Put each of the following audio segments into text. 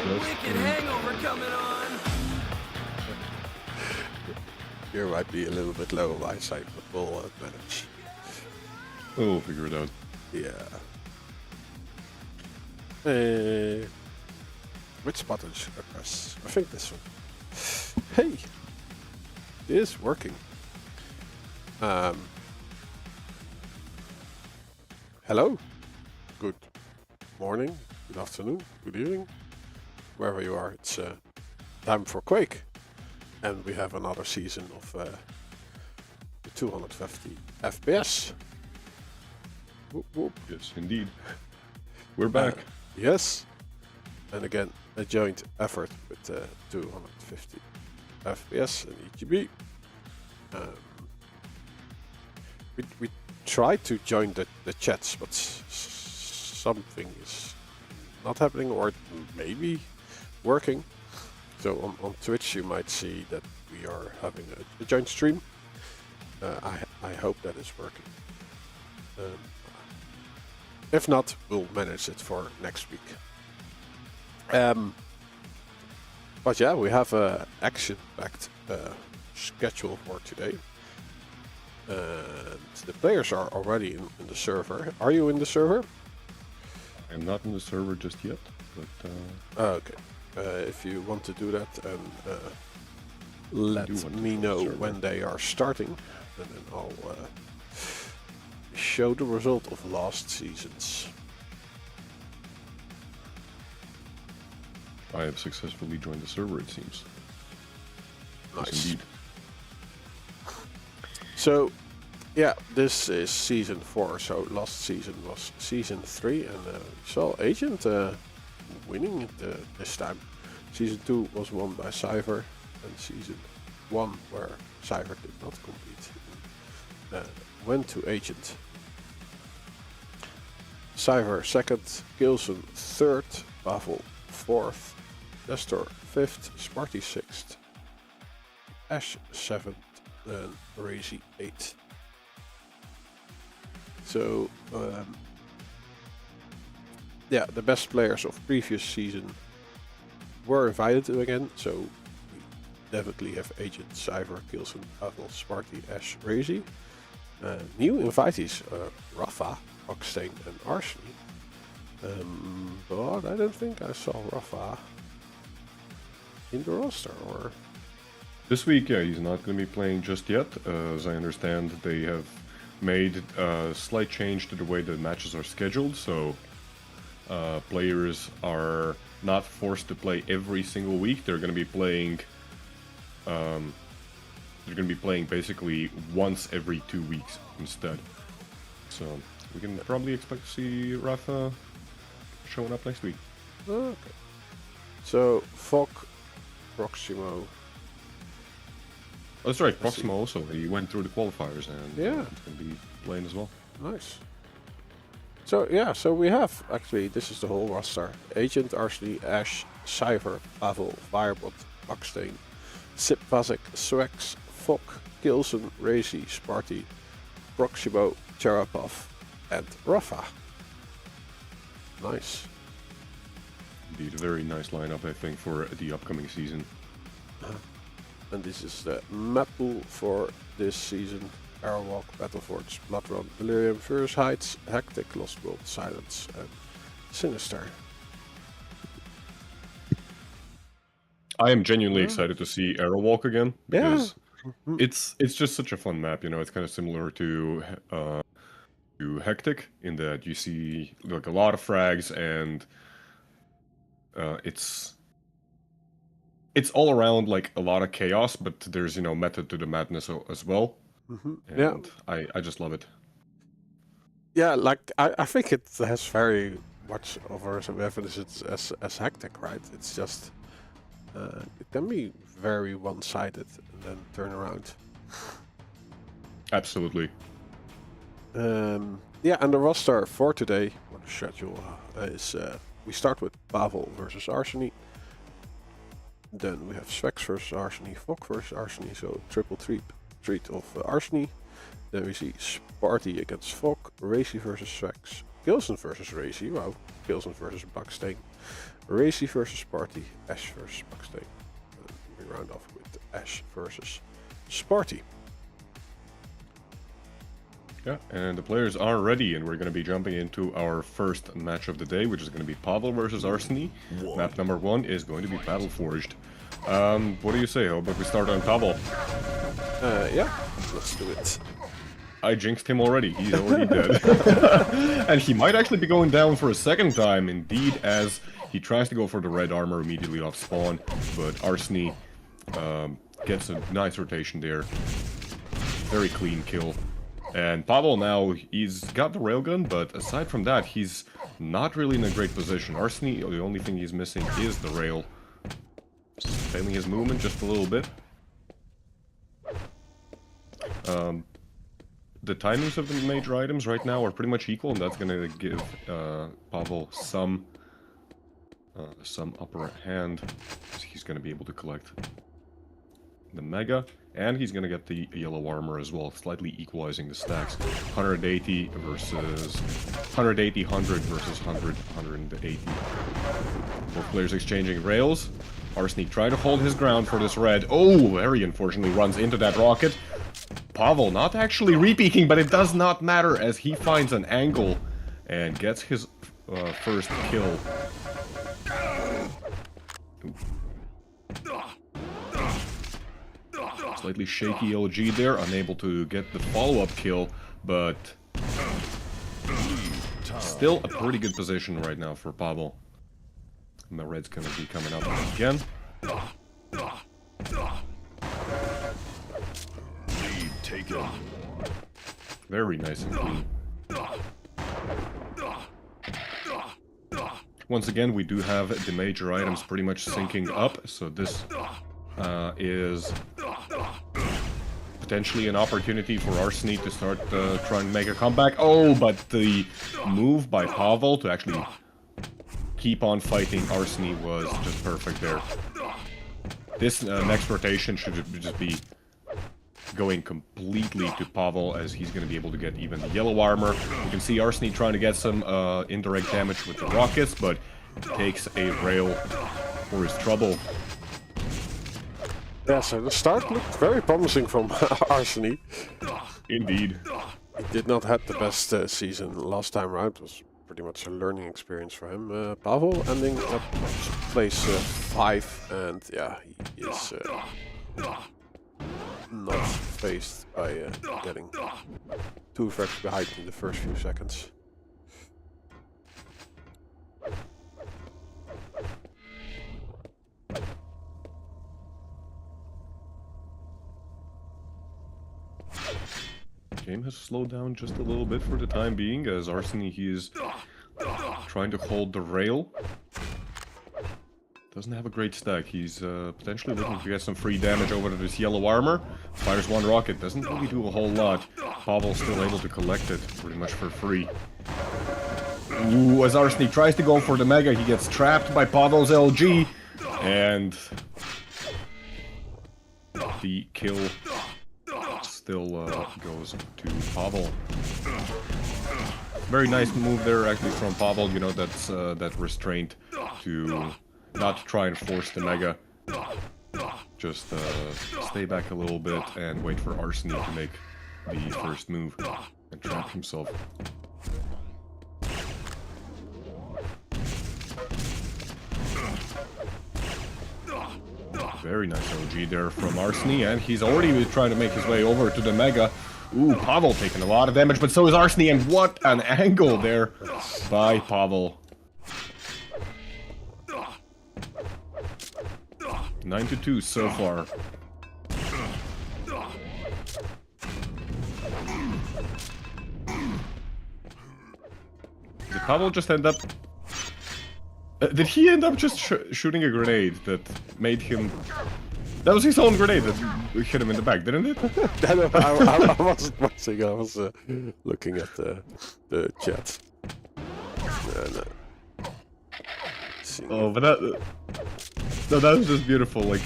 just hangover coming on. You might be a little bit low on my side, but we'll manage. we'll figure it out. Yeah. Which button should I press? I think this one. Hey! It is working. Hello. Good morning, good afternoon, good evening. Wherever you are, it's time for Quake. And we have another season of the 250 FPS. Whoop, whoop. Yes, indeed. We're back. Yes. And again, a joint effort with 250 FPS and EGB. We tried to join the chats, but something is not happening, or maybe working. So on Twitch you might see that we are having a joint stream. I hope that is working. If not, we'll manage it for next week. But yeah, we have a action-packed schedule for today. And the players are already in the server. Are you in the server? I'm not in the server just yet, but Okay. If you want to do that, and let me know when they are starting, and then I'll show the result of last season's. I have successfully joined the server, it seems. Nice. Yes, indeed. So, yeah, this is season 4. So last season was season 3, and we saw Agent winning it this time. Season 2 was won by Cypher, and season 1, where Cypher did not compete, went to Agent. Cypher 2nd, Kilson 3rd, Pavel 4th, Destor 5th, Sparty 6th, Ash 7th, and Razy 8th. So, yeah, the best players of previous season were invited again, so we definitely have Agent, Cypher, Kilson, Pavel, Sparty, Ash, Razy. New invitees, Rafa, Oxstain, and Arseny. But I don't think I saw Rafa in the roster, or... This week, yeah, he's not going to be playing just yet. As I understand, they have made a slight change to the way the matches are scheduled, so players are not forced to play every single week. They're going to be playing. They're going to be playing basically once every 2 weeks instead. So we can probably expect to see Rafa showing up next week. Okay. So Faulk, Proximo. Oh, that's right, Proximo also. He went through the qualifiers and yeah, he's going to be playing as well. Nice. So yeah, so we have actually, this is the whole roster: Agent, Arseny, Ash, Cypher, Pavel, Firebot, Oxstain, Sip Vazik, Swax, Faulk, Kilson, Razy, Sparty, Proximo, Charapov, and Rafa. Nice. Indeed, a very nice lineup, I think, for the upcoming season. And this is the map pool for this season: Airwalk, Battleforge, Bloodrun, Delirium, Furious Heights, Hectic, Lost World, Silence, and Sinister. I am genuinely excited to see Airwalk again, because Yeah. it's just such a fun map. You know, it's kind of similar to Hectic in that you see like a lot of frags, and it's all around like a lot of chaos, but there's, you know, method to the madness as well. And Yeah. I just love it. Yeah, like I think it has very much over some evidence as Hectic, right? It's just it can be very one-sided and then turn around. Absolutely. Yeah, and the roster for today, or the schedule, is we start with Pavel versus Arseny. Then we have Swax versus Arseny, Faulk versus Arseny, so triple treat of Arseny. Then we see Sparty against Faulk, Razy versus Swax, Kilson versus Razy. Wow. Kilson versus Buckstain. Razy versus Sparty. Ash versus Buckstain. We round off with Ash versus Sparty. Yeah, and the players are ready, and we're going to be jumping into our first match of the day, which is going to be Pavel versus Arseny. Map number 1 is going to be Battle Forged. What do you say? How about we start on Pavel? Yeah, let's do it. I jinxed him already. He's already dead. And he might actually be going down for a second time, indeed, as he tries to go for the red armor immediately off spawn, but Arseny gets a nice rotation there. Very clean kill. And Pavel now, he's got the railgun, but aside from that, he's not really in a great position. Arseny, the only thing he's missing is the rail. Failing his movement just a little bit. The timings of the major items right now are pretty much equal, and that's going to give Pavel some upper hand. He's going to be able to collect the Mega, and he's going to get the yellow armor as well, slightly equalizing the stacks. 180 versus 180, 100 versus 100, 180. Both players exchanging rails. Arseny trying to hold his ground for this red. Oh, very unfortunately runs into that rocket. Pavel not actually repeaking, but it does not matter as he finds an angle and gets his first kill. Ooh. Slightly shaky LG there, unable to get the follow-up kill, but still a pretty good position right now for Pavel. And the red's gonna be coming up again. Very nice and clean. Once again, we do have the major items pretty much syncing up, so this is potentially an opportunity for Arseny to start trying to make a comeback. Oh, but the move by Pavel to actually keep on fighting Arseny was just perfect there. This next rotation should just be going completely to Pavel, as he's going to be able to get even the yellow armor. You can see Arseny trying to get some indirect damage with the rockets, but takes a rail for his trouble. Yeah, so the start looked very promising from Arseny. Indeed. He did not have the best season last time around. It was pretty much a learning experience for him. Pavel ending up place 5, and yeah, he is not faced by getting 2 frags behind in the first few seconds. Game has slowed down just a little bit for the time being, as Arseny, he is trying to hold the rail. Doesn't have a great stack. He's potentially looking to get some free damage over to this yellow armor. Fires 1 rocket, doesn't really do a whole lot. Pavel's still able to collect it pretty much for free. Ooh, as Arseny tries to go for the Mega, he gets trapped by Pavel's LG, and the kill still goes to Pavel. Very nice move there actually from Pavel, you know, that's that restraint to not try and force the Mega. Just stay back a little bit and wait for Arseny to make the first move and trap himself. Very nice OG there from Arseny, and he's already trying to make his way over to the Mega. Ooh, Pavel taking a lot of damage, but so is Arseny, and what an angle there by Pavel. 9-2 so far. Did Pavel just end up... did he end up just shooting a grenade that made him... That was his own grenade that hit him in the back, didn't it? I wasn't watching, I was looking at the chat. Oh, but that... No, that was just beautiful, like...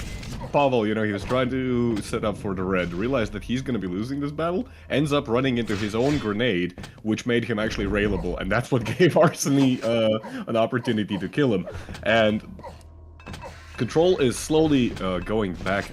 Pavel, you know, he was trying to set up for the red, realized that he's gonna be losing this battle, ends up running into his own grenade, which made him actually railable, and that's what gave Arseny an opportunity to kill him. And control is slowly going back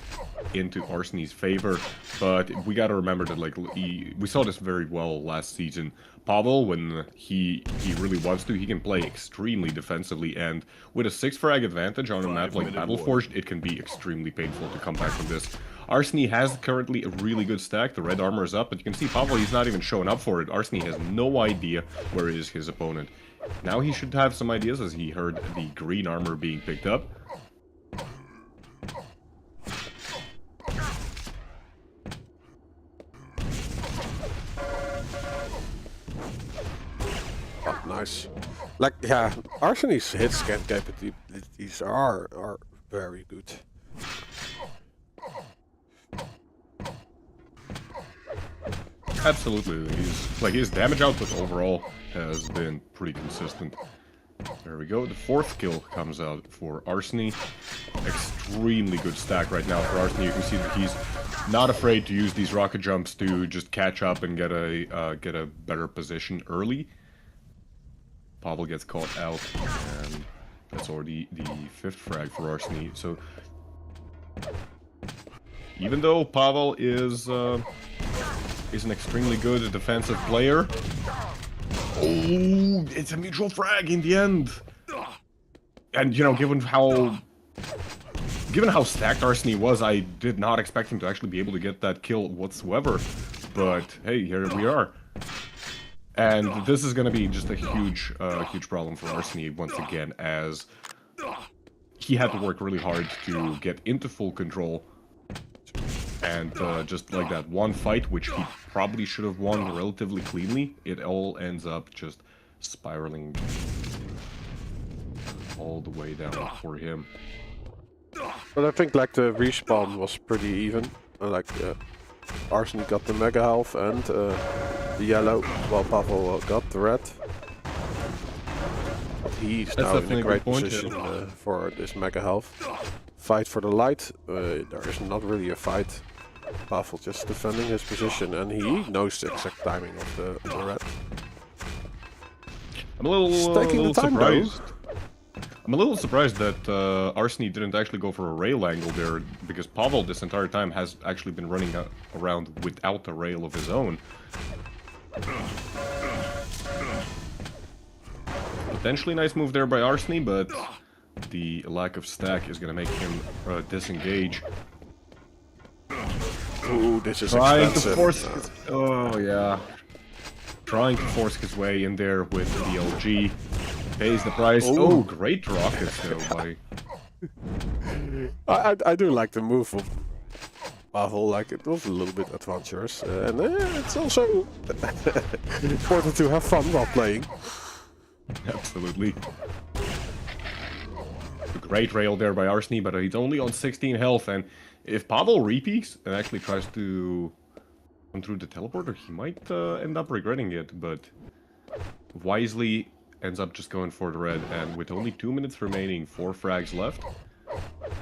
into Arseny's favor, but we gotta remember that, like, we saw this very well last season. Pavel, when he really wants to, he can play extremely defensively, and with a 6 frag advantage on a map like Battleforged, it can be extremely painful to come back from this. Arseny has currently a really good stack, the red armor is up, but you can see Pavel, he's not even showing up for it. Arseny has no idea where is his opponent. Now he should have some ideas as he heard the green armor being picked up. Oh, nice. Like, yeah, Arseny's hit scan capabilities are very good. Absolutely, his damage output overall has been pretty consistent. There we go, the 4th kill comes out for Arseny. Extremely good stack right now for Arseny. You can see that he's not afraid to use these rocket jumps to just catch up and get a better position early. Pavel gets caught out, and that's already the 5th frag for Arseny. So even though Pavel is an extremely good defensive player, oh, it's a mutual frag in the end. And you know, given how stacked Arseny was, I did not expect him to actually be able to get that kill whatsoever. But hey, here we are. And this is going to be just a huge problem for Arseny once again, as he had to work really hard to get into full control. And just like that one fight, which he probably should have won relatively cleanly, it all ends up just spiraling all the way down for him. But I think like the respawn was pretty even. Like Arseny got the mega health and the yellow, while Pavel got the red. But he's now in a great position for this mega health. Fight for the light. There is not really a fight. Pavel just defending his position, and he knows the exact timing of the red. I'm a little surprised. I'm a little surprised that Arseny didn't actually go for a rail angle there, because Pavel this entire time has actually been running around without a rail of his own. Potentially nice move there by Arseny, but the lack of stack is going to make him disengage. Ooh, this is Trying expensive. to force his, oh yeah. Trying to force his way in there with the LG. Pays the price. Oh, great rocket though by... I do like the move of Pavel, like it was a little bit adventurous. And it's also important to have fun while playing. Absolutely. A great rail there by Arseny, but he's only on 16 health, and if Pavel repeats and actually tries to come through the teleporter, he might end up regretting it, but wisely ends up just going for the red, and with only 2 minutes remaining, 4 frags left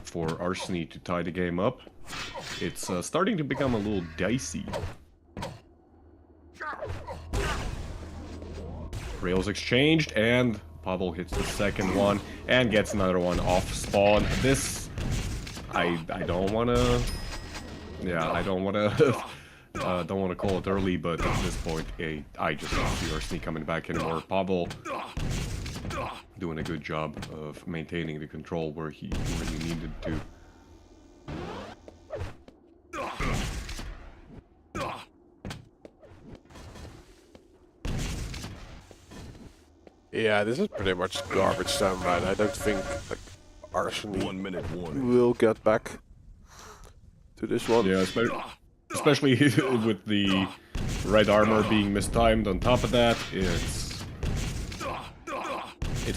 for Arseny to tie the game up, it's starting to become a little dicey. Rails exchanged, and Pavel hits the second one and gets another one off spawn. This, I don't want to, yeah, I don't want to call it early, but at this point, I just don't see Arseny coming back anymore. Pavel doing a good job of maintaining the control where he really needed to. Yeah, this is pretty much garbage time, right? I don't think like Arseny will get back to this one. Yeah, especially with the red armor being mistimed on top of that, it's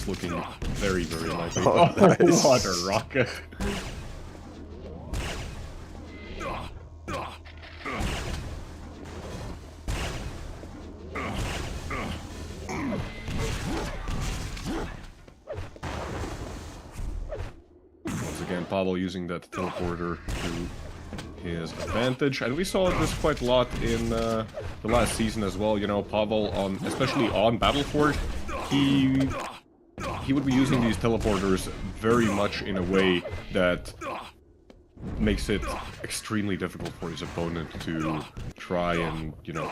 looking very, very likely. Oh, nice. What a rocket! Pavel using that teleporter to his advantage, and we saw this quite a lot in the last season as well. You know, Pavel, especially on Battleford, he would be using these teleporters very much in a way that makes it extremely difficult for his opponent to try and, you know,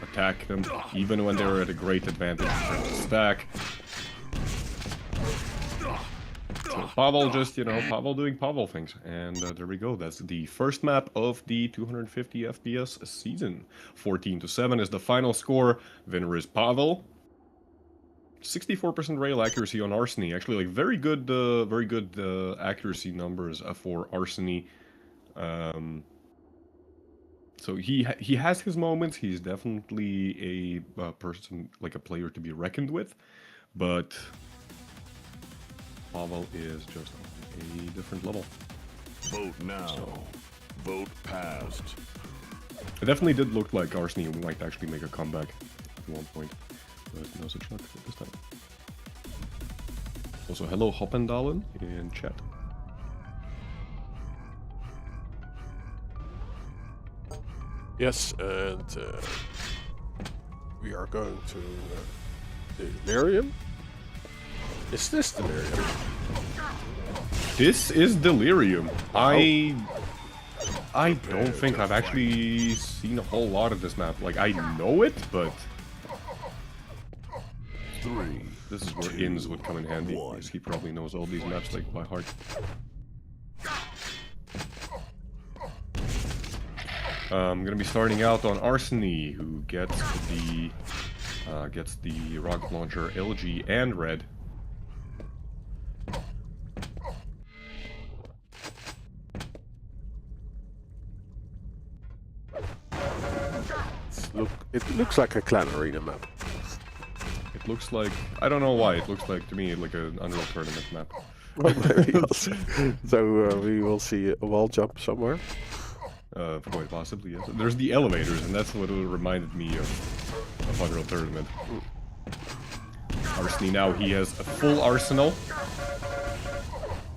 attack them, even when they're at a great advantage in terms of stack. So Pavel just, you know, Pavel doing Pavel things. And there we go. That's the first map of the 250 FPS season. 14-7 is the final score. Winner is Pavel. 64% rail accuracy on Arseny. Actually, like very good accuracy numbers for Arseny. So he has his moments. He's definitely a person, like a player to be reckoned with, but Pavel is just on a different level. Vote now. So, vote passed. it definitely did look like Arseny might actually make a comeback at one point. But no such luck this time. Also, hello Hoppendalen in chat. Yes, and we are going to Delirium. Is this Delirium? This is Delirium. I don't think I've actually seen a whole lot of this map. Like, I know it, but 3. this is where Inns would come in handy, because he probably knows all these maps like by heart. I'm gonna be starting out on Arseny, who gets the rocket launcher LG and red. It looks like a clan arena map. It looks like, I don't know why, it looks like to me like an Unreal Tournament map. So we will see a wall jump somewhere. Quite possibly, yes. There's the elevators, and that's what it reminded me of Unreal Tournament. Arseny now, he has a full arsenal.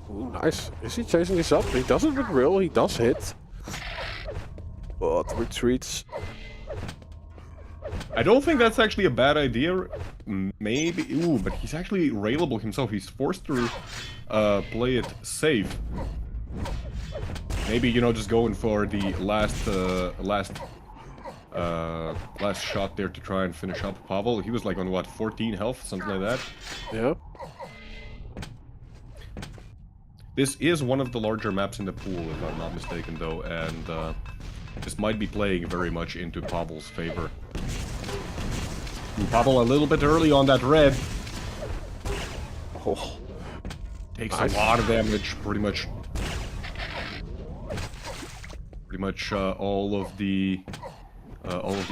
Ooh, nice. Is he chasing this up? He does it with real, he does hit. But retreats. I don't think that's actually a bad idea. Maybe, ooh, but he's actually railable himself. He's forced to play it safe. Maybe, you know, just going for the last shot there to try and finish up Pavel. He was like on what, 14 health, something like that. Yeah. This is one of the larger maps in the pool, if I'm not mistaken, though, and this might be playing very much into Pavel's favor. Ooh, Pavel a little bit early on that red. Oh. Takes Nice. a lot of damage, pretty much all of the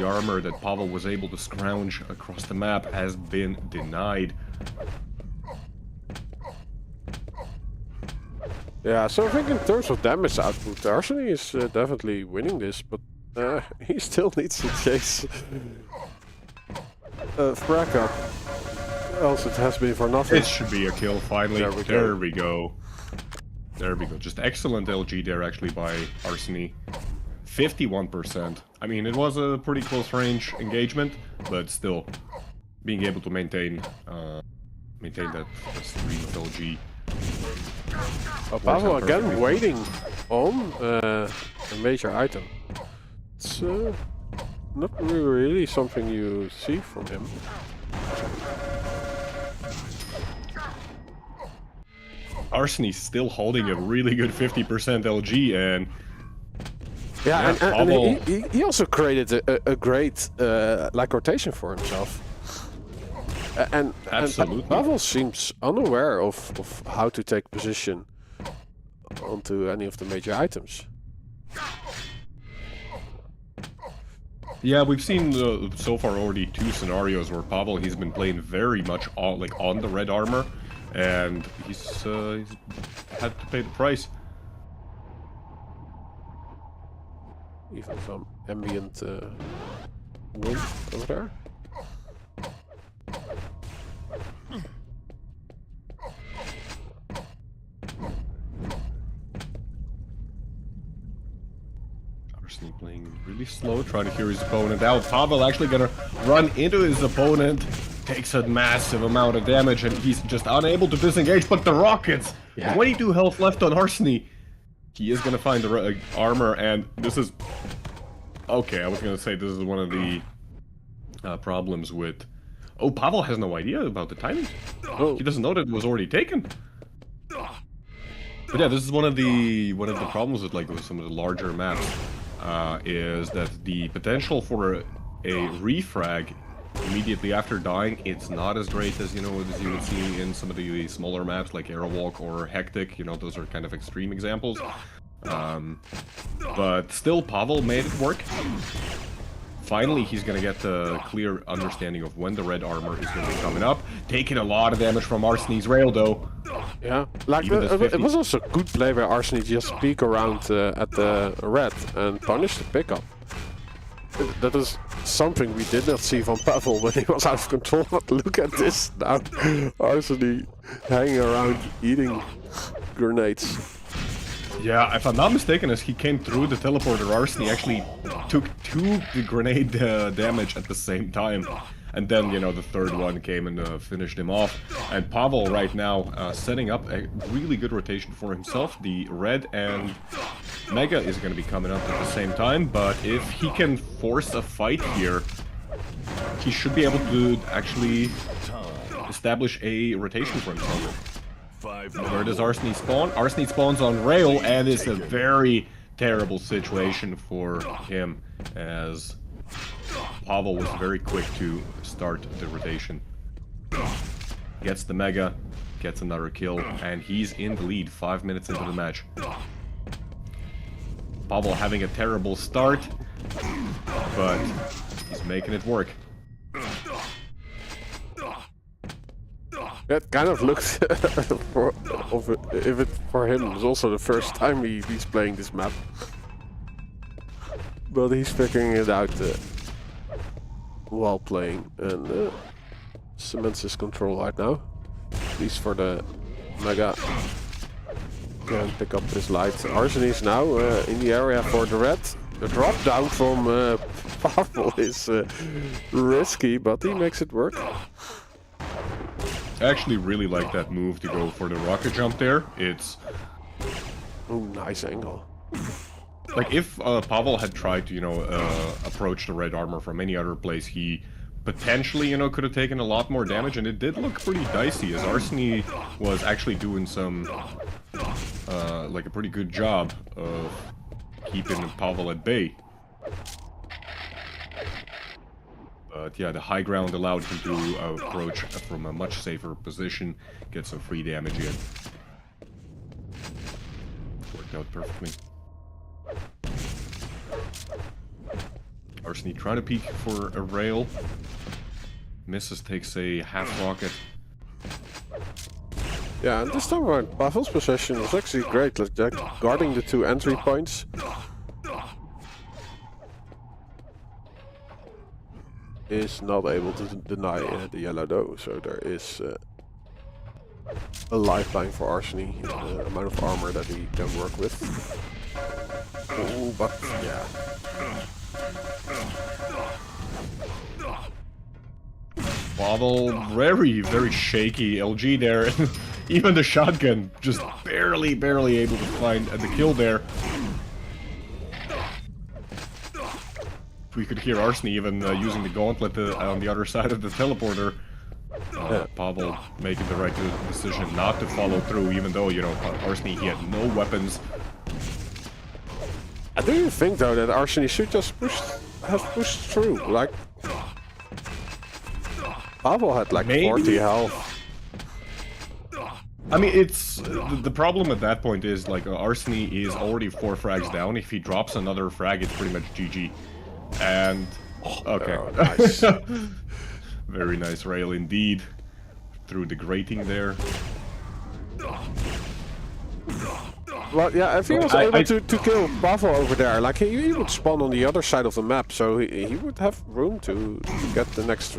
armor that Pavel was able to scrounge across the map has been denied. Yeah, so I think in terms of damage output, Arseny is definitely winning this, but he still needs to chase Frack up. Else it has been for nothing. It should be a kill finally. There we go. There we go. Just excellent LG there actually by Arseny. 51%. I mean, it was a pretty close range engagement, but still being able to maintain that stream of LG. Pavel again waiting on a major item. It's not really something you see from him. Arseny's still holding a really good 50% LG, and yeah, Pavel, and he also created a great like rotation for himself. And absolutely. Pavel seems unaware of how to take position onto any of the major items. Yeah, we've seen so far already 2 scenarios where Pavel, he's been playing very much on the red armor, and he's had to pay the price. Even some ambient wind over there. Arseny playing really slow, trying to hear his opponent out. Pavel actually gonna run into his opponent, takes a massive amount of damage, and he's just unable to disengage. But the rockets, 22 health left on Arseny. He is gonna find the armor, and this is okay. I was gonna say this is one of the problems with. Oh, Pavel has no idea about the timing. Oh. He doesn't know that it was already taken. But yeah, this is one of the problems with with some of the larger maps, is that the potential for a refrag immediately after dying, it's not as great as as you would see in some of the smaller maps like Airwalk or Hectic. Those are kind of extreme examples. But still, Pavel made it work. Finally, he's gonna get the clear understanding of when the red armor is gonna be coming up. Taking a lot of damage from Arseny's rail, though. Yeah, like it was also good play by Arseny just peek around at the red and punish the pickup. That is something we did not see from Pavel when he was out of control. But look at this now, Arseny hanging around eating grenades. Yeah, if I'm not mistaken, as he came through the teleporter, Arseny actually took 2 grenade damage at the same time. And then, the third one came and finished him off. And Pavel right now setting up a really good rotation for himself. The red and Mega is going to be coming up at the same time. But if he can force a fight here, he should be able to actually establish a rotation for himself. Where does Arseny spawn? Arseny spawns on rail, and it's a very terrible situation for him, as Pavel was very quick to start the rotation. Gets the Mega, gets another kill, and he's in the lead 5 minutes into the match. Pavel having a terrible start, but he's making it work. That kind of looks if it for him was also the first time he's playing this map, but he's figuring it out while playing, and cements his control right now. At least for the Mega. Can pick up his light. Arseny is now in the area for the red. The drop down from Pavel is risky, but he makes it work. I actually really like that move to go for the rocket jump there. It's... Oh, nice angle. Like, if Pavel had tried to, approach the red armor from any other place, he potentially, could have taken a lot more damage, and it did look pretty dicey, as Arseny was actually doing some, like, a pretty good job of keeping Pavel at bay. But yeah, the high ground allowed him to approach from a much safer position, get some free damage in. Worked out perfectly. Arseny trying to peek for a rail. Misses, takes a half rocket. Yeah, and this time around, Pavel's possession was actually great, like guarding the 2 entry points. Is not able to deny the yellow though, so there is a lifeline for Arseny, the amount of armor that he can work with. Oh, but yeah. Pavel, very shaky LG there. Even the shotgun just barely able to find the kill there. We could hear Arseny even using the gauntlet on the other side of the teleporter. Pavel making the right decision not to follow through, even though, Arseny, he had no weapons. I do think though that Arseny should just have pushed through. Like, Pavel had like 40 health. I mean, it's the problem at that point is like Arseny is already 4 frags down. If he drops another frag, it's pretty much GG. And okay, nice. Very nice rail indeed. Through the grating there. Well, yeah, if he was able to kill Pavel over there, like he would spawn on the other side of the map, so he would have room to get the next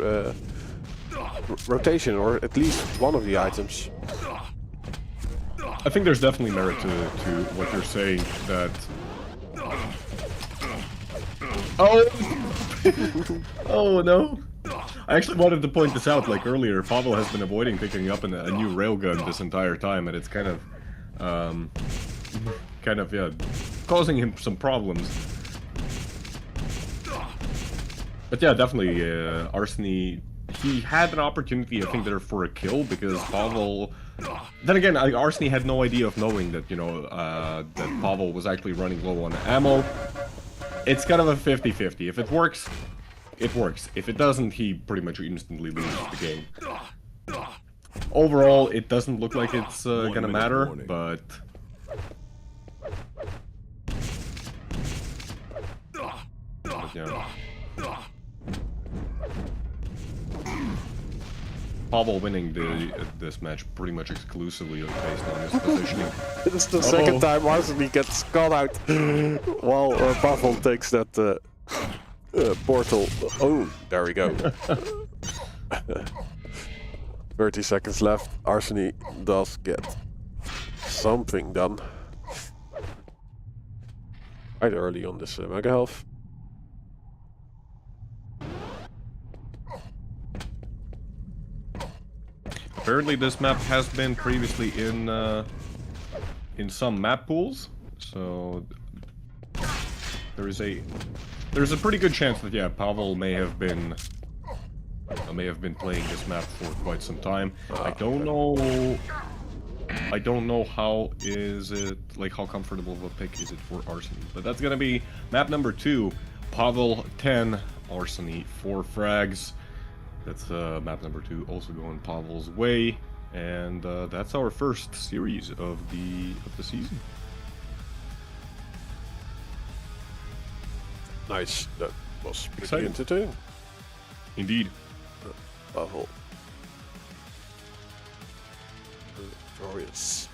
rotation, or at least one of the items. I think there's definitely merit to what you're saying, that Oh! Oh no! I actually wanted to point this out, like earlier, Pavel has been avoiding picking up a new railgun this entire time, and it's kind of, yeah, causing him some problems. But yeah, definitely, Arseny, he had an opportunity, I think, there for a kill, because Pavel... Then again, Arseny had no idea of knowing that, you know, that Pavel was actually running low on ammo. It's kind of a 50-50. If it works, it works. If it doesn't, he pretty much instantly loses the game. Overall, it doesn't look like it's gonna matter, but... yeah. Pavel winning this match pretty much exclusively based on his positioning. It's the second time Arseny gets caught out while Pavel takes that portal. Oh, there we go. 30 seconds left. Arseny does get something done. Quite early on this Mega Health. Apparently this map has been previously in some map pools, so there's a pretty good chance that, yeah, Pavel may have been playing this map for quite some time. I don't know how how comfortable of a pick is it for Arseny, but that's gonna be map number 2. Pavel 10, Arseny 4 frags. That's map number 2, also going Pavel's way, and that's our first series of the season. Nice. That was pretty Exciting. entertaining. Indeed. Pavel. Victorious.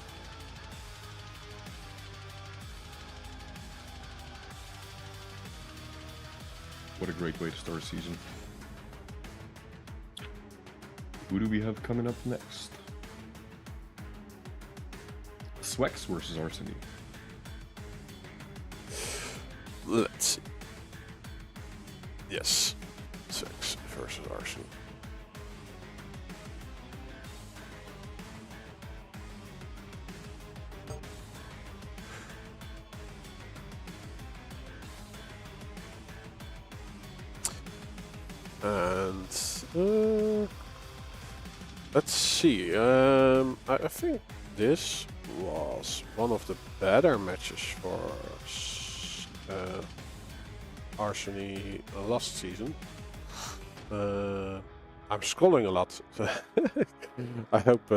What a great way to start a season. Who do we have coming up next? Swax versus Arseny. Let's see. Yes. Swax versus Arseny. And let's see. I think this was one of the better matches for Arseny last season. I'm scrolling a lot. I hope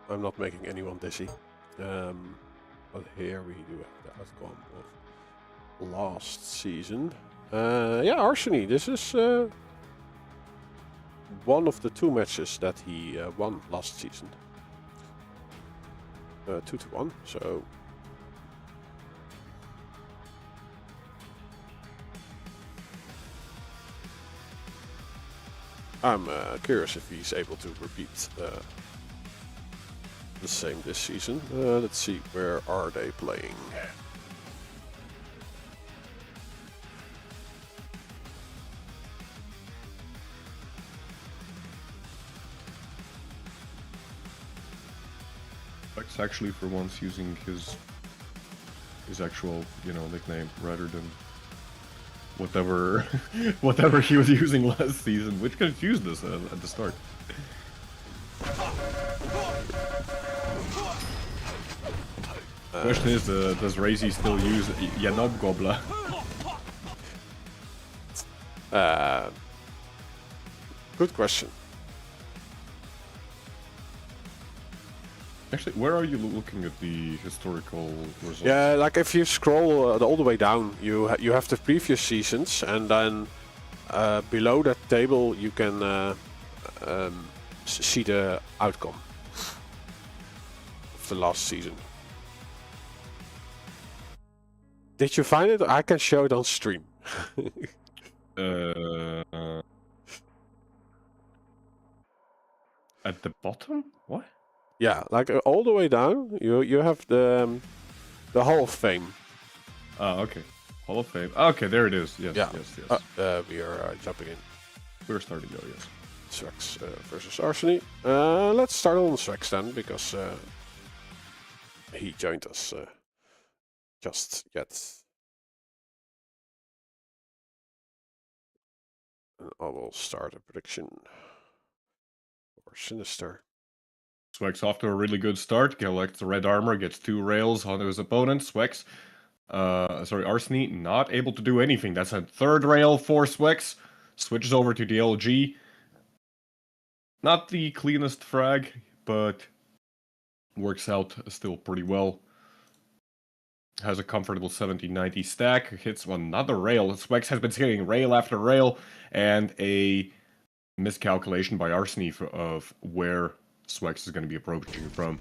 I'm not making anyone dizzy. But here we do have the outcome of last season. Yeah, Arseny, this is one of the 2 matches that he won last season. 2-1, so... I'm curious if he's able to repeat the same this season. Let's see, where are they playing? Swax actually for once using his actual, you know, nickname rather than whatever he was using last season, which confused us at the start. Question is, does Razy still use Yanob Gobla? Good question. Actually, where are you looking at the historical results? Yeah, like if you scroll all the way down, you have the previous seasons, and then below that table you can see the outcome of the last season. Did you find it? I can show it on stream. At the bottom? What? Yeah, like all the way down, you have the Hall of Fame. Okay. Hall of Fame. Okay, there it is. Yes, Yeah. yes, yes. We are jumping in. We're starting though, yes. Swax versus Arseny. Let's start on Swax then, because he joined us just yet. And I will start a prediction for Sinister. Swax off to a really good start. Collects the red armor, gets 2 rails onto his opponent. Swax, Arseny not able to do anything. That's a 3rd rail for Swax. Switches over to the LG. Not the cleanest frag, but works out still pretty well. Has a comfortable 70-90 stack. Hits another rail. Swax has been hitting rail after rail, and a miscalculation by Arseny of where Swax is going to be approaching from.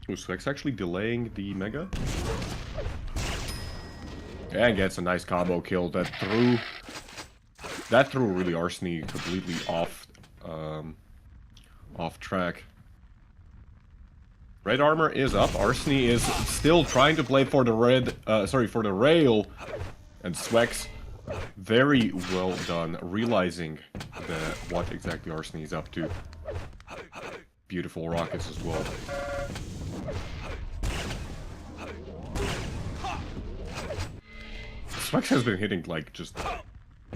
Ooh, Swax actually delaying the Mega. And gets a nice combo kill that threw really Arseny completely off track. Red armor is up. Arseny is still trying to play for the for the rail, and Swax very well done, realizing what exactly Arseny is up to. Beautiful rockets as well. Swax has been hitting like just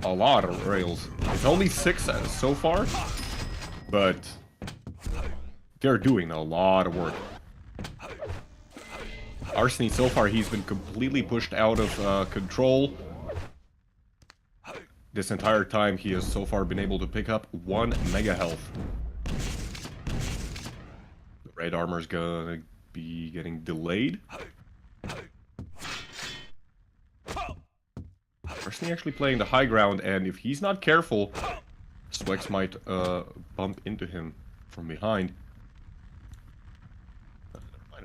a lot of rails. It's only 6 so far, but they're doing a lot of work. Arseny, so far, he's been completely pushed out of control. This entire time, he has so far been able to pick up 1 mega health. The red armor's gonna be getting delayed. Arseny actually playing the high ground, and if he's not careful, Swax might bump into him from behind.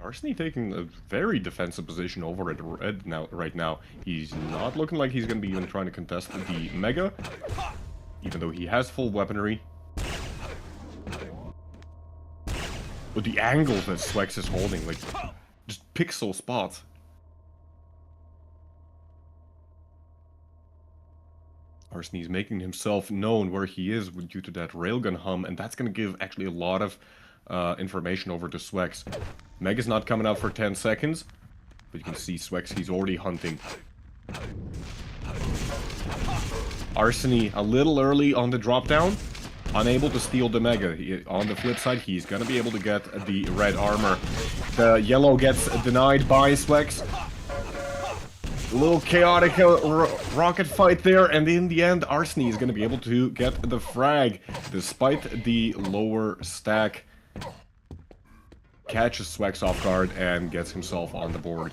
Arseny taking a very defensive position over at red right now. He's not looking like he's going to be even trying to contest the Mega, even though he has full weaponry. But the angle that Swax is holding, like, just pixel spots. Arseny's making himself known where he is due to that railgun hum, and that's going to give actually a lot of information over to Swax. Mega's not coming out for 10 seconds, but you can see Swax, he's already hunting. Arseny a little early on the drop down, unable to steal the Mega. On the flip side, he's going to be able to get the red armor. The yellow gets denied by Swax. A little chaotic rocket fight there, and in the end, Arseny is going to be able to get the frag, despite the lower stack. Catches Swax off guard and gets himself on the board.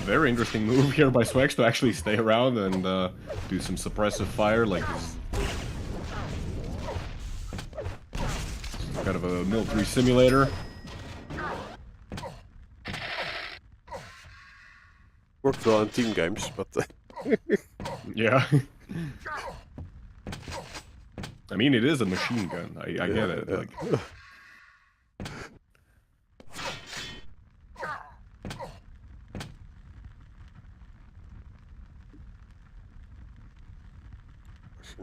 Very interesting move here by Swax to actually stay around and do some suppressive fire, like this. Kind of a military simulator. Worked well in team games, but yeah. I mean, it is a machine gun. I get it. Yeah. Like.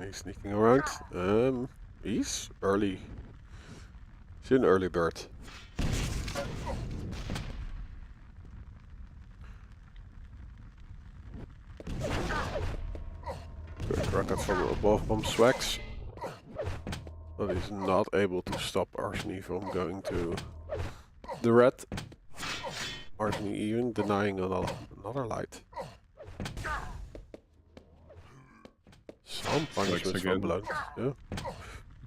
He's sneaking around. He's early. He's an early bird. Good rocket from above from Swax. But he's not able to stop Arseny from going to the red. Arseny even denying another light. Some punishments from blood. Yeah.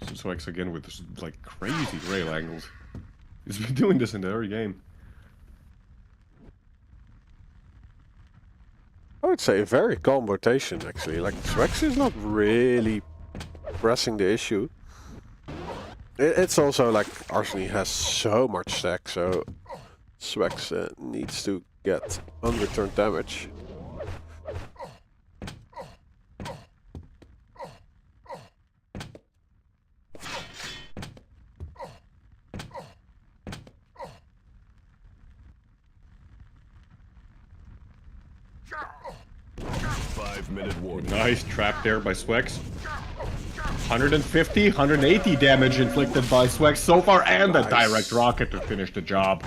Swax again with this, like, crazy rail angles. He's been doing this in every game. I would say a very calm rotation, actually. Like, Swax is not really pressing the issue. It's also like Arseny has so much stack, so Swax needs to get unreturned damage. 5-minute warning. Nice trap there by Swax. 150, 180 damage inflicted by Swax so far, and a direct rocket to finish the job.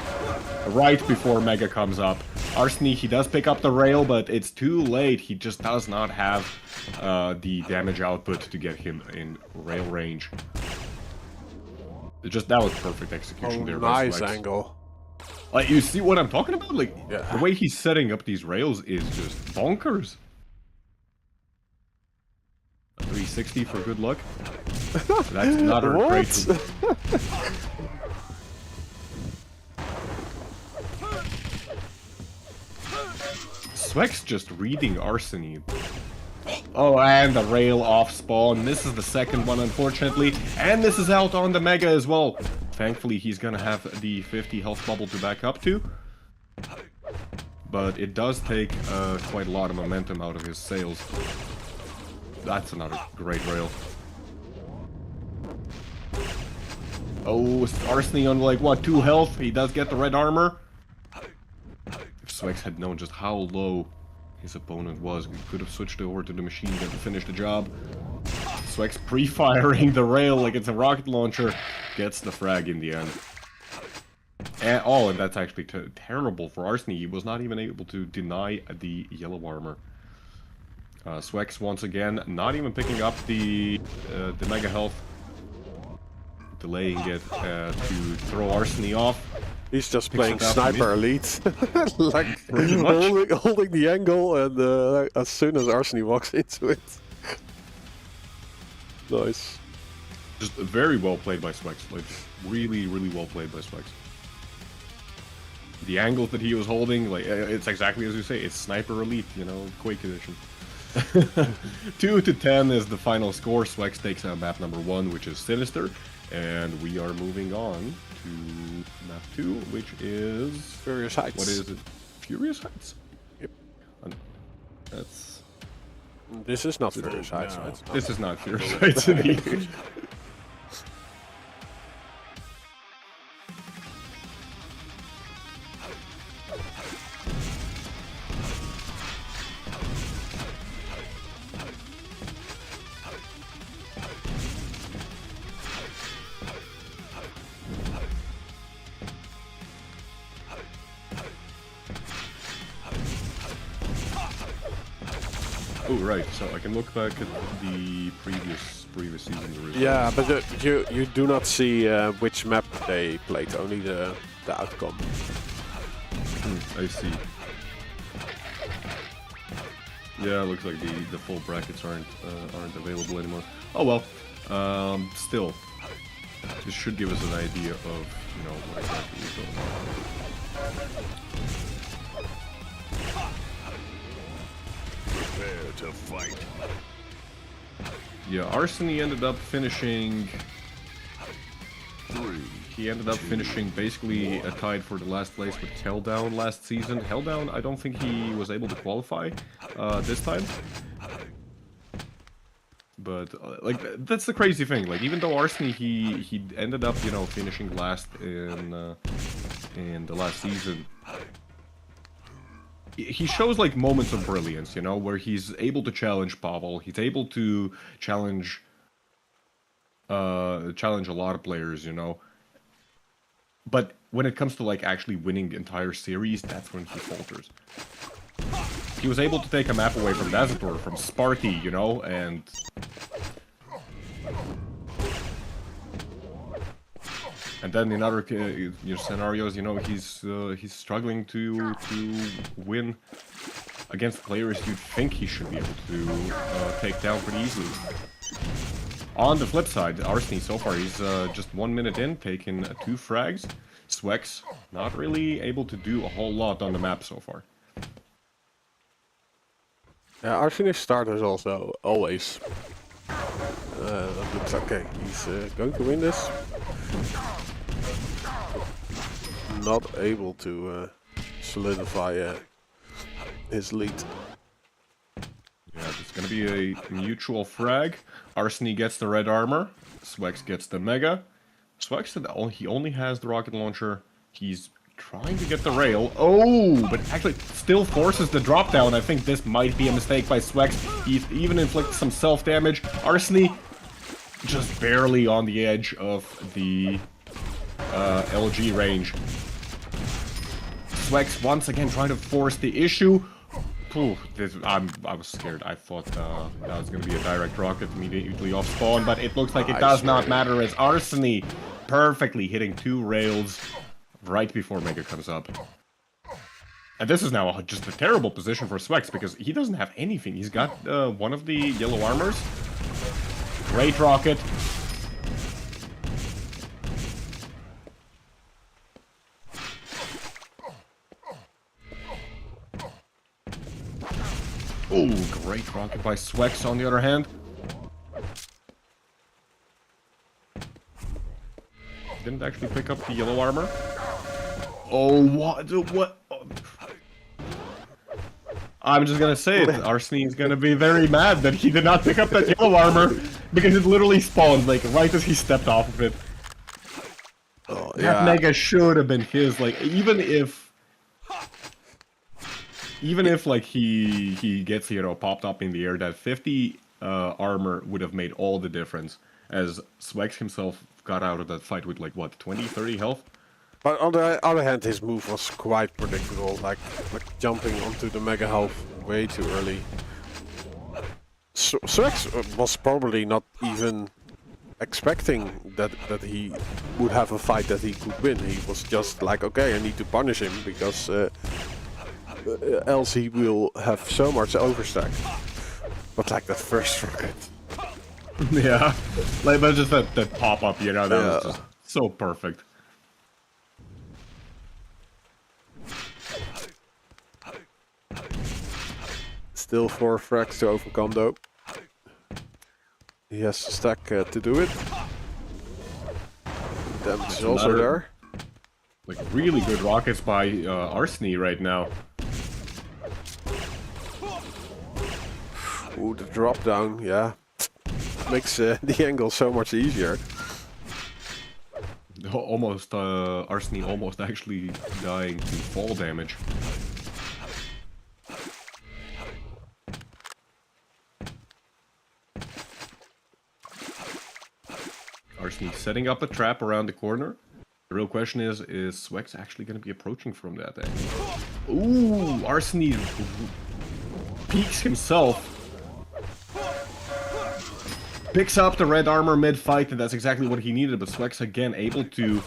Right before Mega comes up. Arseny, he does pick up the rail, but it's too late. He just does not have the damage output to get him in rail range. That was perfect execution there by Nice Swax. angle. Like, you see what I'm talking about? Like, Yeah. the way he's setting up these rails is just bonkers. A 360 for good luck. That's another great. Swax just reading Arseny. Oh, and the rail off spawn. This is the second one, unfortunately. And this is out on the Mega as well. Thankfully, he's gonna have the 50 health bubble to back up to. But it does take quite a lot of momentum out of his sails. That's another great rail. Oh, Arseny on like, what, 2 health? He does get the red armor. If Swax had known just how low his opponent was, we could have switched over to the machine gun to finish the job. Swax pre-firing the rail like it's a rocket launcher, gets the frag in the end. And, oh, and that's actually terrible for Arseny. He was not even able to deny the yellow armor. Swax once again not even picking up the mega health, delaying it to throw Arseny off. He's just Picks playing it up sniper elite, like holding the angle, and as soon as Arseny walks into it, nice. Just very well played by Swax. Like, really, really well played by Swax. The angles that he was holding, like, it's exactly as you say, it's sniper elite, you know, Quake edition. 2-10 is the final score. Swax takes out map number 1, which is Sinister, and we are moving on to map 2, which is Furious Heights. What is it? Furious Heights. Yep. That's. This is not Furious Heights, now. right? This is not Furious Heights indeed. Oh right, so I can look back at the previous season results. Yeah, but you do not see which map they played, only the outcome. I see. Yeah, looks like the full brackets aren't available anymore. Oh well, still, this should give us an idea of what exactly is going on. Prepare to fight. Yeah, Arseny ended up finishing. 3. He ended up finishing basically tied for the last place with Helldown last season. Helldown, I don't think he was able to qualify this time. But like that's the crazy thing. Like even though Arseny he ended up finishing last in the last season. He shows like moments of brilliance, where he's able to challenge Pavel. He's able to challenge a lot of players, But when it comes to like actually winning entire series, that's when he falters. He was able to take a map away from Dazator, from Sparty, and then in other scenarios, he's struggling to win against players you'd think he should be able to take down pretty easily. On the flip side, Arseny so far, he's just 1 minute in, taking 2 frags. Swax not really able to do a whole lot on the map so far. Yeah, Arseny's start is also always looks okay. He's going to win this. Not able to solidify his lead. Yeah, it's gonna be a mutual frag. Arseny gets the red armor. Swax gets the mega. Swax, he only has the rocket launcher. He's trying to get the rail. Oh, but actually still forces the drop down. I think this might be a mistake by Swax. He even inflicts some self-damage. Arseny just barely on the edge of the LG range. Swax once again trying to force the issue. Phew, I was scared. I thought that was going to be a direct rocket immediately off spawn, but it looks like it does not matter as Arseny perfectly hitting 2 rails right before Mega comes up. And this is now just a terrible position for Swax because he doesn't have anything. He's got one of the yellow armors. Great rocket. Oh, great rocket by Swax on the other hand. Didn't actually pick up the yellow armor. Oh, what? I'm just gonna say it. Arseny is gonna be very mad that he did not pick up that yellow armor because it literally spawned like right as he stepped off of it. Oh, that Mega should have been his. Like even if like he gets, you know, popped up in the air, that 50 armor would have made all the difference. As Swax himself got out of that fight with like what, 20, 30 health. But on the other hand, his move was quite predictable, like jumping onto the Mega Health way too early. Swax was probably not even expecting that he would have a fight that he could win. He was just like, okay, I need to punish him because else he will have so much overstack. But like that first rocket. Yeah, like but just that pop up, you know, that was just so perfect. Still 4 frags to overcome though. He has a stack to do it. Damage is also there. Like really good rockets by Arseny right now. Ooh, the drop down, yeah. Makes the angle so much easier. Almost, Arseny almost actually dying to fall damage. Arseny setting up a trap around the corner. The real question is Swax actually going to be approaching from that angle? Ooh, Arseny peeks himself. Picks up the red armor mid-fight, and that's exactly what he needed, but Swax again able to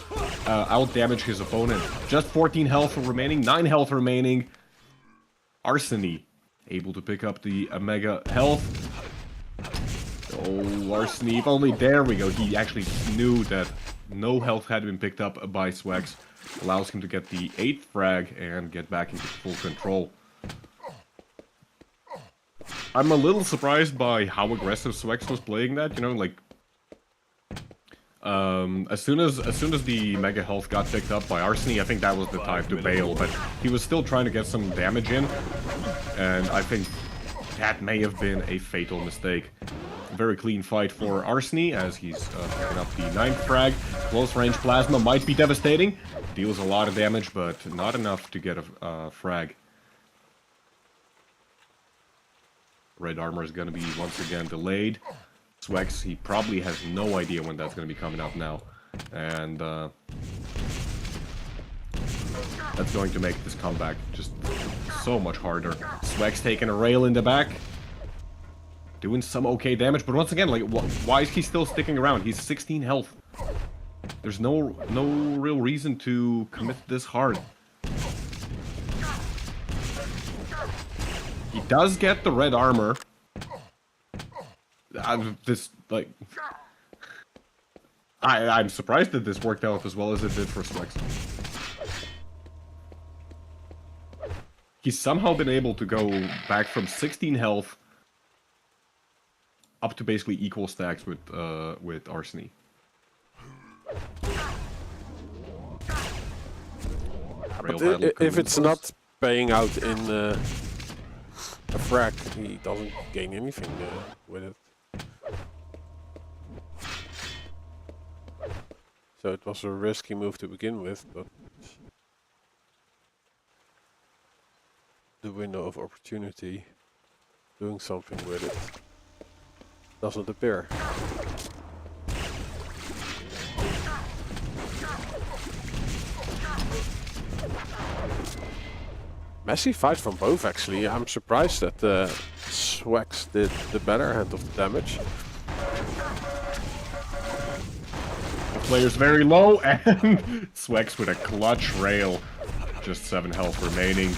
out-damage his opponent. Just 14 health remaining, 9 health remaining. Arseny able to pick up the Mega health. Oh, Arseny, if only, there we go. He actually knew that no health had been picked up by Swax. Allows him to get the 8th frag and get back into full control. I'm a little surprised by how aggressive Swax was playing that, you know, like... as soon as the Mega health got picked up by Arseny, I think that was the time to bail, but he was still trying to get some damage in, and I think that may have been a fatal mistake. Very clean fight for Arseny as he's picking up the 9th frag. Close range plasma might be devastating. Deals a lot of damage, but not enough to get a frag. Red armor is going to be once again delayed. Swax, he probably has no idea when that's going to be coming up now. And that's going to make this comeback just so much harder. Swax taking a rail in the back. Doing some okay damage, but once again, like, why is he still sticking around? He's 16 health. There's no real reason to commit this hard. He does get the red armor. I'm surprised that this worked out as well as it did for Swax. He's somehow been able to go back from 16 health up to basically equal stacks with Arseny. But if it's not paying out in a frag, he doesn't gain anything with it. So it was a risky move to begin with, but the window of opportunity, doing something with it, doesn't appear. Messy fight from both actually. I'm surprised that Swax did the better hand of the damage. The player's very low, and Swax with a clutch rail. Just 7 health remaining.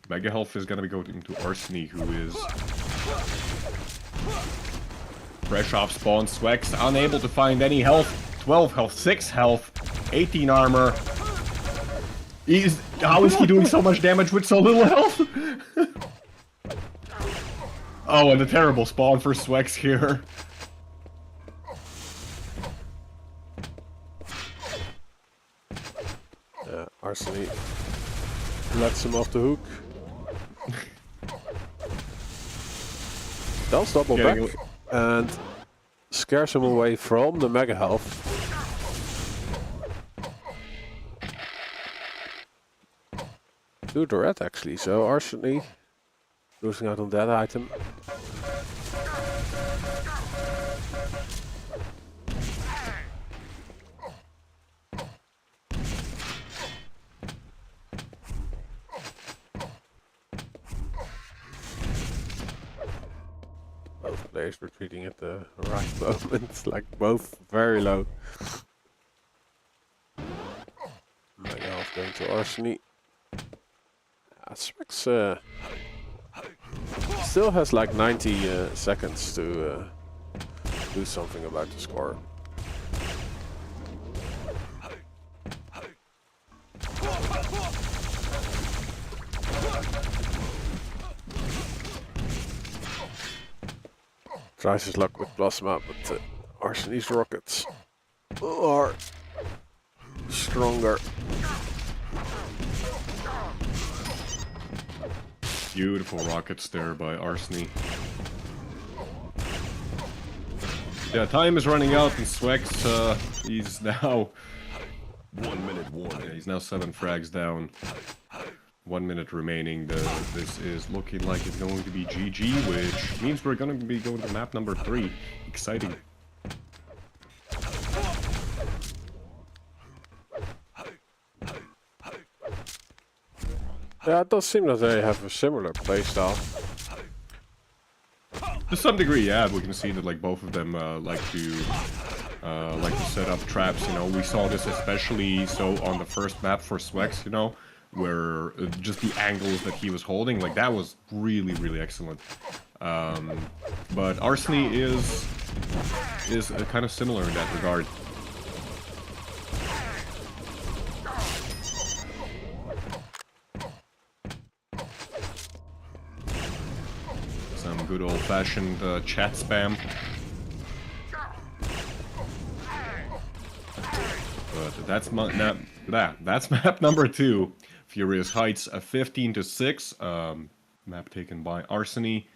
Mega health is gonna be going to Arseny, who is fresh off spawn. Swax unable to find any health. 12 health, 6 health, 18 armor. How is he doing so much damage with so little health? Oh, and a terrible spawn for Swax here. Arseny lets him off the hook. Does double back and scares him away from the mega health. To the red actually, so Arseny losing out on that item. Both players retreating at the right moment, like both very low. Mega health going to Arseny. Swax still has like 90 seconds to do something about the score. Tries his luck with Plasma, but Arseny's rockets are stronger. Beautiful rockets there by Arseny. Yeah, time is running out, and Swax, he's now 1 minute warning. Yeah, he's now 7 frags down. 1 minute remaining. This is looking like it's going to be GG, which means we're going to be going to map number 3. Exciting. Yeah, it does seem that they have a similar playstyle. To some degree, yeah. We can see that like both of them like to set up traps. You know, we saw this especially so on the first map for Swax. You know, where just the angles that he was holding, like that was really, really excellent. But Arseny is kind of similar in that regard. Some good old-fashioned chat spam. But that's that's map number 2. Furious Heights, 15-6. Map taken by Arseny.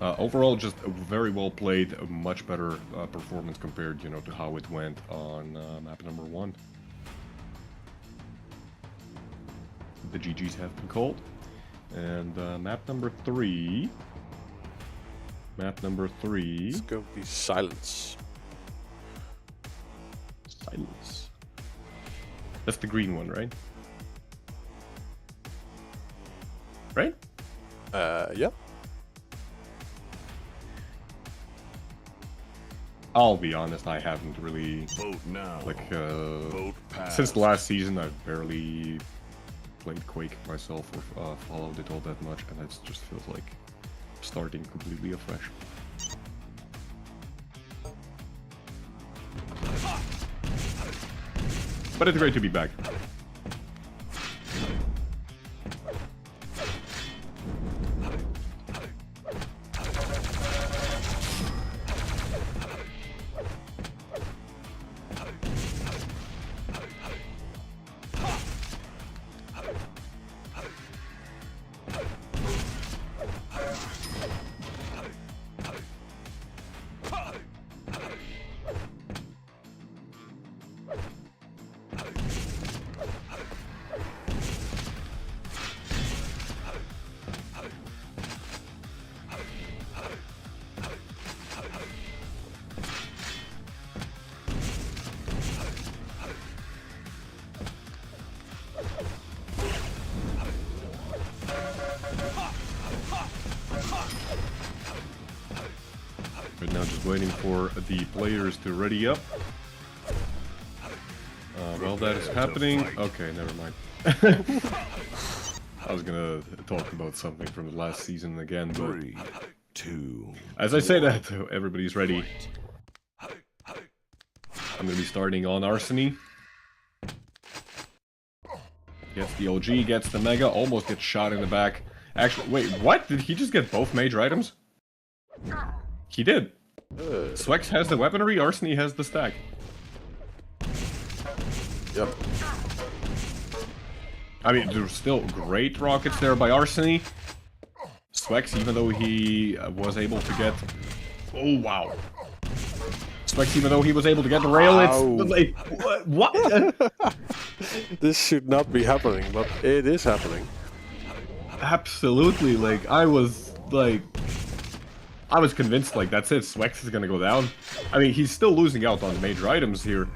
Overall, just very well played. A much better performance compared, you know, to how it went on map number 1. The GGs have been called. And map number 3. Map number 3. It's going to be Silence. Silence. That's the green one, right? Right? Yep. I'll be honest, I haven't really, Vote now. like, Vote pass. since the last season, I've barely played Quake myself or followed it all that much, and it just feels like starting completely afresh. But it's great to be back. waiting for the players to ready up. Well, that is happening. Okay, never mind. I was gonna talk about something from the last season again, but 3, 2. as I say that, everybody's ready. I'm gonna be starting on Arseny. Gets the OG, gets the Mega, almost gets shot in the back. Actually, wait, what? Did he just get both major items? He did. Swax has the weaponry, Arseny has the stack. Yep. I mean, there's still great rockets there by Arseny. Swax, even though he was able to get... Oh, wow. Swax, even though he was able to get the rail, it's like... What? This should not be happening, but it is happening. Absolutely, like, I was convinced, like, that's it, Swax is gonna go down. I mean, he's still losing out on the major items here.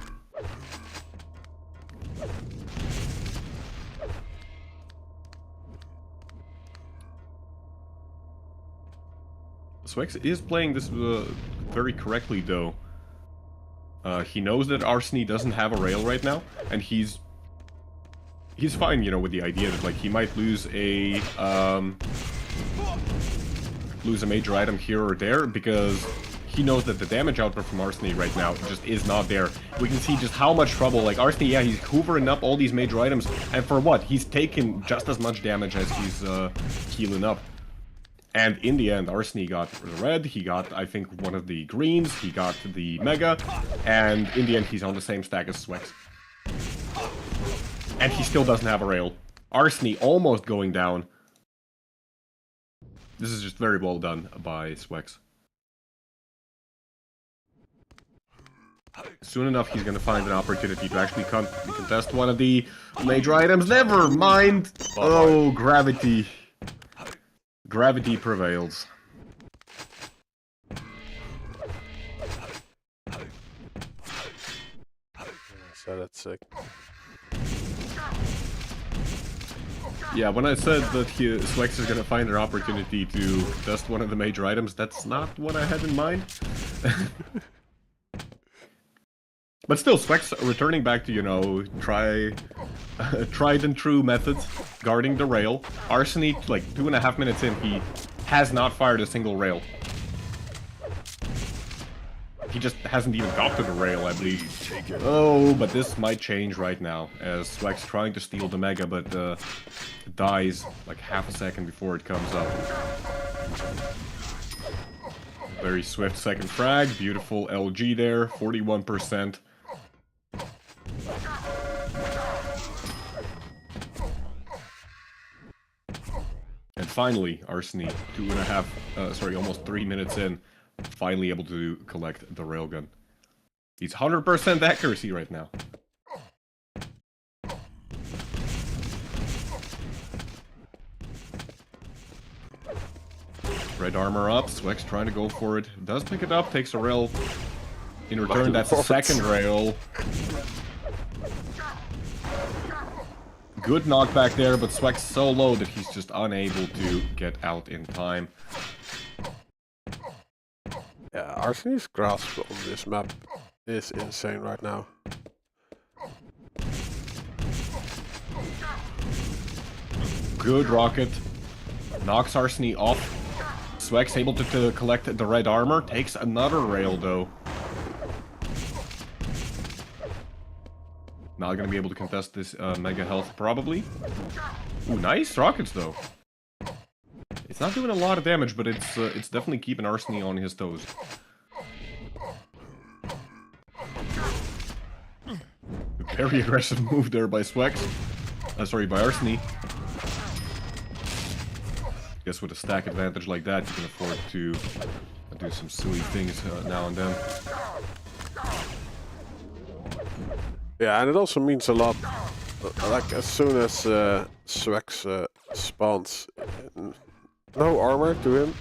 Swax is playing this very correctly, though. He knows that Arseny doesn't have a rail right now, and he's fine, you know, with the idea that, like, he might lose a major item here or there, because he knows that the damage output from Arseny right now just is not there. We can see just how much trouble, like, Arseny, yeah, he's hoovering up all these major items, and for what? He's taken just as much damage as he's healing up. And in the end, Arseny got the red, he got, I think, one of the greens, he got the Mega, and in the end, he's on the same stack as Swax. And he still doesn't have a rail. Arseny almost going down. This is just very well done by Swax. Soon enough, he's going to find an opportunity to actually contest one of the major items. Never mind! Oh, gravity. Gravity prevails. So that's sick. Yeah, when I said that Swax is gonna find an opportunity to test one of the major items, that's not what I had in mind. But still, Swax returning back to, you know, tried and true methods, guarding the rail. Arseny, like, 2.5 minutes in, he has not fired a single rail. He just hasn't even got to the rail, I believe. Oh, but this might change right now, as Swax trying to steal the Mega, but dies like half a second before it comes up. Very swift second frag, beautiful LG there, 41%. And finally, Arseny, almost 3 minutes in, finally able to collect the railgun. He's 100% accuracy right now. Red armor up, Swax trying to go for it. Does pick it up, takes a rail. In return, that's a second rail. Good knockback there, but Swax so low that he's just unable to get out in time. Yeah, Arseny's grasp on this map is insane right now. Good rocket. Knocks Arseny off. Swax able to collect the red armor. Takes another rail, though. Not gonna be able to contest this Mega health, probably. Ooh, nice rockets, though. It's not doing a lot of damage, but it's definitely keeping Arseny on his toes. Very aggressive move there by Swax. Sorry, by Arseny. Guess with a stack advantage like that, you can afford to do some silly things now and then. Yeah, and it also means a lot. Like, as soon as Swax spawns, no armor to him.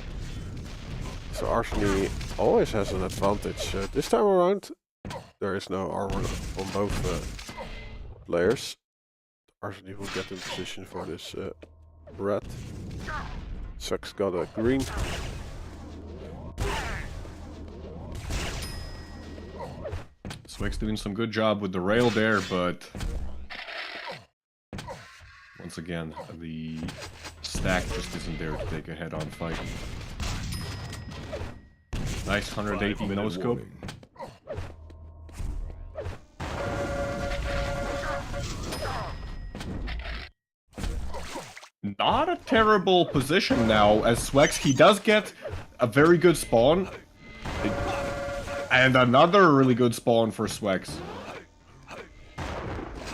So Arseny always has an advantage. This time around, there is no armor on both players. Arseny will get in position for this red. Swax got a green. Swax doing some good job with the rail there, but once again, the stack just isn't there to take a head-on fight. Nice 180 no-scope. Not a terrible position now, as Swax, he does get a very good spawn. And another really good spawn for Swax.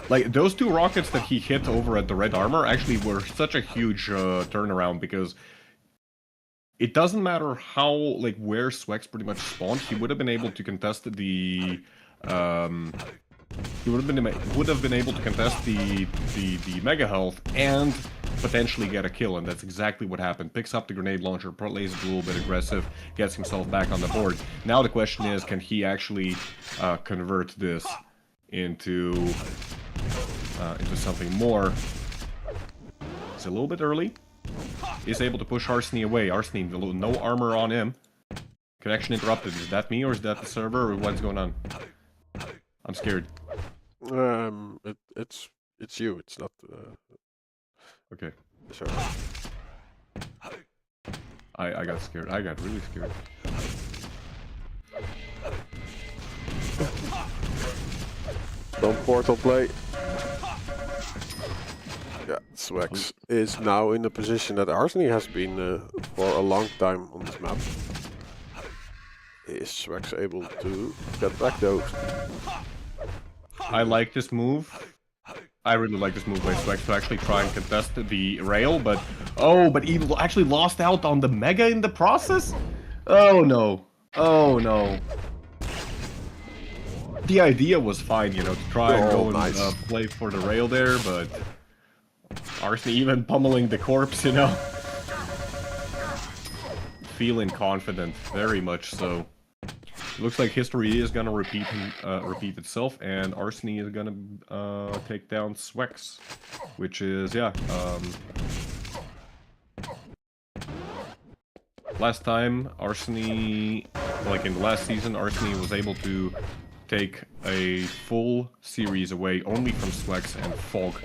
Like, those two rockets that he hit over at the red armor actually were such a huge turnaround, because it doesn't matter how, like, where Swax pretty much spawned, he would have been able to contest the, he would have been able to contest the mega health and potentially get a kill, and that's exactly what happened. Picks up the grenade launcher, plays it a little bit aggressive, gets himself back on the board. Now the question is, can he actually convert this into something more? It's a little bit early. Is able to push Arseny away. Arseny, no armor on him. Connection interrupted. Is that me or is that the server or what's going on? I'm scared. It's you. It's not. Okay. Sorry. I got scared. I got really scared. Don't portal play. Yeah, Swax is now in the position that Arseny has been for a long time on this map. Is Swax able to get back though? I like this move. I really like this move by Swax to actually try and contest the rail, but oh, but he actually lost out on the mega in the process? Oh no. Oh no. The idea was fine, you know, to try and go and play for the rail there, but Arseny even pummeling the corpse, you know. Feeling confident, very much so. It looks like history is gonna repeat itself, and Arseny is gonna take down Swax, which is, yeah, last time Arseny, like in the last season, Arseny was able to take a full series away only from Swax and Faulk.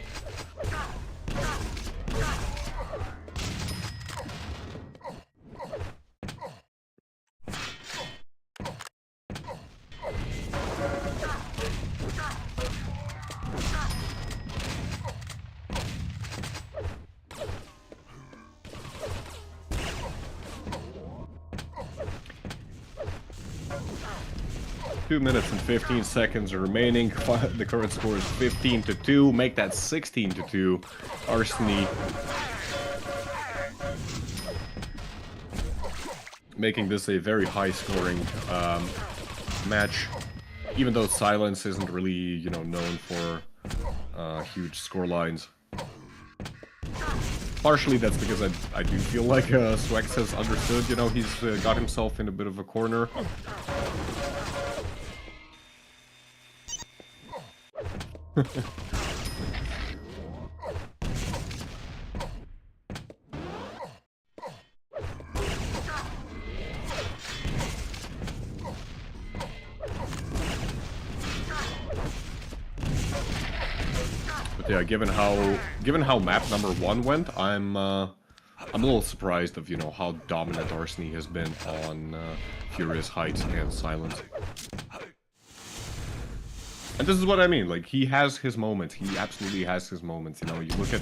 2 minutes and 15 seconds remaining. The current score is 15-2. Make that 16-2. Arseny making this a very high-scoring match. Even though Silence isn't really, you know, known for huge score lines. Partially that's because I do feel like Swax has understood, you know, he's got himself in a bit of a corner. But yeah, given how map number 1 went, I'm a little surprised of, you know, how dominant Arseny has been on Furious Heights and Silence. And this is what I mean, like, he has his moments, he absolutely has his moments, you know, you look at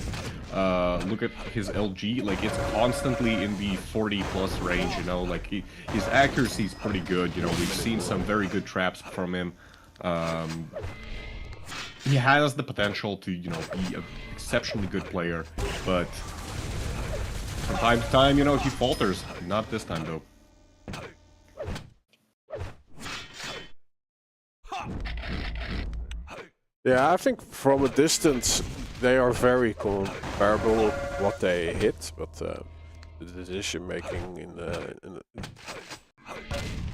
his LG, like, it's constantly in the 40+ range, you know, like, his accuracy is pretty good, you know, we've seen some very good traps from him. He has the potential to, you know, be an exceptionally good player, but from time to time, you know, he falters. Not this time, though. Yeah, I think from a distance they are very comparable what they hit, but the decision making in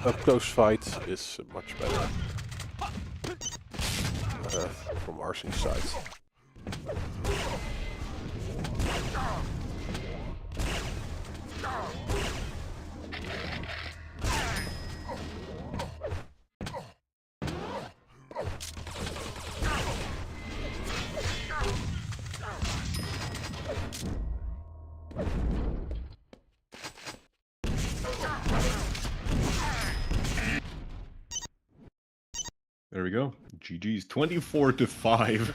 a close fight is much better from Arseny's side. There we go. GG's 24-5.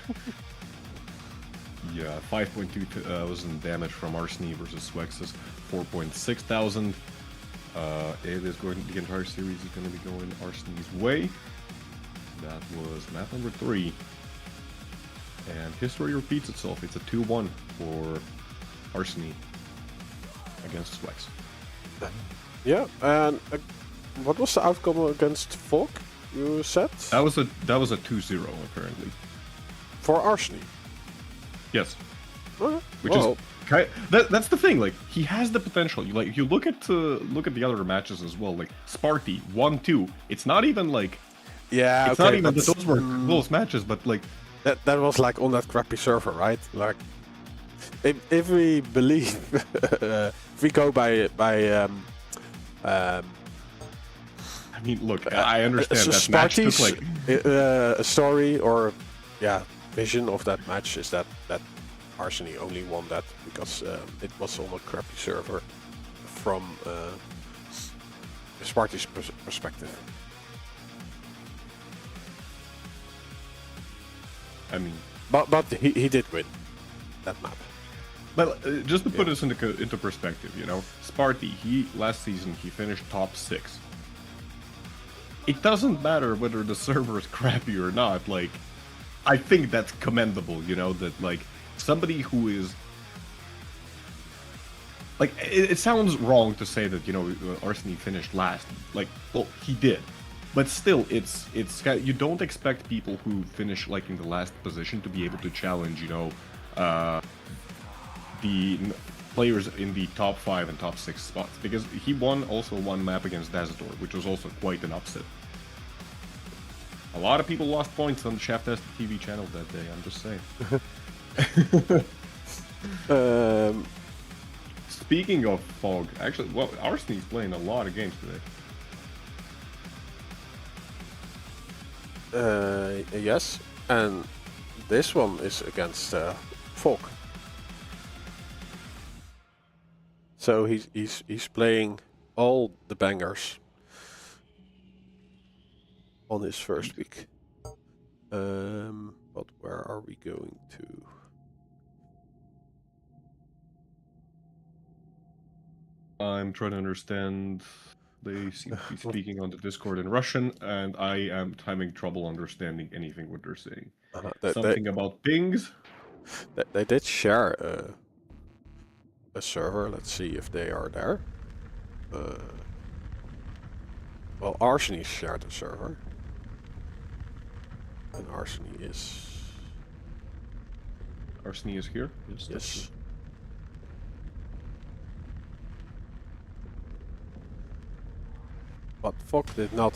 Yeah, 5.2 damage from Arseny versus Swax's 4.6 thousand. It is going. The entire series is going to be going Arseny's way. That was map number 3. And history repeats itself. It's a 2-1 for Arseny against Swax. Yeah, and what was the outcome against Faulk? You said That was a 2-0 apparently. for Arseny. Yes. Well, Which is that's the thing. Like he has the potential. You look at the other matches as well. Like Sparty 1-2. It's not even like yeah, it's okay, not even that but those were close matches, but like that was like on that crappy server, right? Like if we believe, if we go by I mean, look, I understand that match took Sparty's like story or vision of that match is that Arseny only won that because it was on a crappy server from Sparty's perspective. I mean, But he did win that map. but just to put this into perspective, you know, Sparty, last season he finished top 6. It doesn't matter whether the server is crappy or not. Like, I think that's commendable, you know, that like somebody who is like it sounds wrong to say that, you know, Arseny finished last. Like, well, he did. But still, it's you don't expect people who finish like in the last position to be able to challenge, you know, the players in the top 5 and top 6 spots, because he also won map against Dazator, which was also quite an upset. A lot of people lost points on the Shaft Test TV channel that day. I'm just saying. Speaking of Faulk, actually, well, Arseny's playing a lot of games today. Yes, and this one is against Faulk. So he's playing all the bangers on his first week. But where are we going to? I'm trying to understand. They seem to be speaking on the Discord in Russian, and I am having trouble understanding anything what they're saying. Something about pings. They did share a server. Let's see if they are there. Well, Arseny shared a server. And Arseny is here? Yes. yes. But Faulk did not.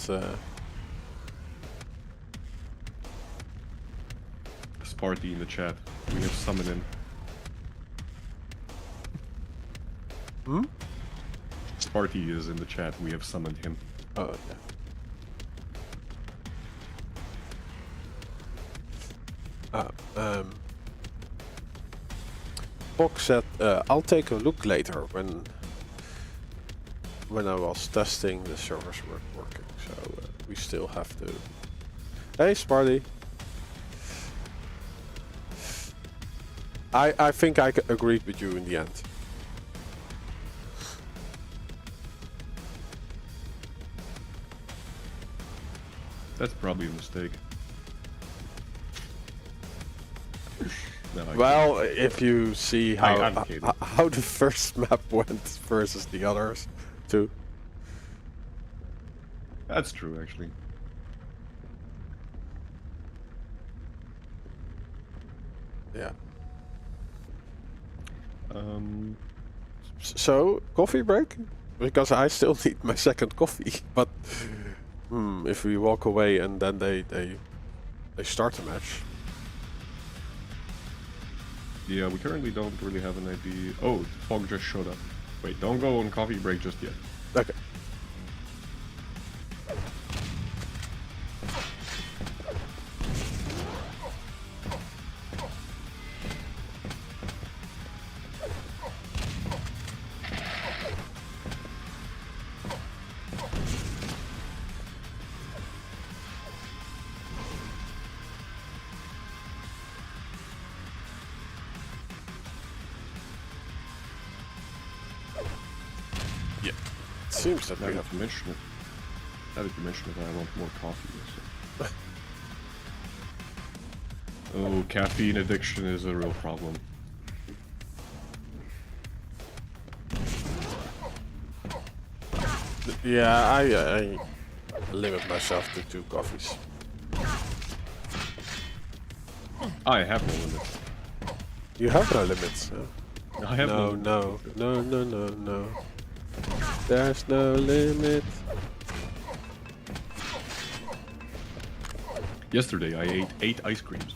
Sparty in the chat. We have summoned him. Sparty is in the chat. We have summoned him. Oh, yeah. Faulk said, "I'll take a look later when I was testing the servers were working." So we still have to. Hey, Sparty. I think I agreed with you in the end. That's probably a mistake. No, Well, if you see how I'm kidding. how the first map went versus the others, too. That's true, actually. Yeah. Um, So, coffee break? Because I still need my second coffee. But if we walk away and then they start the match. yeah, we currently don't really have an idea. Oh, Fog just showed up. Wait, don't go on coffee break just yet. Okay. seems that Now we that have. you mention it, I want more coffee. So. Oh, caffeine addiction is a real problem. Yeah, I limit myself to 2 coffees. I have no limits. You have no limits. Huh? I have No, no, no, no, no, no. There's no limit. Yesterday I ate 8 ice creams.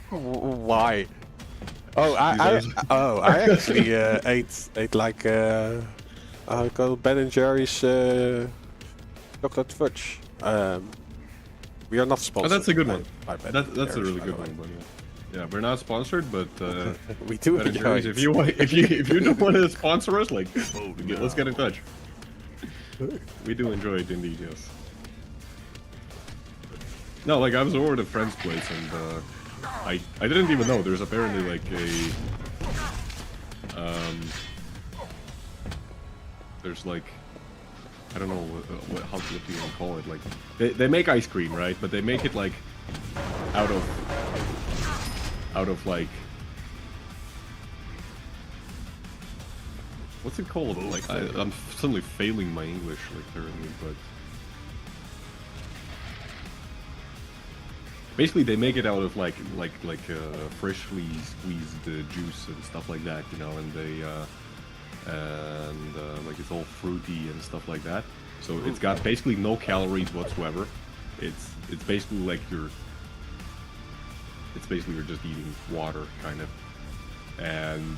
Why? Oh, I actually ate like I call Ben and Jerry's chocolate fudge. We are not Oh, sponsored. that's a good one. by Ben That's and a Jerry's, really by good the way. one. But yeah, we're not sponsored, but We do Ben and enjoy Jerry's, it. if you don't want to sponsor us, like, let's get in touch. We do enjoy it indeed, yes. No, like I was over at a friend's place and I didn't even know there's apparently like a there's like I don't know what do you even call it, like they make ice cream, right? But they make it like out of like what's it called? Like I'm suddenly failing my English like terribly, but basically they make it out of like freshly squeezed juice and stuff like that, you know, and they like it's all fruity and stuff like that. So it's got basically no calories whatsoever. It's basically like you're just eating water kind of, and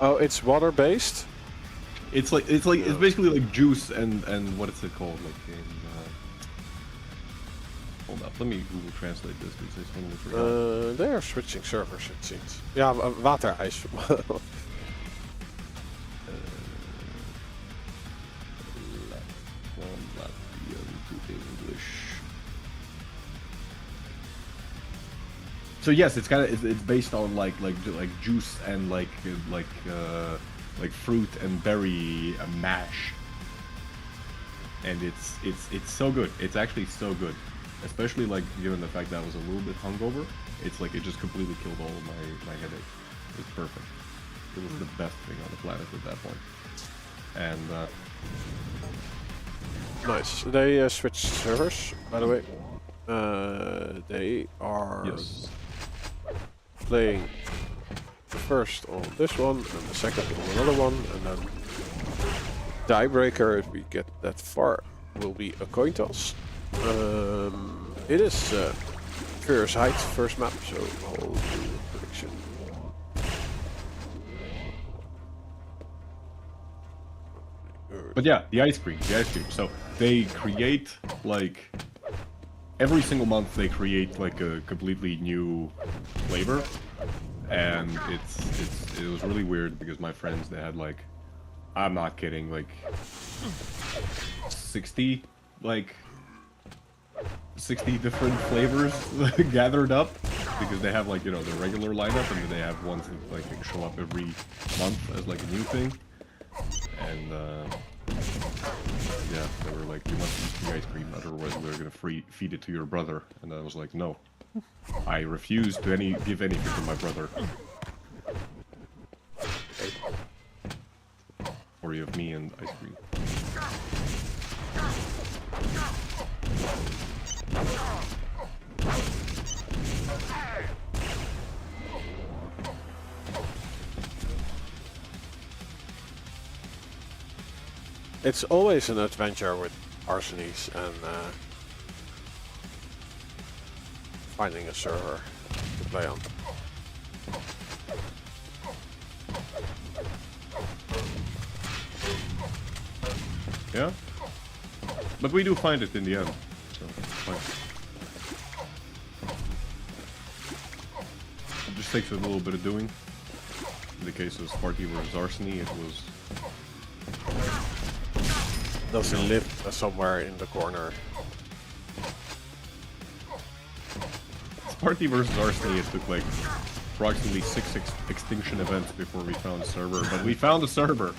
Oh, it's water based. it's basically like juice and what is it called, like in hold up, let me Google translate this because I totally forgot. They are switching servers, it seems. Ja, waterijs. From Latvian to English. So yes, it's based on like juice and like fruit and berry mash, and it's so good. It's actually so good, especially like given the fact that I was a little bit hungover. It's like it just completely killed all of my headache. It's perfect. It was the best thing on the planet at that point. And Nice. They switched servers, by the way. They are yes. playing the first on this one and the second on another one, and then tiebreaker, if we get that far, will be a coin toss. It is Fierce Height first map, so I'll do a prediction. But yeah, the ice cream. So they create like every single month they create like a completely new flavor, and it was really weird because my friends, they had like, I'm not kidding, like 60 different flavors gathered up, because they have like, you know, the regular lineup, and then they have ones that like show up every month as like a new thing. And yeah, they were like, you must eat the ice cream, otherwise we're gonna feed it to your brother. And I was like, no, I refuse to give anything to my brother. Story of me and ice cream. It's always an adventure with Arseny's and finding a server to play on. Yeah? But we do find it in the end, so it's fine. It just takes a little bit of doing. In the case of Sparty versus Arseny, it was... Doesn't live somewhere in the corner. Sparty versus Arseny, it took like approximately 6 extinction events before we found a server, but we found a server!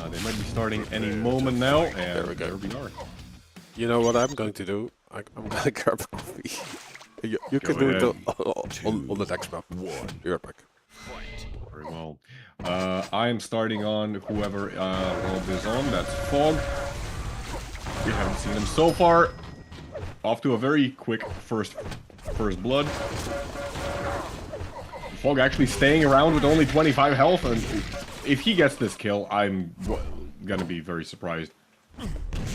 They might be starting any moment now, and There we go. there we are. You know what I'm going to do? I'm gonna grab a coffee. You can Go do it ahead. on the next map. You're back. Very well. I am starting on whoever Rob is on. That's Fog. We haven't seen him so far. Off to a very quick first blood. Fog actually staying around with only 25 health, and if he gets this kill, I'm gonna be very surprised.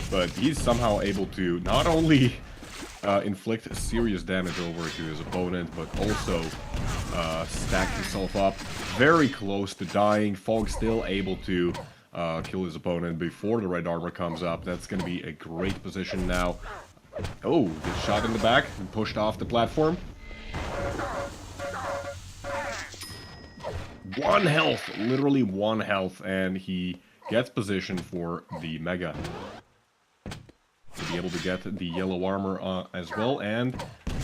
But he's somehow able to not only inflict serious damage over to his opponent, but also stack himself up very close to dying. Fog still able to kill his opponent before the red armor comes up. That's going to be a great position now. Oh, gets shot in the back and pushed off the platform. 1 health, literally 1 health, and he gets position for the Mega. To be able to get the yellow armor as well, and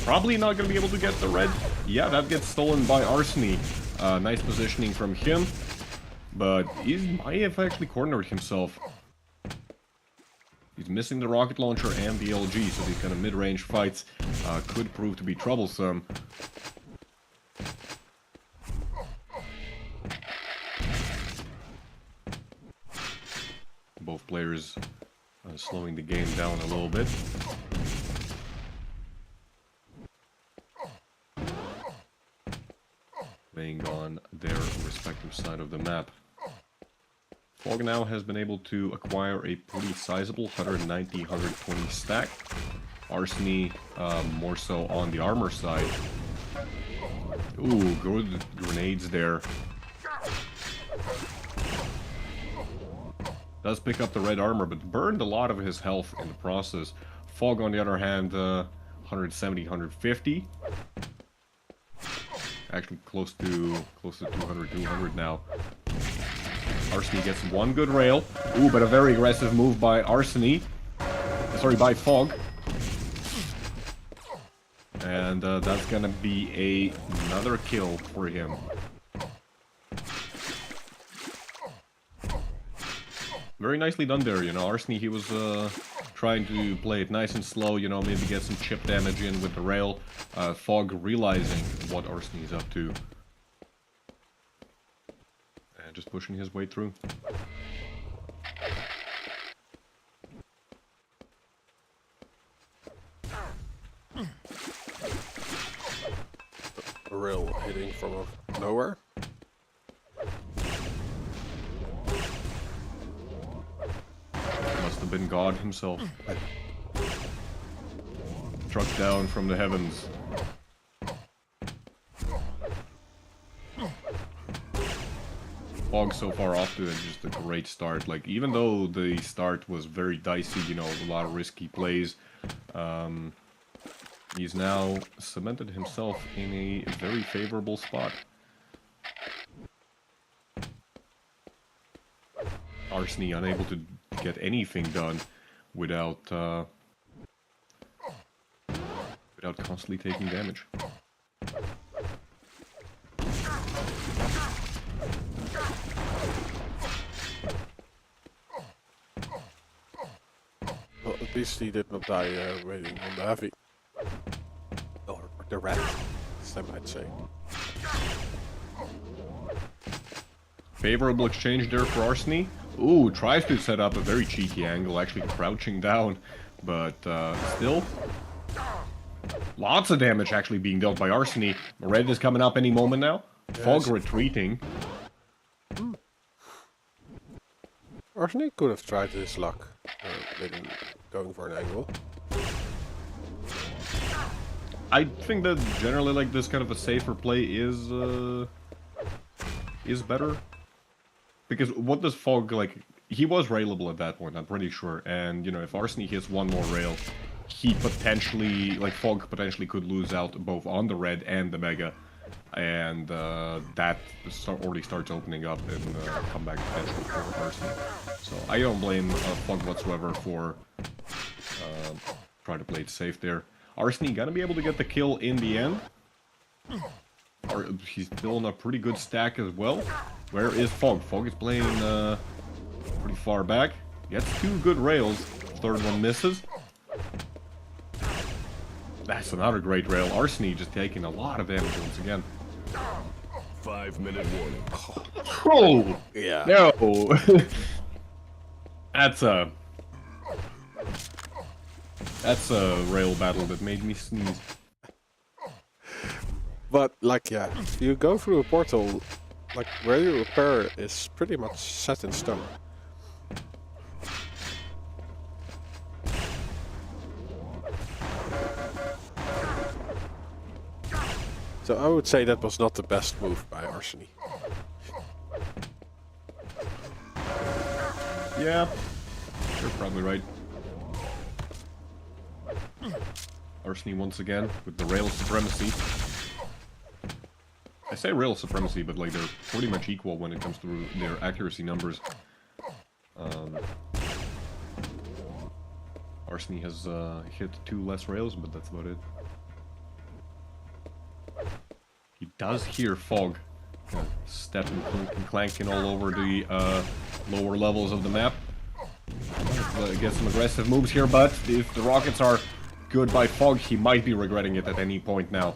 probably not going to be able to get the red. Yeah, that gets stolen by Arseny. Nice positioning from him, but he might have actually cornered himself. He's missing the rocket launcher and the LG, so these kind of mid-range fights could prove to be troublesome. Both players slowing the game down a little bit. Playing on their respective side of the map. Fog now has been able to acquire a pretty sizable 190-120 stack. Arseny more so on the armor side. Ooh, good grenades there. Does pick up the red armor, but burned a lot of his health in the process. Fog, on the other hand, 170, 150. Actually, close to 200 now. Arseny gets 1 good rail. Ooh, but a very aggressive move by Arseny. Sorry, by Fog. And that's gonna be another kill for him. Very nicely done there, you know. Arseny, he was trying to play it nice and slow, you know, maybe get some chip damage in with the rail. Fog realizing what Arseny is up to. And just pushing his way through. A rail hitting from nowhere. Must have been God himself. Struck down from the heavens. Fog so far off to just a great start. Like, even though the start was very dicey, you know, a lot of risky plays, he's now cemented himself in a very favorable spot. Arseny unable to get anything done without constantly taking damage. Well, at least he did not die waiting on the heavy. Or the red, as I might say. Favorable exchange there for Arseny. Ooh, tries to set up a very cheeky angle, actually crouching down, but still. Lots of damage actually being dealt by Arseny. Red is coming up any moment now. Yes. Fog retreating. Arseny could have tried his luck, maybe going for an angle. I think that generally, like, this kind of a safer play is better. Because what does Fog, like, he was railable at that point, I'm pretty sure. And, you know, if Arseny hits 1 more rail, he potentially, like, Fog potentially could lose out both on the red and the Mega. And that already starts opening up and comeback potential for Arseny. So I don't blame Fog whatsoever for trying to play it safe there. Arseny gonna be able to get the kill in the end. He's still in a pretty good stack as well. Where is Fog? Fog is playing Pretty far back. Gets 2 good rails. Third one misses. That's another great rail. Arseny just taking a lot of damage once again. 5-minute warning. Oh! Yeah. No! That's a rail battle that made me sneeze. But like, yeah, if you go through a portal, like where you repair is pretty much set in stone. So I would say that was not the best move by Arseny. Yeah, you're probably right. Arseny once again with the rail supremacy. I say rail supremacy, but like they're pretty much equal when it comes to their accuracy numbers. Arseny has hit 2 less rails, but that's about it. He does hear Fog stepping, clanking all over the lower levels of the map. Get some aggressive moves here, but if the rockets are good by Fog, he might be regretting it at any point now.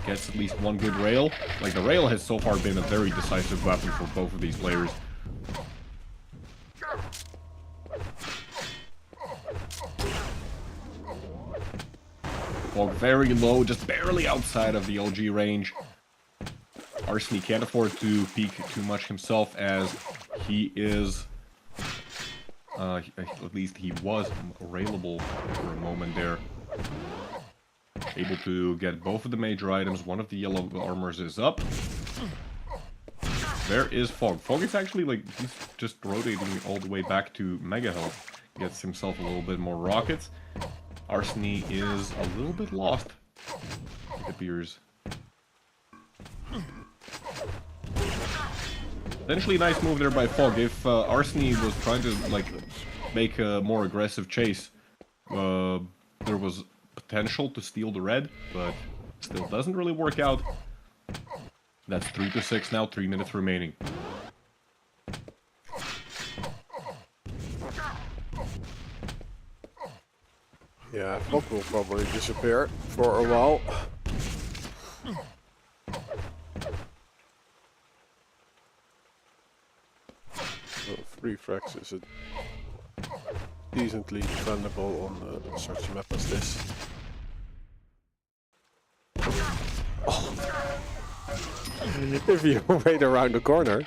Gets at least 1 good rail. Like, the rail has so far been a very decisive weapon for both of these players. Fog very low, just barely outside of the OG range. Arseny can't afford to peek too much himself, as he is, at least he was railable for a moment there. Able to get both of the major items. One of the yellow armors is up. There is Fog. Fog is actually like, he's just rotating all the way back to mega health. Gets himself a little bit more rockets. Arseny is a little bit lost, it appears. Potentially nice move there by Fog. If Arseny was trying to like make a more aggressive chase, there was potential to steal the red, but still doesn't really work out. That's 3-6 now, 3 minutes remaining. Yeah, Fog will probably disappear for a while. So 3 frags is decently defendable on such a map as this. Oh. If you wait around the corner,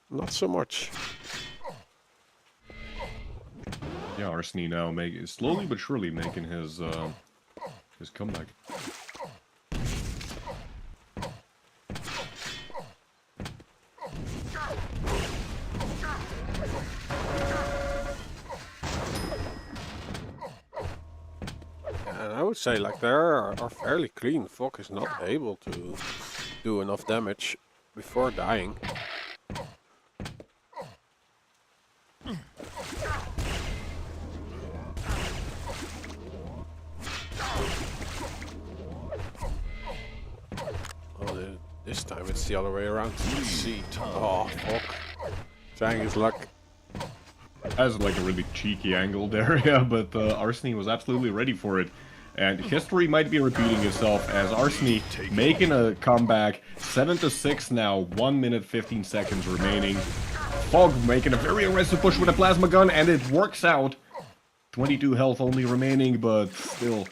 not so much. Yeah, Arseny now slowly but surely making his comeback. And I would say like they are fairly clean. Fog is not able to do enough damage before dying. Oh, this time it's the other way around. Let's see. Oh, Fog. Trying his luck. Has like a really cheeky angle there, yeah, but Arseny was absolutely ready for it. And history might be repeating itself as Arseny making a comeback. 7-6 now, 1 minute 15 seconds remaining. Fog making a very aggressive push with a plasma gun, and it works out. 22 health only remaining, but still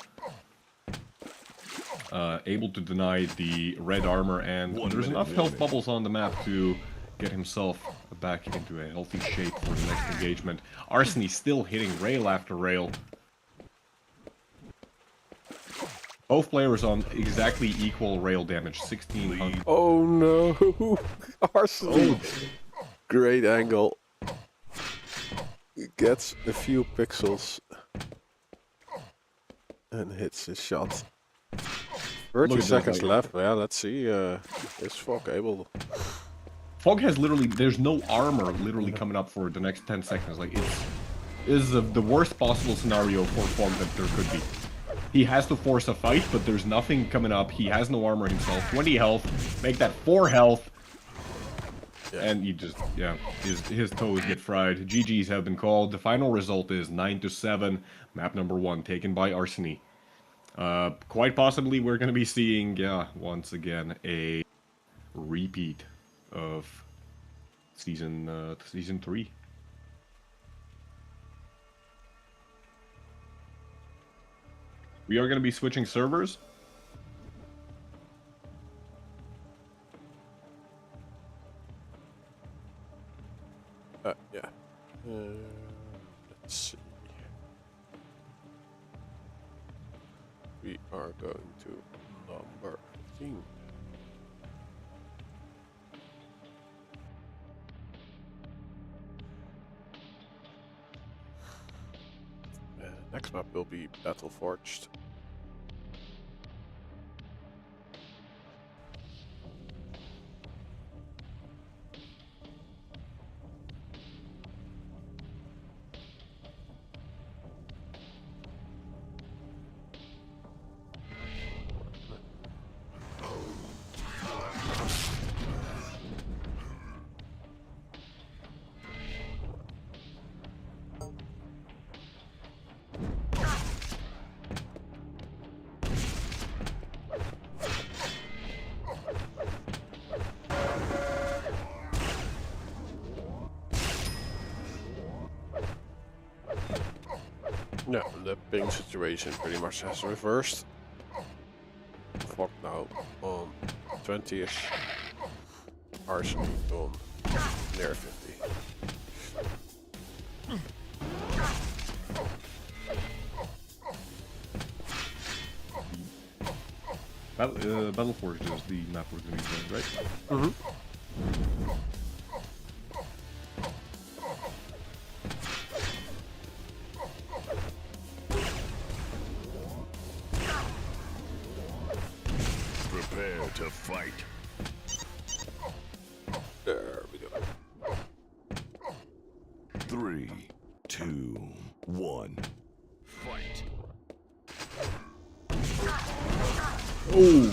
able to deny the red armor, and there's enough health bubbles on the map to get himself back into a healthy shape for the next engagement. Arseny still hitting rail after rail. Both players on exactly equal rail damage, 1600. Oh no! Arseny! Great angle. He gets a few pixels and hits his shot. 30 seconds left. Yeah, let's see. Is Fog able? Fog has literally, there's no armor literally coming up for the next 10 seconds. Like, is the worst possible scenario for Fog that there could be. He has to force a fight, but there's nothing coming up. He has no armor himself. 20 health. Make that 4 health. Yeah. And he just, yeah, his toes get fried. GG's have been called. The final result is 9-7. Map number 1 taken by Arseny. Quite possibly we're going to be seeing, yeah, once again, a repeat of season 3. We are going to be switching servers. Yeah. Let's see. We are going to number 15. Next map will be Battle Forged. Yeah, the ping situation pretty much has reversed. Faulk now on 20ish. Arseny on near 50. Battle Forge is the map we're going to be playing, right? Mm-hmm. Prepare to fight. There we go. 3, 2, 1. Fight. Oh,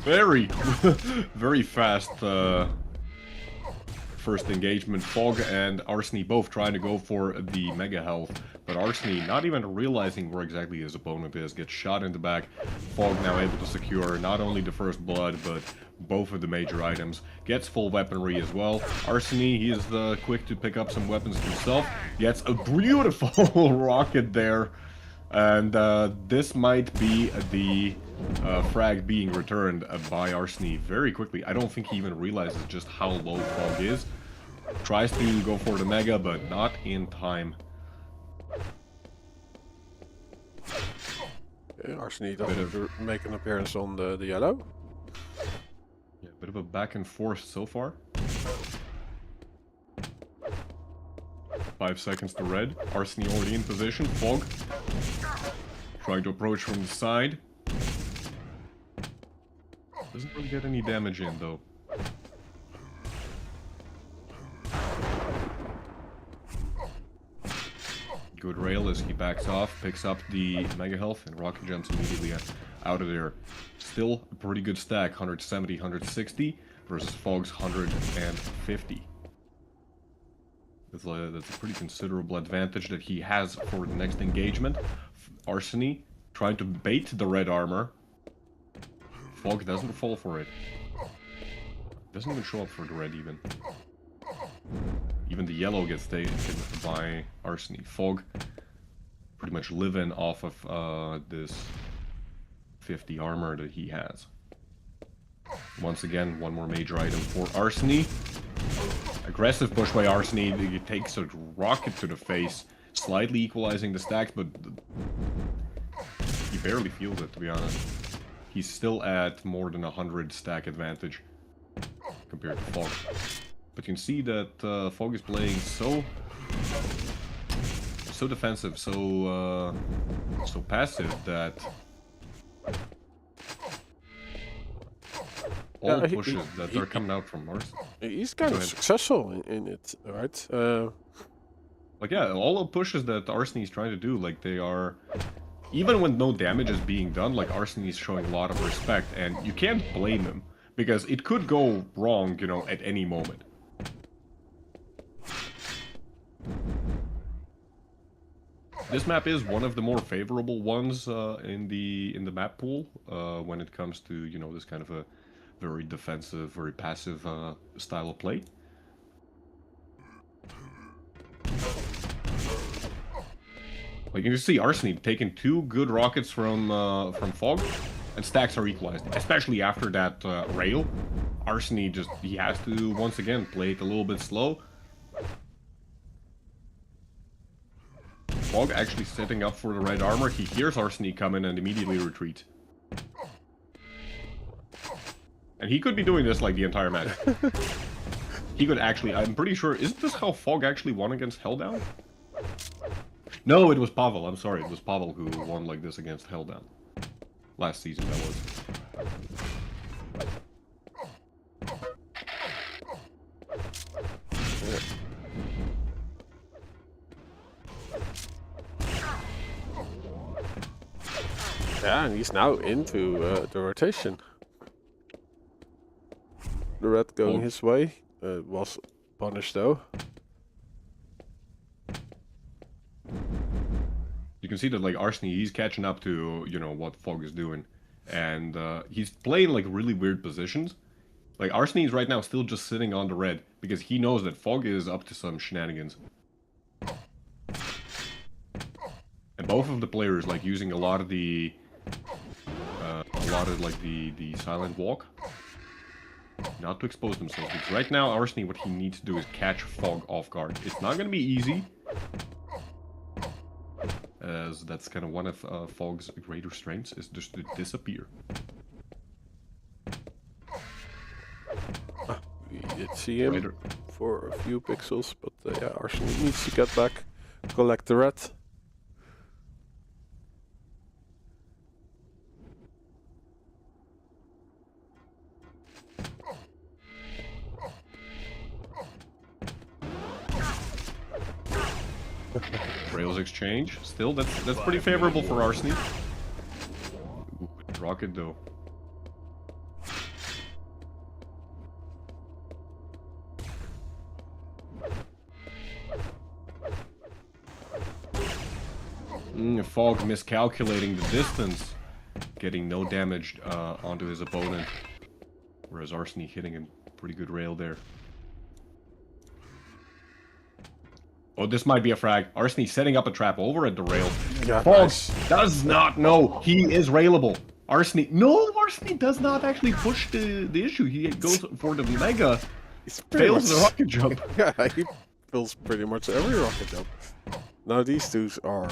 very, very fast first engagement. Faulk and Arseny both trying to go for the mega health, but Arseny, not even realizing where exactly his opponent is, gets shot in the back. Faulk now able to secure not only the first blood, but both of the major items. Gets full weaponry as well. Arseny, he is quick to pick up some weapons himself. Gets a beautiful rocket there. And this might be the frag being returned by Arseny very quickly. I don't think he even realizes just how low Faulk is. Tries to go for the mega, but not in time. Yeah, Arseny doesn't make an appearance on the yellow. Yeah, bit of a back and forth so far. 5 seconds to red. Arseny already in position. Faulk trying to approach from the side. Doesn't really get any damage in though. Good rail as he backs off, picks up the mega health, and rocket jumps immediately out of there. Still a pretty good stack, 170, 160 versus Faulk's 150. That's a pretty considerable advantage that he has for the next engagement. Arseny trying to bait the red armor. Faulk doesn't fall for it. Doesn't even show up for the red even. Even the yellow gets taken by Arseny. Faulk pretty much living off of this 50 armor that he has. Once again, one more major item for Arseny. Aggressive push by Arseny. He takes a rocket to the face, slightly equalizing the stacks, but he barely feels it, to be honest. He's still at more than 100 stack advantage compared to Faulk. But you can see that Faulk is playing so defensive, so passive that all pushes that are coming out from Arseny. He's kind of successful in it, right? Like, yeah, all the pushes that Arseny is trying to do, like, they are... Even when no damage is being done, like, Arseny is showing a lot of respect, and you can't blame him, because it could go wrong, you know, at any moment. this map is one of the more favorable ones in the map pool when it comes to, you know, this kind of a very defensive, very passive style of play. Like you can see Arseny taking 2 good rockets from Faulk, and stacks are equalized, especially after that rail. Arseny just, he has to once again play it a little bit slow. Faulk actually setting up for the red armor. He hears Arseny come in and immediately retreats. And he could be doing this like the entire match. He could actually, I'm pretty sure, isn't this how Faulk actually won against Helldown? No, it was Pavel, I'm sorry, it was Pavel who won like this against Helldown. Last season, that was. Yeah, and he's now into the rotation. The red going his way was punished though. You can see that like Arseny, he's catching up to, you know, what Faulk is doing. And he's playing like really weird positions. Like Arseny is right now still just sitting on the red because he knows that Faulk is up to some shenanigans. And both of the players like using a lot of the silent walk. Not to expose themselves, because right now Arseny, what he needs to do is catch Faulk off guard. It's not going to be easy, as that's kind of one of Faulk's greater strengths, is just to disappear. We did see him for a few pixels, but yeah, Arseny needs to get back, collect the red. Rails exchange, still, that's pretty favorable for Arseny. Ooh, rocket though. Faulk miscalculating the distance, getting no damage onto his opponent, whereas Arseny hitting a pretty good rail there. Oh, this might be a frag. Arseny setting up a trap over at the rail. Faulk does not know he is railable. Arseny, no, Arseny does not actually push the issue. He goes for the mega, fails the rocket jump. Yeah, he fails pretty much every rocket jump. Now these two are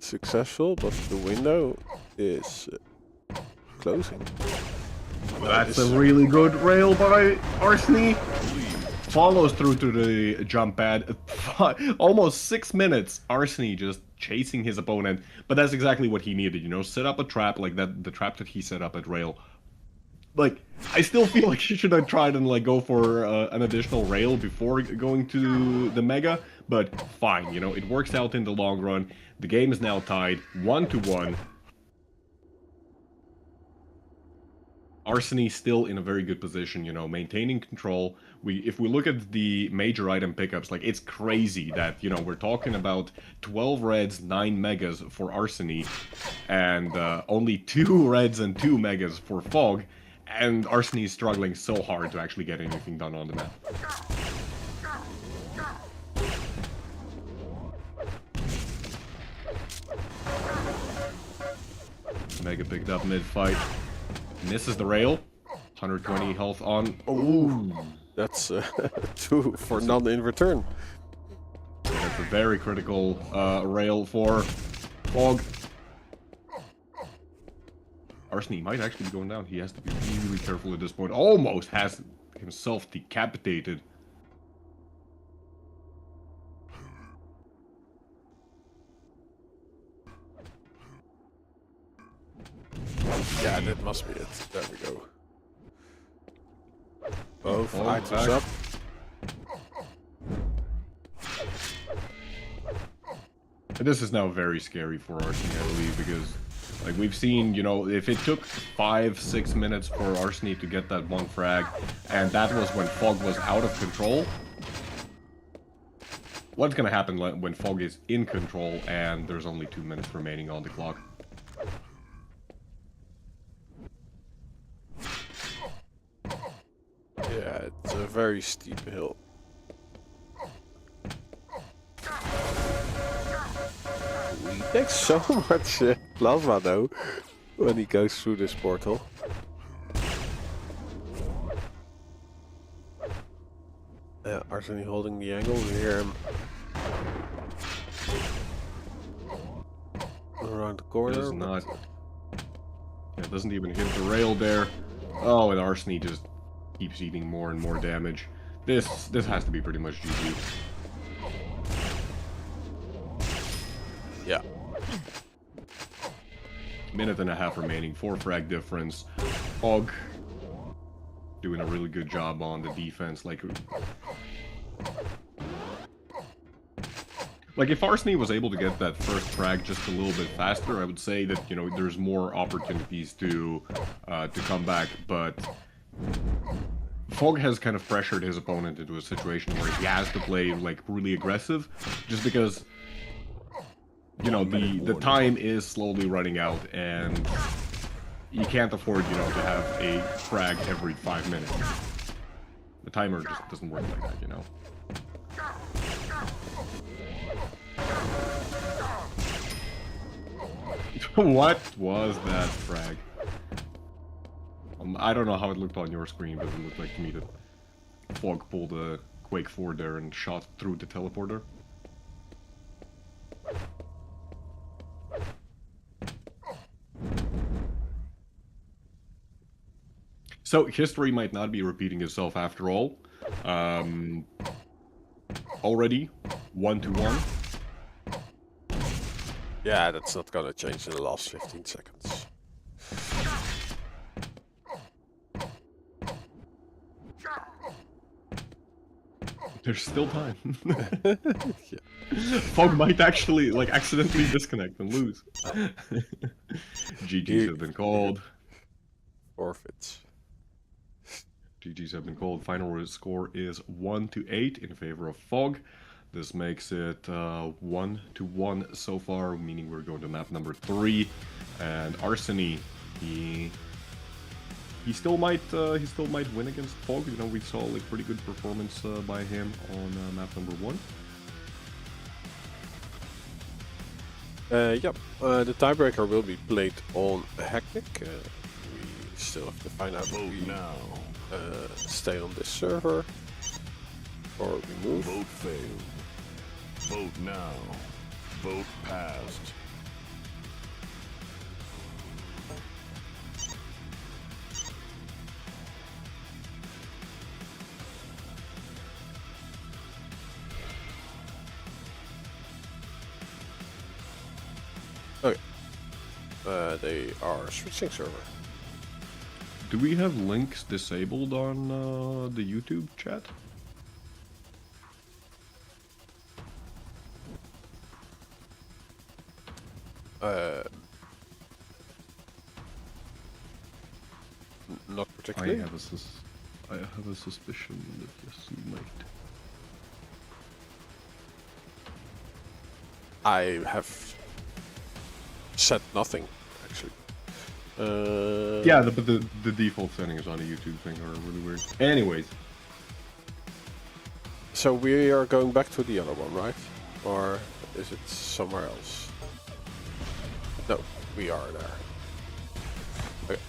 successful, but the window is closing. That's a really good rail by Arseny. Follows through to the jump pad. Almost 6 minutes. Arseny just chasing his opponent. But that's exactly what he needed, you know? Set up a trap like that, the trap that he set up at rail. Like, I still feel like he should have tried and like go for an additional rail before going to the mega. But fine, you know, it works out in the long run. The game is now tied 1-1. Arseny still in a very good position, you know, maintaining control. If we look at the major item pickups, like it's crazy that, you know, we're talking about 12 reds, 9 megas for Arseny, and only 2 reds and 2 megas for Faulk, and Arseny is struggling so hard to actually get anything done on the map. Mega picked up mid-fight. Misses the rail. 120 health on. Oh, that's 2 for none in return. That's a very critical rail for Faulk. Arseny might actually be going down. He has to be really careful at this point. Almost has himself decapitated. Yeah, that must be it. There we go. Both Oh, items back. up. And this is now very scary for Arseny, I believe, because like we've seen, you know, if it took 5-6 minutes for Arseny to get that one frag, and that was when Faulk was out of control. what's gonna happen when Faulk is in control and there's only 2 minutes remaining on the clock. Yeah, it's a very steep hill. He takes so much plasma though when he goes through this portal. Yeah, Arseny holding the angle. We hear him around the corner. Does not. Yeah, doesn't even hit the rail there. Oh, and Arseny just keeps eating more and more damage. This has to be pretty much GG. Yeah. Minute and a half remaining, 4 frag difference. Faulk doing a really good job on the defense. Like if Arseny was able to get that first frag just a little bit faster, I would say that, you know, there's more opportunities to come back. But Faulk has kind of pressured his opponent into a situation where he has to play like really aggressive, just because, you know, the time is slowly running out, and you can't afford, you know, to have a frag every 5 minutes. The timer just doesn't work like that, you know. What was that frag? I don't know how it looked on your screen, but it looked like to me that Faulk pulled a Quake 4 there and shot through the teleporter. So, history might not be repeating itself after all. Already, 1-1. Yeah, that's not gonna change in the last 15 seconds. There's still time. Yeah. Faulk might actually, like, accidentally disconnect and lose. GG's have been called. Forfeits. GG's have been called. Final score is 1-8 in favor of Faulk. This makes it 1-1 so far, meaning we're going to map number 3. And Arseny, he still might win against Faulk. You know, we saw like pretty good performance by him on map number 1. Yep. The tiebreaker will be played on Hectic. We still have to find out if Vote we now. stay on this server or we move. Vote failed. Vote now. Vote passed. Okay. They are switching server. Do we have links disabled on the YouTube chat? Not particularly. I have a suspicion that yes, you might. I have said nothing, actually. Yeah, but the default settings on a YouTube thing are really weird. Anyways. So we are going back to the other one, right? Or is it somewhere else? No, we are there. Okay.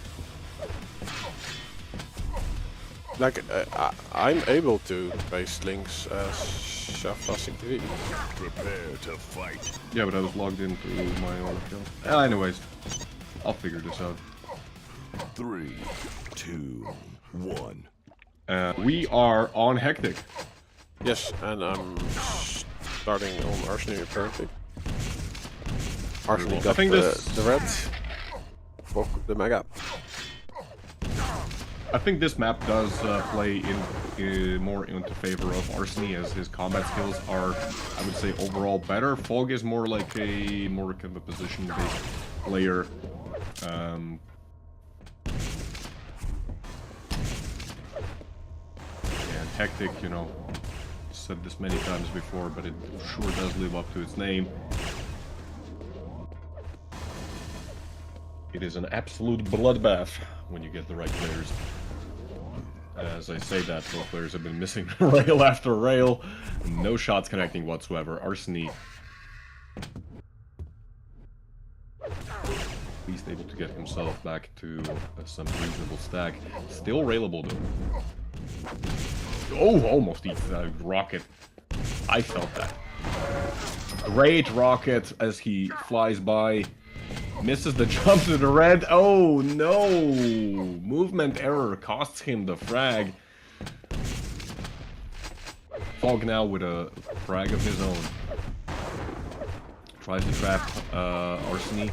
Like, I'm able to paste links as Shafastic TV. Prepare to fight. Yeah, but I was logged in through my own account. Anyways, I'll figure this out. 3, 2, 1. We are on Hectic. Yes, and I'm starting on Arseny apparently. Arseny I got think the red. Fuck the mega. I think this map does play in more into favor of Arseny, as his combat skills are, I would say, overall better. Faulk is more like a kind of a position-based player. And Hectic, you know, said this many times before, but it sure does live up to its name. It is an absolute bloodbath when you get the right players. As I say that, both players have been missing rail after rail. No shots connecting whatsoever. Arseny, at least able to get himself back to some reasonable stack. Still railable though. Oh, almost eats that rocket. I felt that. Great rocket as he flies by. Misses the jump to the red. Oh no! Movement error costs him the frag. Faulk now with a frag of his own. Tries to trap Arseny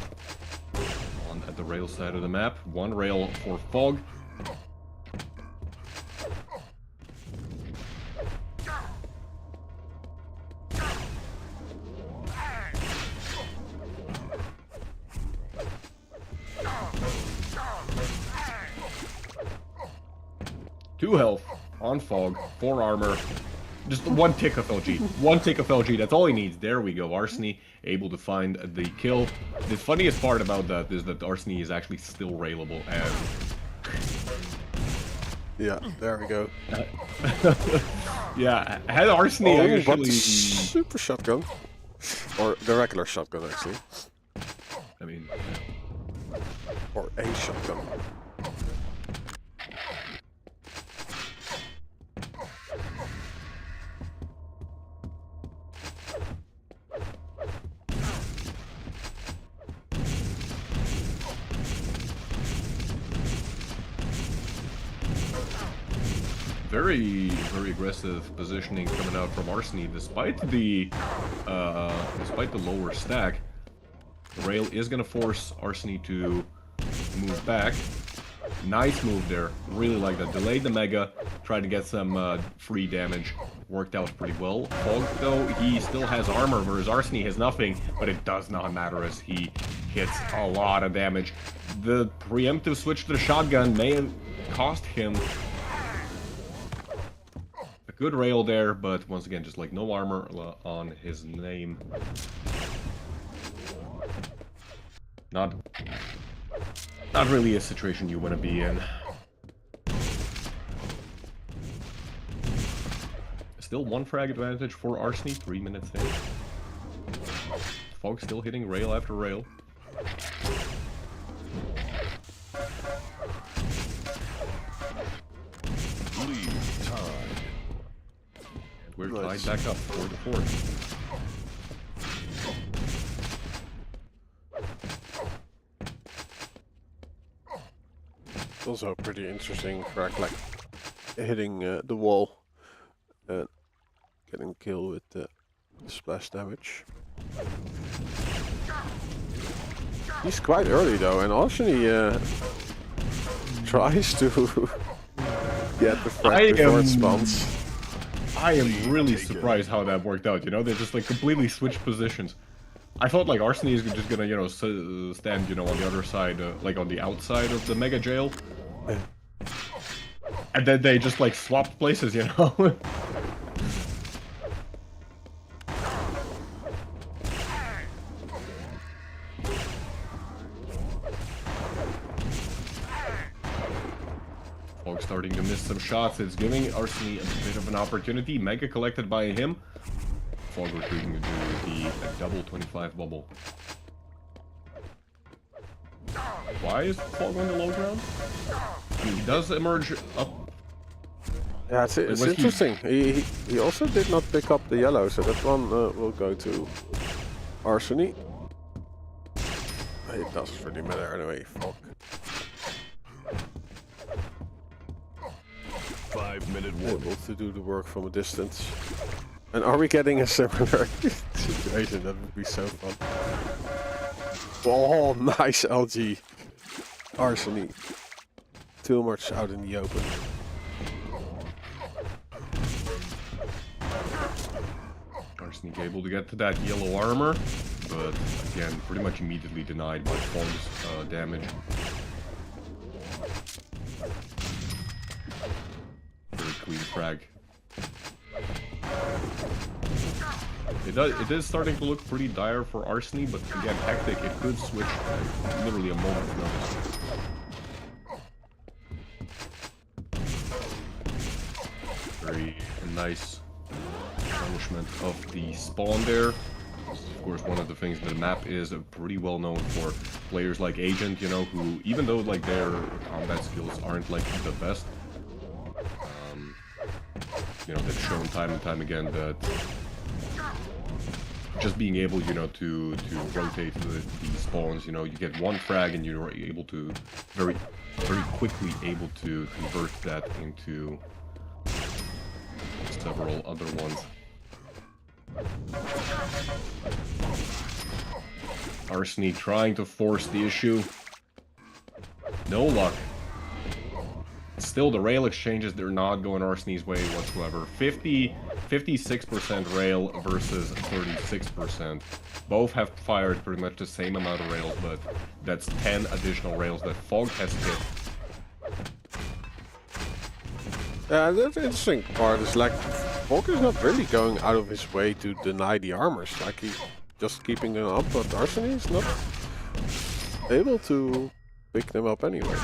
at the rail side of the map. One rail for Faulk. Two health on Fog, 4 armor, just one tick of LG. One tick of LG, that's all he needs. There we go. Arseny able to find the kill. The funniest part about that is that Arseny is actually still railable and... Yeah, there we go. Yeah, had Arseny but actually... the super shotgun. Or the regular shotgun, actually. I mean... Or a shotgun. Very, very aggressive positioning coming out from Arseny, despite the lower stack. The rail is gonna force Arseny to move back. Nice move there. Really like that. Delayed the mega, tried to get some free damage. Worked out pretty well. Faulk, though, he still has armor, whereas Arseny has nothing, but it does not matter as he hits a lot of damage. The preemptive switch to the shotgun may have cost him a good rail there, but once again, just like no armor on his name. Not really a situation you want to be in. Still one frag advantage for Arseny, 3 minutes in. Faulk still hitting rail after rail. Leave time. And we're tied back up, 4-4. Also pretty interesting frag, like hitting the wall and getting kill with the splash damage. He's quite early though, and Arseny tries to get the frag before it spawns. I am really surprised how that worked out, you know? They just like completely switched positions. I thought like Arseny is just gonna, you know, stand, you know, on the other side, like on the outside of the mega jail. And then they just like swapped places, you know? Faulk starting to miss some shots. It's giving Arseny a bit of an opportunity. Mega collected by him. Faulk retreating to the double 25 bubble. Why is Faulk on the low ground? I mean, he does emerge up. Yeah, it's interesting. He also did not pick up the yellow, so that one will go to Arseny. It doesn't really matter anyway, Faulk. 5-minute warning. Able to do the work from a distance. And are we getting a similar situation? That would be so fun. Oh, nice LG. Arseny. Too much out in the open. Arseny able to get to that yellow armor, but again, pretty much immediately denied by Faulk's damage. Very clean frag. It is starting to look pretty dire for Arseny, but again, Hectic, it could switch literally a moment's notice. Very nice punishment of the spawn there. Of course, one of the things that the map is pretty well known for players like Agent, you know, who, even though like their combat skills aren't like the best, you know, they've shown time and time again that just being able, you know, to rotate the spawns, you know, you get one frag and you're able to very quickly able to convert that into several other ones. Arseny trying to force the issue. No luck. Still, the rail exchanges, they're not going Arseny's way whatsoever. 56% rail versus 36%. Both have fired pretty much the same amount of rails, but that's 10 additional rails that Faulk has hit. Yeah, the interesting part is like Faulk is not really going out of his way to deny the armors. Like he's just keeping them up, but Arseny is not able to pick them up anyway.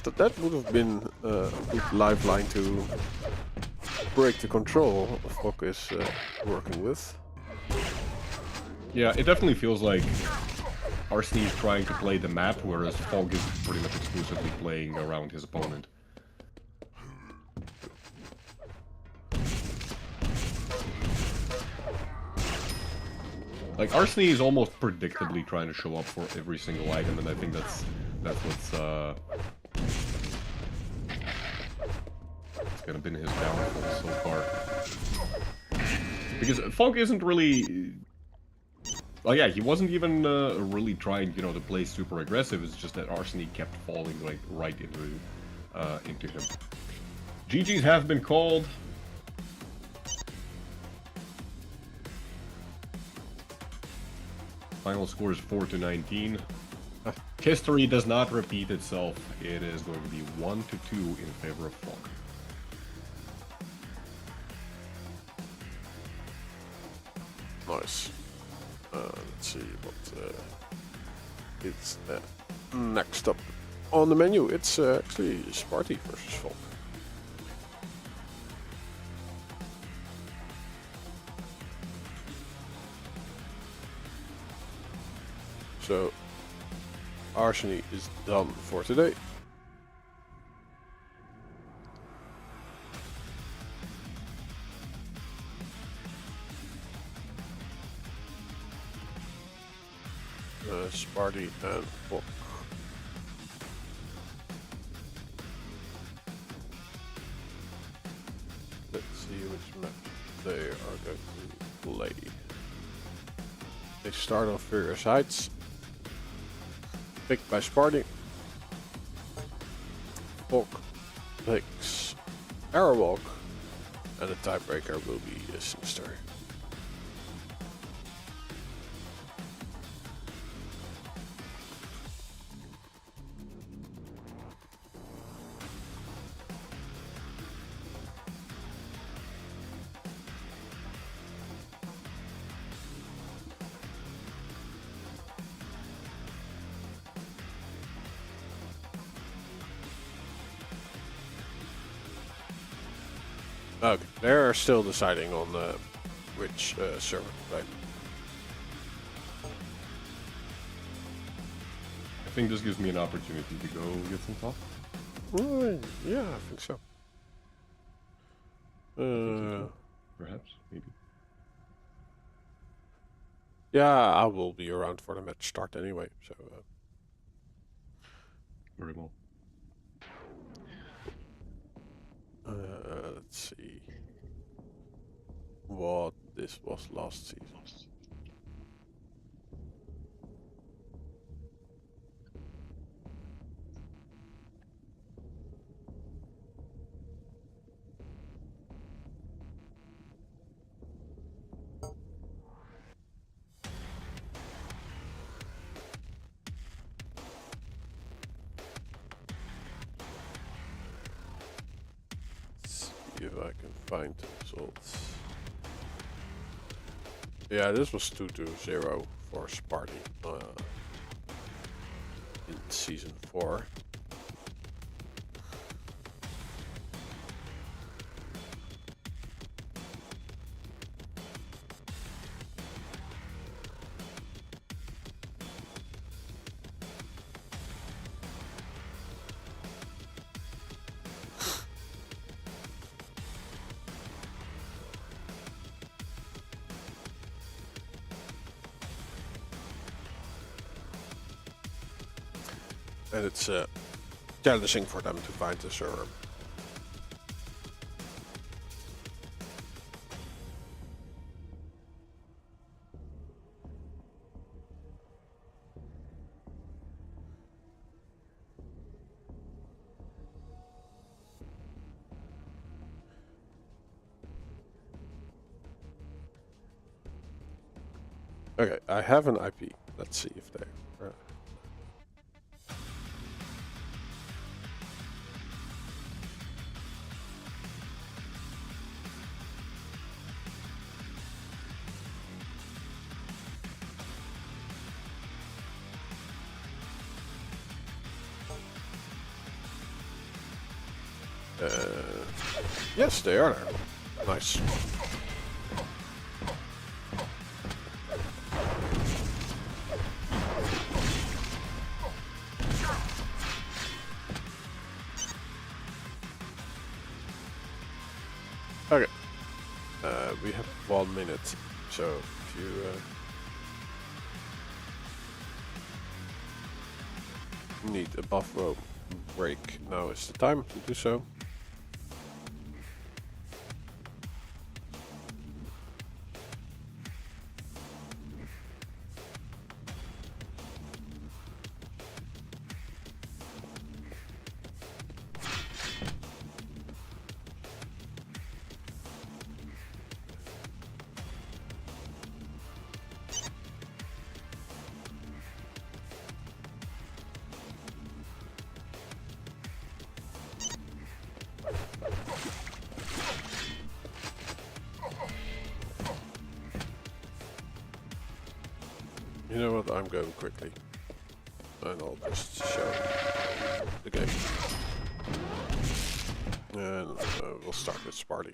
So that would have been a good lifeline to break the control Faulk is working with. Yeah, it definitely feels like Arseny is trying to play the map, whereas Faulk is pretty much exclusively playing around his opponent. Like, Arseny is almost predictably trying to show up for every single item, and I think that's what's it's gonna been his downfall so far. Because Faulk isn't really... Well, yeah, he wasn't even really trying, you know, to play super aggressive. It's just that Arseny kept falling like right into him. GGs have been called. Final score is 4-19. History does not repeat itself. It is going to be 1-2 in favor of Faulk. Nice. Let's see what it's next up on the menu. It's actually Sparty versus Faulk. So Arseny is done for today. Sparty and Faulk. Let's see which map they are going to play. They start on Furious Heights, picked by Sparty. Faulk picks Airwalk, and the tiebreaker will be Sinister. Okay, they're still deciding on which server, right? I think this gives me an opportunity to go get some coffee. Yeah, I think so. Perhaps, maybe. Yeah, I will be around for the match start anyway, so... Very well. let's see what this was last season. If I can find the results. Yeah, this was 2-0 for Sparty in season 4. And it's challenging for them to find the server. Okay, I have an IP. Let's see if they. Yes, they are there. Nice. Okay. We have 1 minute, so if you need a buff rope break, now is the time to do so. You know what, I'm going quickly. And I'll just show the game. And we'll start with Sparty.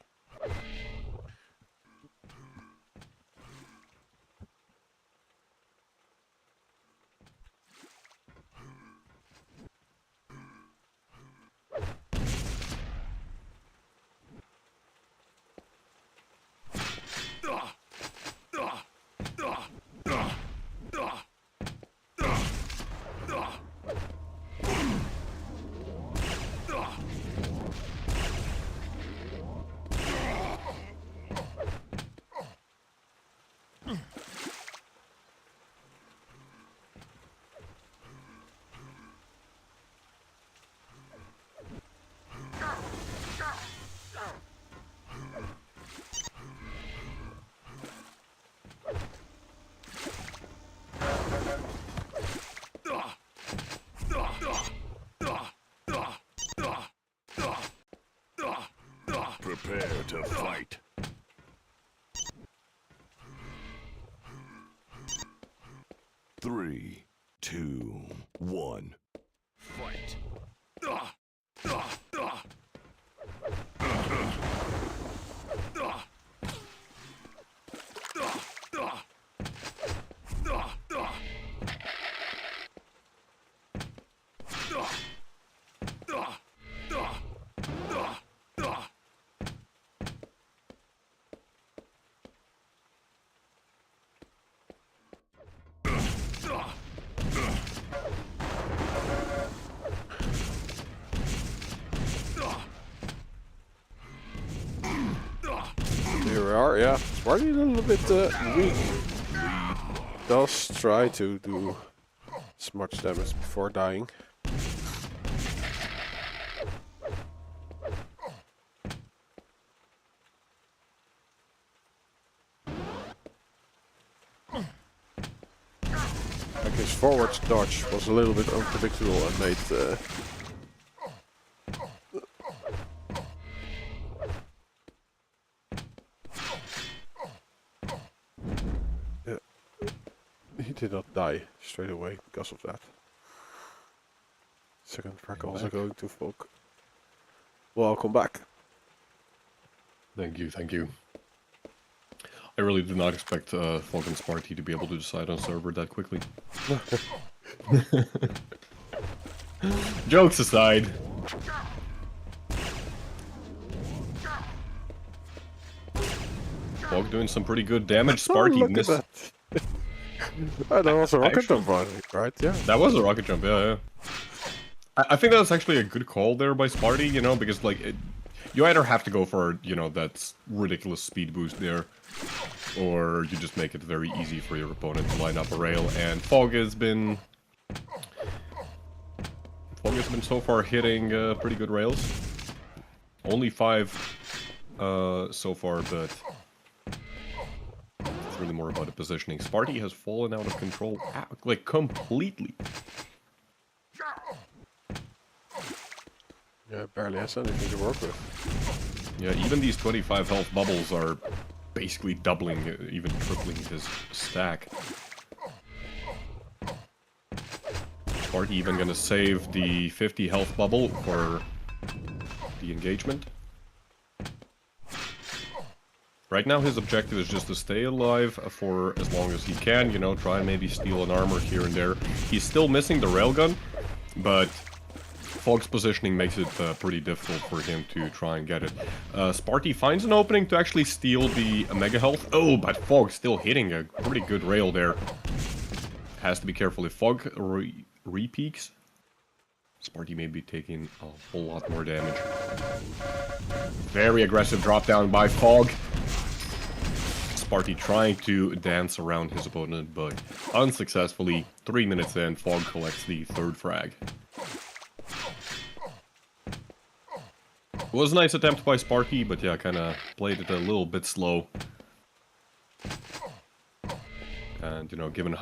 Prepare to fight. Three, two, one. Fight. Here we are, yeah. Sparty a little bit weak. Does try to do as much damage before dying. Like his forward dodge was a little bit unpredictable and made did not die straight away because of that. Second frag also going to Faulk. Welcome back. Thank you, thank you. I really did not expect Faulk and Sparty to be able to decide on server that quickly. Jokes aside. Faulk doing some pretty good damage. Sparty missed. Oh, that was a rocket jump, right? Yeah. That was a rocket jump, yeah. I think that was actually a good call there by Sparty, you know, because like you either have to go for, you know, that ridiculous speed boost there, or you just make it very easy for your opponent to line up a rail. And Faulk has been so far hitting pretty good rails. Only 5 so far, but it's really more about the positioning. Sparty has fallen out of control, like completely. Yeah, barely has anything to work with. Yeah, even these 25 health bubbles are basically doubling, even tripling his stack. Sparty even gonna save the 50 health bubble for the engagement. Right now his objective is just to stay alive for as long as he can, you know, try and maybe steal an armor here and there. He's still missing the railgun, but Faulk's positioning makes it pretty difficult for him to try and get it. Sparty finds an opening to actually steal the mega health. Oh, but Faulk still hitting a pretty good rail there. Has to be careful if Faulk re-peaks. Sparty may be taking a whole lot more damage. Very aggressive drop down by Faulk. Sparty trying to dance around his opponent, but unsuccessfully. 3 minutes in, Faulk collects the 3rd frag. It was a nice attempt by Sparty, but yeah, kind of played it a little bit slow. And, you know, given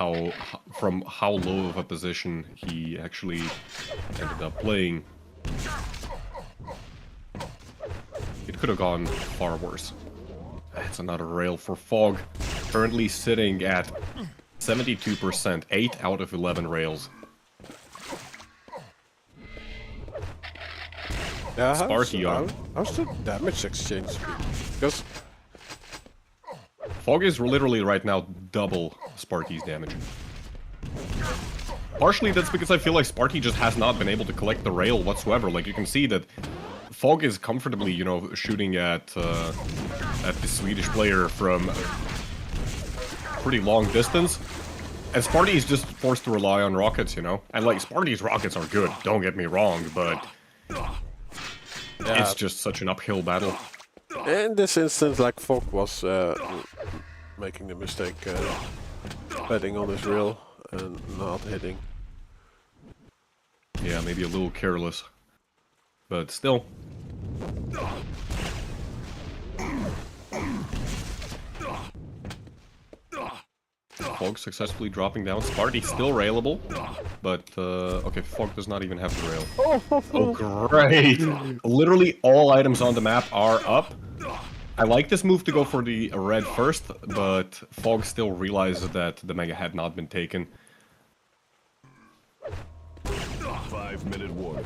from how low of a position he actually ended up playing, it could have gone far worse. That's another rail for Faulk. Currently sitting at 72%, 8 out of 11 rails. Yeah, Sparty on. How's the damage exchange speed? Because Faulk is literally right now double Sparty's damage. Partially that's because I feel like Sparty just has not been able to collect the rail whatsoever. Like you can see that Faulk is comfortably, you know, shooting at the Swedish player from pretty long distance. And Sparty is just forced to rely on rockets, you know? And like, Sparty's rockets are good, don't get me wrong, but it's just such an uphill battle. in this instance, like Faulk was making the mistake betting on his rail and not hitting. Yeah, maybe a little careless, but still. Faulk successfully dropping down. Sparty still railable, but okay, Faulk does not even have the rail. Oh, great! Literally all items on the map are up. I like this move to go for the red first, but Faulk still realizes that the mega had not been taken. 5-minute warning.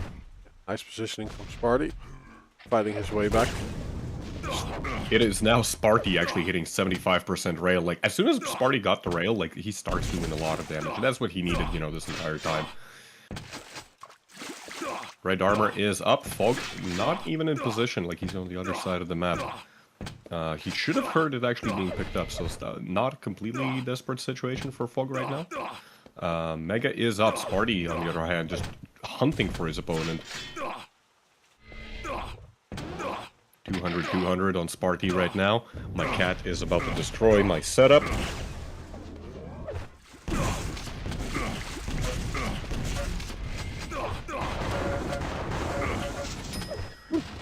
Nice positioning from Sparty, fighting his way back. It is now Sparty actually hitting 75% rail. Like, as soon as Sparty got the rail, like, he starts doing a lot of damage. And that's what he needed, you know, this entire time. Red armor is up. Faulk not even in position, like he's on the other side of the map. He should have heard it actually being picked up, so it's not a completely desperate situation for Faulk right now. Mega is up. Sparty, on the other hand, just hunting for his opponent. 200 on Sparty right now. My cat is about to destroy my setup.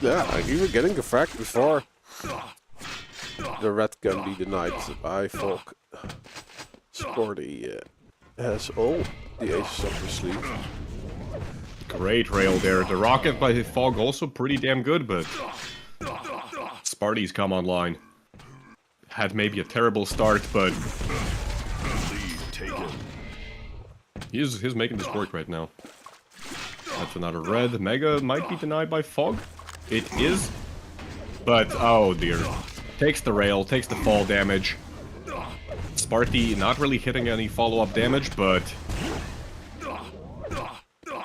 Yeah, you were getting the frag before the red can be denied by Faulk. Sparty has all the aces up his sleeve. Great rail there. The rocket by Faulk also pretty damn good, but Sparty's come online. Had maybe a terrible start, but Lead taken. He's making this work right now. That's another red. Mega might be denied by Fog. It is. But, oh dear. Takes the rail, takes the fall damage. Sparty not really hitting any follow-up damage, but...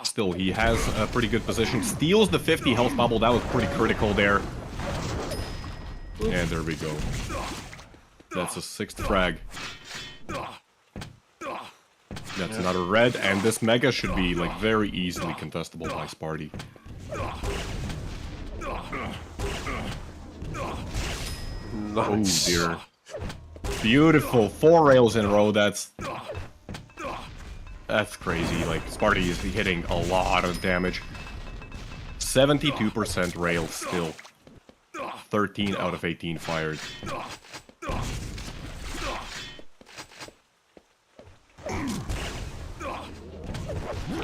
still, he has a pretty good position. Steals the 50 health bubble. That was pretty critical there. And there we go. That's a 6th frag. That's another red, and this Mega should be, like, very easily contestable by Sparty. Nice. Oh dear. Beautiful. 4 rails in a row, that's crazy. Like, Sparty is hitting a lot of damage. 72% rail still. 13 out of 18 fired.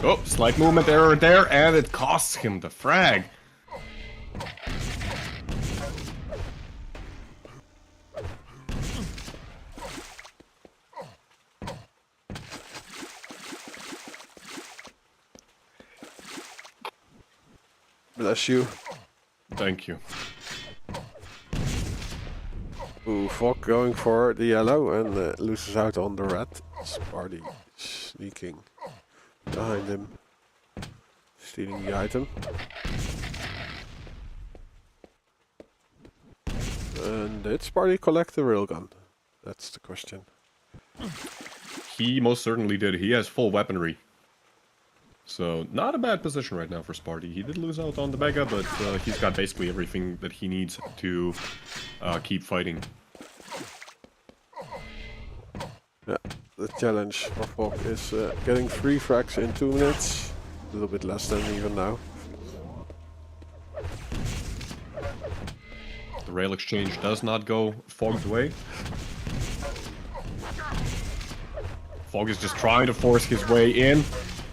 Oh, slight movement error there, and it costs him the frag. Bless you. Thank you. Ooh, Faulk going for the yellow and loses out on the red. Sparty sneaking behind him, stealing the item. And did Sparty collect the railgun? That's the question. He most certainly did. He has full weaponry. So, not a bad position right now for Sparty. He did lose out on the Mega, but he's got basically everything that he needs to keep fighting. Yeah, the challenge for Faulk is getting 3 frags in 2 minutes. A little bit less than even now. The rail exchange does not go Fog's way. Fog is just trying to force his way in.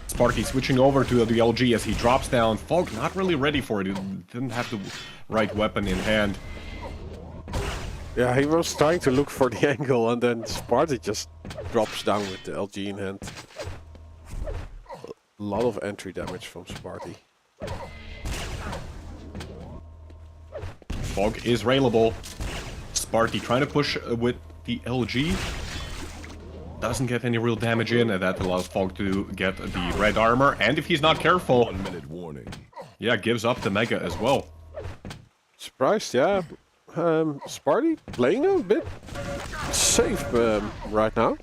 Sparky switching over to the LG as he drops down. Fog not really ready for it. He didn't have the right weapon in hand. Yeah, he was trying to look for the angle and then Sparty just drops down with the LG in hand. A lot of entry damage from Sparty. Fog is railable. Sparty trying to push with the LG. Doesn't get any real damage in, and that allows Fog to get the red armor. And if he's not careful, 1 minute warning. yeah, gives up the Mega as well. Surprised, yeah. Sparty playing a bit safe right now.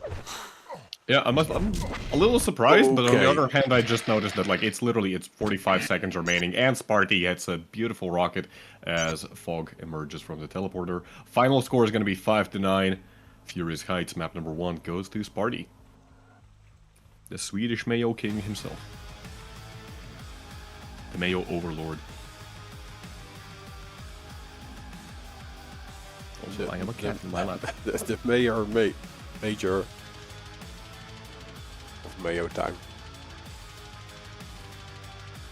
Yeah, I'm a little surprised, but on Okay. the other hand, I just noticed that like it's 45 seconds remaining, and Sparty hits a beautiful rocket as Fog emerges from the teleporter. Final score is going to be 5-9. Furious Heights, map number 1, goes to Sparty. The Swedish Mayo King himself. The Mayo Overlord. Oh, I am a cat in my lap. The major of Mayo time.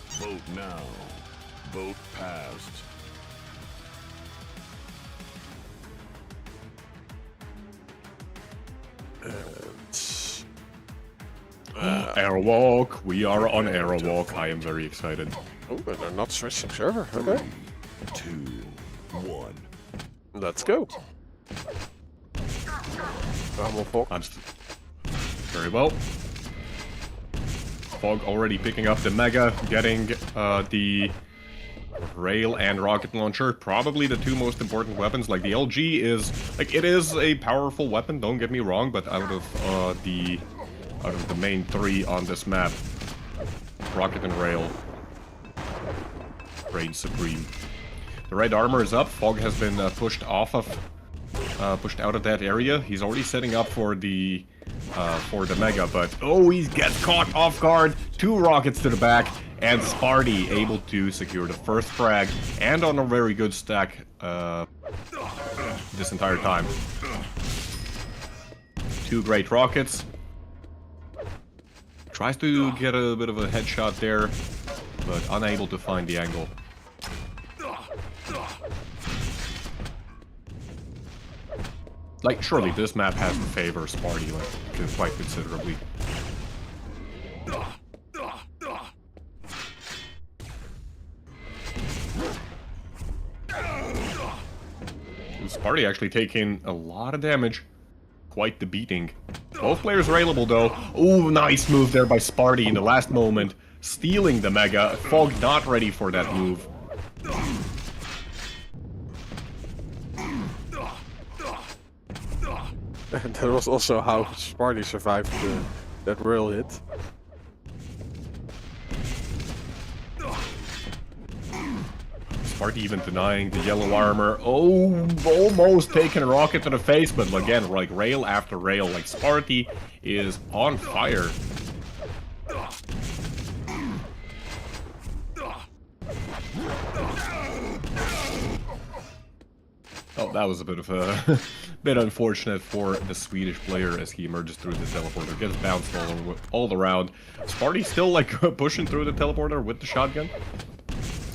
Vote now. Vote passed. Airwalk, we are on Airwalk. I am very excited. Oh, but they're not switching server. Okay, 2, 1. let's go. Come on, Faulk. Very well. Fog already picking up the Mega, getting the rail and rocket launcher. Probably the 2 most important weapons. Like the LG is, like, it is a powerful weapon. Don't get me wrong, but out of the main 3 on this map, rocket and rail reign supreme. The red armor is up. Fog has been pushed out of that area. He's already setting up for the Mega, but oh, he gets caught off guard. 2 rockets to the back, and Sparty able to secure the first frag, and on a very good stack this entire time. 2 great rockets. Tries to get a bit of a headshot there, but unable to find the angle. Like, surely this map has to favor Sparty, like, quite considerably. Sparty actually taking a lot of damage. Quite the beating. Both players are available though. Oh, nice move there by Sparty in the last moment. Stealing the Mega. Faulk not ready for that move. And that was also how Sparty survived that rail hit. Sparty even denying the yellow armor. Oh, almost taking a rocket to the face, but again, like rail after rail, like Sparty is on fire. Oh, that was a bit of a bit unfortunate for the Swedish player as he emerges through the teleporter, gets bounced all around. Sparty still like pushing through the teleporter with the shotgun.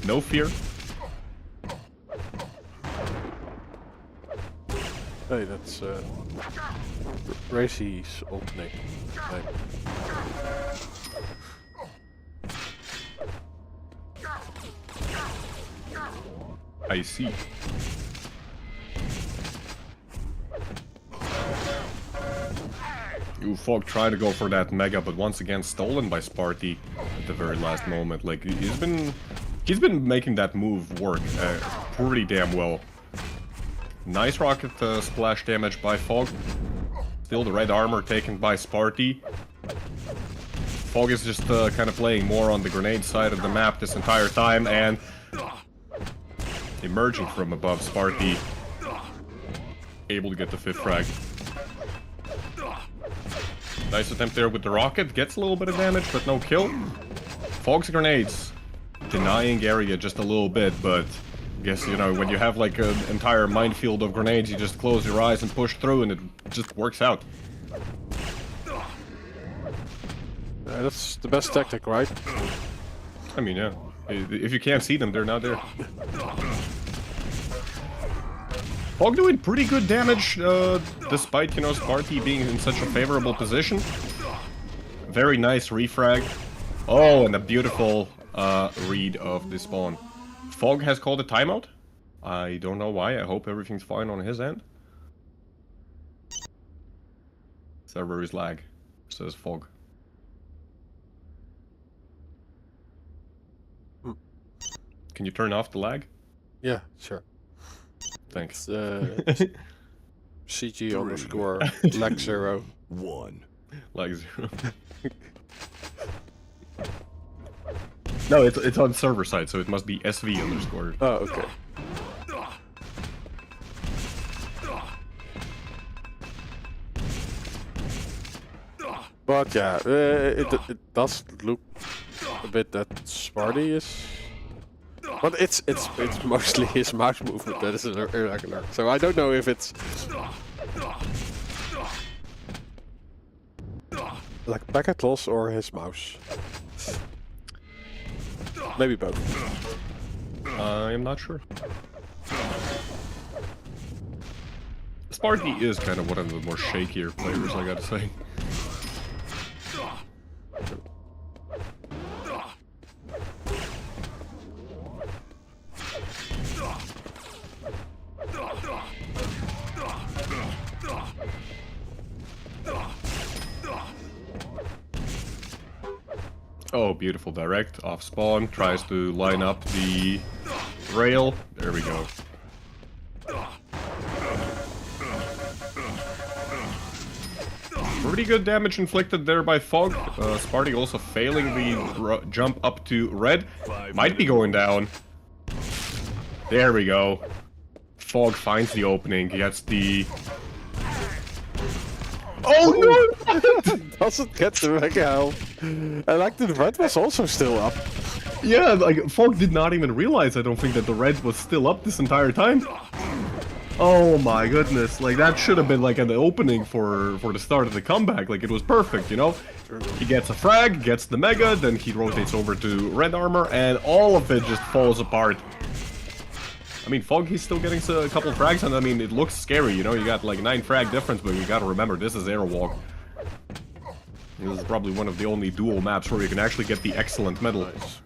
No fear. Hey, that's Razy's opening. I see. Ooh, Faulk trying to go for that Mega, but once again stolen by Sparty at the very last moment. Like, he's been making that move work pretty damn well. Nice rocket splash damage by Faulk. Still the red armor taken by Sparty. Faulk is just kind of playing more on the grenade side of the map this entire time, and emerging from above, Sparty able to get the 5th frag. Nice attempt there with the rocket, gets a little bit of damage, but no kill. Faulk's grenades denying area just a little bit, but I guess, you know, when you have like an entire minefield of grenades, you just close your eyes and push through and it just works out. That's the best tactic, right? I mean, yeah. If you can't see them, they're not there. Faulk doing pretty good damage, despite, you know, Sparty being in such a favorable position. Very nice refrag. Oh, and a beautiful read of the spawn. Faulk has called a timeout. I don't know why. I hope everything's fine on his end. Server is lag, says Faulk. Can you turn off the lag? Yeah, sure. Thanks. CG underscore lag 0. 1. Lag 0. No, it's on server side, so it must be SV underscore. Oh, okay. But yeah, it does look a bit that Sparty is, but it's mostly his mouse movement that is irregular. So I don't know if it's like packet loss or his mouse. Maybe both. I'm not sure. Sparty is kind of one of the more shakier players, I gotta say. Oh, beautiful direct, off spawn, tries to line up the rail. There we go. Pretty good damage inflicted there by Faulk. Sparty also failing the jump up to red. Might be going down. There we go. Faulk finds the opening, he gets the... Oh no! Doesn't get the mega health. And like the red was also still up. Yeah, like Faulk did not even realize, I don't think, that the red was still up this entire time. Oh my goodness, like that should have been like an opening for the start of the comeback, like it was perfect, you know? He gets a frag, gets the mega, then he rotates over to red armor, and all of it just falls apart. I mean, Faulk, he's still getting a couple frags, and I mean, it looks scary, you know, you got like 9 frag difference, but you gotta remember, this is Airwalk. This is probably one of the only dual maps where you can actually get the excellent medal. Nice.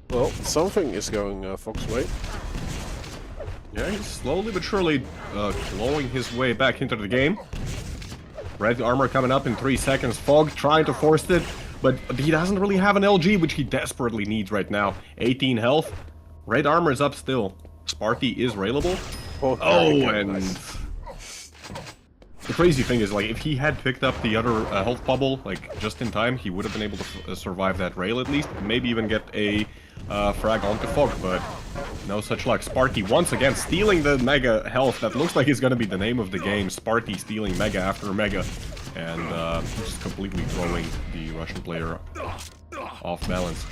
Well, something is going Fox's way. Yeah, he's slowly but surely clawing his way back into the game. Red armor coming up in 3 seconds. Fog trying to force it, but he doesn't really have an LG, which he desperately needs right now. 18 health. Red armor is up still. Sparty is railable. Oh, and nice. the crazy thing is, like, if he had picked up the other health bubble, like, just in time, he would have been able to survive that rail at least, and maybe even get a frag onto Fog, but no such luck. Sparty once again stealing the mega health. That looks like it's gonna be the name of the game. Sparty stealing mega after mega, and just completely throwing the Russian player off balance.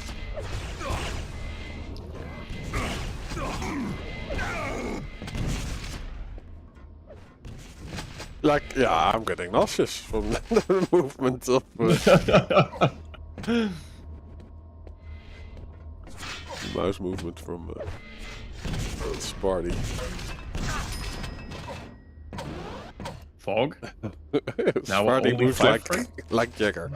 Like, yeah, I'm getting nauseous from the movement of mouse movement from Sparty. Fog? Now Sparty only moves 5 frags? like Jagger.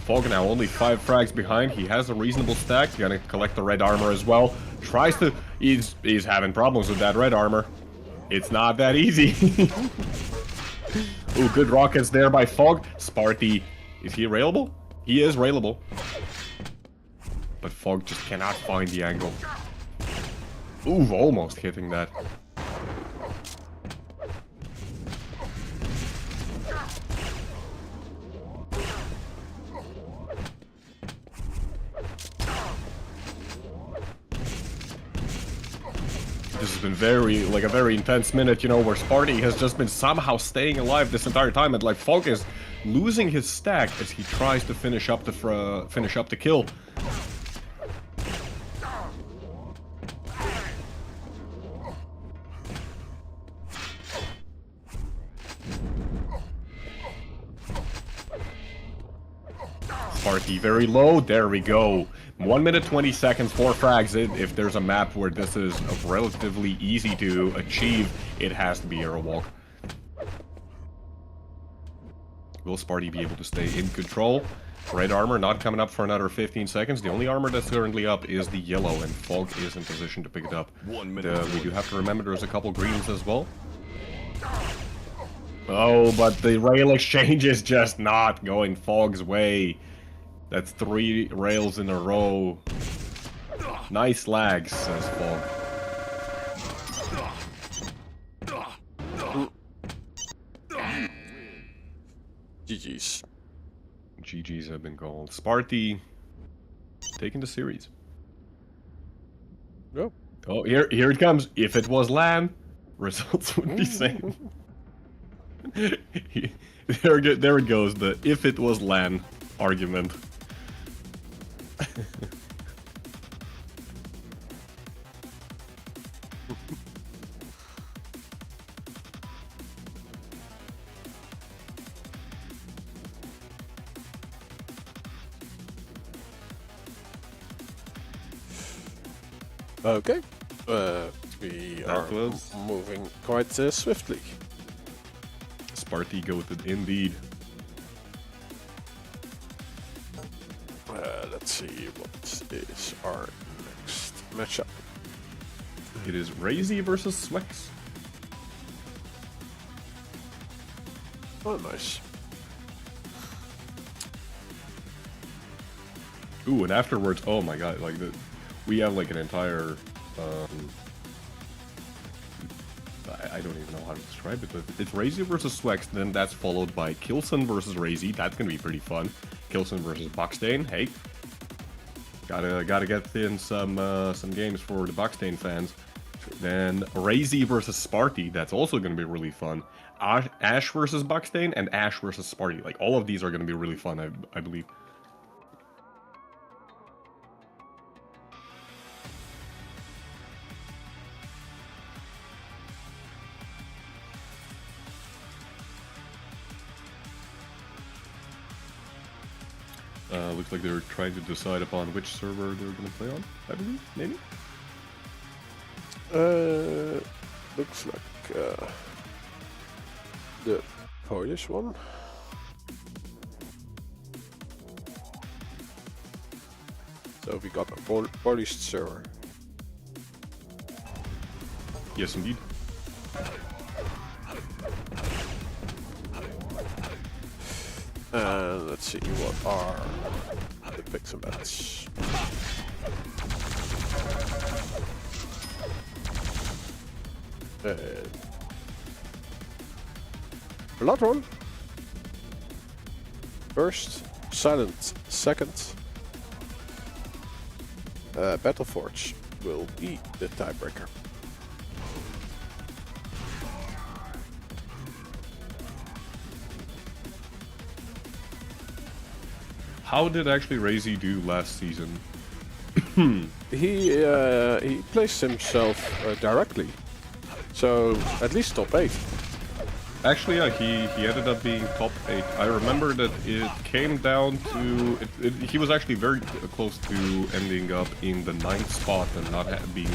Fog now only 5 frags behind. He has a reasonable stack. Gonna collect the red armor as well. Tries to... He's having problems with that red armor. It's not that easy. Ooh, good rockets there by Fog. Sparty, is he railable? He is railable. But Fog just cannot find the angle. Ooh, almost hitting that. This has been a very intense minute, you know, where Sparty has just been somehow staying alive this entire time, and like Faulk is losing his stack as he tries to finish up the kill. Sparty very low. There we go. 1 minute 20 seconds, 4 frags. If there's a map where this is relatively easy to achieve, it has to be Airwalk. Will Sparty be able to stay in control? Red armor not coming up for another 15 seconds. The only armor that's currently up is the yellow, and Fog is in position to pick it up. 1 minute. We do have to remember there's a couple greens as well. Oh, but the rail exchange is just not going Fog's way. That's 3 rails in a row. Nice lags, says Fog. GG's. GG's have been called. Sparty taking the series. Yep. Oh, here it comes. If it was LAN, results would be same. there it goes. The if it was LAN argument. Okay. We are moving quite swiftly. Sparty goated indeed. Let's see what is our next matchup. It is Razy versus Swax. Oh, nice. Ooh, and afterwards, oh my god, like we have like an entire. I I don't even know how to describe it, but it's Razy versus Swax, then that's followed by Kilson versus Razy. That's gonna be pretty fun. Kilson versus Buckstain. Hey, gotta get in some games for the Buckstain fans. Then Razy versus Sparty. That's also gonna be really fun. Ash versus Buckstain and Ash versus Sparty. Like all of these are gonna be really fun, I believe. Looks like they're trying to decide upon which server they're going to play on, I believe, maybe? Looks like the Polish one. So we got a Polish server. Yes, indeed. Let's see what are the picks and bets. Blood one. First, Silent second. Battleforge will be the tiebreaker. How did actually Razy do last season? He placed himself directly, so at least top 8. Actually, yeah, he ended up being top 8. I remember that it came down to... he was actually very close to ending up in the 9th spot and not being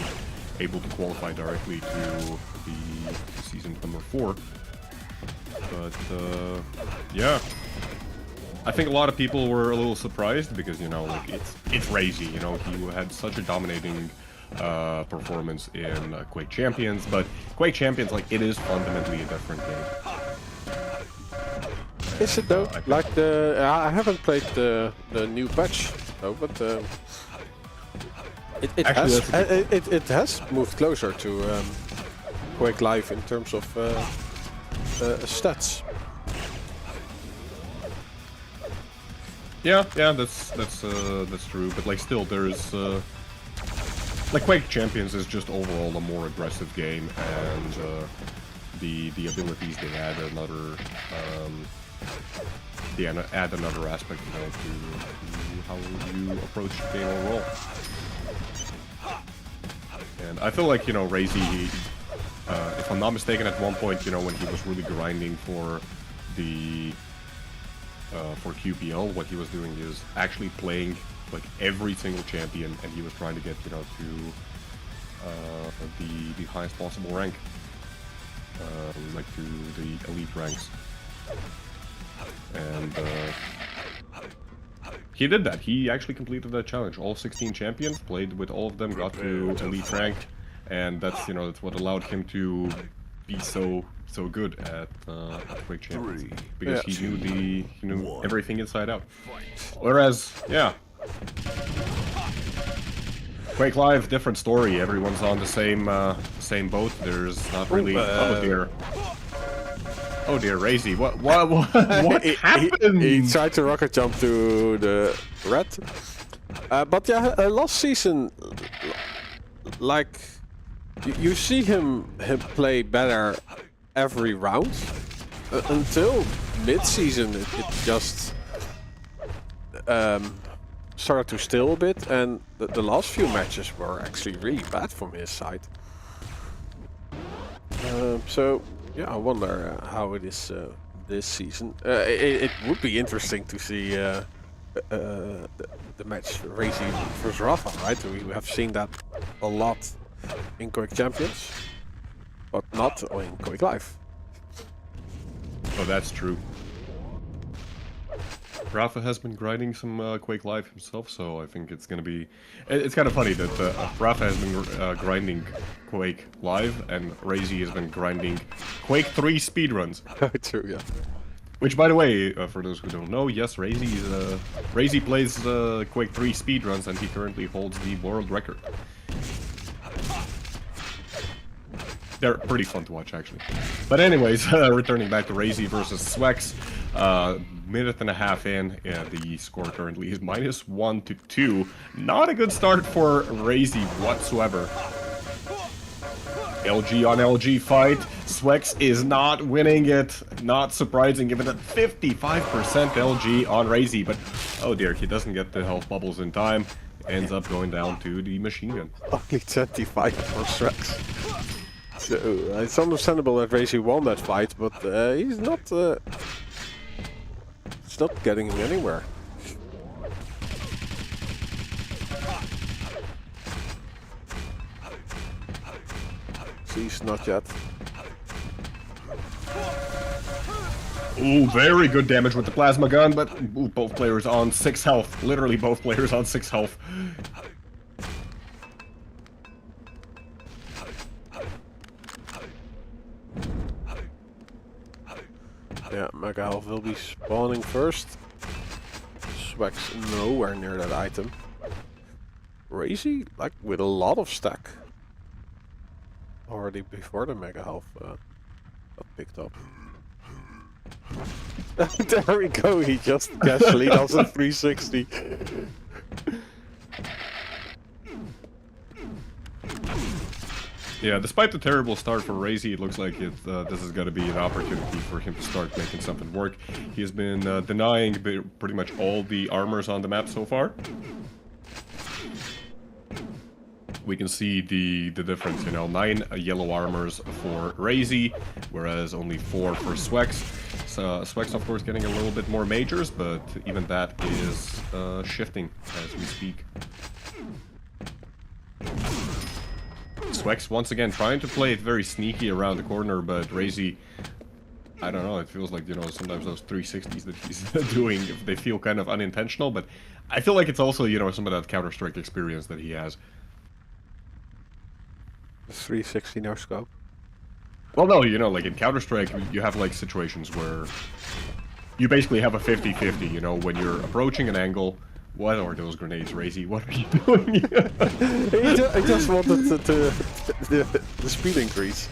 able to qualify directly to the season number 4. But, yeah. I think a lot of people were a little surprised because, you know, like, it's Razy, you know, he had such a dominating performance in Quake Champions, but Quake Champions, like, it is fundamentally a different game. Is it though? Like I haven't played the new patch though, but it has moved closer to Quake Live in terms of stats. Yeah, that's true. But like, still, there's like Quake Champions is just overall a more aggressive game, and the abilities they add another aspect, you know, to how you approach the game overall. And I feel like, you know, Razy, if I'm not mistaken, at one point, you know, when he was really grinding for the for QPL, what he was doing is actually playing like every single champion, and he was trying to get, you know, to the highest possible rank, like to the elite ranks. And he did that. He actually completed that challenge. All 16 champions, played with all of them, got to elite rank, and that's, you know, that's what allowed him to be so good at Quake Champions, because he knew everything inside out. Whereas, yeah, Quake Live, different story. Everyone's on the same boat. There's not really. Oh dear, Razy, what happened? He tried to rocket jump to the red, but yeah, last season, like, you see him play better every round until mid-season. It just started to still a bit, and the last few matches were actually really bad from his side. So yeah, I wonder how it is this season. It would be interesting to see the match Razy versus Rafa, right? We have seen that a lot in Quake Champions, but not in Quake Live. Oh, that's true. Rafa has been grinding some Quake Live himself, so I think it's gonna be... It's kind of funny that Rafa has been grinding Quake Live, and Razy has been grinding Quake 3 speedruns. True, yeah. Which, by the way, for those who don't know, yes, Razy plays Quake 3 speedruns, and he currently holds the world record. They're pretty fun to watch, actually. But anyways, returning back to Razy versus Swax. Minute and a half in, the score currently is -1 to 2. Not a good start for Razy whatsoever. LG on LG fight. Swax is not winning it. Not surprising, given that 55% LG on Razy. But, oh dear, he doesn't get the health bubbles in time. Ends up going down to the machine gun. Only 25 for Swax. So, it's understandable that Razy won that fight, but he's not... it's not getting him anywhere. He's not yet. Ooh, very good damage with the plasma gun, but ooh, both players on 6 health. Literally both players on 6 health. Yeah, Mega Health will be spawning first. Swax nowhere near that item. Razy, like, with a lot of stack. Already before the Mega Health got picked up. There we go, he just casually does a 360. Yeah, despite the terrible start for Razy, it looks like this is going to be an opportunity for him to start making something work. He has been denying pretty much all the armors on the map so far. We can see the difference, you know, 9 yellow armors for Razy, whereas only 4 for Swax. So Swax, of course, getting a little bit more majors, but even that is shifting as we speak. Swax once again trying to play it very sneaky around the corner, but Razy, I don't know, it feels like, you know, sometimes those 360s that he's doing, if they feel kind of unintentional, but I feel like it's also, you know, some of that Counter-Strike experience that he has. 360 no scope. Well, no, you know, like in Counter-Strike, you have like situations where you basically have a 50-50, you know, when you're approaching an angle. What are those grenades, Razy? What are you doing? I just wanted the speed increase.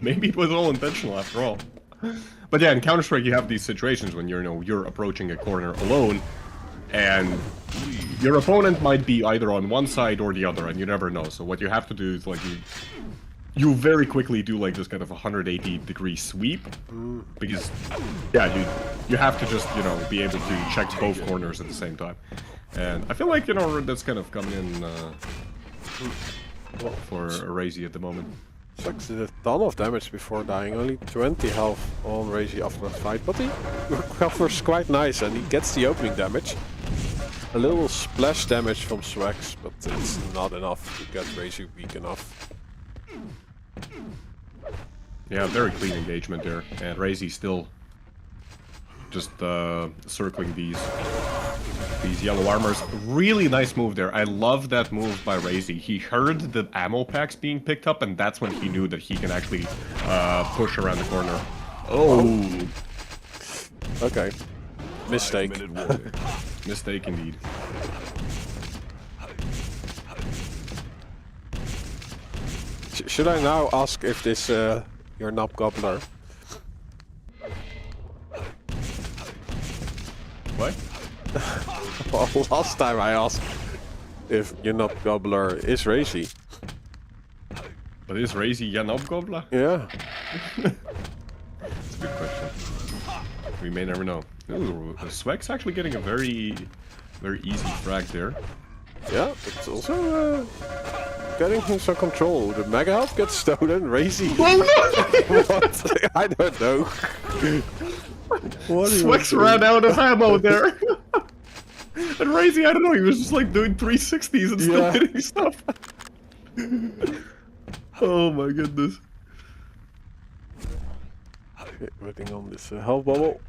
Maybe it was all intentional after all. But yeah, in Counter-Strike you have these situations when you're, you know, you're approaching a corner alone, and your opponent might be either on one side or the other, and you never know. So what you have to do is like you very quickly do like this kind of 180-degree sweep, because yeah, you have to just, you know, be able to check both corners at the same time. And I feel like, you know, that's kind of coming in for Razy at the moment. Swax did a ton of damage before dying, only 20 health on Razy after that fight, but he recovers quite nice and he gets the opening damage. A little splash damage from Swax, but it's not enough to get Razy weak enough. Yeah, very clean engagement there, and Razy still just circling these yellow armors. Really nice move there. I love that move by Razy. He heard the ammo packs being picked up, and that's when he knew that he can actually push around the corner. Oh! Okay. Mistake. Mistake indeed. Should I now ask if this your knob gobbler? What? Well, last time I asked if your knob gobbler is Razy. But is Razy your knob gobbler? Yeah. That's a good question. We may never know. Ooh, Swax actually getting a very easy frag there. Yeah, it's also getting him some control. The Mega Health gets stolen, Razy. What? I don't know. Swax ran out of ammo there. And Razy, I don't know, he was just like doing 360s and still hitting stuff. Oh my goodness. Waiting on this health bubble.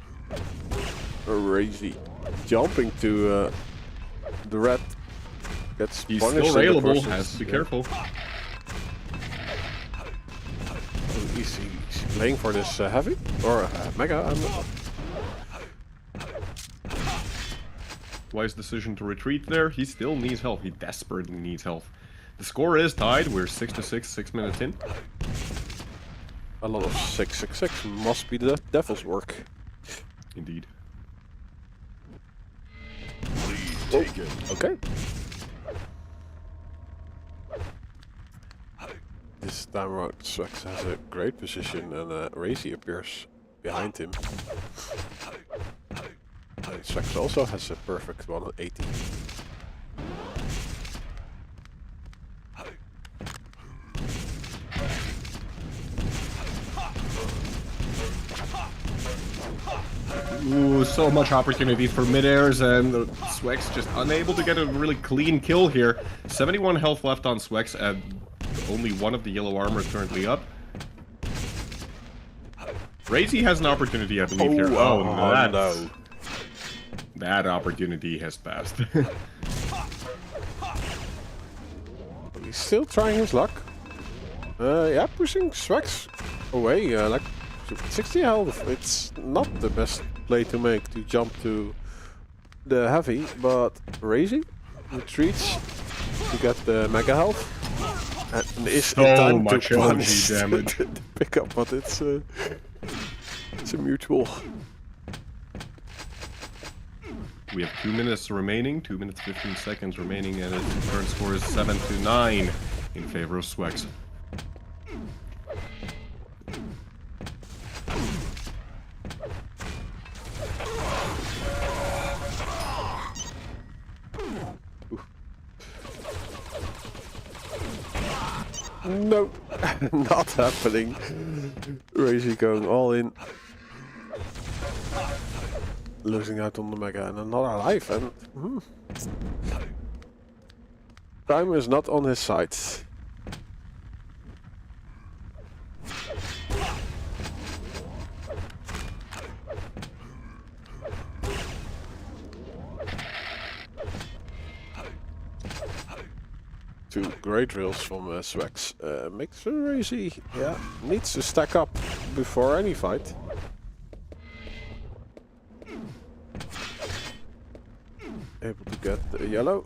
Razy jumping to the red. Gets He's punished. still railable, has to be careful. He's playing for this heavy or mega. I'm not. Wise decision to retreat there. He still needs health. He desperately needs health. The score is tied. We're 6-6, 6 minutes in. A lot of 666 must be the devil's work. Indeed. Lead taken. Okay. This time around, Swax has a great position and Razy appears behind him. And Swax also has a perfect 180. Ooh, so much opportunities for mid-airs, and Swax just unable to get a really clean kill here. 71 health left on Swax, and only one of the yellow armor currently up. Razy has an opportunity, I believe, here. Oh, no. That opportunity has passed. He's still trying his luck. Yeah, pushing Swax away, like 60 health. It's not the best play to make to jump to the heavy, but Razy retreats to get the mega health. And is So in time much to punish LG damage. the pickup, but it's a mutual. We have 2 minutes remaining, 2 minutes 15 seconds remaining, and the current score is 7-9 in favor of Swax. No, not happening. Razy going all in. Losing out on the mega and another life, and time is not on his side. Two great drills from Swax. Makes Razy, yeah, needs to stack up before any fight. Able to get the yellow.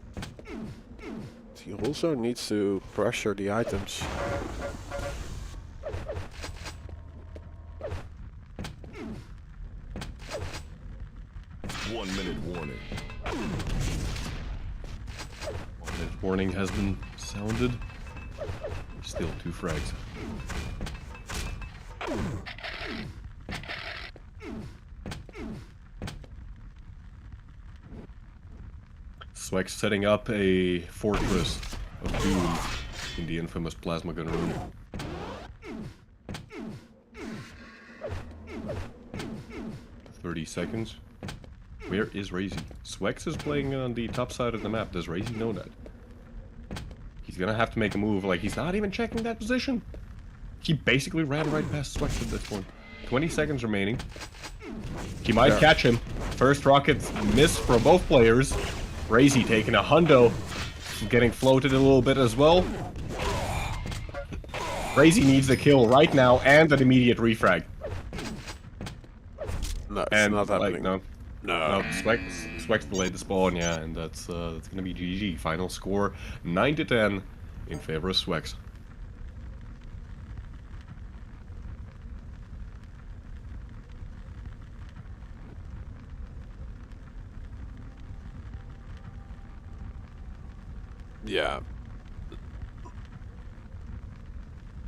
He also needs to pressure the items. One minute warning. The warning has been sounded. Still 2 frags. Swax setting up a fortress of doom in the infamous plasma gun room. 30 seconds. Where is Razy? Swax is playing on the top side of the map. Does Razy know that? He's gonna have to make a move. Like, he's not even checking that position. He basically ran right past Swax at this point. 20 seconds remaining. He might catch him. First rockets miss for both players. Razy taking a hundo. Getting floated a little bit as well. Razy needs the kill right now and an immediate refrag. No, it's And not happening. No, Swax delayed the spawn, yeah, and that's gonna be GG. Final score 9-10 in favor of Swax. Yeah.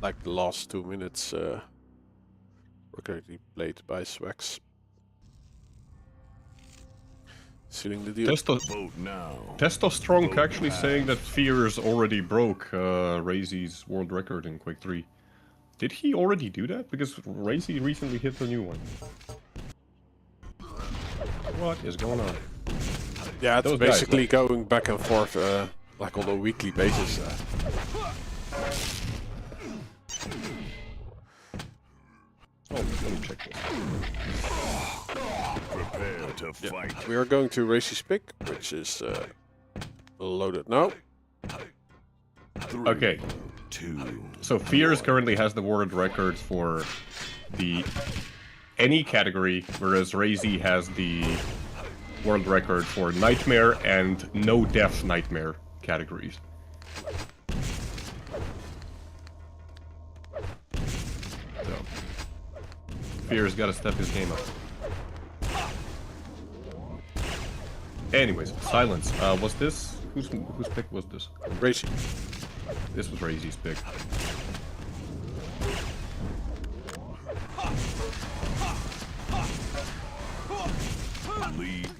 Like the last 2 minutes were currently played by Swax. Sealing the deal. Vote now. Testostrong actually saying that Fears already broke Razy's world record in Quake 3. Did he already do that? Because Razy recently hit the new one. What is going on? Yeah, it's Those guys, basically going back and forth like on a weekly basis. Oh, let me check this. Prepare to fight. We are going to Razy's pick, which is loaded now. 3, Okay, 2. so Fears currently has the world record for the any category, whereas Razy has the world record for Nightmare and No Death Nightmare categories. Fear's gotta step his game up. Anyways, silence. Was this whose pick was this? Razy. This was Razy's pick.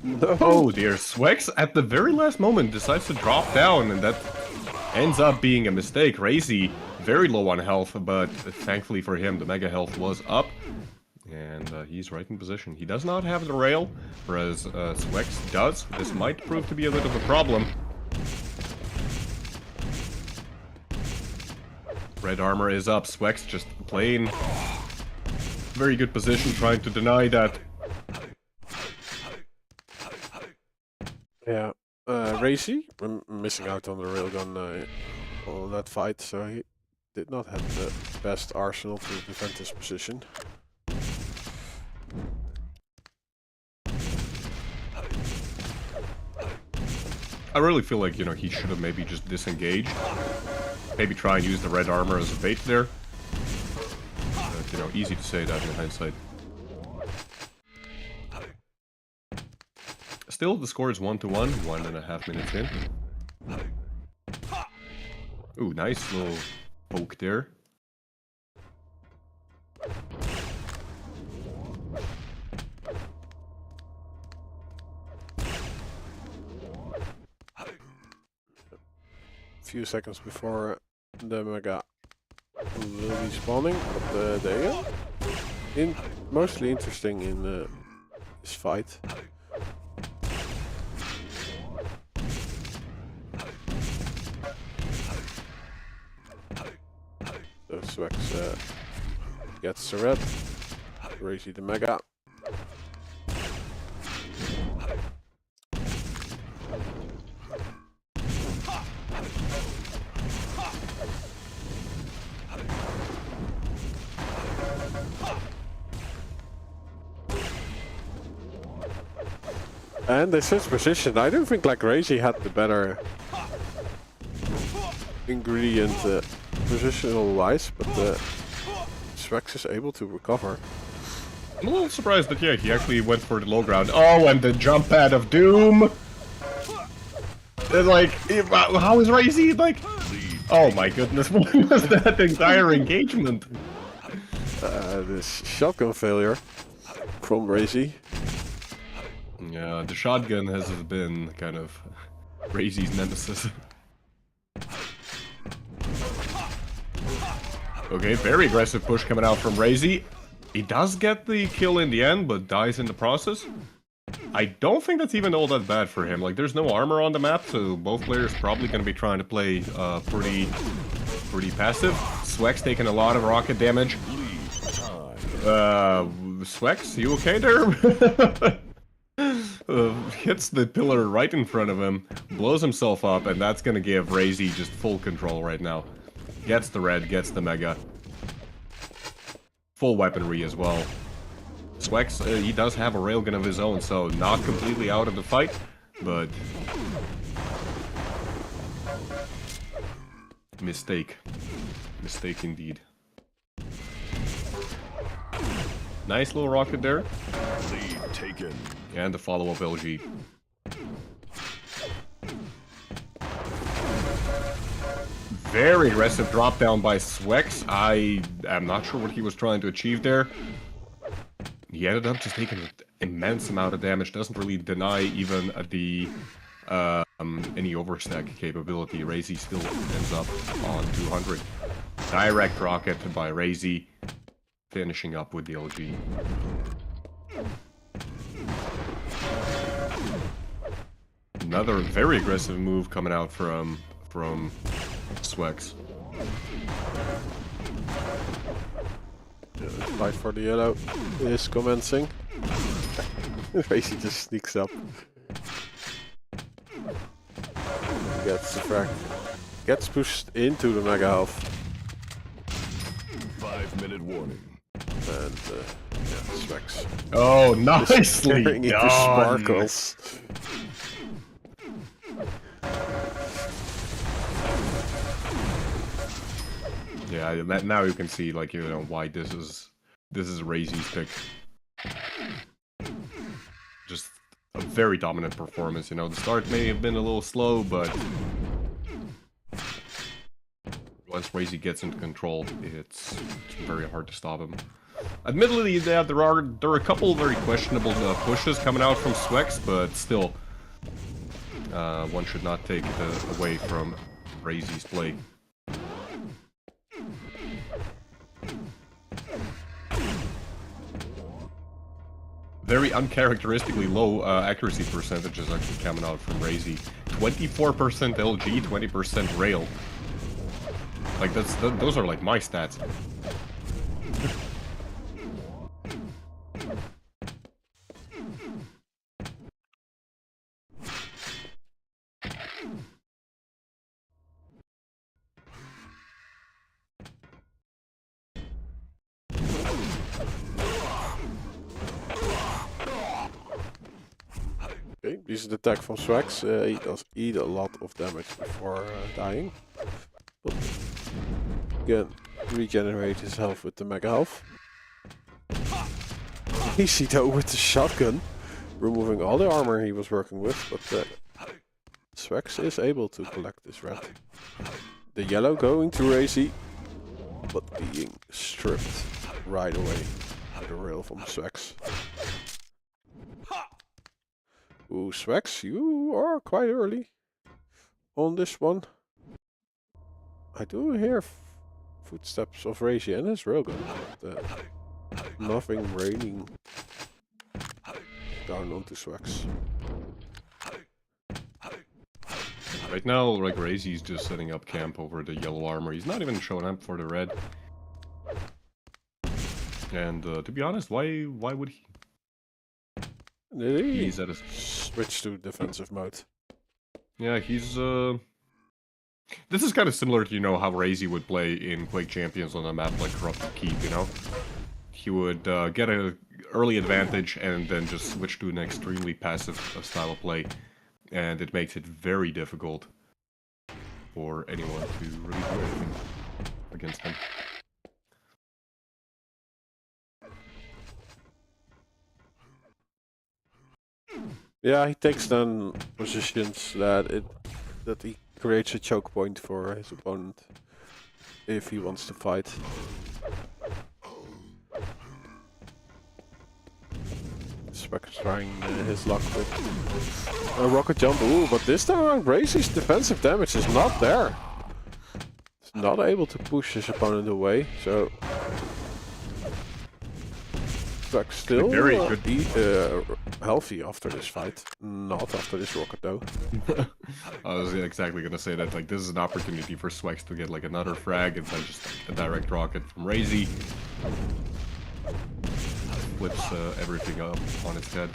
No. Oh dear, Swax at the very last moment decides to drop down, and that ends up being a mistake. Razy very low on health, but thankfully for him, the mega health was up. And he's right in position. He does not have the rail, whereas Swax does. This might prove to be a bit of a problem. Red armor is up. Swax just playing very good position, trying to deny that. Yeah, Razy missing out on the railgun on that fight, so he did not have the best arsenal to defend his position. I really feel like, you know, he should have maybe just disengaged. Maybe try and use the red armor as a bait there. But, you know, easy to say that in hindsight. Still, the score is 1-1, 1.5 minutes in. Ooh, nice little poke there. Few seconds before the mega will be spawning, but they are mostly interesting in this fight. So Swax gets the red, Razy the mega. And they switched position. I don't think like Razy had the better ingredient positional wise, but Swax is able to recover. I'm a little surprised that, yeah, he actually went for the low ground. Oh, and the jump pad of doom! Like, how is Razy, like... Oh my goodness, what was that entire engagement? This shotgun failure from Razy. Yeah, the shotgun has been kind of Razy's nemesis. Okay, very aggressive push coming out from Razy. He does get the kill in the end, but dies in the process. I don't think that's even all that bad for him. Like, there's no armor on the map, so both players probably going to be trying to play pretty passive. Swax taking a lot of rocket damage. Swax, you okay there? Hits the pillar right in front of him, blows himself up, and that's gonna give Razy just full control right now. Gets the red, gets the mega. Full weaponry as well. Swax, he does have a railgun of his own, so not completely out of the fight, but... Mistake. Mistake indeed. Nice little rocket there. Lead taken. And the follow-up LG. Very aggressive drop down by Swax. I am not sure what he was trying to achieve there. He ended up just taking an immense amount of damage. Doesn't really deny even the any overstack capability. Razy still ends up on 200. Direct rocket by Razy, finishing up with the LG. Another very aggressive move coming out from Swax. The fight for the yellow is commencing. Razy just sneaks up. Gets the frag. Gets pushed into the mega health. 5-minute warning. And yeah, Swax. Oh, nicely Into done! sparkles. Yeah, now you can see, like, you know, why this is This is Razy's pick. Just a very dominant performance, you know. The start may have been a little slow, but once Razy gets into control, it's very hard to stop him. Admittedly, yeah, there are a couple very questionable pushes coming out from Swax, but still, one should not take it away from Razy's play. Very uncharacteristically low accuracy percentages actually coming out from Razy. 24% LG, 20% rail. Like those are like my stats. Okay, decent attack from Swax. He does eat a lot of damage before dying. But again, regenerate his health with the mega health. Easy though with the shotgun, removing all the armor he was working with, but Swax is able to collect this red. The yellow going to Razy, but being stripped right away by the rail from Swax. Ooh, Swax, you are quite early on this one. I do hear footsteps of Razy and his railgun, but nothing raining down onto Swax. Right now, like, Razy's just setting up camp over the yellow armor. He's not even showing up for the red. And to be honest, why would he? He's at a switch to defensive mode. Yeah, he's this is kind of similar to, you know, how Razy would play in Quake Champions on a map like Corrupted Keep, you know? He would get an early advantage and then just switch to an extremely passive style of play. And it makes it very difficult for anyone to really do anything against him. Yeah, he takes then positions that he creates a choke point for his opponent if he wants to fight. Swax trying his luck with a rocket jump. Ooh, but this time around Razy's defensive damage is not there. He's not able to push his opponent away, so Swax still very good. Healthy after this fight. Not after this rocket though. I was exactly gonna say that, like, this is an opportunity for Swax to get like another frag and then just a direct rocket from Razy. Flips everything up on its head.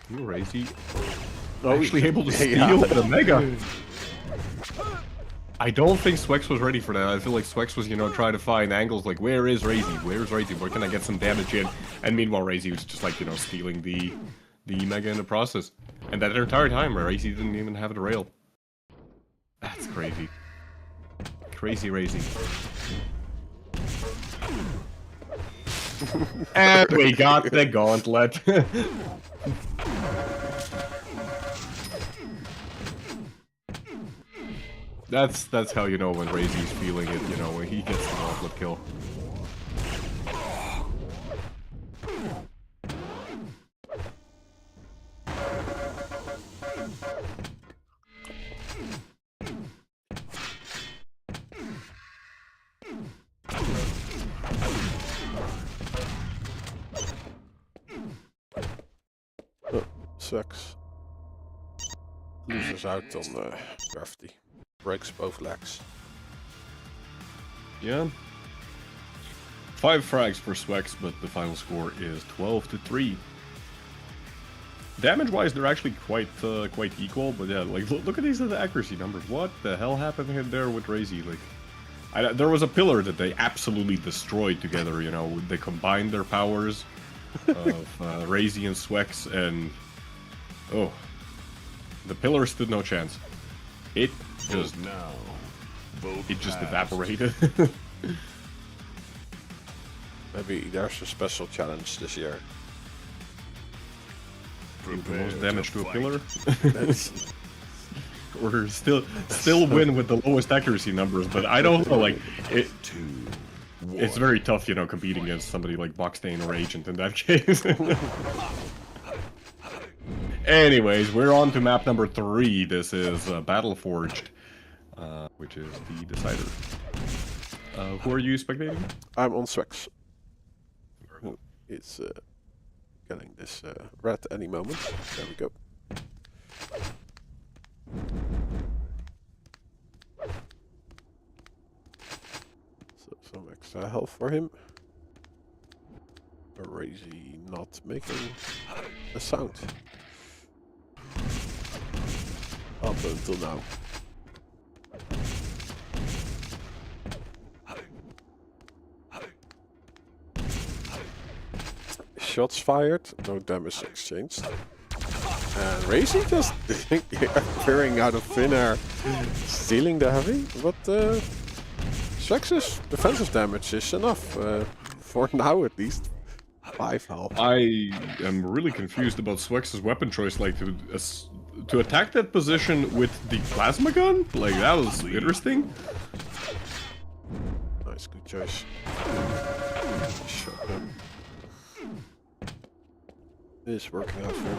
You Razy actually able to steal the Mega. I don't think Swax was ready for that. I feel like Swax was, you know, trying to find angles like, where is Razy? Where's Razy? Where can I get some damage in? And meanwhile, Razy was just like, you know, stealing the Mega in the process. And that entire time, Razy didn't even have the rail. That's crazy. Crazy Razy. And we got the gauntlet. That's how you know when Razy's feeling it, you know, when he gets the gauntlet kill. Swax loses out on gravity. Breaks both legs. Yeah. 5 frags for Swax, but the final score is 12-3. damage-wise, they're actually quite equal. But yeah, like look at these accuracy numbers. What the hell happened there with Razy? Like, there was a pillar that they absolutely destroyed together. You know, they combined their powers of Razy and Swax, and oh, the pillar stood no chance. It just evaporated. Maybe there's a special challenge this year. Do the most damage to a pillar. Or still win with the lowest accuracy numbers, but I don't know, like it's very tough, you know, competing against somebody like Boxstain or Agent in that case. Anyways, we're on to map number 3. This is Battleforged, which is the decider. Who are you spectating? I'm on Swax. It's getting this red any moment. There we go. So some extra health for him. Razy not making a sound. Up until now. Shots fired, no damage exchanged. And Razy just appearing out of thin air, stealing the heavy, but Swax's defensive damage is enough, for now at least. 5 health. I am really confused about Swax's weapon choice, like to attack that position with the plasma gun? Like, that was interesting. Nice, good choice. Shotgun. It is working out for him.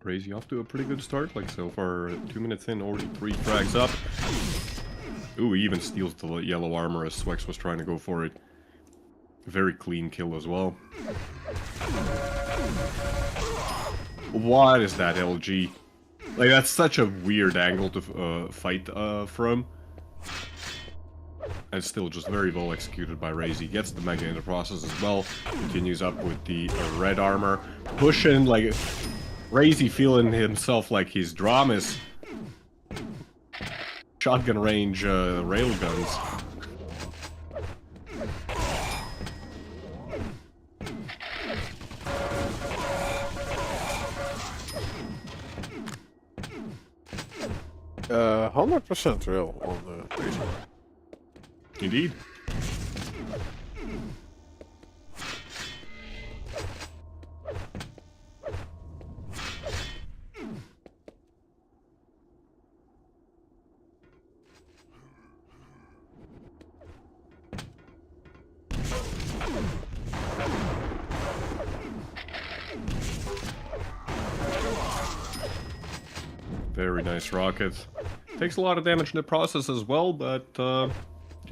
Razy off to a pretty good start, like so far 2 minutes in, already 3 frags up. Ooh, he even steals the yellow armor as Swax was trying to go for it. Very clean kill as well. What is that LG? Like, that's such a weird angle to fight from. And still just very well executed by Razy. Gets the Mega in the process as well. Continues up with the red armor. Pushing, like, Razy feeling himself like he's Dramas. Shotgun range railguns. Uh, 100% real on the Razy. Indeed. Very nice rocket. Takes a lot of damage in the process as well, but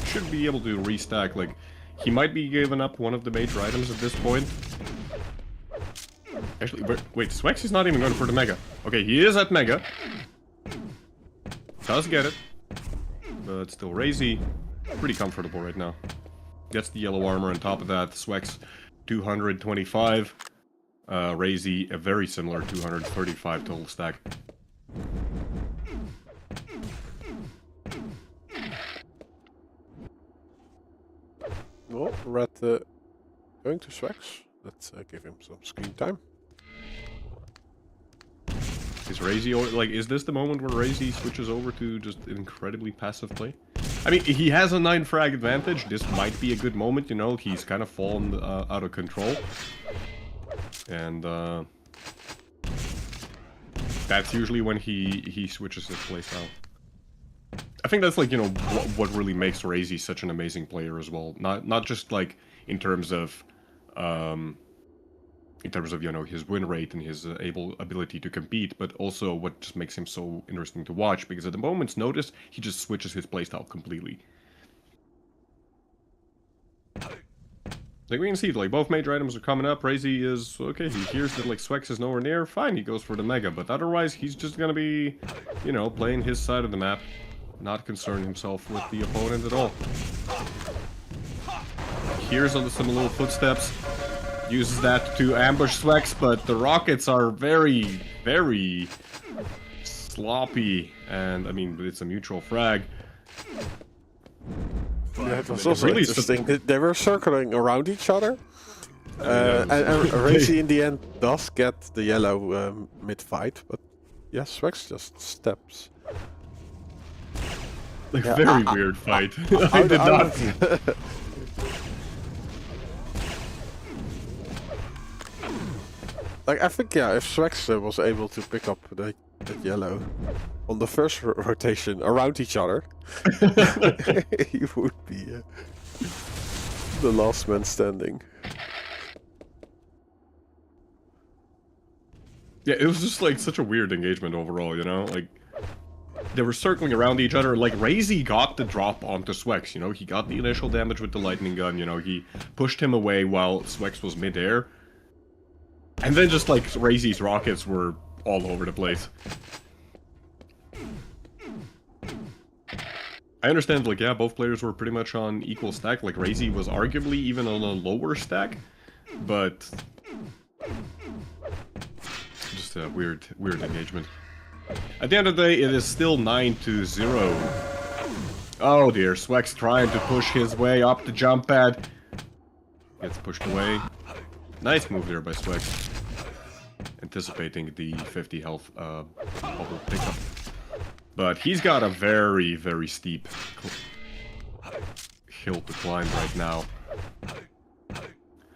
should be able to restack. Like, he might be giving up one of the major items at this point. Actually, wait, Swax is not even going for the Mega. Okay, he is at Mega. Does get it. But still, Razy, pretty comfortable right now. Gets the yellow armor on top of that. Swax, 225. Razy, a very similar 235 total stack. Well, red going to Swax. Let's give him some screen time. Is Razy, like, is this the moment where Razy switches over to just incredibly passive play? I mean, he has a 9 frag advantage. This might be a good moment, you know. He's kind of fallen out of control. And that's usually when he switches his playstyle. I think that's, like, you know, what really makes Razy such an amazing player as well. Not just, like, in terms of in terms of, you know, his win rate and his ability to compete, but also what just makes him so interesting to watch, because at the moment's notice, he just switches his playstyle completely. Like, we can see, like, both major items are coming up. Razy is, okay, he hears that, like, Swax is nowhere near, fine, he goes for the Mega, but otherwise, he's just gonna be, you know, playing his side of the map, not concerning himself with the opponent at all. Hears some little footsteps, uses that to ambush Swax, but the rockets are very, very sloppy, and, I mean, it's a mutual frag. Yeah, it was also really interesting. They were circling around each other. And Razy in the end does get the yellow mid-fight, but yeah, Swax just steps. Like, Yeah, very weird fight. I did not... Like, I think, yeah, if Swax was able to pick up that yellow on the first rotation around each other, he would be the last man standing. Yeah, it was just, like, such a weird engagement overall, you know? Like, they were circling around each other. Like, Razy got the drop onto Swax, you know? He got the initial damage with the lightning gun, you know? He pushed him away while Swax was mid-air. And then just, like, Razy's rockets were all over the place. I understand, like, yeah, both players were pretty much on equal stack. Like, Razy was arguably even on a lower stack, but... just a weird engagement. At the end of the day, it is still 9-0. Oh dear, Swax trying to push his way up the jump pad. Gets pushed away. Nice move there by Swax. Anticipating the 50 health bubble pickup. But he's got a very, very steep hill to climb right now.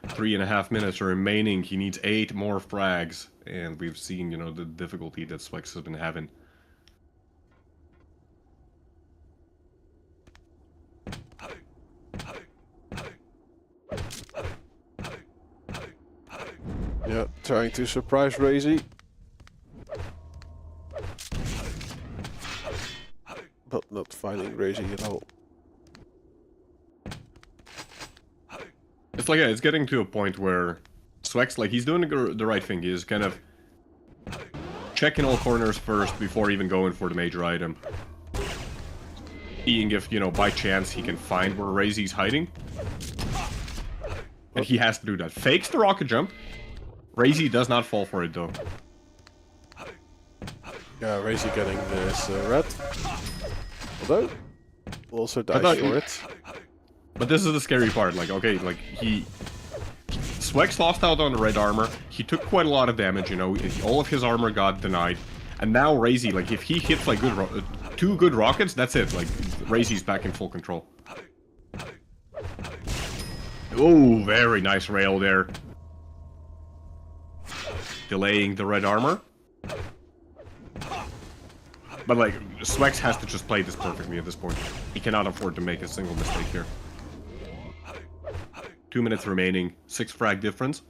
3.5 minutes remaining. He needs 8 more frags. And we've seen, you know, the difficulty that Swax has been having. Yeah, trying to surprise Razy. But not finding Razy at all. It's like, yeah, it's getting to a point where Swax, like, he's doing the right thing. He's kind of checking all corners first before even going for the major item. Seeing if, you know, by chance he can find where Razy's hiding. And he has to do that. Fakes the rocket jump. Razy does not fall for it, though. Yeah, Razy getting this red. Although, also dies for it. But this is the scary part. Like, okay, like, Swax lost out on the red armor. He took quite a lot of damage, you know. All of his armor got denied. And now Razy, like, if he hits, like, 2 good rockets, that's it. Like, Razy's back in full control. Oh, very nice rail there. Delaying the red armor. But, like, Swax has to just play this perfectly at this point. He cannot afford to make a single mistake here. 2 minutes remaining. 6 frag difference.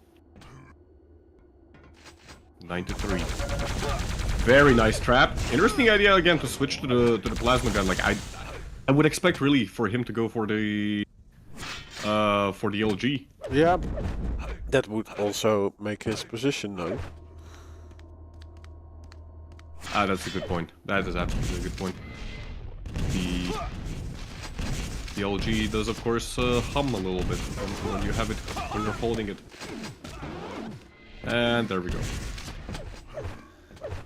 9-3. Very nice trap. Interesting idea again to switch to the plasma gun. Like, I would expect really for him to go for the LG. Yeah, that would also make his position known. Ah, that's a good point. That is absolutely a good point. The LG does, of course, hum a little bit when you have it, when you're holding it. And there we go.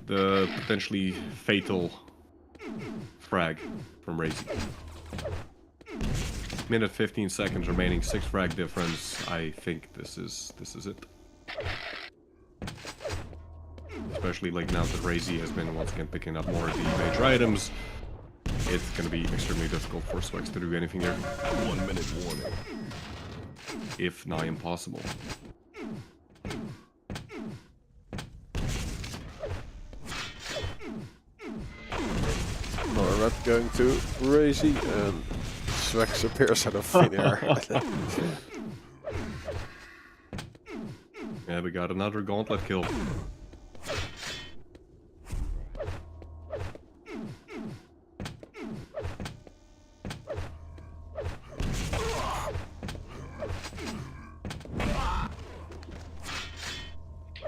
The potentially fatal frag from Razy. Minute 15 seconds remaining, 6 frag difference. I think this is it. Especially like now that Razy has been once again picking up more of the major items. It's gonna be extremely difficult for Swax to do anything there. 1 minute warning. If not impossible. More red going to Razy and Swax appears out of thin air. Yeah, we got another gauntlet kill.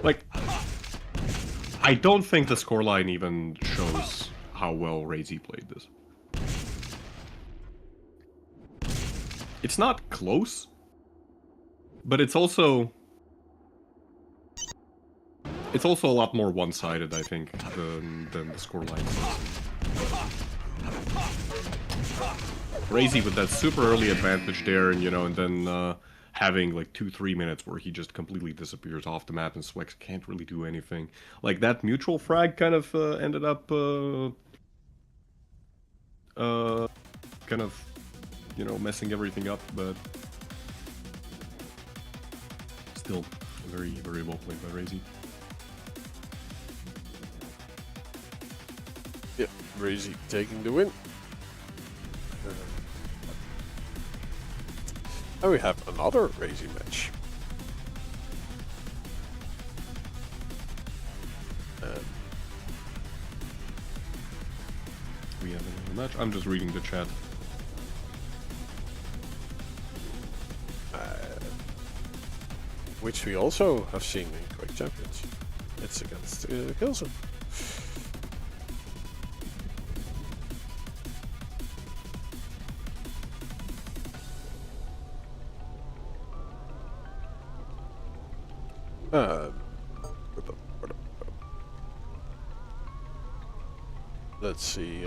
Like, I don't think the scoreline even shows how well Razy played this. It's not close, but it's also a lot more one-sided, I think, than the scoreline says. Razy with that super early advantage there, and and then having like 2-3 minutes where he just completely disappears off the map and Swax can't really do anything. Like that mutual frag kind of ended up kind of messing everything up, but still very, very well played by Razy. Yep, Razy taking the win. And we have another Razy match. We have another match. I'm just reading the chat. Which we also have seen in QUAKE Champions. It's against Kilson. Let's see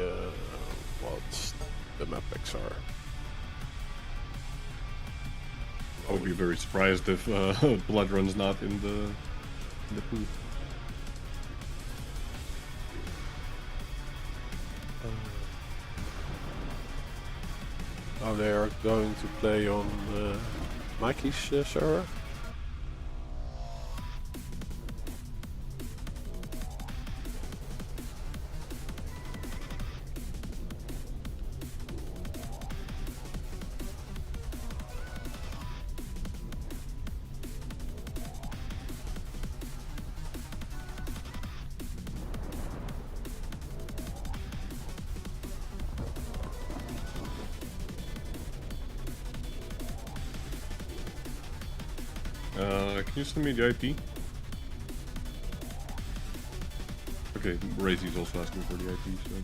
what the map picks are. I would be very surprised if Blood Run's not in the pool. Oh, they are going to play on Mikey's server. Can you send me the IP? Okay, Razy's also asking for the IP, so...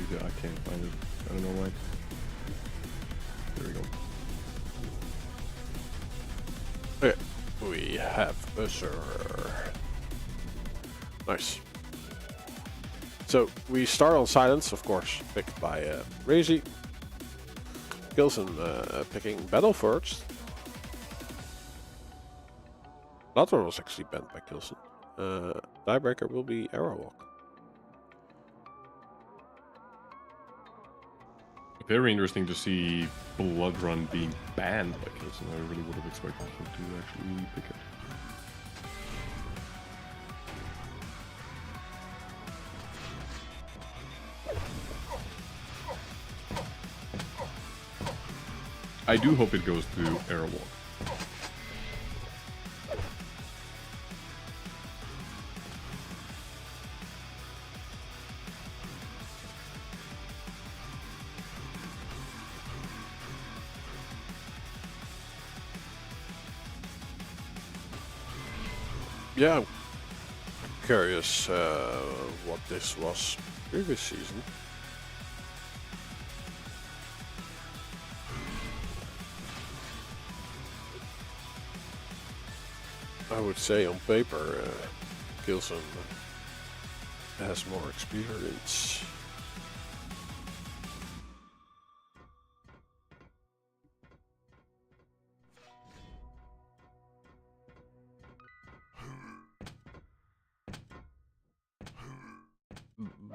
I can't find it. I don't know why. There we go. Okay, we have a server. Nice. So we start on silence, of course, picked by Razy. Kilson picking battle first. That one was actually banned by Kilson. Tiebreaker will be arrow walk. Very interesting to see Blood Run being banned by Kilson. I really would have expected him to actually pick it. I do hope it goes to arrow walk. Yeah, I'm curious what this was previous season. I would say on paper, Kilson has more experience.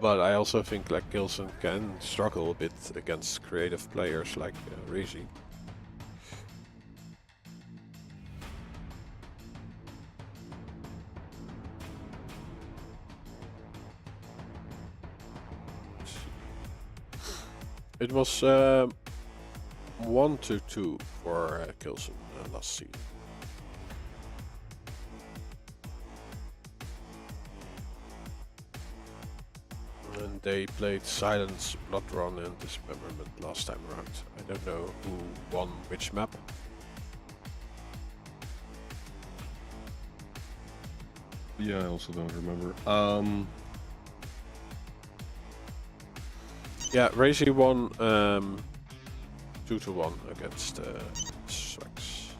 But I also think like Kilson can struggle a bit against creative players like Razy. It was 1-2 for Kilson last season. And they played Silence Blood Run and Dismemberment last time around. I don't know who won which map. Yeah, I also don't remember. Yeah, Razy won 2-1 against Swax.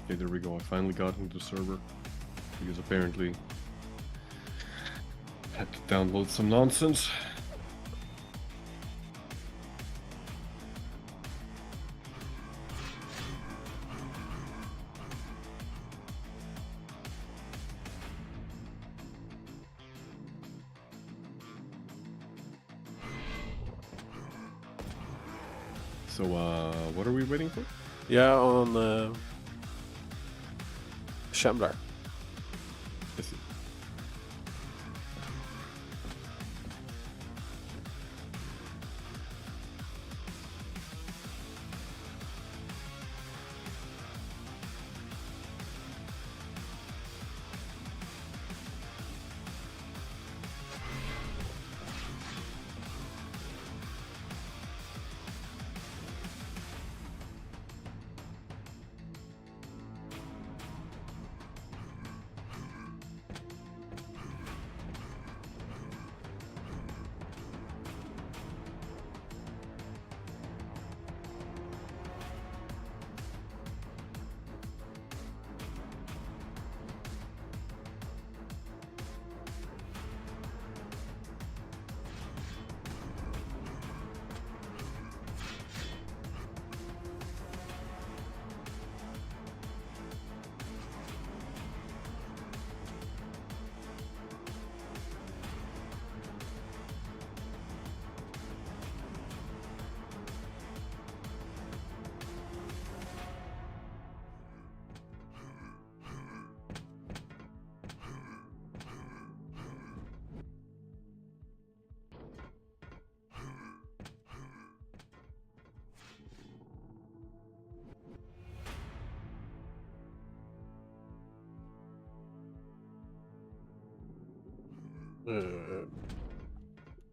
Okay, there we go. I finally got into the server because apparently I had to download some nonsense. So, what are we waiting for? Yeah, on Shambler. I see.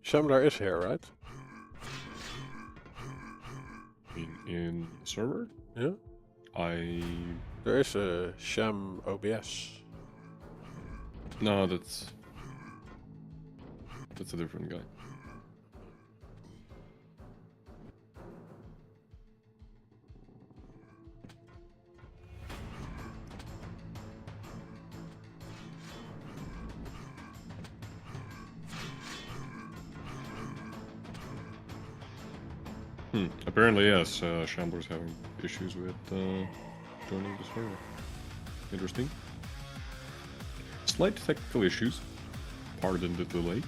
Shambler is here, right? In server? Yeah. There is a Sham OBS. No, that's a different guy. Apparently, yes, Shambler's having issues with joining the server. Interesting. Slight technical issues. Pardon the delay.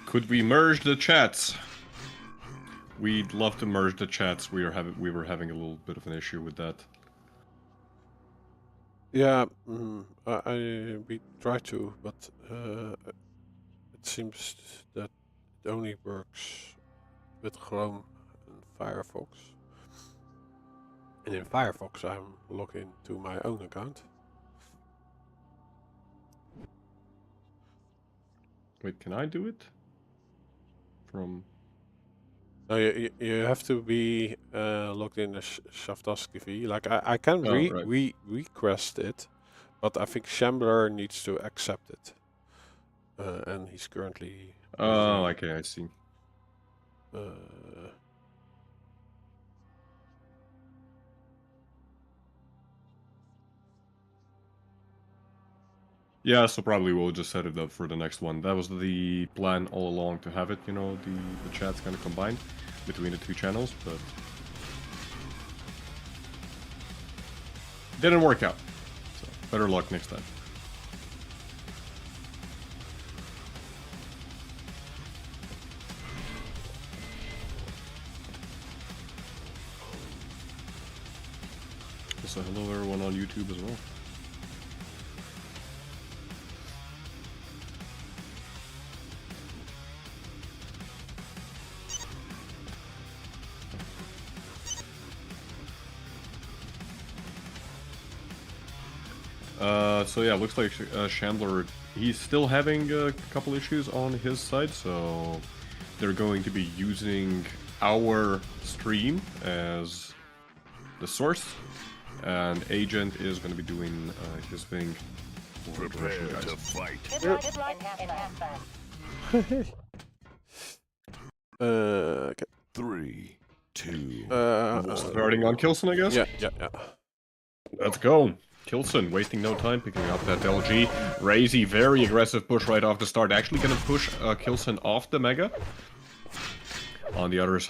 Could we merge the chats? We'd love to merge the chats. We were having a little bit of an issue with that. Yeah, we try to, but it seems that it only works with Chrome and Firefox. And in Firefox, I'm logged into my own account. Wait, can I do it? From... No, you have to be logged in as Shaftask TV. Like I can right. request it, but I think Shambler needs to accept it. And he's currently... Oh, okay, I see. Yeah, so probably we'll just set it up for the next one. That was the plan all along, to have it, you know, the chats kind of combined between the two channels, but didn't work out. So better luck next time. So hello everyone on YouTube as well. So yeah, looks like Shambler, he's still having a couple issues on his side, so they're going to be using our stream as the source, and Agent is going to be doing his thing. Prepare to fight. Okay. 3, 2, 1. Starting on Kilson, I guess? Yeah. Let's go. Kilson wasting no time picking up that LG. Razy, very aggressive push right off the start. Actually gonna push Kilson off the Mega. On the other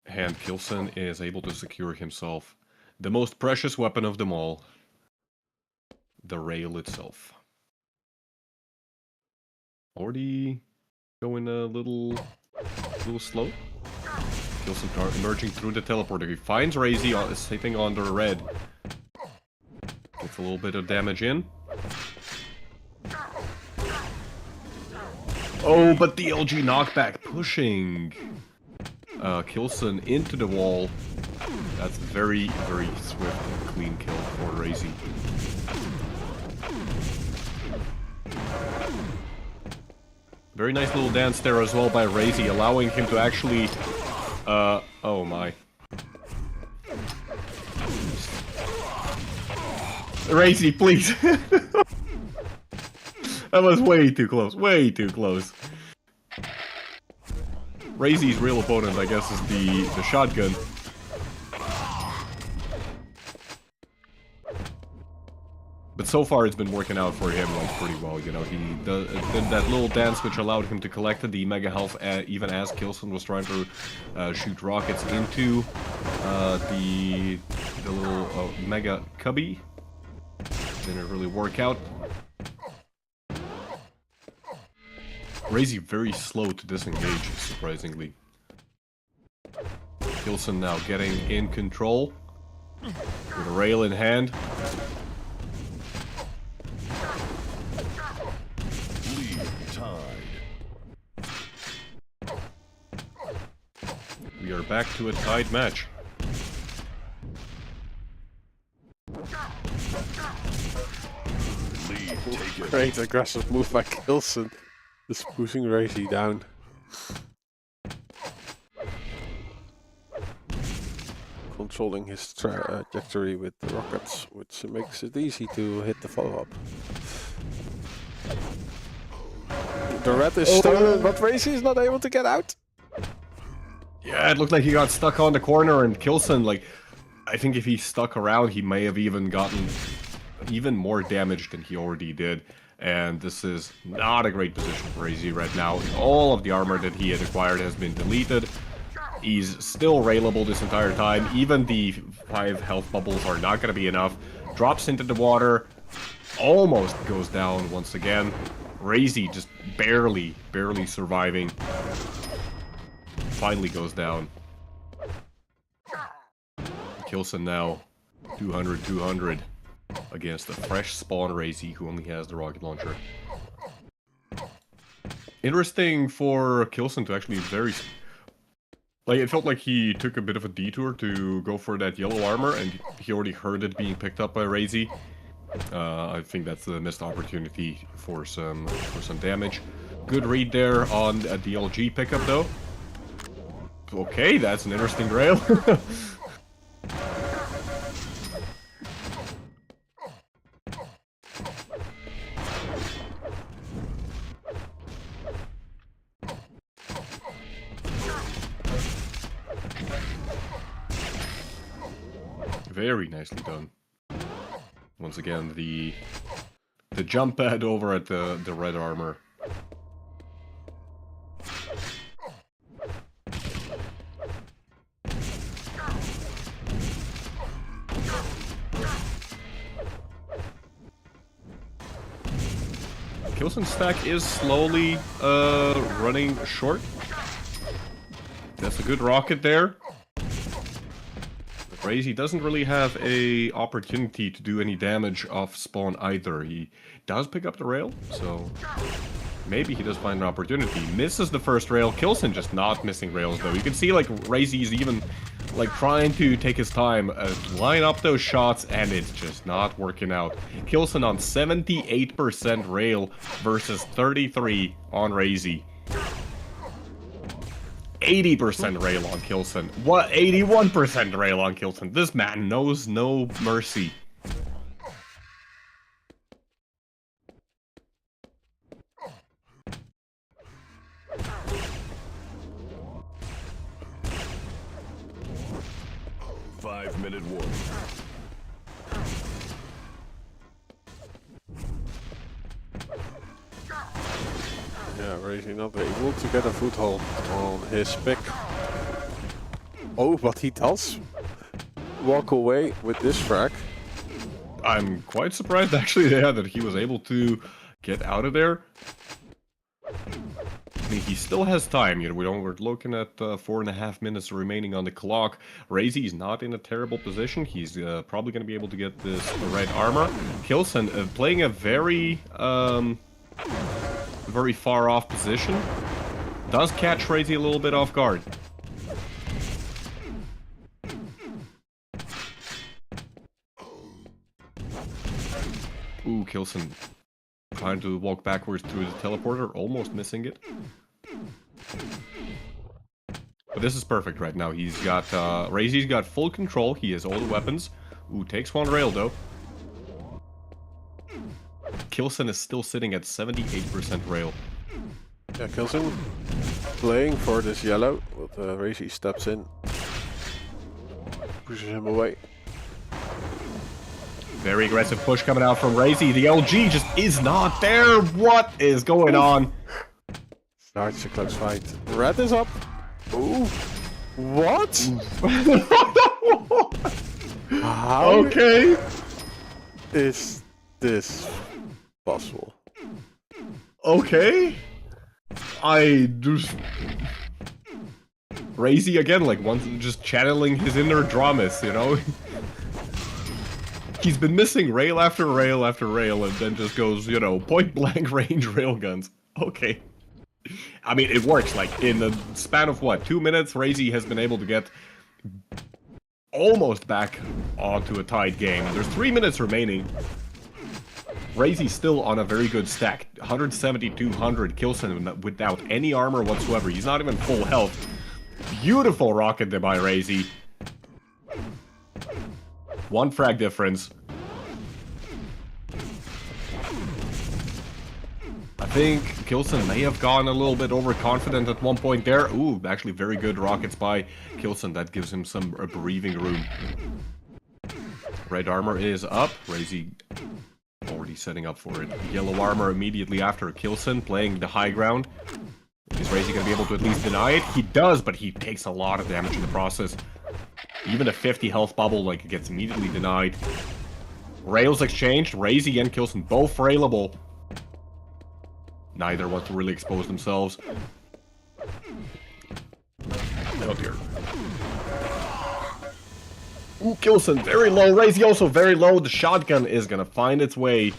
hand, Kilson is able to secure himself the most precious weapon of them all. The rail itself. Already going a little slow. Kilson emerging through the teleporter. He finds Razy sitting on the red. Gets a little bit of damage in. Oh, but the LG knockback pushing Kilson into the wall. That's very, very swift and clean kill for Razy. Very nice little dance there as well by Razy, allowing him to actually... oh my. Razy, please! That was way too close, way too close. Razy's real opponent, I guess, is the shotgun. But so far it's been working out for him like pretty well, you know. He did that little dance which allowed him to collect the mega health even as Kilson was trying to shoot rockets into the little mega cubby. Didn't really work out. Razy very slow to disengage, surprisingly. Kilson now getting in control with a rail in hand. We are back to a tied match. Great aggressive move by Kilson. Just pushing Razy down. Controlling his trajectory with the rockets, which makes it easy to hit the follow-up. The red is stolen, but Razy is not able to get out. Yeah, it looked like he got stuck on the corner, and Kilson, like, I think if he stuck around, he may have even gotten even more damage than he already did. And this is not a great position for Razy right now. All of the armor that he had acquired has been deleted. He's still railable this entire time. Even the 5 health bubbles are not going to be enough. Drops into the water. Almost goes down once again. Razy just barely surviving. Finally goes down. Kilson now 200 against a fresh spawn Razy who only has the rocket launcher. Interesting for Kilson to actually Like, it felt like he took a bit of a detour to go for that yellow armor, and he already heard it being picked up by Razy. I think that's a missed opportunity for some damage. Good read there on a DLG pickup, though. Okay, that's an interesting rail. Very nicely done. Once again, the jump pad over at the red armor. Kilson's stack is slowly running short. That's a good rocket there. Razy doesn't really have a opportunity to do any damage off spawn either. He does pick up the rail, so maybe he does find an opportunity. Misses the first rail. Kilson just not missing rails though. You can see like Razy's even like trying to take his time, line up those shots, and it's just not working out. Kilson on 78% rail versus 33 on Razy. 80% rail on Kilson. What? 81% rail on Kilson. This man knows no mercy. Five-minute warning. Yeah, Razy not able to get a foothold on his pick. Oh, but he does walk away with this frag. I'm quite surprised actually, yeah, that he was able to get out of there. I mean, he still has time, you know, we're looking at 4.5 minutes remaining on the clock. Razy's not in a terrible position. He's probably going to be able to get this red armor. Kilson playing a very far off position. Does catch Razy a little bit off guard. Ooh, Kilson trying to walk backwards through the teleporter, almost missing it. But this is perfect right now. He's got, Razy's got full control. He has all the weapons. Ooh, takes one rail though. Kilson is still sitting at 78% rail. Yeah, Kilson playing for this yellow, but Razy steps in, pushes him away. Very aggressive push coming out from Razy. The LG just is not there. What is going on? Starts a close fight. Red is up. Ooh. What? How Okay. is this possible? Okay. I just... Razy again, like, once just channeling his inner dramas, you know? He's been missing rail after rail after rail, and then just goes, you know, point-blank range railguns. Okay. I mean, it works, like, in the span of, what, 2 minutes, Razy has been able to get almost back onto a tied game. There's 3 minutes remaining. Razy's still on a very good stack. 170-200 Kilson without any armor whatsoever. He's not even full health. Beautiful rocket there by Razy. 1 frag difference. I think Kilson may have gone a little bit overconfident at one point there. Ooh, actually very good rockets by Kilson. That gives him some breathing room. Red armor is up. Razy already setting up for it. Yellow armor immediately after Kilson, playing the high ground. Is Razy going to be able to at least deny it? He does, but he takes a lot of damage in the process. Even a 50 health bubble, like, gets immediately denied. Rails exchanged. Razy and Kilson both railable. Neither want to really expose themselves. Oh dear. Ooh, Kilson very low. Razy also very low. The shotgun is gonna find its way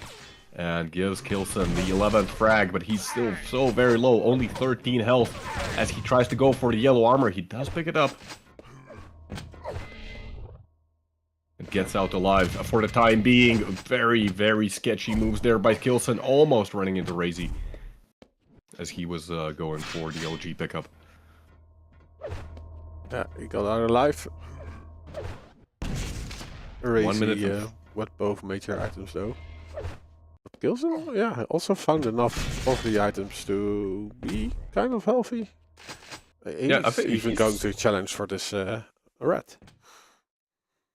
and gives Kilson the 11th frag, but he's still so very low, only 13 health as he tries to go for the yellow armor. He does pick it up. It gets out alive for the time being. Very, very sketchy moves there by Kilson, almost running into Razy as he was going for the LG pickup. Yeah, he got out alive. Razy, 1 minute. with both major items though. But Kilson, yeah, also found enough of the items to be kind of healthy. Yeah, I think even he's going to challenge for this red.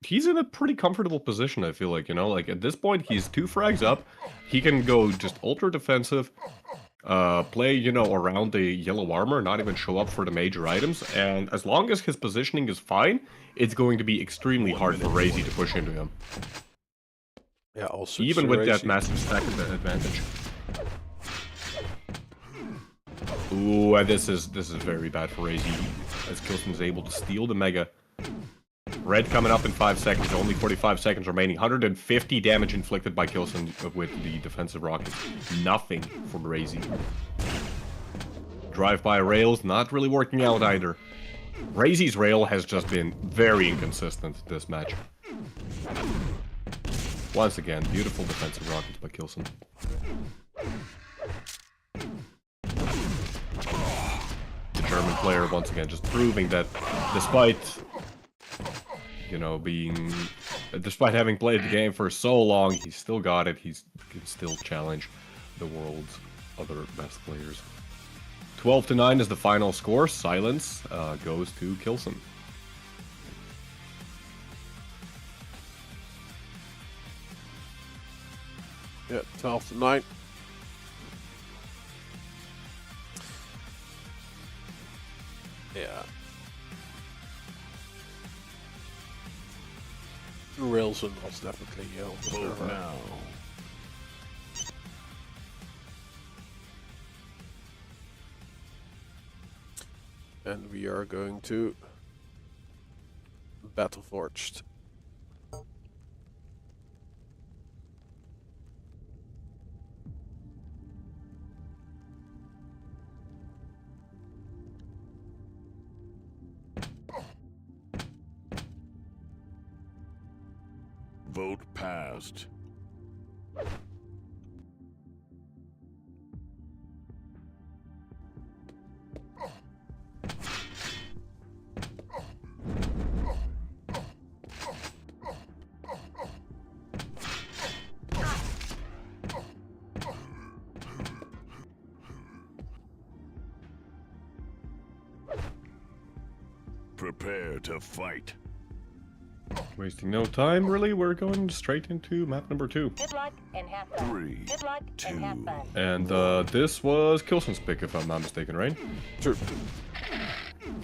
He's in a pretty comfortable position, I feel like, you know? Like, at this point, he's 2 frags up. He can go just ultra defensive, play, you know, around the yellow armor, not even show up for the major items. And as long as his positioning is fine, it's going to be extremely hard for Razy to push into him. Yeah, also Even with that Razy. massive stack advantage. Ooh, and this is very bad for Razy, as Kilson is able to steal the Mega. Red coming up in 5 seconds, only 45 seconds remaining. 150 damage inflicted by Kilson with the defensive rockets. Nothing from Razy. Drive-by rails not really working out either. Razy's rail has just been very inconsistent this match. Once again, beautiful defensive rockets by Kilson. The German player, once again, just proving that despite, you know, despite having played the game for so long, he's still got it. He can still challenge the world's other best players. 12-9 is the final score. Silence goes to Kilson. Yeah, 12-9. Yeah. Railson was definitely Vote now. And we are going to Battleforged. Vote passed. Prepare to fight. Wasting no time, really. We're going straight into map number 2. Good luck and have fun. 3, Good luck and have 2. fun. And this was Kilson's pick, if I'm not mistaken, right? Sure.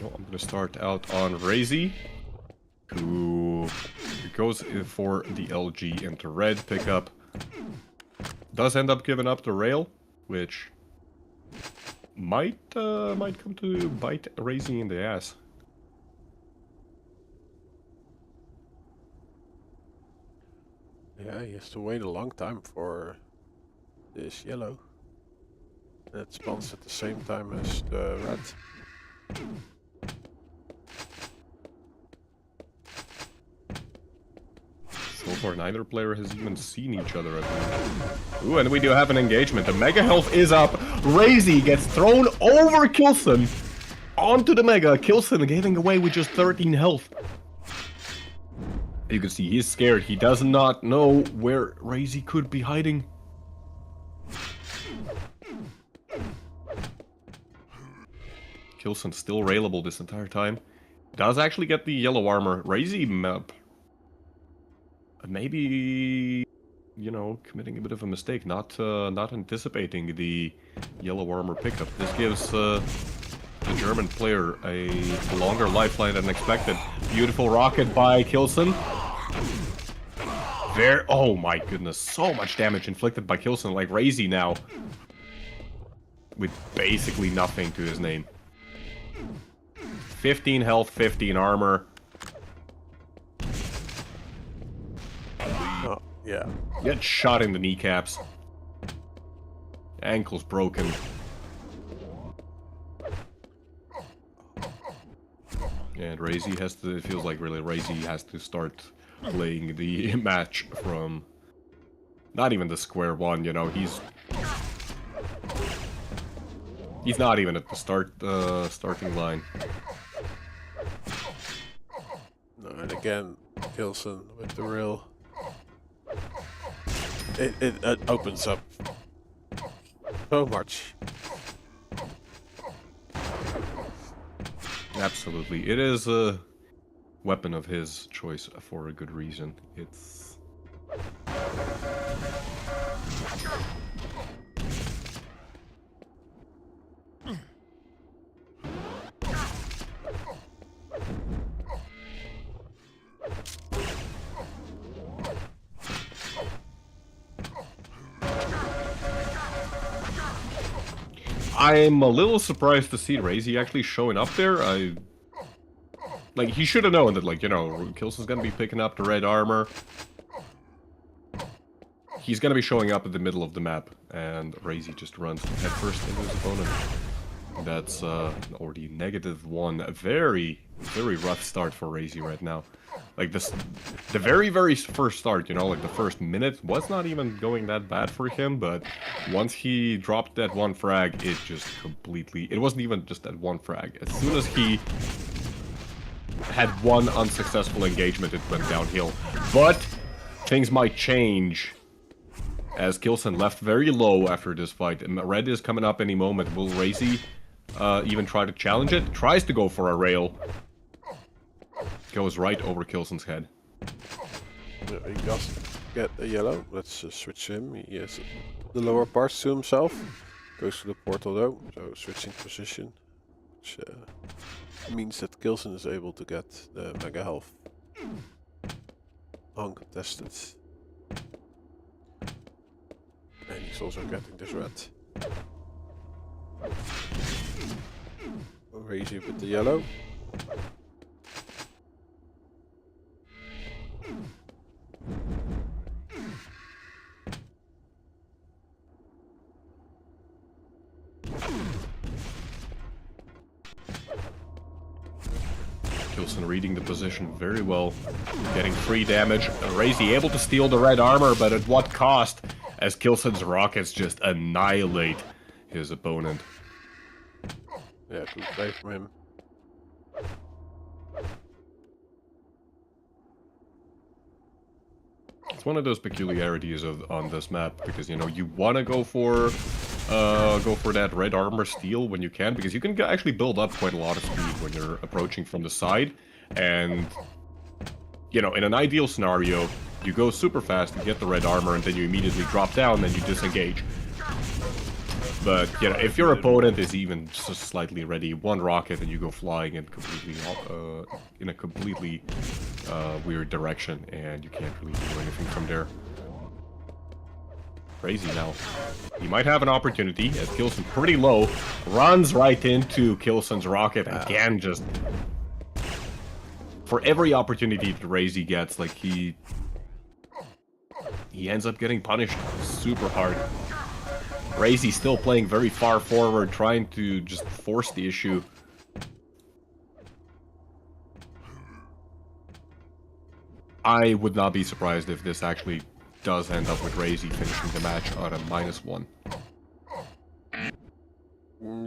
Oh, I'm gonna start out on Razy, who goes in for the LG into red pickup. Does end up giving up the rail, which might come to bite Razy in the ass. Yeah, he has to wait a long time for this yellow. That spawns at the same time as the red. So far, neither player has even seen each other, I think. Ooh, and we do have an engagement. The Mega health is up. Razy gets thrown over Kilson onto the Mega. Kilson giving away with just 13 health. You can see he's scared. He does not know where Razy could be hiding. Kilson still railable this entire time. Does actually get the yellow armor. Razy map. Maybe, you know, committing a bit of a mistake, not anticipating the yellow armor pickup. This gives the German player a longer lifeline than expected. Beautiful rocket by Kilson. Oh my goodness, so much damage inflicted by Kilson, like Razy now. With basically nothing to his name. 15 health, 15 armor. Oh, yeah. Get shot in the kneecaps. Ankle's broken. And Razy has to, it feels like really Razy has to start playing the match from not even the square one, you know, he's not even at the starting line. No, and again, Kilson with the rail. It opens up so much. Absolutely. It is a weapon of his choice for a good reason. It's... I'm a little surprised to see Razy actually showing up there. Like, he should have known that, like, you know, Kilson's gonna be picking up the red armor. He's gonna be showing up at the middle of the map, and Razy just runs headfirst into his opponent. That's already -1. A very, very rough start for Razy right now. Like, the very, very first start, you know, like the first minute was not even going that bad for him, but once he dropped that one frag, it just completely... It wasn't even just that one frag. As soon as he had one unsuccessful engagement, it went downhill. But things might change, as Kilson left very low after this fight. And red is coming up any moment. Will Razy even try to challenge it? Tries to go for a rail. Goes right over Kilson's head. He does get a yellow. Let's switch him. He has the lower parts to himself. Goes to the portal though, so switching position. Which means that Kilson is able to get the mega health uncontested. And he's also getting this red. Razy with the yellow. Kilson reading the position very well, getting free damage. Razy able to steal the red armor, but at what cost? As Kilson's rockets just annihilate his opponent. Yeah, good play from him. It's one of those peculiarities on this map, because, you know, you want to go for that red armor steal when you can, because you can actually build up quite a lot of speed when you're approaching from the side, and, you know, in an ideal scenario, you go super fast, you get the red armor, and then you immediately drop down, then you disengage. But, you know, if your opponent is even just slightly ready, one rocket and you go flying in in a completely weird direction, and you can't really do anything from there. Razy now. He might have an opportunity, as Kilson pretty low, runs right into Kilson's rocket, and again, just... For every opportunity that Razy gets, like, he ends up getting punished super hard. Razy still playing very far forward, trying to just force the issue. I would not be surprised if this actually does end up with Razy finishing the match on a -1.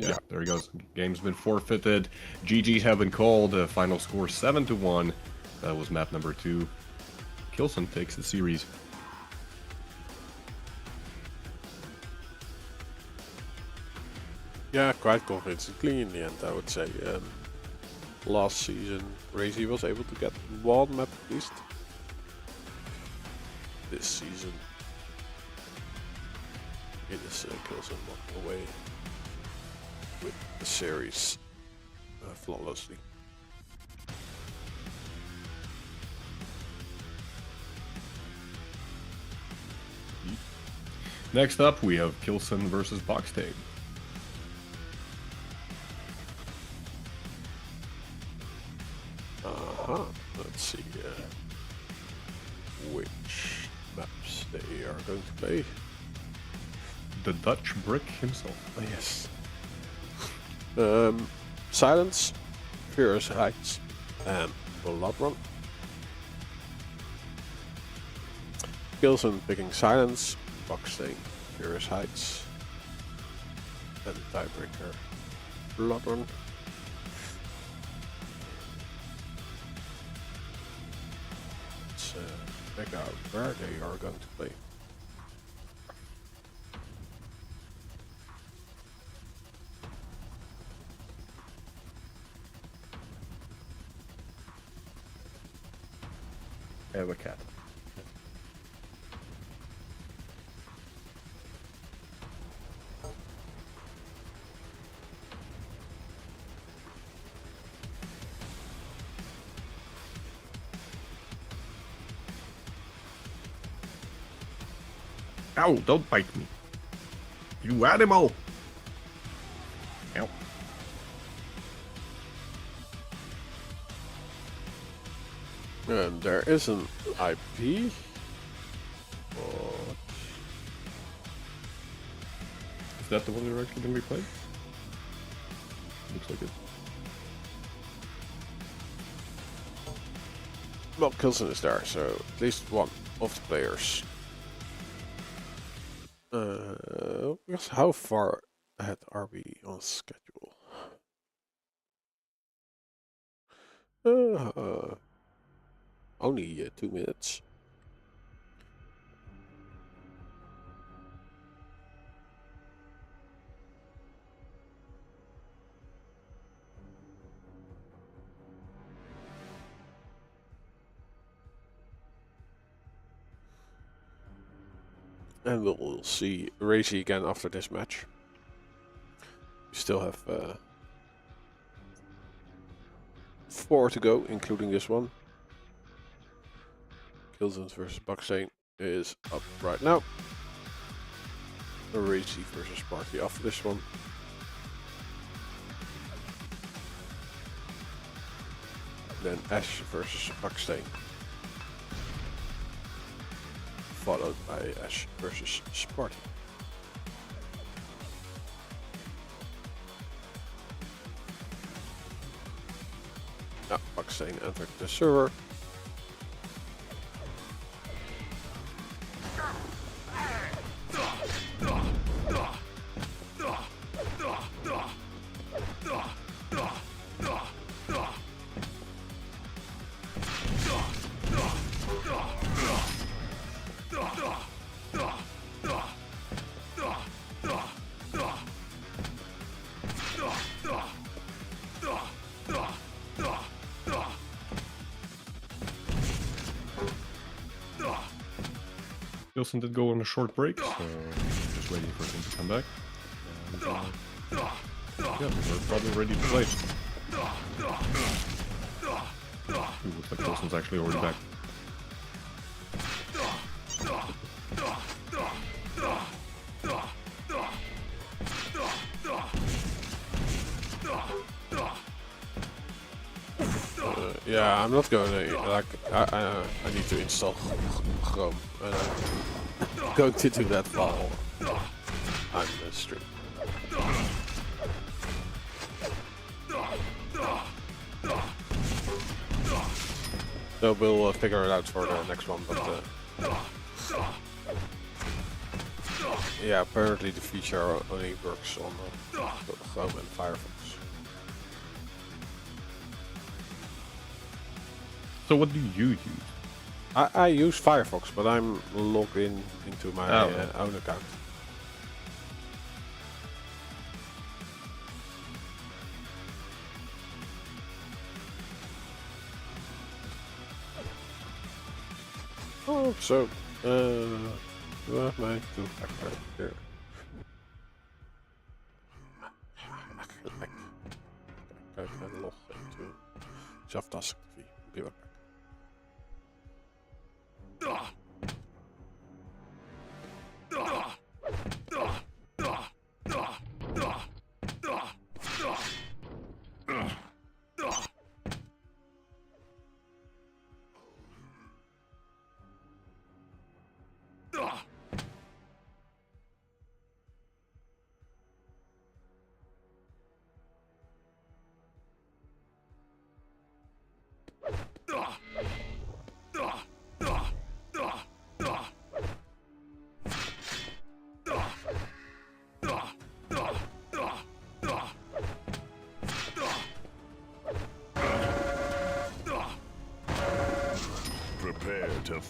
Yeah, there he goes. Game's been forfeited. GG's have been called. Final score 7-1. That was map number 2. Kilson takes the series. Yeah, quite convincingly in the end, I would say. Last season, Razy was able to get one map at least. This season, it is Kilson walking away with the series flawlessly. Next up, we have Kilson versus Boxtape. Let's see which maps they are going to play. the Dutch brick himself. Oh, yes. Silence, Furious Heights, and Blood Run. Kilson picking Silence, Box staying Furious Heights, and tiebreaker Blood Run. Let's check out where they are going to play. I have a cat. Ow, don't bite me. You animal! Ow. And there is an IP. But Is that the one they're actually going to be playing? Looks like it. well, Kilson is there, so at least one of the players. Because how far ahead are we on schedule? Only 2 minutes. And we'll see Razy again after this match. We still have 4 to go, including this one. Kilson versus Buckstain is up right now. Razy versus Sparty after this one. Then Ash versus Buckstain. Followed by Ash versus Sparty. Now, Buckstain entered the server. Kilson did go on a short break, so just waiting for him to come back. And, yeah, we're probably ready to play. Ooh, looks like Kilson's actually already back. Yeah, I'm not going to, like, I need to install Chrome, and I'm going to do that while I'm the stream. So we'll figure it out for the next one, but yeah, apparently the feature only works on Chrome and Firefox. So what do you use? I use Firefox, but I'm logged in into my own account. Oh, so do I have my two-factor here? I can log into Zelftask TV. Be right back.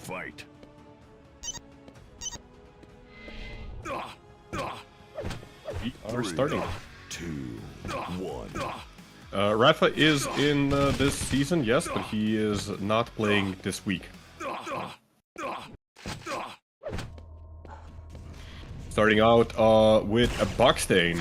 fight. We are starting. 2, 1. Rafa is in this season, yes, but he is not playing this week. Starting out with a Buckstain.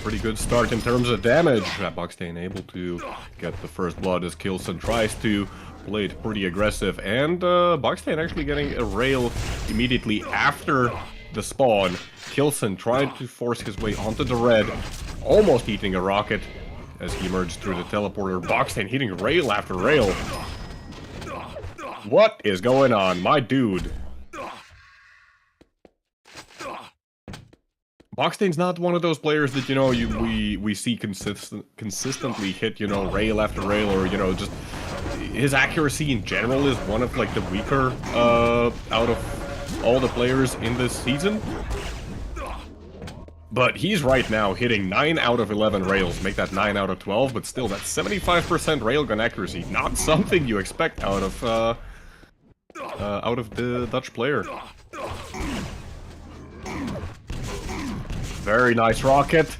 Pretty good start in terms of damage. Buckstain able to get the first blood as Kilson tries to play it pretty aggressive, and Buckstain actually getting a rail immediately after the spawn. Kilson tried to force his way onto the red, almost eating a rocket as he emerged through the teleporter. Buckstain hitting rail after rail. What is going on, my dude? Buckstain's not one of those players that, you know, we see consistently hit, you know, rail after rail, or, you know, just his accuracy in general is one of, like, the weaker out of all the players in this season. But he's right now hitting 9 out of 11 rails, make that 9 out of 12, but still, that's 75% railgun accuracy, not something you expect out of the Dutch player. Very nice rocket.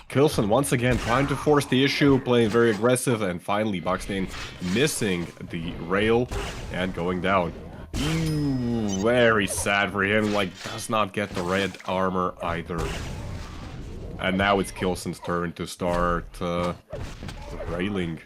Kilson once again trying to force the issue, playing very aggressive, and finally Buckstain missing the rail and going down. Ooh, very sad for him, like, does not get the red armor either. And now it's Kilson's turn to start railing.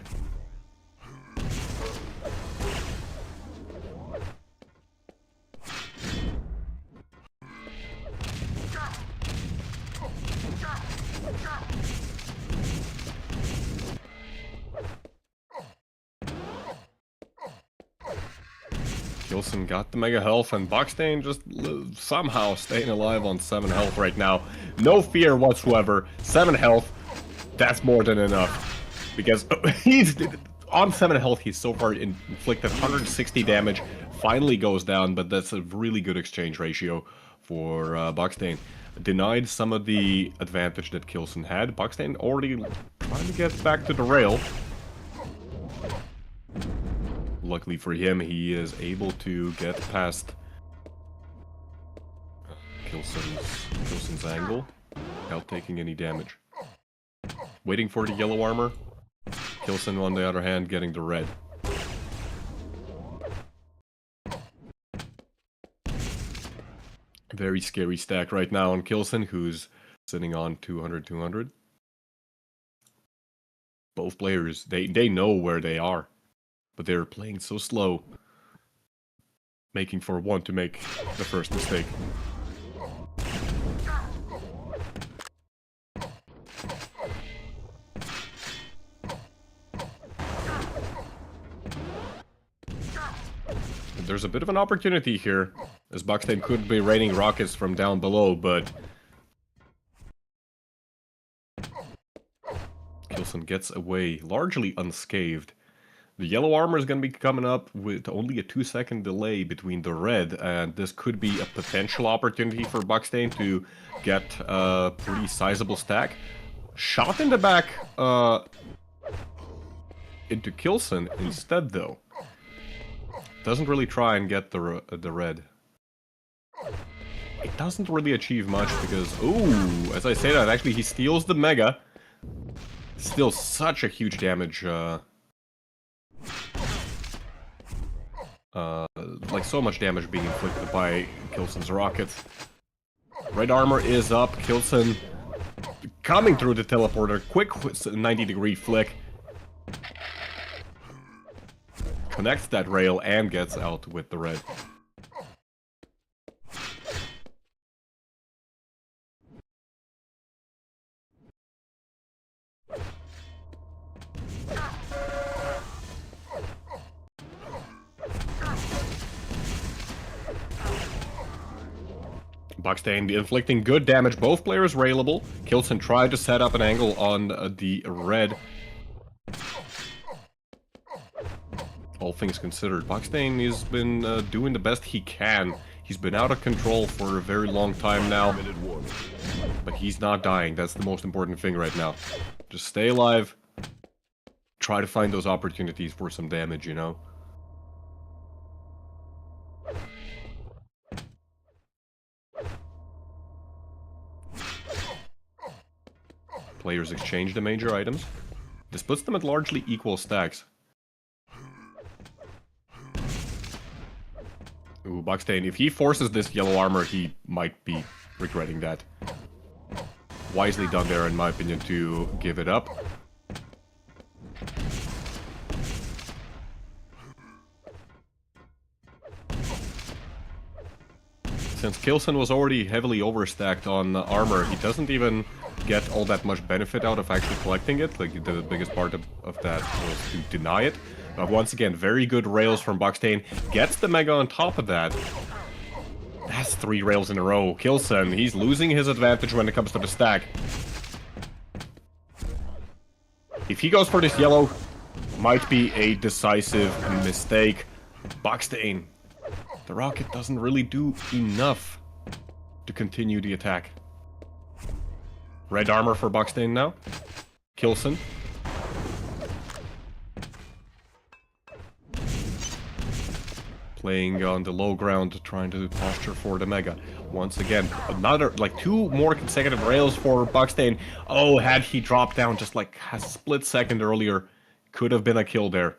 Kilson got the mega health, and Buckstain just somehow staying alive on 7 health right now. No fear whatsoever. 7 health, that's more than enough. Because he's on 7 health, he's so far inflicted 160 damage. Finally goes down, but that's a really good exchange ratio for Buckstain. Denied some of the advantage that Kilson had. Buckstain already trying to get back to the rail. Luckily for him, he is able to get past Kilson's angle without taking any damage. Waiting for the yellow armor. Kilson, on the other hand, getting the red. Very scary stack right now on Kilson, who's sitting on 200-200. Both players, they know where they are. But they're playing so slow, making for one to make the first mistake. There's a bit of an opportunity here, as Buckstain could be raining rockets from down below, but Kilson gets away largely unscathed. The yellow armor is going to be coming up with only a 2-second delay between the red, and this could be a potential opportunity for Buckstain to get a pretty sizable stack. Shot in the back into Kilson instead, though. Doesn't really try and get the red. It doesn't really achieve much because, ooh, as I say that, actually he steals the mega. Still such a huge damage. Like so much damage being inflicted by Kilson's rockets. Red armor is up. Kilson coming through the teleporter. Quick 90-degree flick. Connects that rail and gets out with the red. Buckstain inflicting good damage, both players railable. Kilson tried to set up an angle on the red, all things considered. Buckstein has been doing the best he can. He's been out of control for a very long time now. But he's not dying. That's the most important thing right now. Just stay alive. Try to find those opportunities for some damage, you know? Players exchange the major items. This puts them at largely equal stacks. Ooh, Buckstein, if he forces this yellow armor, he might be regretting that. Wisely done there, in my opinion, to give it up. Since Kilson was already heavily overstacked on armor, he doesn't even get all that much benefit out of actually collecting it. Like, the biggest part of that was to deny it. But once again, very good rails from Buckstein. Gets the Mega on top of that. That's 3 rails in a row. Kilson, he's losing his advantage when it comes to the stack. If he goes for this yellow, might be a decisive mistake. Buckstein, the rocket doesn't really do enough to continue the attack. Red armor for Buckstein now. Kilson. Playing on the low ground, trying to posture for the Mega. Once again, another, like 2 more consecutive rails for Buckstein. Oh, had he dropped down just like a split second earlier, could have been a kill there.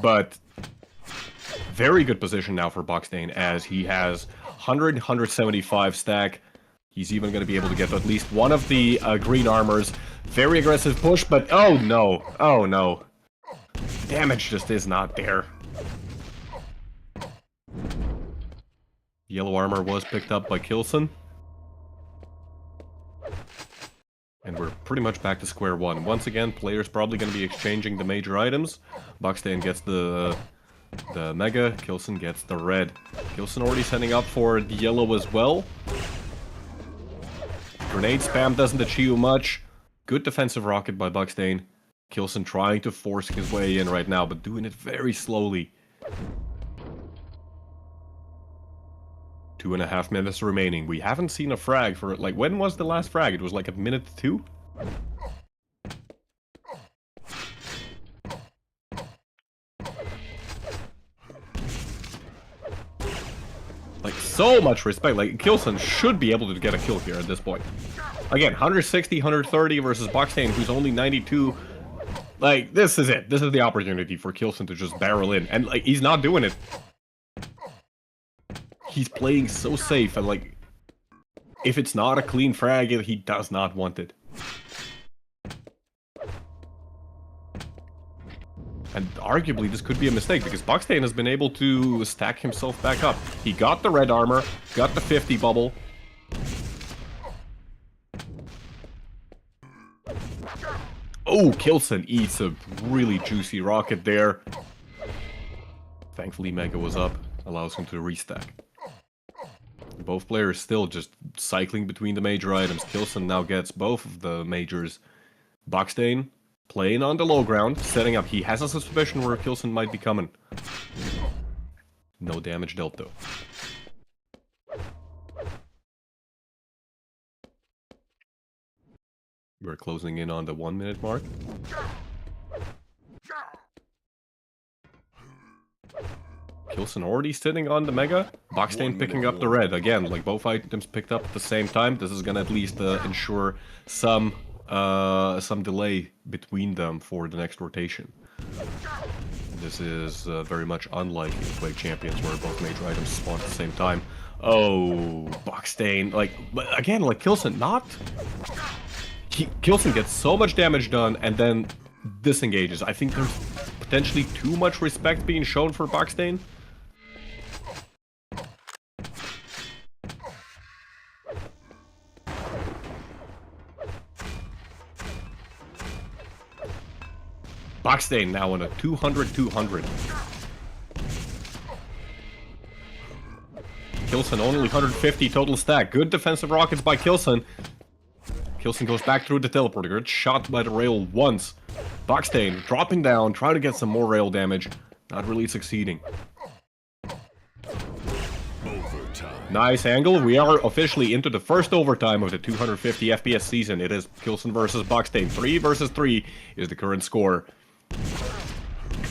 But very good position now for Buckstein, as he has 175 stack. He's even going to be able to get at least one of the green armors. Very aggressive push, but oh no, oh no. Damage just is not there. Yellow armor was picked up by Kilson. And we're pretty much back to square one. Once again, players probably going to be exchanging the major items. Buckstein gets the Mega, Kilson gets the red. Kilson already setting up for the yellow as well. Grenade spam doesn't achieve much. Good defensive rocket by Buckstein. Kilson trying to force his way in right now, but doing it very slowly. 2.5 minutes remaining. We haven't seen a frag for, like, when was the last frag? It was like at minute 2? Like, so much respect. Like, Kilson should be able to get a kill here at this point. Again, 160, 130 versus Buckstein, who's only 92. Like, this is it. This is the opportunity for Kilson to just barrel in. And, like, he's not doing it. He's playing so safe, and, like, if it's not a clean frag, he does not want it. And arguably, this could be a mistake, because Buckstein has been able to stack himself back up. He got the red armor, got the 50 bubble. Oh, Kilson eats a really juicy rocket there. Thankfully, Mega was up. Allows him to restack. Both players still just cycling between the major items. Kilson now gets both of the majors. Buckstein playing on the low ground, setting up. He has a suspicion where Kilson might be coming. No damage dealt, though. We're closing in on the 1 minute mark. Kilson already sitting on the Mega. Buckstein picking up the red. Again, like both items picked up at the same time. This is gonna at least ensure some delay between them for the next rotation. This is very much unlike in QUAKE Champions, where both major items spawn at the same time. Oh, Buckstein. Like, again, like Kilson, not... Kilson gets so much damage done and then disengages. I think there's potentially too much respect being shown for Buckstein. Buckstein now on a 200-200. Kilson only 150 total stack. Good defensive rockets by Kilson. Kilson goes back through the teleporter. Good shot by the rail once. Buckstain dropping down, trying to get some more rail damage. Not really succeeding. Nice angle. We are officially into the first overtime of the 250 FPS season. It is Kilson versus Buckstain. 3 versus 3 is the current score.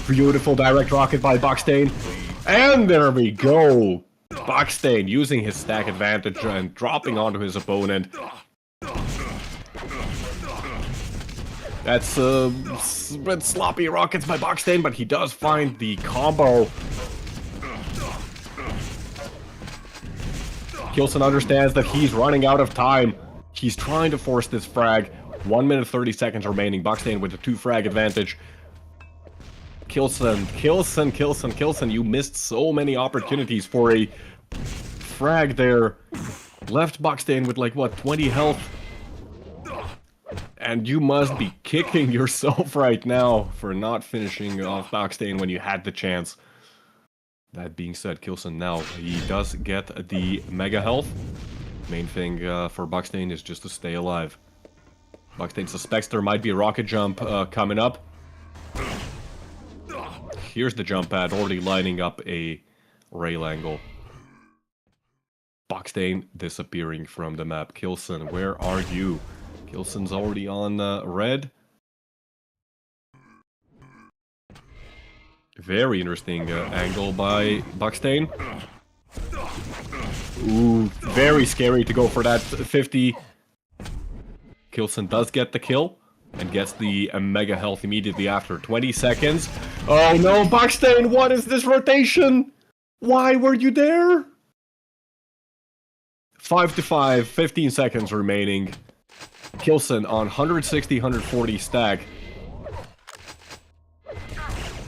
Beautiful direct rocket by Buckstain. And there we go. Buckstain using his stack advantage and dropping onto his opponent. That's sloppy rockets by Buckstain, but he does find the combo. Kilson understands that he's running out of time. He's trying to force this frag. 1 minute 30 seconds remaining. Buckstain with a 2 frag advantage. Kilson, you missed so many opportunities for a frag there. Left Buckstain with like, what, 20 health? And you must be kicking yourself right now for not finishing off Buckstain when you had the chance. That being said, Kilson now, he does get the mega health. Main thing for Buckstain is just to stay alive. Buckstain suspects there might be a rocket jump coming up. Here's the jump pad, already lining up a rail angle. Buckstain disappearing from the map. Kilson, where are you? Kilson's already on red. Very interesting angle by Buckstain. Ooh, very scary to go for that 50. Kilson does get the kill and gets the mega health immediately after. 20 seconds. Oh no, Buckstain, what is this rotation? Why were you there? 5 to 5, 15 seconds remaining. Kilson on 160, 140 stack.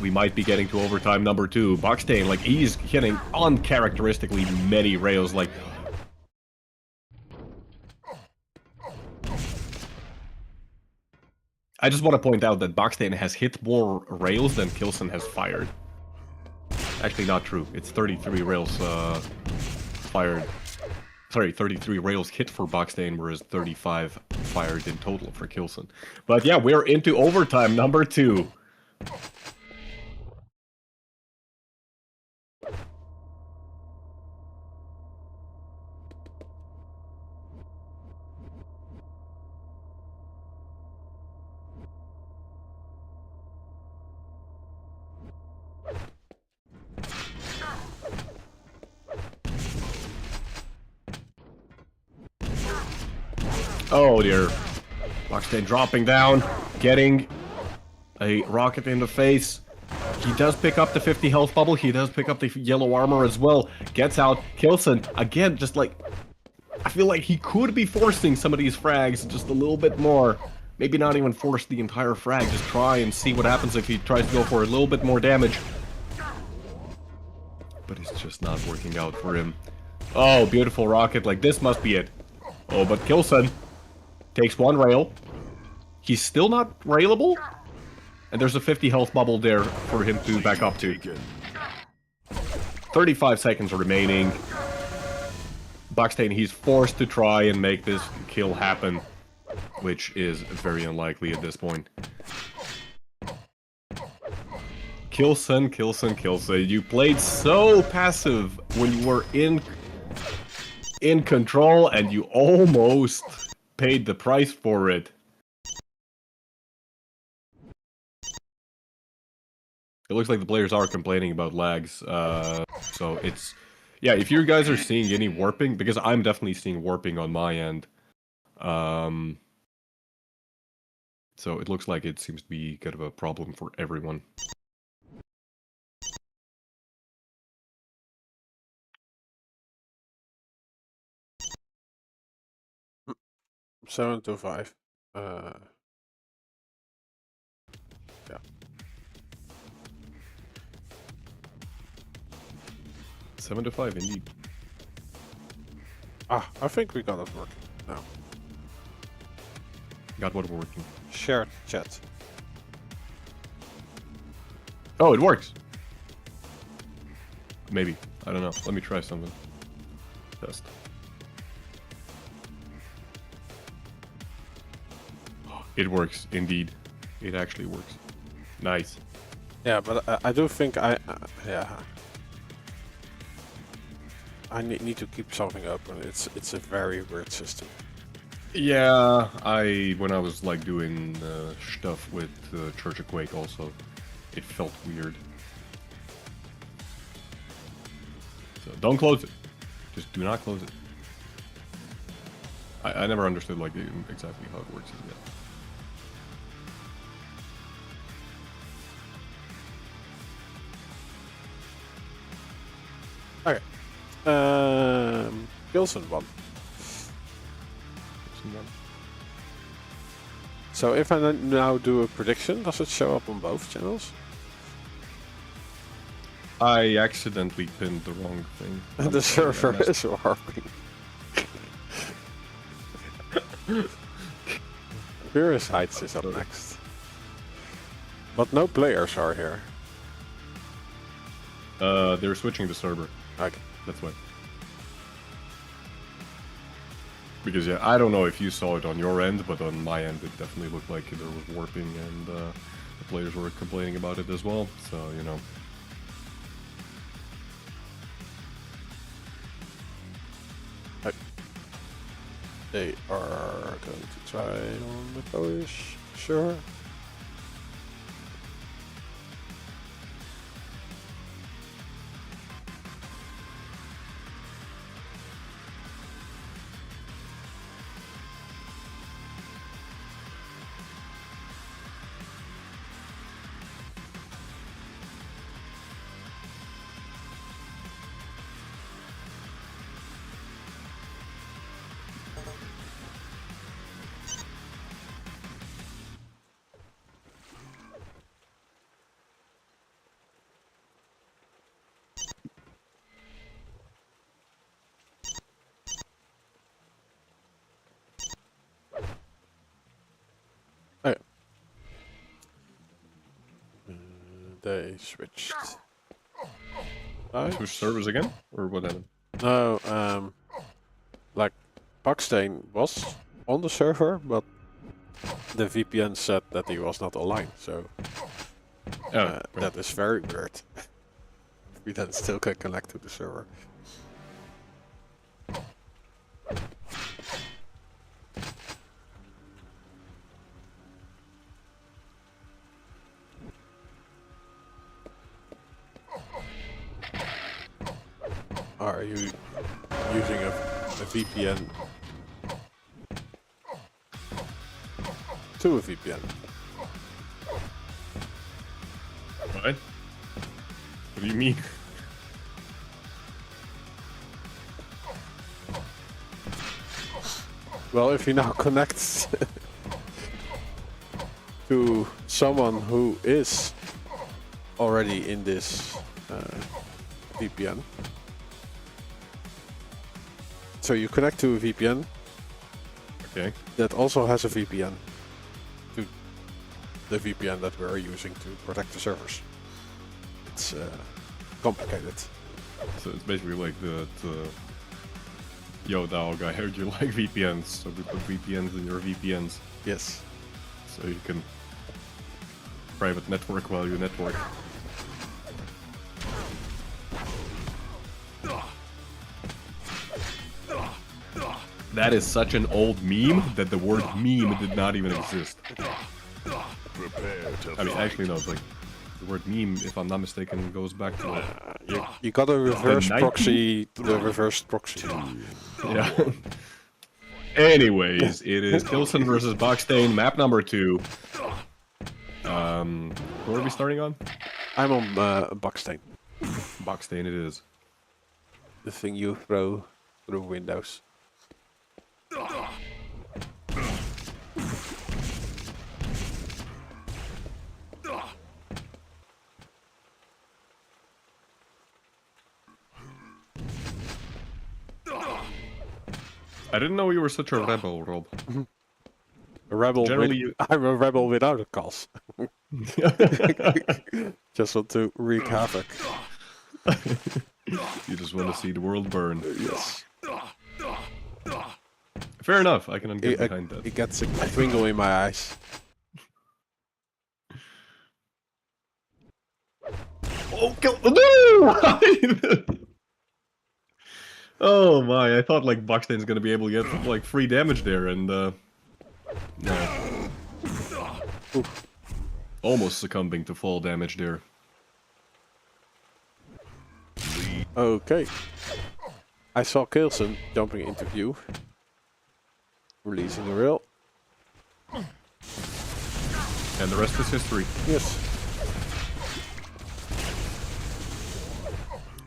We might be getting to overtime number 2. Buckstain, like, he's hitting uncharacteristically many rails, like... I just want to point out that Buckstain has hit more rails than Kilson has fired. Actually, not true. It's 33 rails fired. Sorry, 33 rails hit for Buckstain, whereas 35 fired in total for Kilson. But yeah, we're into overtime number 2. Oh dear. Buckstain dropping down, getting a rocket in the face. He does pick up the 50 health bubble. He does pick up the yellow armor as well. Gets out. Kilson, again, just like... I feel like he could be forcing some of these frags just a little bit more. Maybe not even force the entire frag. Just try and see what happens if he tries to go for a little bit more damage. But it's just not working out for him. Oh, beautiful rocket. Like, this must be it. Oh, but Kilson takes 1 rail. He's still not railable. And there's a 50 health bubble there for him to back up to. 35 seconds remaining. Buckstain, he's forced to try and make this kill happen, which is very unlikely at this point. Kilson. You played so passive when you were in control, and you almost paid the price for it. It looks like the players are complaining about lags, so it's... Yeah, if you guys are seeing any warping, because I'm definitely seeing warping on my end, so it looks like it seems to be kind of a problem for everyone. Seven to 5. Yeah. 7 to 5, indeed. Ah, I think we got it working now. Got what working. Shared chat. Oh, it works. Maybe. I don't know. Let me try something. Test. It works, indeed. It actually works. Nice. Yeah, but I do think I need to keep something open. It's a very weird system. Yeah, when I was like doing stuff with Church of Quake also, it felt weird. So don't close it. Just do not close it. I never understood like exactly how it works yet. Okay. Kilson won. So if I now do a prediction, does it show up on both channels? I accidentally pinned the wrong thing. The server is warping. Furious Heights is up next. But no players are here. They're switching the server. Okay. That's why. Because yeah, I don't know if you saw it on your end, but on my end it definitely looked like there was warping and the players were complaining about it as well, so you know. They are going to try on the Polish, sure. Oh. They switched. Switch servers again? Or what happened? No, like Buckstain was on the server, but the VPN said that he was not online, so that is very weird. We then still can connect to the server. Are you using a VPN to a VPN? What? What do you mean? Well, if he now connects to someone who is already in this VPN. So you connect to a VPN Okay. that also has a VPN to the VPN that we're using to protect the servers. It's complicated. So it's basically like yo dog, I heard you like VPNs, so we put VPNs in your VPNs. Yes. So you can private network while you network. That is such an old meme that the word meme did not even exist. Prepare to I mean, actually no, it's like the word meme, if I'm not mistaken, goes back to like, You got a reverse 90? proxy, the reverse proxy. yeah. Anyways, it is Kilson versus Buckstain, map number 2. Who are we starting on? I'm on Buckstain, Buckstain it is. the thing you throw through windows. I didn't know you were such a rebel, Rob. A rebel. Generally, I'm a rebel without a cause. Just want to wreak havoc. you just want to see the world burn. Yes. Fair enough, I can get behind that. It gets a twinkle in my eyes. Oh, no! Oh my, I thought like Buckstain's gonna be able to get like free damage there, and no. Almost succumbing to fall damage there. Okay. I saw Kilson jumping into view. Releasing the rail. And the rest is history. Yes.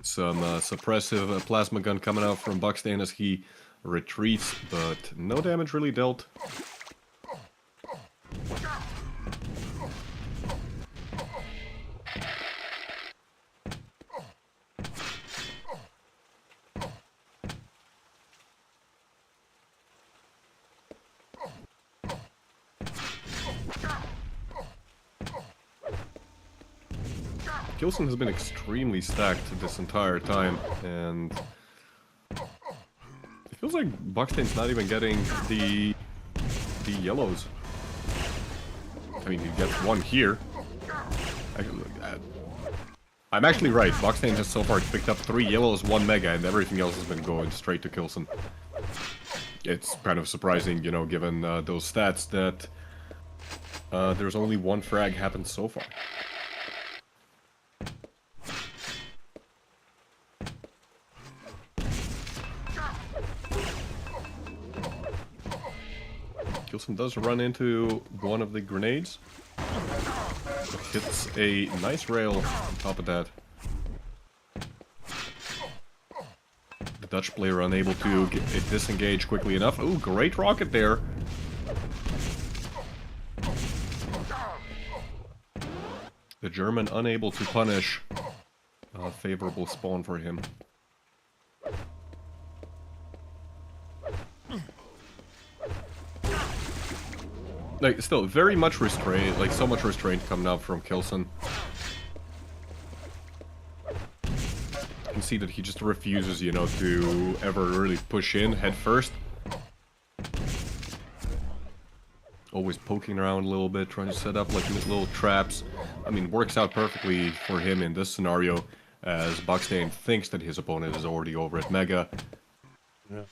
Some suppressive plasma gun coming out from Buckstain as he retreats, but no damage really dealt. Kilson has been extremely stacked this entire time, and it feels like Buckstain's not even getting the yellows. I mean, he gets one here. I'm actually right. Buckstain has so far picked up 3 yellows, 1 mega, and everything else has been going straight to Kilson. It's kind of surprising, you know, given those stats, that there's only 1 frag happened so far. Kilson does run into one of the grenades. Hits a nice rail on top of that. The Dutch player unable to disengage quickly enough. Ooh, great rocket there. The German unable to punish a favorable spawn for him. Like, still, very much restraint, like, so much restraint coming out from Kilson. You can see that he just refuses, you know, to ever really push in head first. Always poking around a little bit, trying to set up, like, little traps. I mean, works out perfectly for him in this scenario, as Buckstain thinks that his opponent is already over at Mega. Yeah.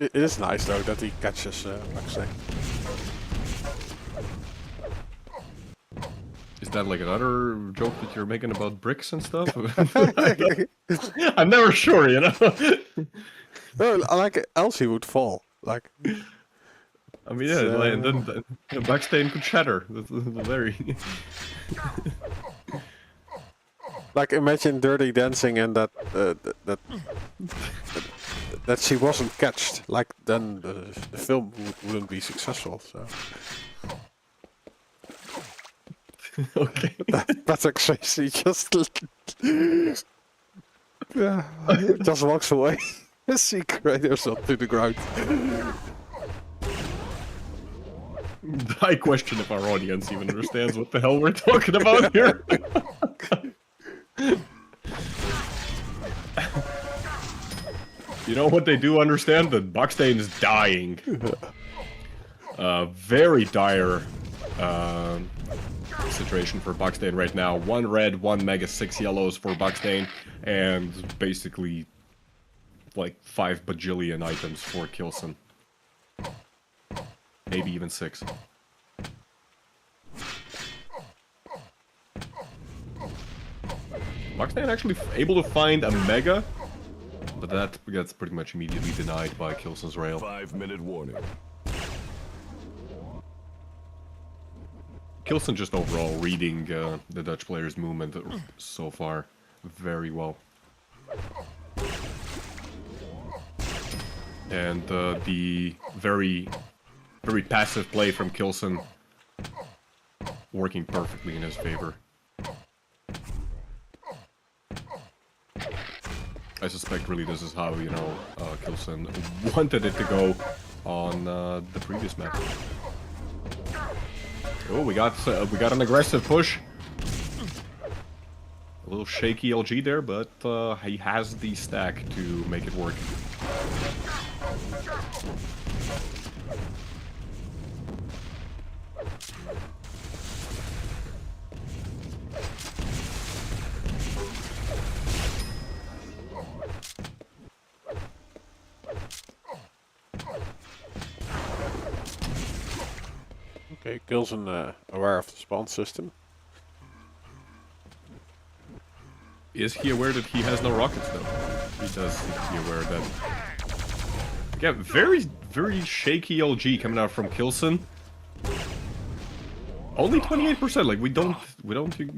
It is nice, though, that he catches Buckstain. Is that like another joke that you're making about bricks and stuff? I'm never sure, you know? No, like, else he would fall. Like... I mean, yeah, like, and then the Buckstain could shatter. That's very... Like, imagine Dirty Dancing and that she wasn't catched. Like, then the film wouldn't be successful, so... Okay. Patrick Swayze just walks away. He craters onto the ground. I question if our audience even understands what the hell we're talking about here. You know what they do understand? That Buckstain is dying. Very dire situation for Buckstain right now. 1 red, 1 mega, 6 yellows for Buckstain, and basically like 5 bajillion items for Kilson. Maybe even 6. Buckstain actually able to find a mega, but that gets pretty much immediately denied by Kilson's rail. 5-minute warning. Kilson just overall reading the Dutch player's movement so far very well. And the very passive play from Kilson working perfectly in his favor. I suspect really this is how, you know, Kilson wanted it to go on the previous map. Oh, we got an aggressive push. A little shaky LG there, but he has the stack to make it work. Okay, Kilson aware of the spawn system. Is he aware that he has no rockets though? He does seem to be aware that. Yeah, very shaky LG coming out from Kilson. Only 28%. Like we don't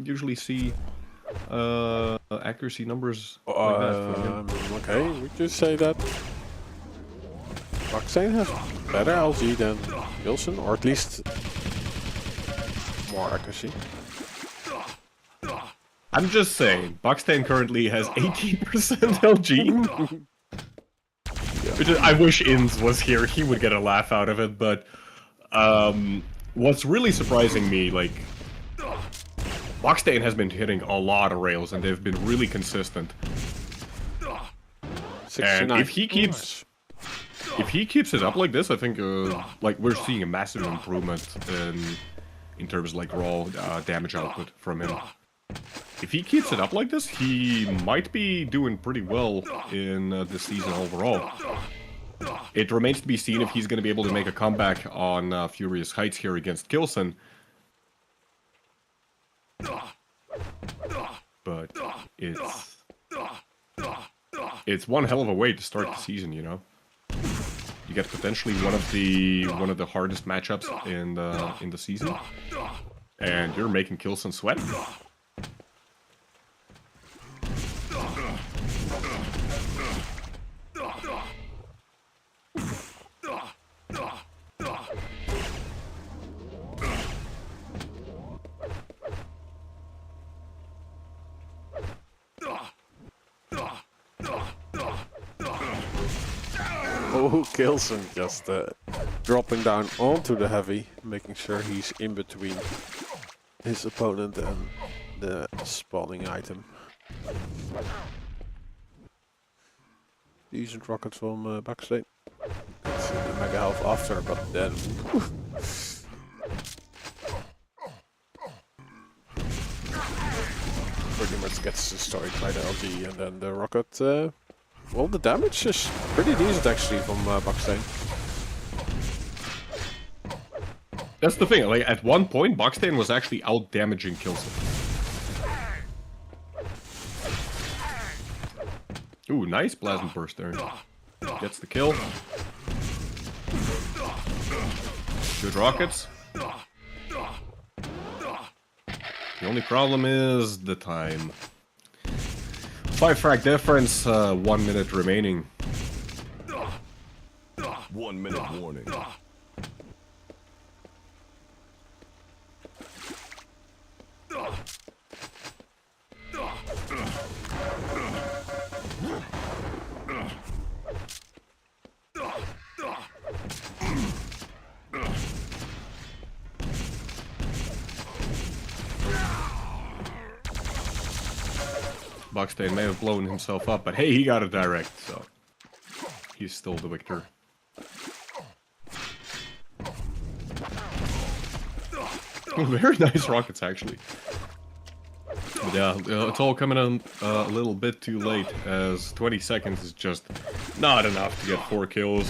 usually see accuracy numbers like that from him. Okay, we could say that Vaccine has better LG than Kilson, or at least more accuracy. I'm just saying, Buckstain currently has 18% LG. Which is, I wish Inns was here, he would get a laugh out of it, but what's really surprising me, like, Buckstain has been hitting a lot of rails and they've been really consistent. 69. And if he keeps it up like this, I think like we're seeing a massive improvement in terms of like raw damage output from him. If he keeps it up like this, he might be doing pretty well in this season overall. It remains to be seen if he's going to be able to make a comeback on Furious Heights here against Kilson. But it's one hell of a way to start the season, you know. You get potentially one of the hardest matchups in the season, and you're making Kilson sweat. Oh, Kilson just dropping down onto the heavy, making sure he's in between his opponent and the spawning item. Decent rockets from Buckstain. It's the mega health after, but then pretty much gets destroyed by the LG, and then the rocket. Well, the damage is pretty decent actually from Buckstain. That's the thing, like at one point Buckstain was actually out damaging Kilson. Ooh, nice plasma burst there. Gets the kill. Good rockets. The only problem is the time. 5 frag difference, 1 minute remaining. 1 minute warning. Buckstain may have blown himself up, but hey, he got a direct, so he's still the victor. Very nice rockets, actually. But yeah, it's all coming in a little bit too late, as 20 seconds is just not enough to get 4 kills.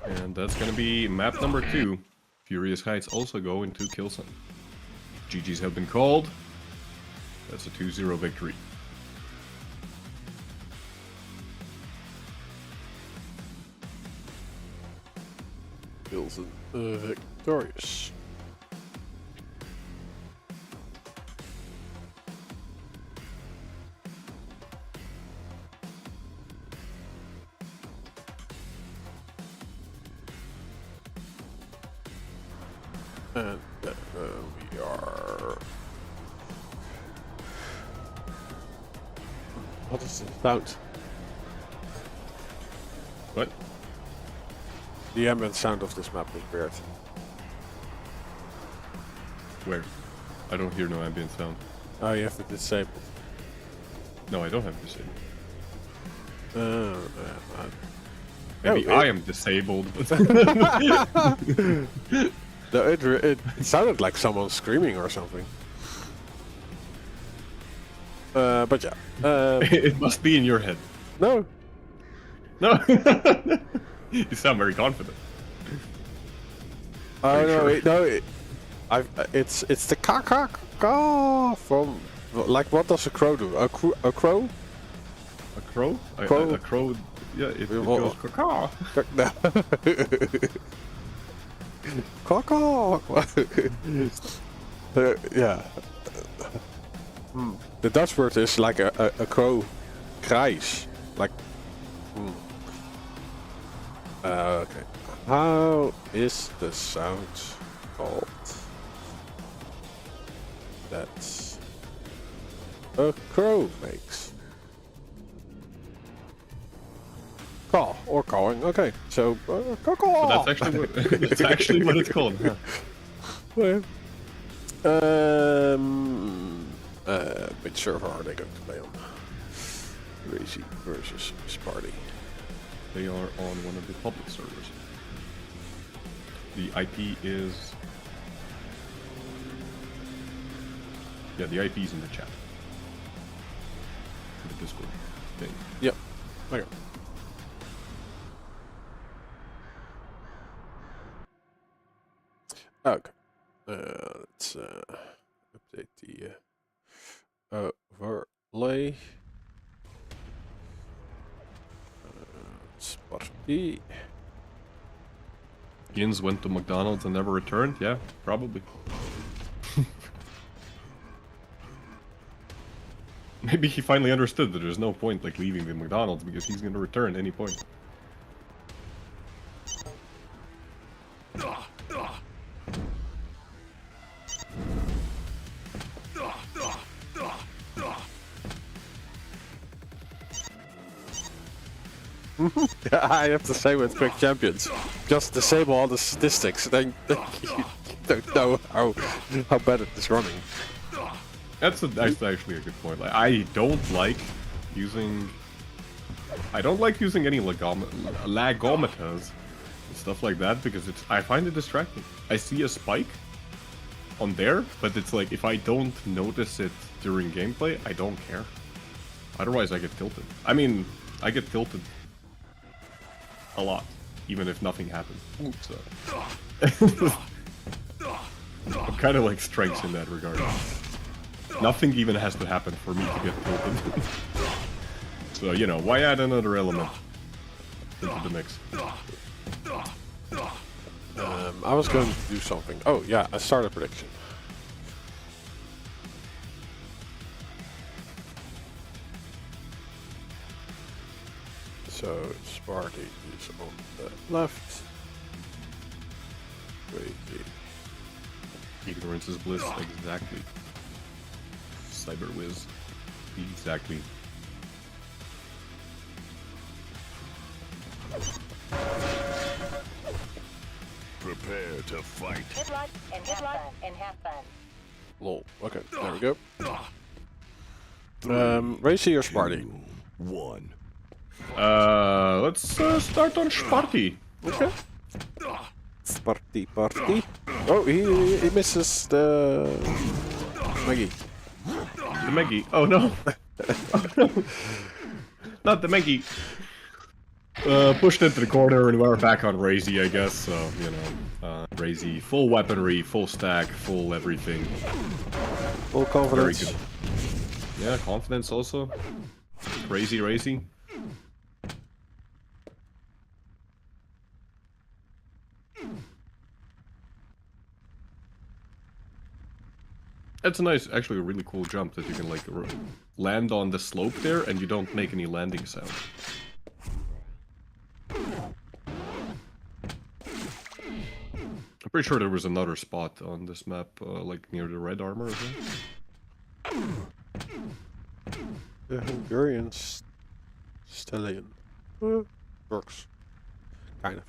And that's gonna be map number 2. Furious Heights also go into Kilson. GGs have been called. That's a 2-0 victory. Kilson victorious. And we are... What is the sound? What? The ambient sound of this map is weird. Where? I don't hear no ambient sound. Oh, you have to disable. No, I don't have disabled. Maybe Oh, I am disabled. No, it sounded like someone screaming or something. But yeah. It must be in your head. No. No. You sound very confident. Oh Are you no, sure? it's the caw from like what does a crow do? A crow? A crow? Crow. A crow. Yeah, it Well, goes caw. Caw. Yeah. The Dutch word is like a crow cries. Like. Okay. How is the sound called? That's a crow makes. Caw or cawing. Okay, so caw. So that's actually what that's actually what it's called. Huh? Well, which server are they going to play on? Razy versus Sparty. They are on one of the public servers. The IP is... Yeah, the IP is in the chat. In the Discord thing. Yep. Okay. Okay. Let's update the overlay. Sparty. Jens went to McDonald's and never returned? Yeah, probably. Maybe he finally understood that there's no point like leaving the McDonald's because he's gonna return any point. I have to say with Quick Champions, just disable all the statistics, then you don't know how bad it is running. That's actually a good point. Like, I don't like using any lagometers and stuff like that because I find it distracting. I see a spike on there, but it's like if I don't notice it during gameplay, I don't care. Otherwise, I get tilted. I mean, I get tilted a lot, even if nothing happens. So I'm kind of like strengths in that regard. Nothing even has to happen for me to get tilted. So, you know, why add another element into the mix? I was going to do something. Oh yeah, a starter prediction. So Sparty is on the left. Razy. Ignorance is bliss, exactly. Cyber whiz, exactly. Prepare to fight. Good luck and have fun. Lol. Okay, there we go. Razy or Sparty? 1. Let's start on Sparty. Okay. Sparty party. Oh, he misses the Maggie. The Meggy. Oh no. Oh, no. Not the Meggy. Pushed into the corner and we're back on Razy, I guess. So, you know, Razy, full weaponry, full stack, full everything. Full confidence. Very good. Yeah, confidence also. Razy. It's a nice, actually a really cool jump that you can like land on the slope there and you don't make any landing sound. I'm pretty sure there was another spot on this map, like near the red armor as well. The Hungarian stallion. Works. Kind of.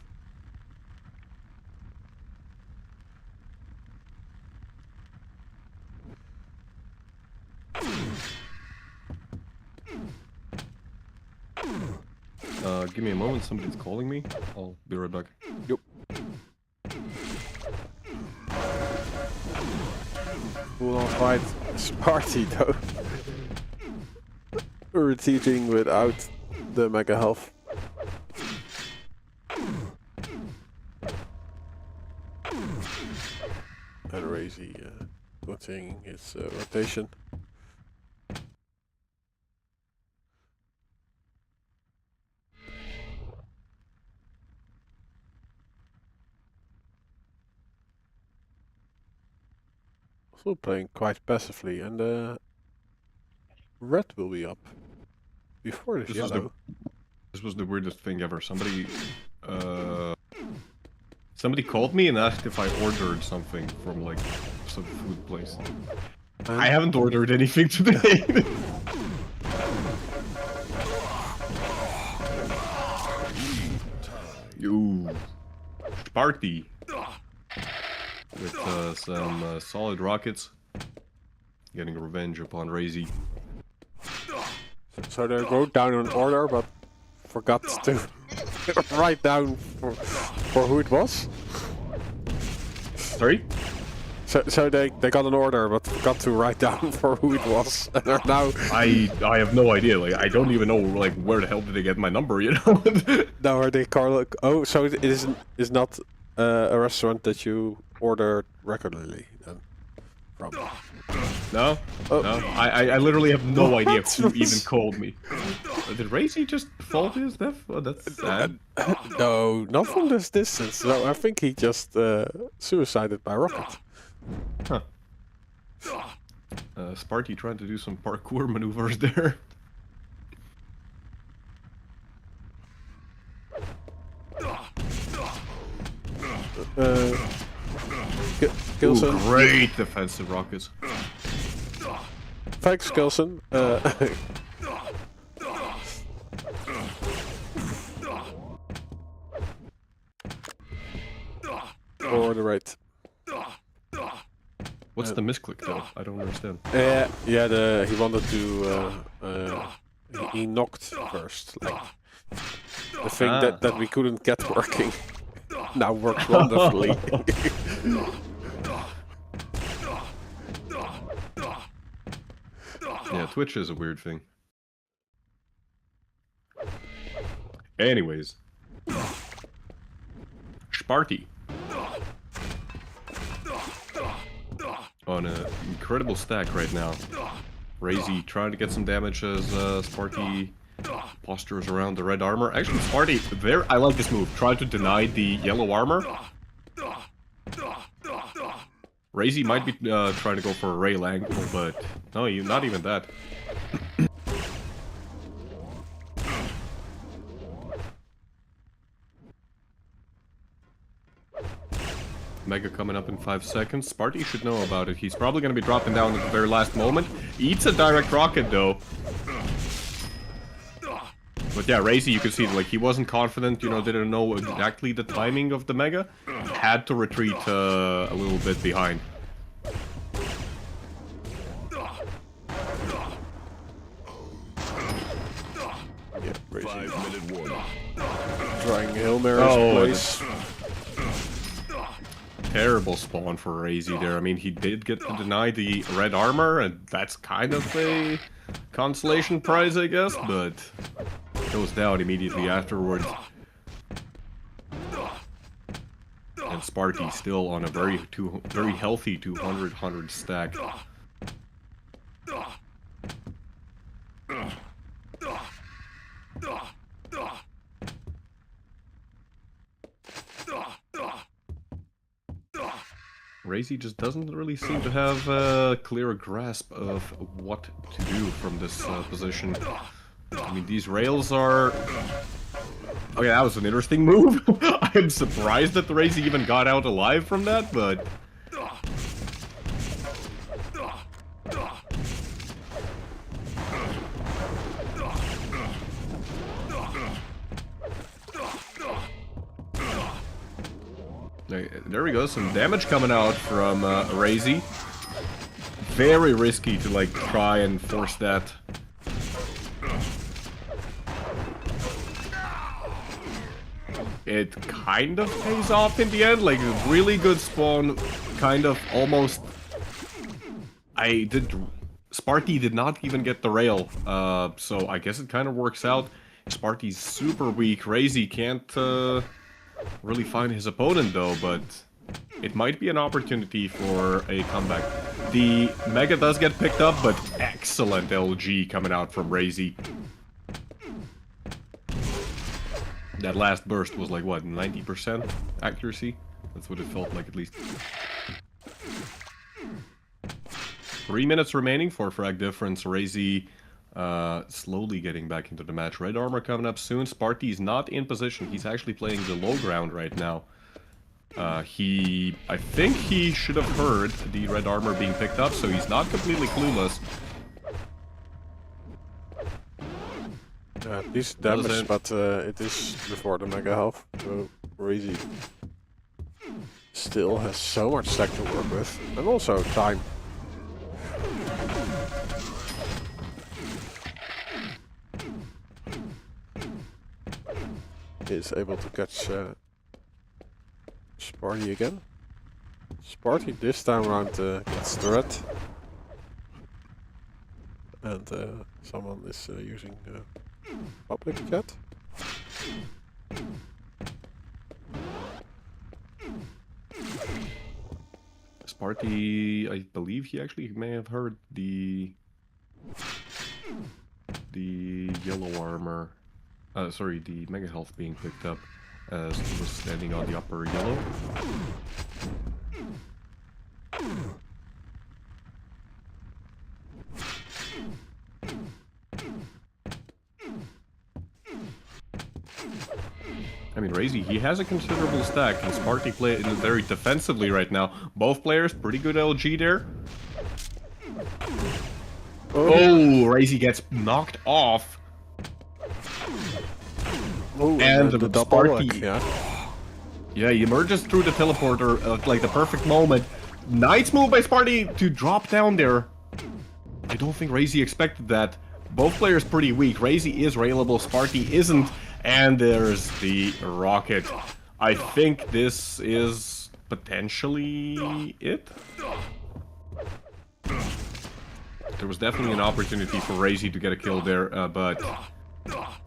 Give me a moment, somebody's calling me. I'll be right back. Yep. will not fight Sparty though. Retreating without the mega health. And Razy continuing his rotation. Also playing quite passively, and red will be up before this yellow. This was the weirdest thing ever. Somebody called me and asked if I ordered something from like some food place. I haven't ordered anything today. Ooh, Sparty with some solid rockets, getting revenge upon Razy. So they wrote down an order, but forgot to write down for who it was. Sorry? So they got an order, but forgot to write down for who it was, and are now. I have no idea. Like I don't even know like where the hell did they get my number? You know? Now are they call? Oh, so it is not a restaurant that you order regularly then from. No, Oh. no. I literally have no idea What? who even called me. Did Razy just fall to his death? Oh, that's sad. No, not from this distance. No, I think he just suicided by rocket. Huh. Sparty trying to do some parkour maneuvers there. Kilson. Ooh, great defensive rockets. Thanks, Kilson. Or the right. What's the misclick though? I don't understand. Yeah. He wanted to. He knocked first, like the thing that we couldn't get working. Now works wonderfully. Yeah, Twitch is a weird thing. Anyways. Sparty. On an incredible stack right now. Razy trying to get some damage as Sparty postures around the red armor. Actually, Sparty, I like this move. Try to deny the yellow armor. Razy might be trying to go for a rail angle, but no, not even that. Mega coming up in 5 seconds. Sparty should know about it. He's probably going to be dropping down at the very last moment. Eats a direct rocket though. But yeah, Razy, you can see, like, he wasn't confident, you know, didn't know exactly the timing of the Mega. Had to retreat a little bit behind. Yeah, Razy 5-minute warning. trying Hail Mary's place. Terrible spawn for Razy there. I mean, he did get to deny the red armor, and that's kind of a consolation prize, I guess, but goes down immediately afterwards. And Sparty still on a very healthy 200 stack. Razy just doesn't really seem to have a clear grasp of what to do from this position. I mean, these rails are... Okay, that was an interesting move. I'm surprised that the Razy even got out alive from that, but... There we go, some damage coming out from Razy. Very risky to like try and force that. It kind of pays off in the end, like a really good spawn, kind of almost Sparty did not even get the rail, so I guess it kind of works out. Sparty's super weak. Razy can't really find his opponent though, but it might be an opportunity for a comeback. The Mega does get picked up, but excellent LG coming out from Razy. That last burst was like, what, 90% accuracy? That's what it felt like, at least. 3 minutes remaining, 4 frag difference. Razy slowly getting back into the match. Red armor coming up soon. Sparty's not in position. He's actually playing the low ground right now. I think he should have heard the red armor being picked up, so he's not completely clueless. Decent damage, but it is before the mega health. So Razy still has so much stack to work with, and also time. He is able to catch Sparty again. Sparty this time around gets the red. And someone is using public chat. Sparty, I believe he actually may have heard the yellow armor. Sorry, the mega health being picked up as he was standing on the upper yellow. I mean, Razy, he has a considerable stack, and Sparty playing very defensively right now. Both players, pretty good LG there. Oh, Razy gets knocked off. Oh, and the Sparty, yeah, he emerges through the teleporter at like the perfect moment. Nice move by Sparty to drop down there. I don't think Razy expected that. Both players pretty weak. Razy is railable, Sparty isn't. And there's the rocket. I think this is potentially it. There was definitely an opportunity for Razy to get a kill there, but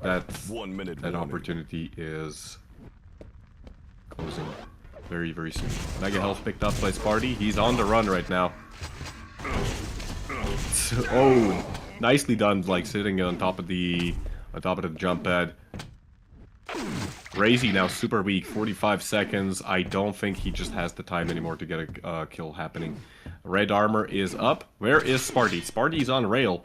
that opportunity is closing very, very soon. Mega health picked up by Sparty. He's on the run right now. Oh, nicely done, like sitting on top of the jump pad. Razy now super weak, 45 seconds. I don't think he just has the time anymore to get a kill happening. Red armor is up. Where is Sparty? Sparty's on rail.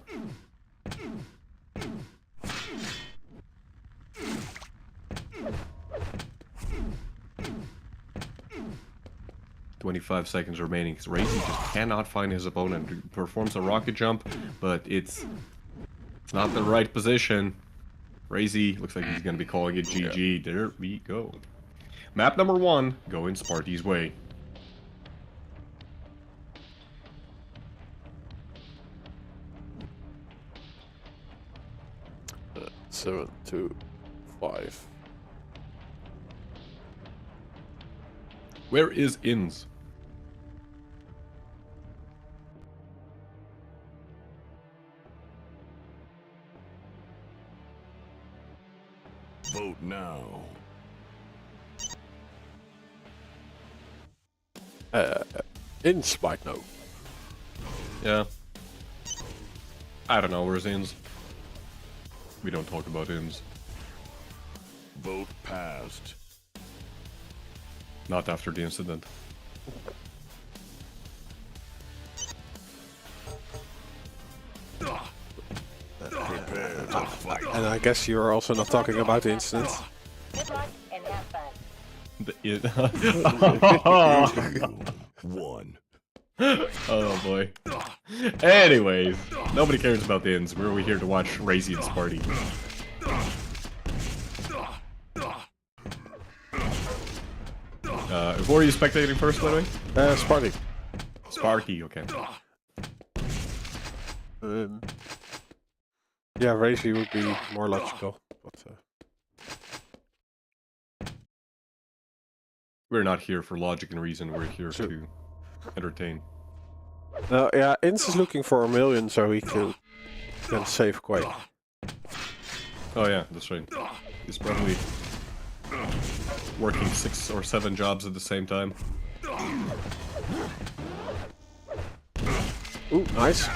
"25 seconds remaining." Razy just cannot find his opponent. He performs a rocket jump, but it's not the right position. Razy looks like he's going to be calling it GG. Yeah. There we go. Map number 1 going Sparty's way. Uh, 7, 2, 5. Where is Inns? Vote now. Inns might know. Yeah. I don't know, where's Inns? We don't talk about Inns. Vote passed. Not after the incident. Prepare to fight. And I guess you're also not talking about the incident. Good luck and have fun. One. Oh boy. Anyways, nobody cares about the Inns. We're here to watch Razy and Sparty. Who are you spectating first, by the way? Sparty. Sparty, okay. Yeah, Razy would be more logical, but We're not here for logic and reason, we're here to entertain. Yeah, Ince is looking for 1 million so he can save Quake. Oh yeah, that's right. He's probably working 6 or 7 jobs at the same time. Ooh, nice.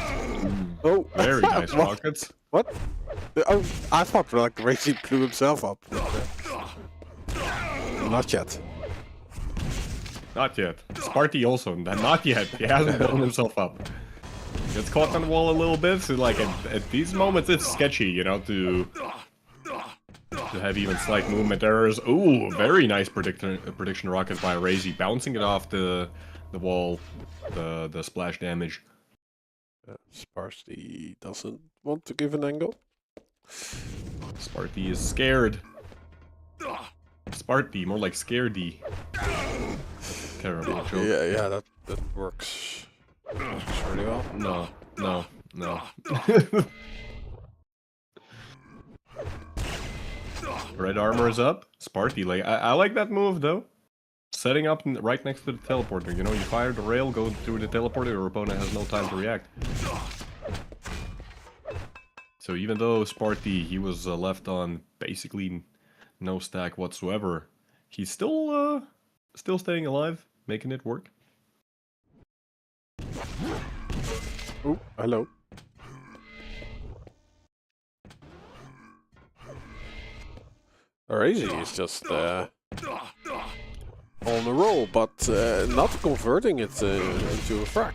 Oh, Very nice What? rockets. What? Oh, I thought like Razy blew himself up. Not yet. Not yet. Sparty also, not yet. He hasn't blown himself up. Gets caught on the wall a little bit, so like at these moments it's sketchy, you know, to have even slight movement errors. Ooh, very nice prediction rocket by Razy, bouncing it off the wall, the splash damage. Sparty doesn't want to give an angle. Sparty is scared. Sparty, more like scaredy. Terrible joke. Yeah, that works really well. No. Red armor is up. Sparty, like I like that move though. Setting up right next to the teleporter. You know, you fire the rail, go through the teleporter, your opponent has no time to react. So even though Sparty, he was left on basically no stack whatsoever, he's still staying alive, making it work. Oh, hello. Razy is just on a roll, but not converting it into a frac.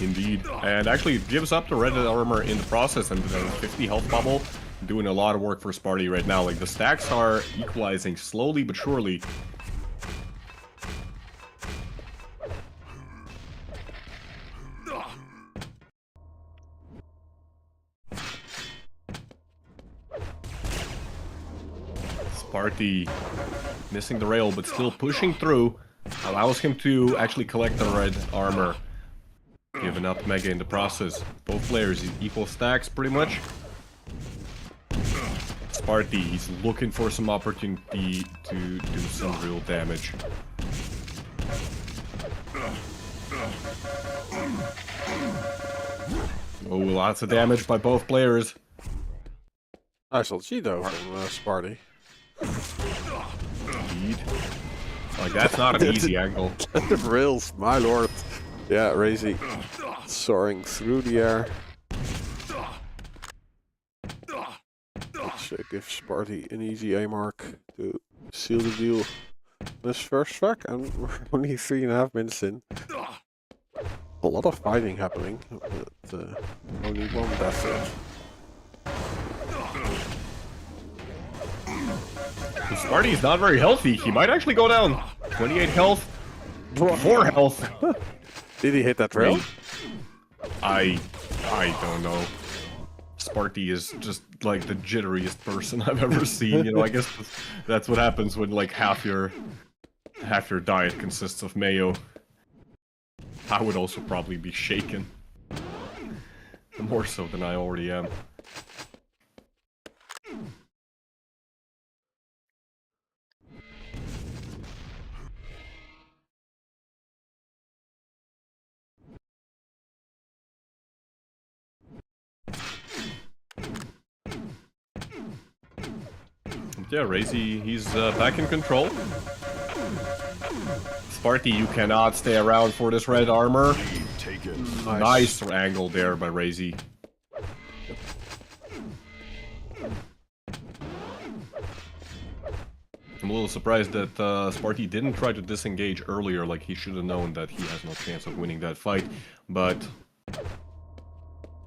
Indeed. And actually it gives up the red armor in the process, and the 50 health bubble doing a lot of work for Sparty right now. Like the stacks are equalizing slowly but surely. Sparty missing the rail but still pushing through, allows him to actually collect the red armor, giving up Mega in the process. Both players equal stacks pretty much. Sparty, he's looking for some opportunity to do some real damage. Oh, lots of damage by both players. Nice little Cheeto from Sparty. Indeed. Like, that's not an easy angle. The rails, my lord. Yeah, Razy soaring through the air. Which gives Sparty an easy A mark to seal the deal. This first track, and we're only 3.5 minutes in. A lot of fighting happening, but only one death threat. Sparty is not very healthy. He might actually go down. 28 health. 4 health. Did he hit that rail? I don't know. Sparty is just like the jitteriest person I've ever seen. You know, I guess that's what happens when like half your diet consists of mayo. I would also probably be shaken. More so than I already am. Yeah, Razy, he's back in control. Sparty, you cannot stay around for this red armor. Nice angle there by Razy. I'm a little surprised that Sparty didn't try to disengage earlier, like he should have known that he has no chance of winning that fight, but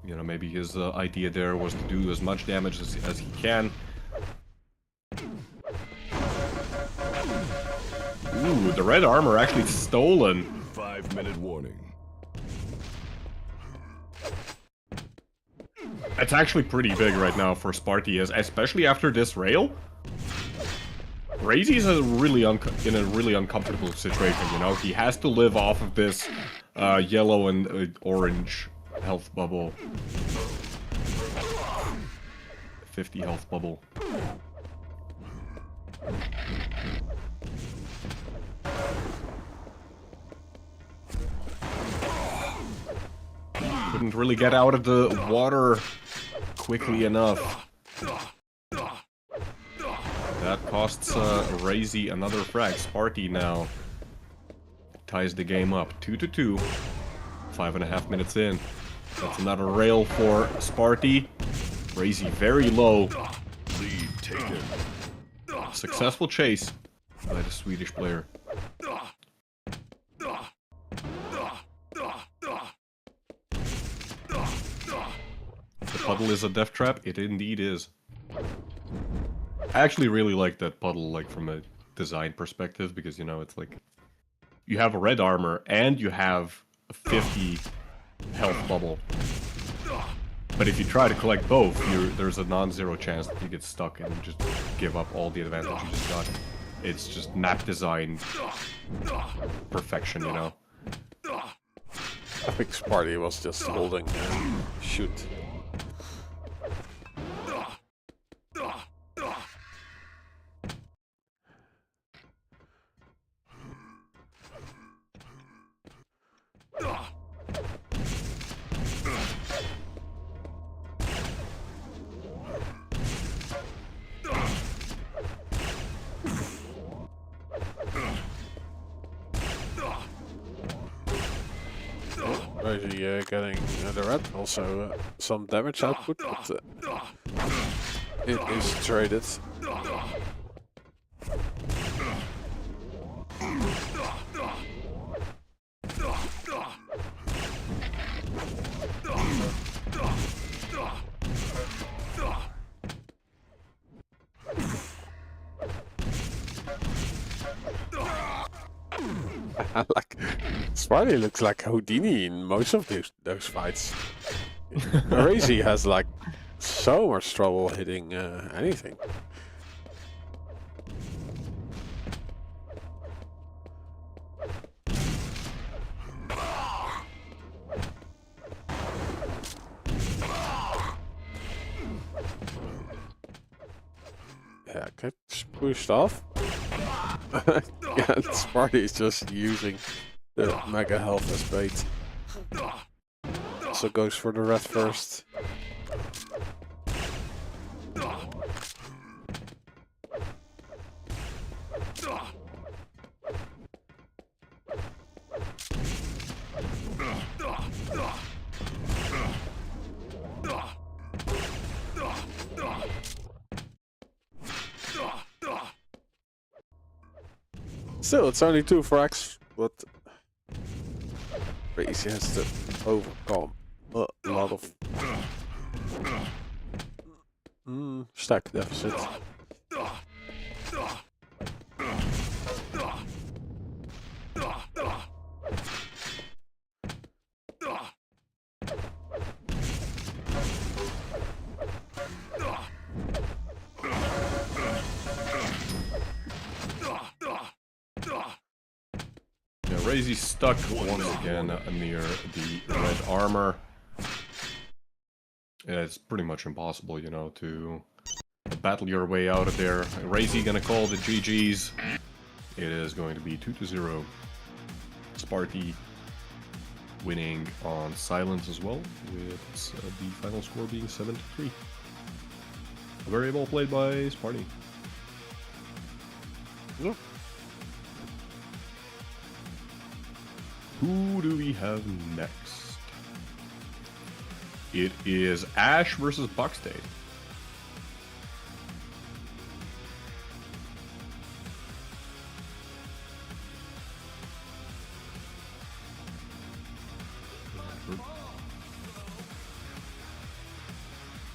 you know, maybe his idea there was to do as much damage as he can. Ooh, the red armor actually stolen. 5-minute warning. It's actually pretty big right now for Sparty, especially after this rail. Razy's in a really uncomfortable situation, you know? He has to live off of this yellow and orange health bubble. 50 health bubble. couldn't really get out of the water quickly enough. That costs Razy another frag. Sparty now ties the game up 2-2. 5.5 minutes in. That's another rail for Sparty. Razy very low. Lead taken. Successful chase by the Swedish player. The puddle is a death trap? It indeed is. I actually really like that puddle, like, from a design perspective, because, you know, it's like... You have a red armor, and you have a 50 health bubble. But if you try to collect both, there's a non-zero chance that you get stuck and just give up all the advantage you just got. It's just map design perfection, you know? I think Sparty was just holding shoot. Razy getting the red, also some damage output, but it is traded. Like, Sparty looks like Houdini in most of those fights. Razy has like so much trouble hitting anything. Yeah, gets pushed off. Yeah, Sparty is just using the mega health as bait. So goes for the red first. Still, it's only 2 frags, but Razy has to overcome a lot of stack deficit. Razy's stuck once again near the red armor. Yeah, it's pretty much impossible, you know, to battle your way out of there. Razy gonna call the GG's. It is going to be 2-0. Sparty winning on silence as well, with the final score being 7-3. Very well played by Sparty. Yeah. Who do we have next? It is Ash versus Buckstate.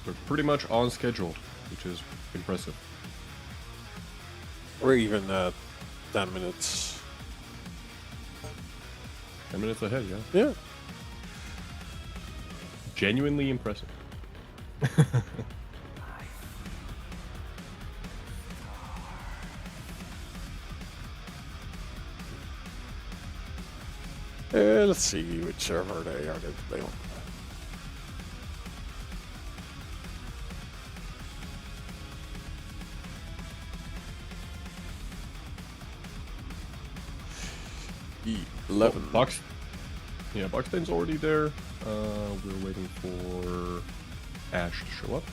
We're pretty much on schedule, which is impressive. We're even 10 minutes. 10 minutes ahead, yeah. Yeah. Genuinely impressive. Let's see which server they are going to play on. E11. Buckstain's already there. We're waiting for Ash to show up.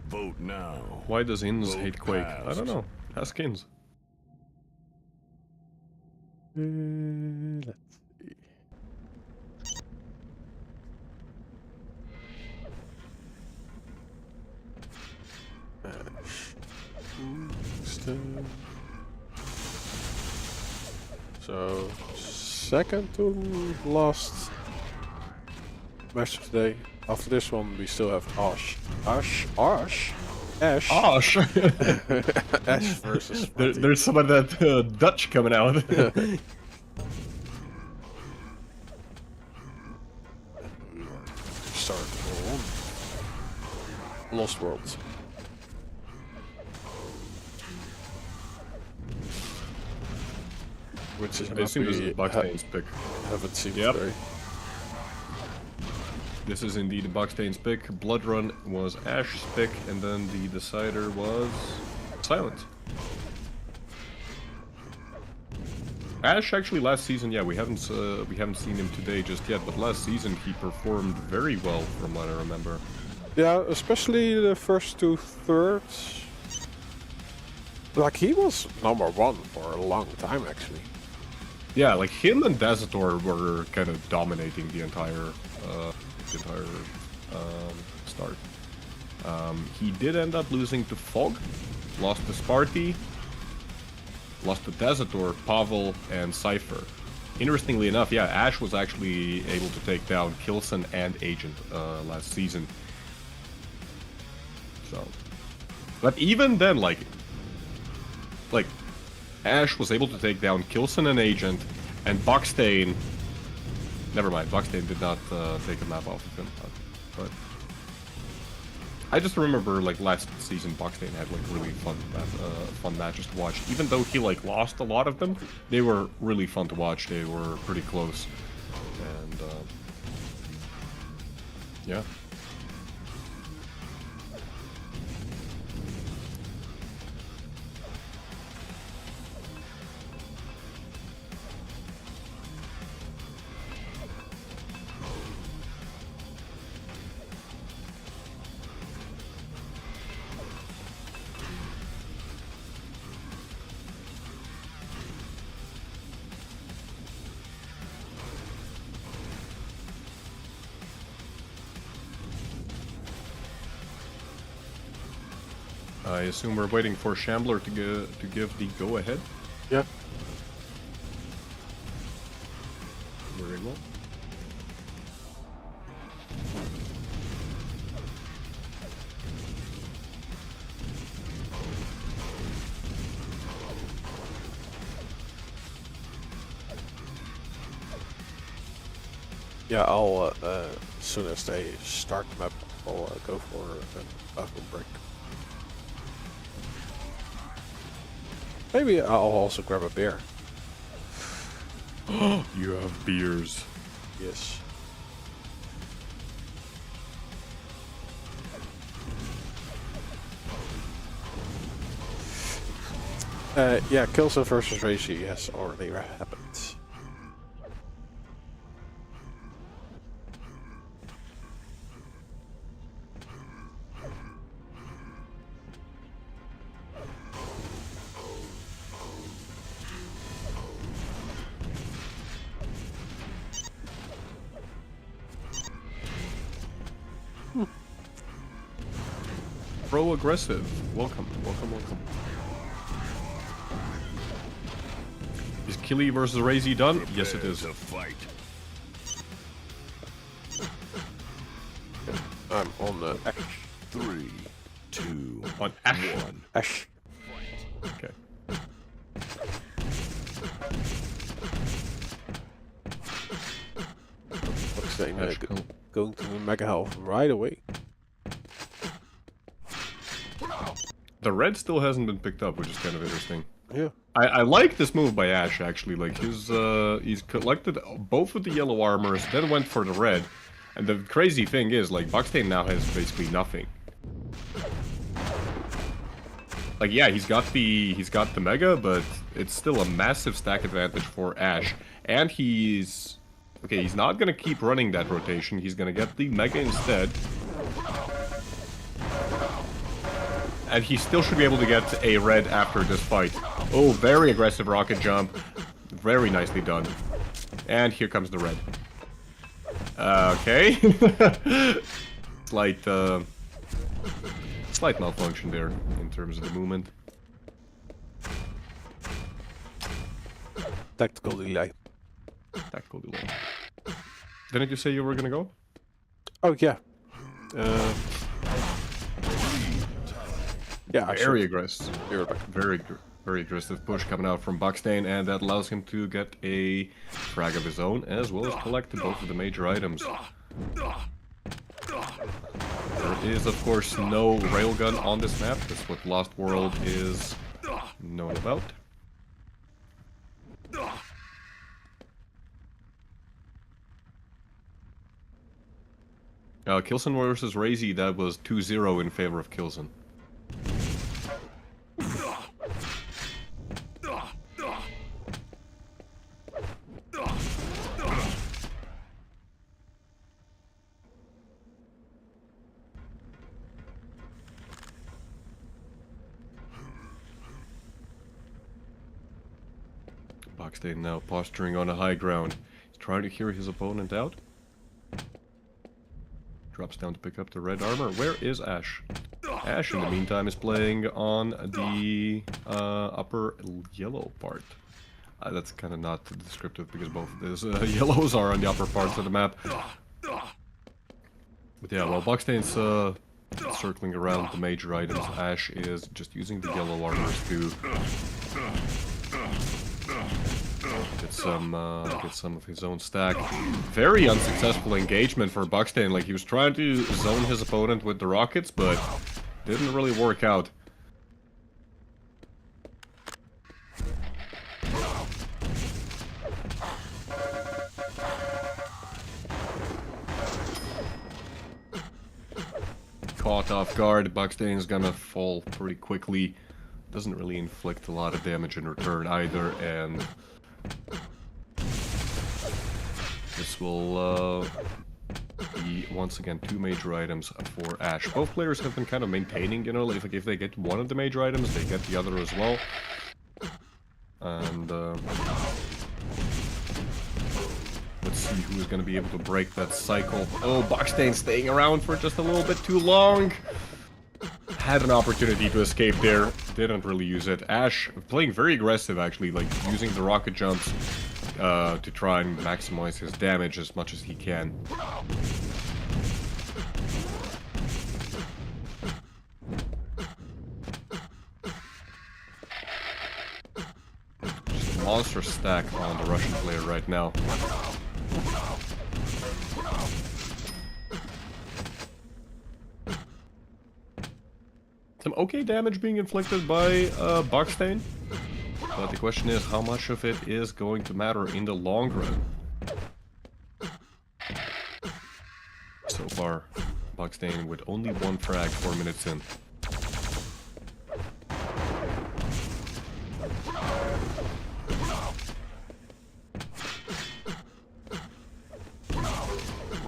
Vote now. Why does Inns Vote hate Quake? I passed. don't know. Ask Inns. Let's see. So, second to last match of the day. After this one, we still have Ash. Ash Osh! Ash versus Sparty. There's some of that Dutch coming out. Start on Lost World. Which is I assume this is Buckstain's pick. haven't seen Yep. today. This is indeed Buckstain's pick. Blood Run was Ash's pick, and then the decider was Silent. Ash actually last season, yeah, we haven't seen him today just yet, but last season he performed very well from what I remember. Yeah, especially the first 2/3. Like, he was #1 for a long time, actually. Yeah, like him and Dazator were kind of dominating the entire start. He did end up losing to Faulk, lost to Sparty, lost to Dazator, Pavel, and Cypher. Interestingly enough, yeah, Ash was actually able to take down Kilson and Agent last season. So, but even then, like Ash was able to take down Kilson and Agent, and Buckstain. Never mind, Buckstain did not take a map off of him, but I just remember like last season Buckstain had like really fun matches to watch. Even though he like lost a lot of them, they were really fun to watch. They were pretty close, and yeah. I assume we're waiting for Shambler to give the go-ahead. Yeah. Very well. Yeah, I'll, as soon as they start the map, I'll go for a bathroom break. Maybe I'll also grab a beer. You have beers. Yes. Yeah, Kilson versus Razy has already happened. Pro aggressive. Welcome, welcome, welcome. Is Killy versus Razy done? Yes, it is. To fight. I'm on the 3, 2, On Ash. 1. Ash. Okay. What's that? Ash, go. Going to the Mega Health right away. The red still hasn't been picked up, which is kind of interesting. Yeah. I like this move by Ash, actually. Like, he's collected both of the yellow armors, then went for the red, And the crazy thing is, like, Buckstain now has basically nothing. Like, yeah, he's got the Mega, but it's still a massive stack advantage for Ash. And he's... Okay, he's not gonna keep running that rotation. He's gonna get the Mega instead. And he still should be able to get a red after this fight. Oh, very aggressive rocket jump. Very nicely done. And here comes the red. Okay. Slight malfunction there in terms of the movement. Tactical delay. Tactical delay. Didn't you say you were gonna go? Oh yeah. Yeah, Very aggressive. You're back. Very aggressive push coming out from Buckstain, and that allows him to get a frag of his own, as well as collect both of the major items. There is, of course, no railgun on this map. That's what Lost World is known about. Kilson versus Razy, that was 2-0 in favor of Kilson. Buckstain now posturing on a high ground. He's trying to hear his opponent out. Drops down to pick up the red armor. Where is Ash? Ash, in the meantime, is playing on the upper yellow part. That's kind of not descriptive because both of those yellows are on the upper parts of the map. But yeah, while Buckstain's circling around the major items, Ash is just using the yellow armors to get some of his own stack. Very unsuccessful engagement for Buckstain. Like, he was trying to zone his opponent with the rockets, but didn't really work out. Caught off guard, Buckstain's gonna fall pretty quickly. Doesn't really inflict a lot of damage in return either, and this will be, once again, 2 major items for Ash. Both players have been kind of maintaining, you know, like if they get one of the major items, they get the other as well. And let's see who's going to be able to break that cycle. Oh, Buckstain staying around for just a little bit too long. Had an opportunity to escape there, didn't really use it. Ash playing very aggressive, actually, like using the rocket jumps to try and maximize his damage as much as he can. Just a monster stack on the Russian player right now. Some okay damage being inflicted by Buckstain, but the question is how much of it is going to matter in the long run. So far, Buckstain with only 1 frag 4 minutes in.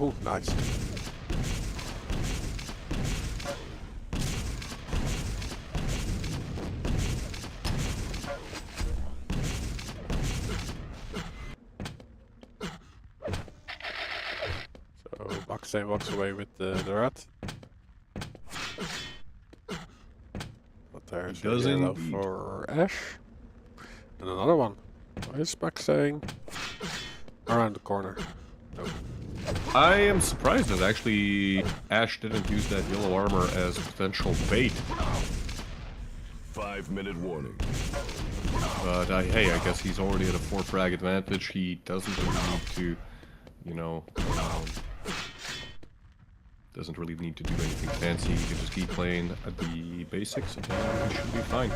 Oh, nice. Buckstain walks away with the rat. But there's a yellow for Ash. And another one. Why is Buckstain around the corner? Nope. I am surprised that actually Ash didn't use that yellow armor as potential bait. 5-minute warning. But hey, I guess he's already at a 4 frag advantage. He doesn't really need to, you know, doesn't really need to do anything fancy. He can just keep playing at the basics and he should be fine.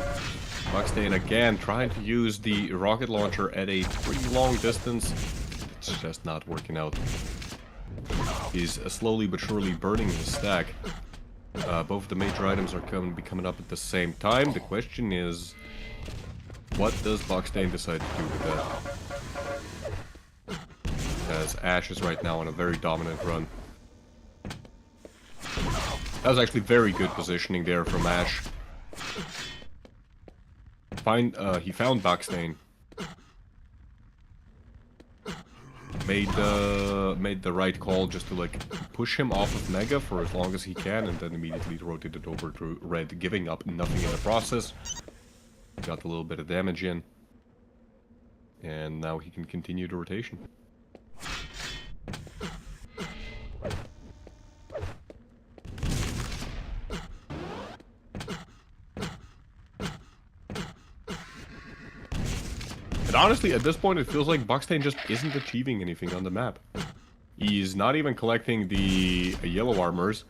Buckstain again trying to use the rocket launcher at a pretty long distance. It's just not working out. He's slowly but surely burning his stack. Both the major items are coming up at the same time. The question is, what does Boxdane decide to do with that? As Ash is right now on a very dominant run. That was actually very good positioning there from Ash. He found Boxdane. Made the right call just to like push him off of Mega for as long as he can, and then immediately rotated over to Red, giving up nothing in the process. Got a little bit of damage in, and now he can continue the rotation. And honestly, at this point, it feels like Boxdane just isn't achieving anything on the map. He's not even collecting the yellow armors.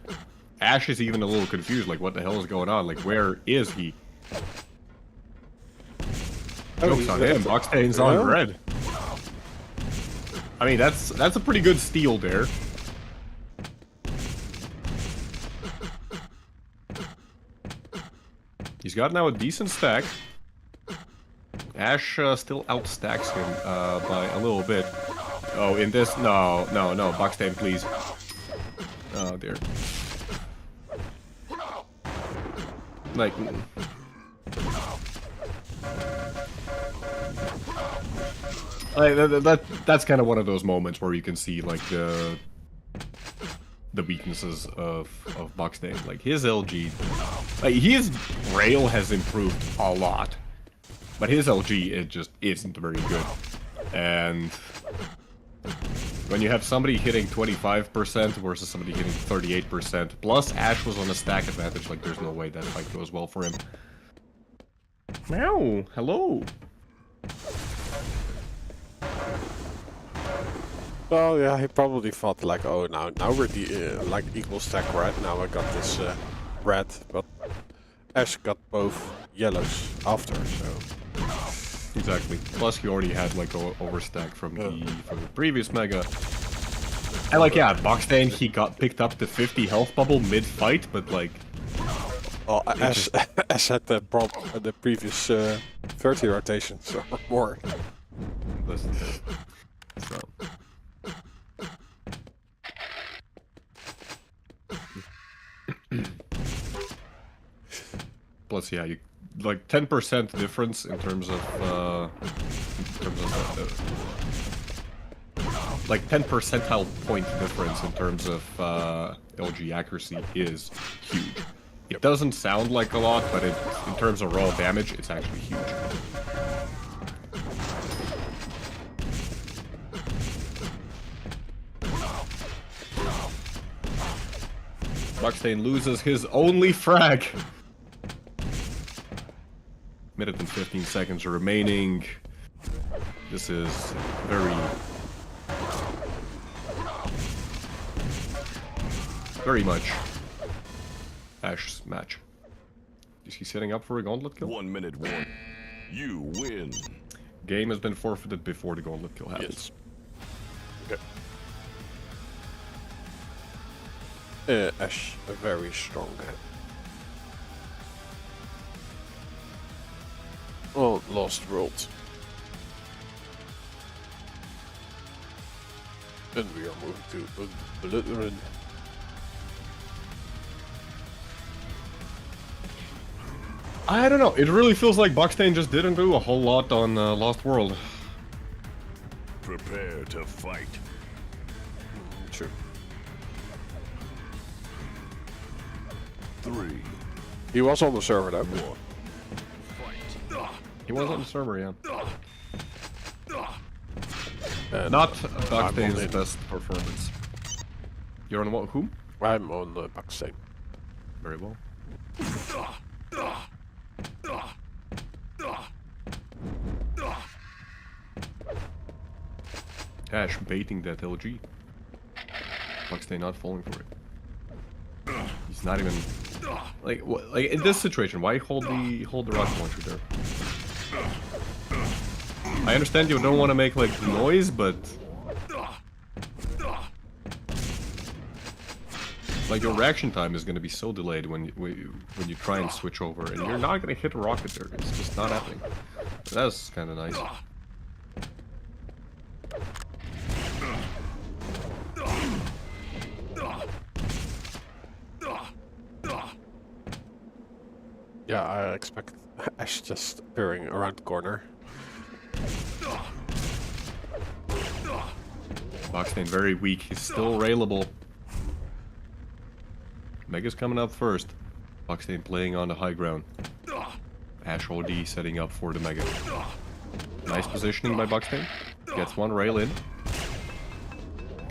Ash is even a little confused, like, what the hell is going on? Like, where is he? Joke's on him, Boxdane's on red. I mean, that's a pretty good steal there. He's got now a decent stack. Ash still outstacks him by a little bit. Oh, in this... No, Boxdane, please. Oh, dear. Like... That's kind of one of those moments where you can see, like, the weaknesses of Boxdane. Like, his LG... Like, his rail has improved a lot. But his LG, it just isn't very good. And when you have somebody hitting 25% versus somebody hitting 38%, plus Ash was on a stack advantage, like there's no way that fight goes well for him. Meow, hello. Well, yeah, he probably thought like, oh, now we're the like equal stack red. Now I got this red, but Ash got both yellows after, so. Exactly. Plus, he already had like a overstack from the previous Mega. And like, yeah, Boxdane, he got picked up the 50 health bubble mid-fight, but like... Oh, Ash had the previous 30 rotations or more. Listen to it. So. Plus, yeah, you like 10% difference in terms of like 10 percentile point difference in terms of LG accuracy is huge. It doesn't sound like a lot, but in terms of raw damage, it's actually huge. Boxdane loses his only frag. Minute and 15 seconds remaining. This is very much Ash's match. Is he setting up for a gauntlet kill? 1 minute warning. You win. Game has been forfeited before the gauntlet kill happens. Yes. Okay. Ash, a very strong hand. Oh, Lost World. And we are moving to Bloodrun. I don't know. It really feels like Boxdane just didn't do a whole lot on Lost World. Prepare to fight. True. 3. He was on the server though. 1. He was on the server, yeah. Not Boxdane's best performance. You're on what? Whom? I'm on Boxdane. Very well. Ash baiting that LG. Boxdane not falling for it. He's not even like in this situation. Why hold the rocket launcher there? I understand you don't want to make like noise, but Like, your reaction time is going to be so delayed when you try and switch over, and you're not going to hit a rocket there. It's just not happening. That's kind of nice. Yeah, I expect Ash just appearing around the corner. Boxstein very weak. He's still railable. Mega's coming up first. Boxstein playing on the high ground. Ash OD setting up for the Mega. Nice positioning by Boxstein. Gets one rail in.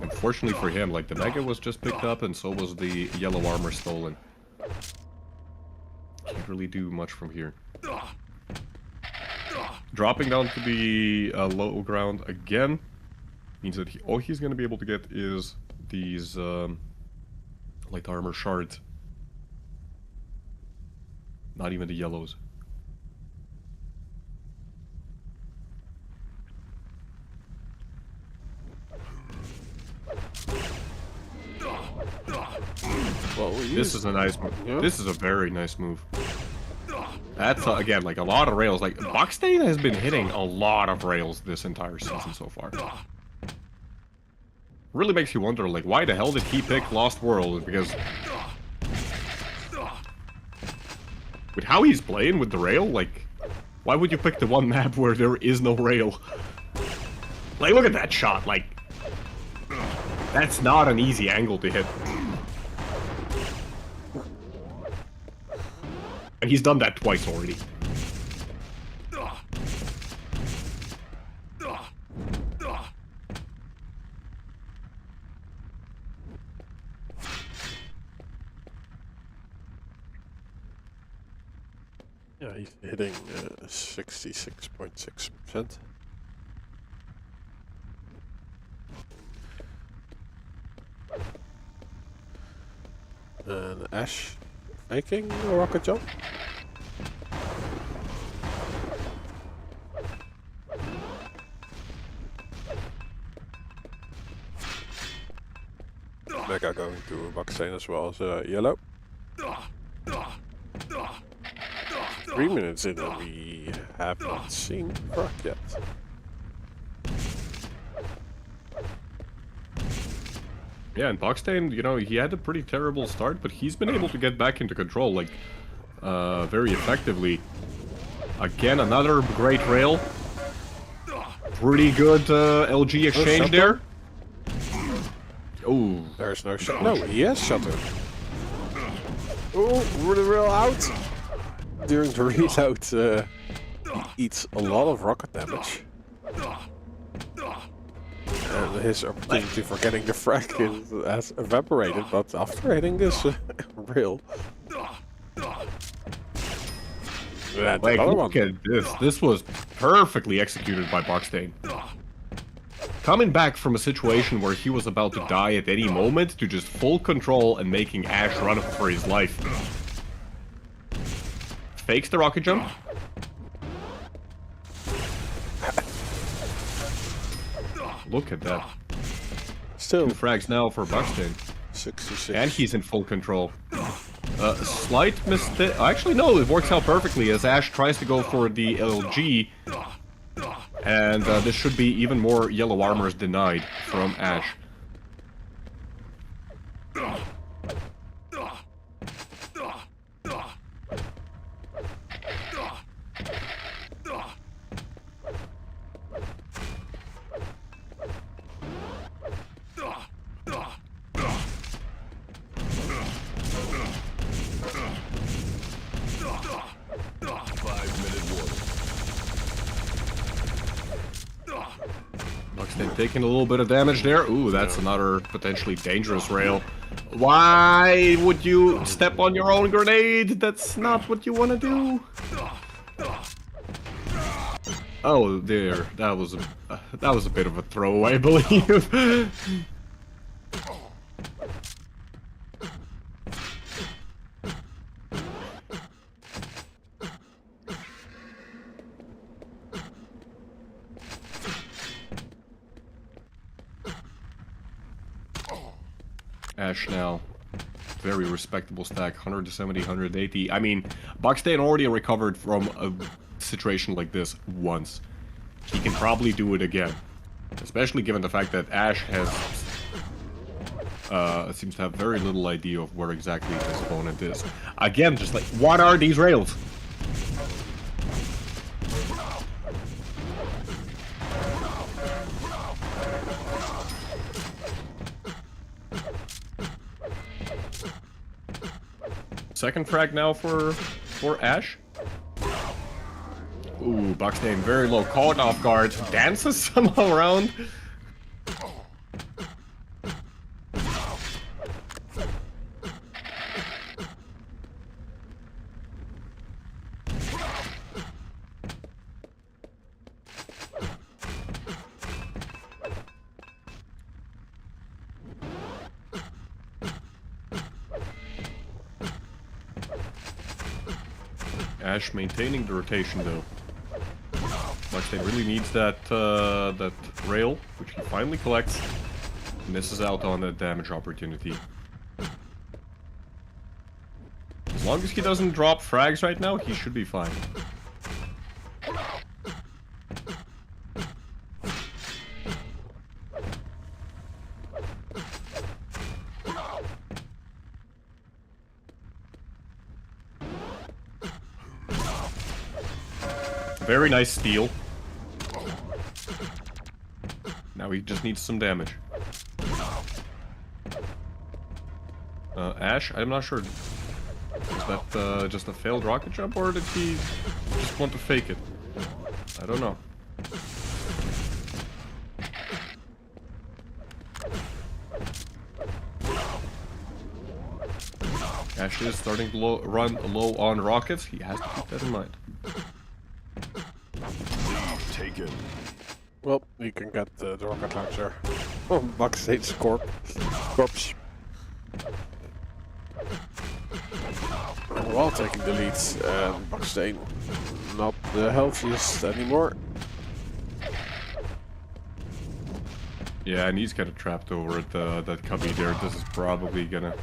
Unfortunately for him, like, the Mega was just picked up and so was the yellow armor stolen. Can't really do much from here. Dropping down to the low ground again means that all he's going to be able to get is these light armor shards. Not even the yellows. Well, This is a nice move. Yeah. This is a very nice move. That's, again, like, a lot of rails. Like, Boxstein has been hitting a lot of rails this entire season so far. Really makes you wonder, like, why the hell did he pick Lost World? Because with how he's playing with the rail, like, why would you pick the one map where there is no rail? Like, look at that shot, like, that's not an easy angle to hit. And he's done that twice already. Yeah, he's hitting 66.6%. And Ash making a rocket jump. Mega going to Boxstein as well as yellow. 3 minutes in and we have not seen Brock yet. Yeah, and Boxstein, you know, he had a pretty terrible start, but he's been able to get back into control, like, very effectively. Again, another great rail. Pretty good LG exchange there. Oh, There's no shot. No, he has shutter. Oh, the rail out. During the reload, he eats a lot of rocket damage. And his opportunity for getting the frag has evaporated, but after hitting this rail... And like, another look one. at this. This was perfectly executed by Boxstein. Coming back from a situation where he was about to die at any moment to just full control and making Ash run for his life. Fakes the rocket jump. Look at that. Still 2 frags now for Boxstein. 66. And he's in full control. Slight mistake. Actually, no, it works out perfectly as Ash tries to go for the LG. And this should be even more yellow armors denied from Ash. Buxton taking a little bit of damage there. Ooh, that's another potentially dangerous rail. Why would you step on your own grenade? That's not what you want to do. Oh, there. That was a bit of a throwaway, I believe. Ash now very respectable stack, 170, 180. I mean, Buckstain already recovered from a situation like this once. He can probably do it again. Especially given the fact that Ash has... seems to have very little idea of where exactly his opponent is. Again, just like, what are these rails? Second frag now for Ash. Ooh, Buckstain very low, caught off guard, dances somehow around. Ash maintaining the rotation though. Buckstain really needs that that rail, which he finally collects. Misses out on a damage opportunity. As long as he doesn't drop frags right now, he should be fine. Very nice steal. Now he just needs some damage. Ash, I'm not sure. Is that just a failed rocket jump, or did he just want to fake it? I don't know. Ash is starting to run low on rockets. He has to keep that in mind. Taken. Well, we can get the rocket launcher on Buckstain's corpse. While taking the lead, Buckstain not the healthiest anymore. Yeah, and he's kind of trapped over at that cubby there. This is probably gonna...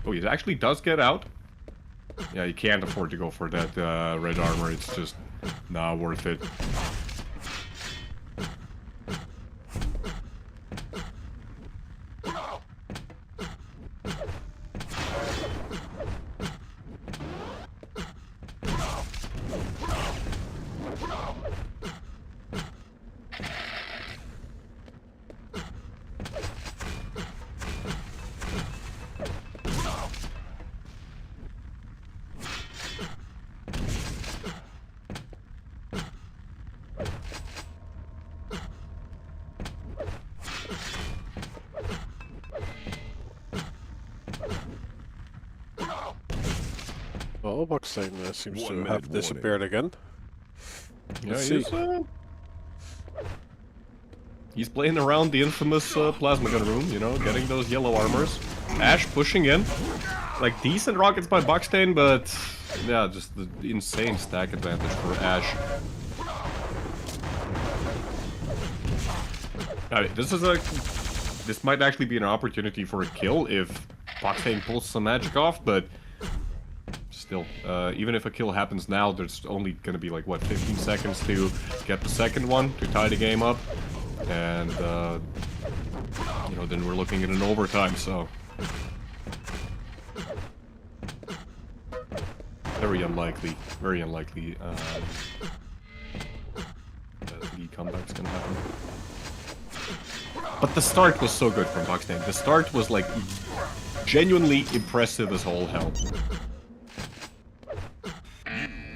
Oh, he actually does get out. Yeah, you can't afford to go for that red armor. It's just not worth it. Well, Buckstain seems 1 to minute have disappeared again. Yeah, Let's see. He's playing around the infamous plasma gun room, you know, getting those yellow armors. Ash pushing in. Like, decent rockets by Buckstain, but... yeah, just the insane stack advantage for Ash. I mean, this might actually be an opportunity for a kill if Buckstain pulls some magic off, but... still, even if a kill happens now, there's only gonna be like, what, 15 seconds to get the second one to tie the game up. And, you know, then we're looking at an overtime, so... very unlikely that the comeback's gonna happen. But the start was so good from Buckstain. The start was, like, genuinely impressive as all hell.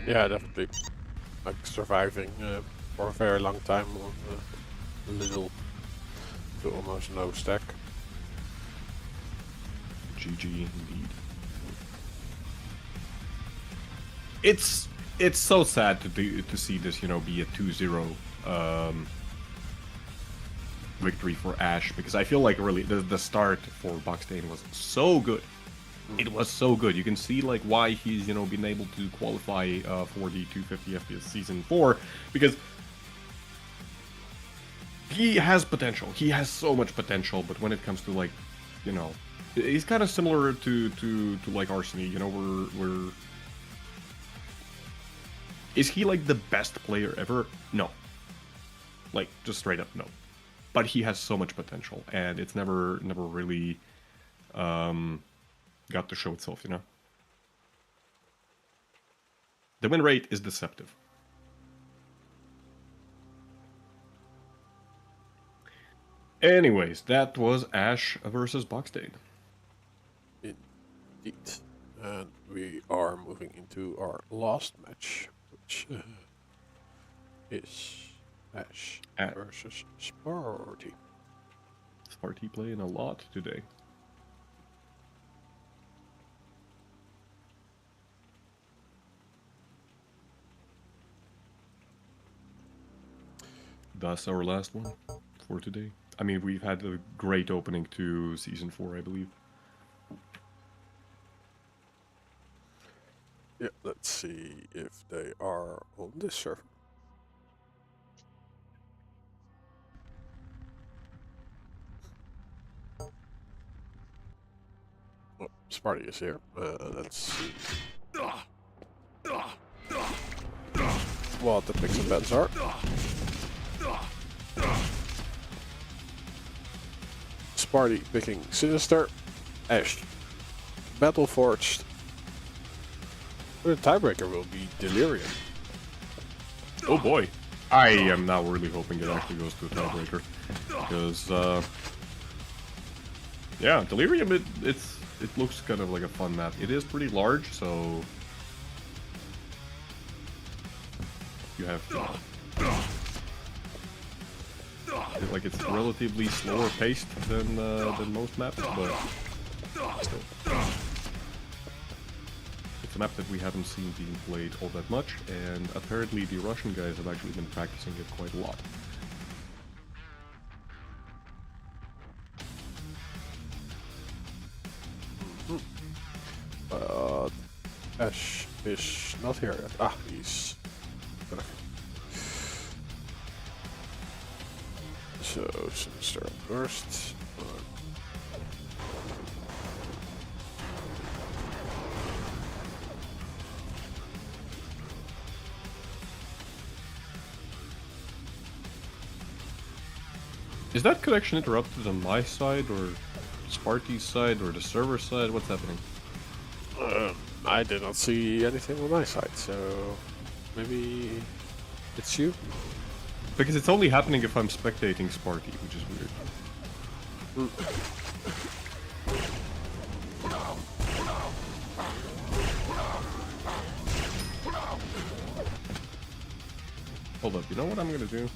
Yeah, definitely. Like surviving for a very long time on a little to almost no stack. GG indeed. It's so sad to see this, you know, be a 2-0 victory for Ash, because I feel like really the start for Buckstain was so good. It was so good. You can see like why he's, you know, been able to qualify for the 250 FPS Season 4, because he has potential. He has so much potential, but when it comes to, like, you know, He's kind of similar to like Arseny, you know, where is he like the best player ever? No. Like just straight up no. But he has so much potential, and it's never really got to show itself, you know. The win rate is deceptive. Anyways, that was Ash versus Boxdate. Indeed. And we are moving into our last match, which is Ash versus Sparty. Sparty playing a lot today. That's our last one for today. I mean, we've had a great opening to Season 4, I believe. Yeah, let's see if they are on this server. Oh, Sparty is here. Let's see what the picks and bets are. Sparty picking Sinister, Ash, Battleforged. The tiebreaker will be Delirium. Oh boy. I am now really hoping it actually goes to a tiebreaker. Because, yeah, Delirium, it looks kind of like a fun map. It is pretty large, so you have like it's relatively slower paced than most maps, but still. It's a map that we haven't seen being played all that much, and apparently the Russian guys have actually been practicing it quite a lot. Ash is not here yet. Ah, he's... So, Sinister first. Is that connection interrupted on my side, or Sparty's side, or the server side? What's happening? I did not see anything on my side, so maybe it's you? Because it's only happening if I'm spectating Sparty, which is weird. Hold up, you know what I'm gonna do?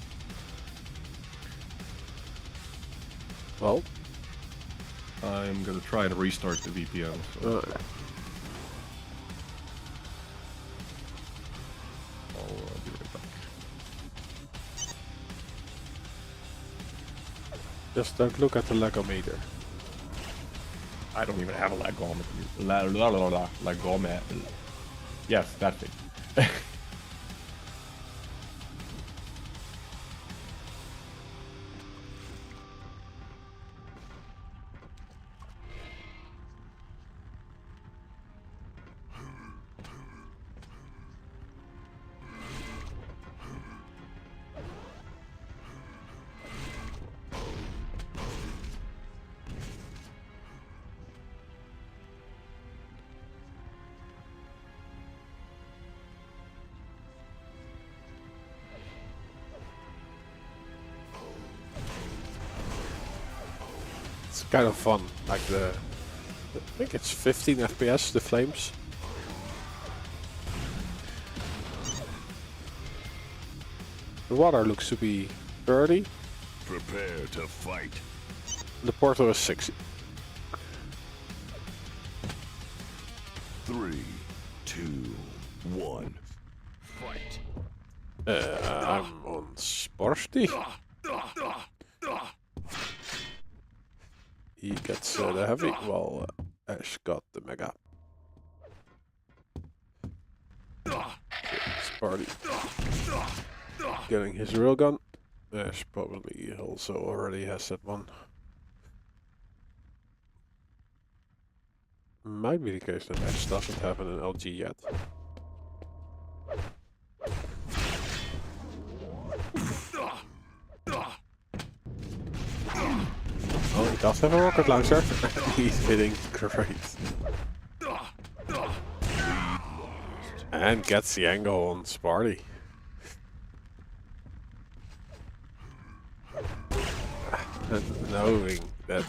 Well, I'm gonna try to restart the VPN. So I'll be right back. just don't look at the Lego meter. I don't even have a lagometer. Lagometer. Yes, that thing. It's kind of fun, like I think it's 15 FPS, the flames. The water looks to be 30. Prepare to fight. The portal is 60. 3, 2, 1. Fight. I'm on Sparty. He gets the heavy, while Ash got the mega. Sparty getting his real gun. Ash probably also already has that one. might be the case that Ash doesn't have an LG yet. Oh, he does have a rocket launcher. He's hitting great. And gets the angle on Sparty. And knowing that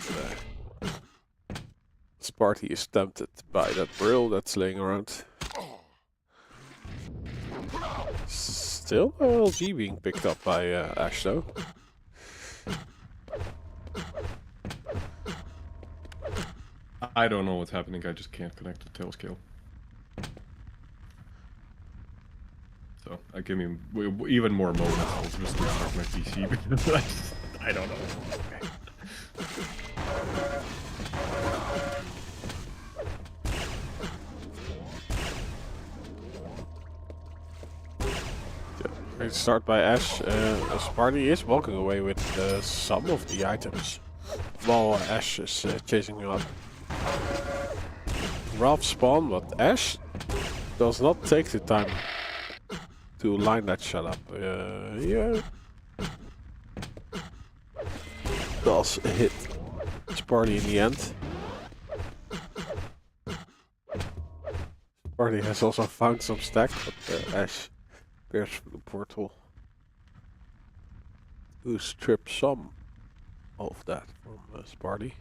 Sparty is tempted by that brill that's laying around. Still no LG being picked up by Ash though. I don't know what's happening, I just can't connect the tail scale. So, give me even more moments, I'll just restart my PC because I don't know. Great start by Ash. Sparty is walking away with some of the items, while Ash is chasing him up. Rough spawn, but Ash does not take the time to line that shot up. Yeah, does hit Sparty in the end. Sparty has also found some stack, but Ash appears through the portal to strip some of that from Sparty.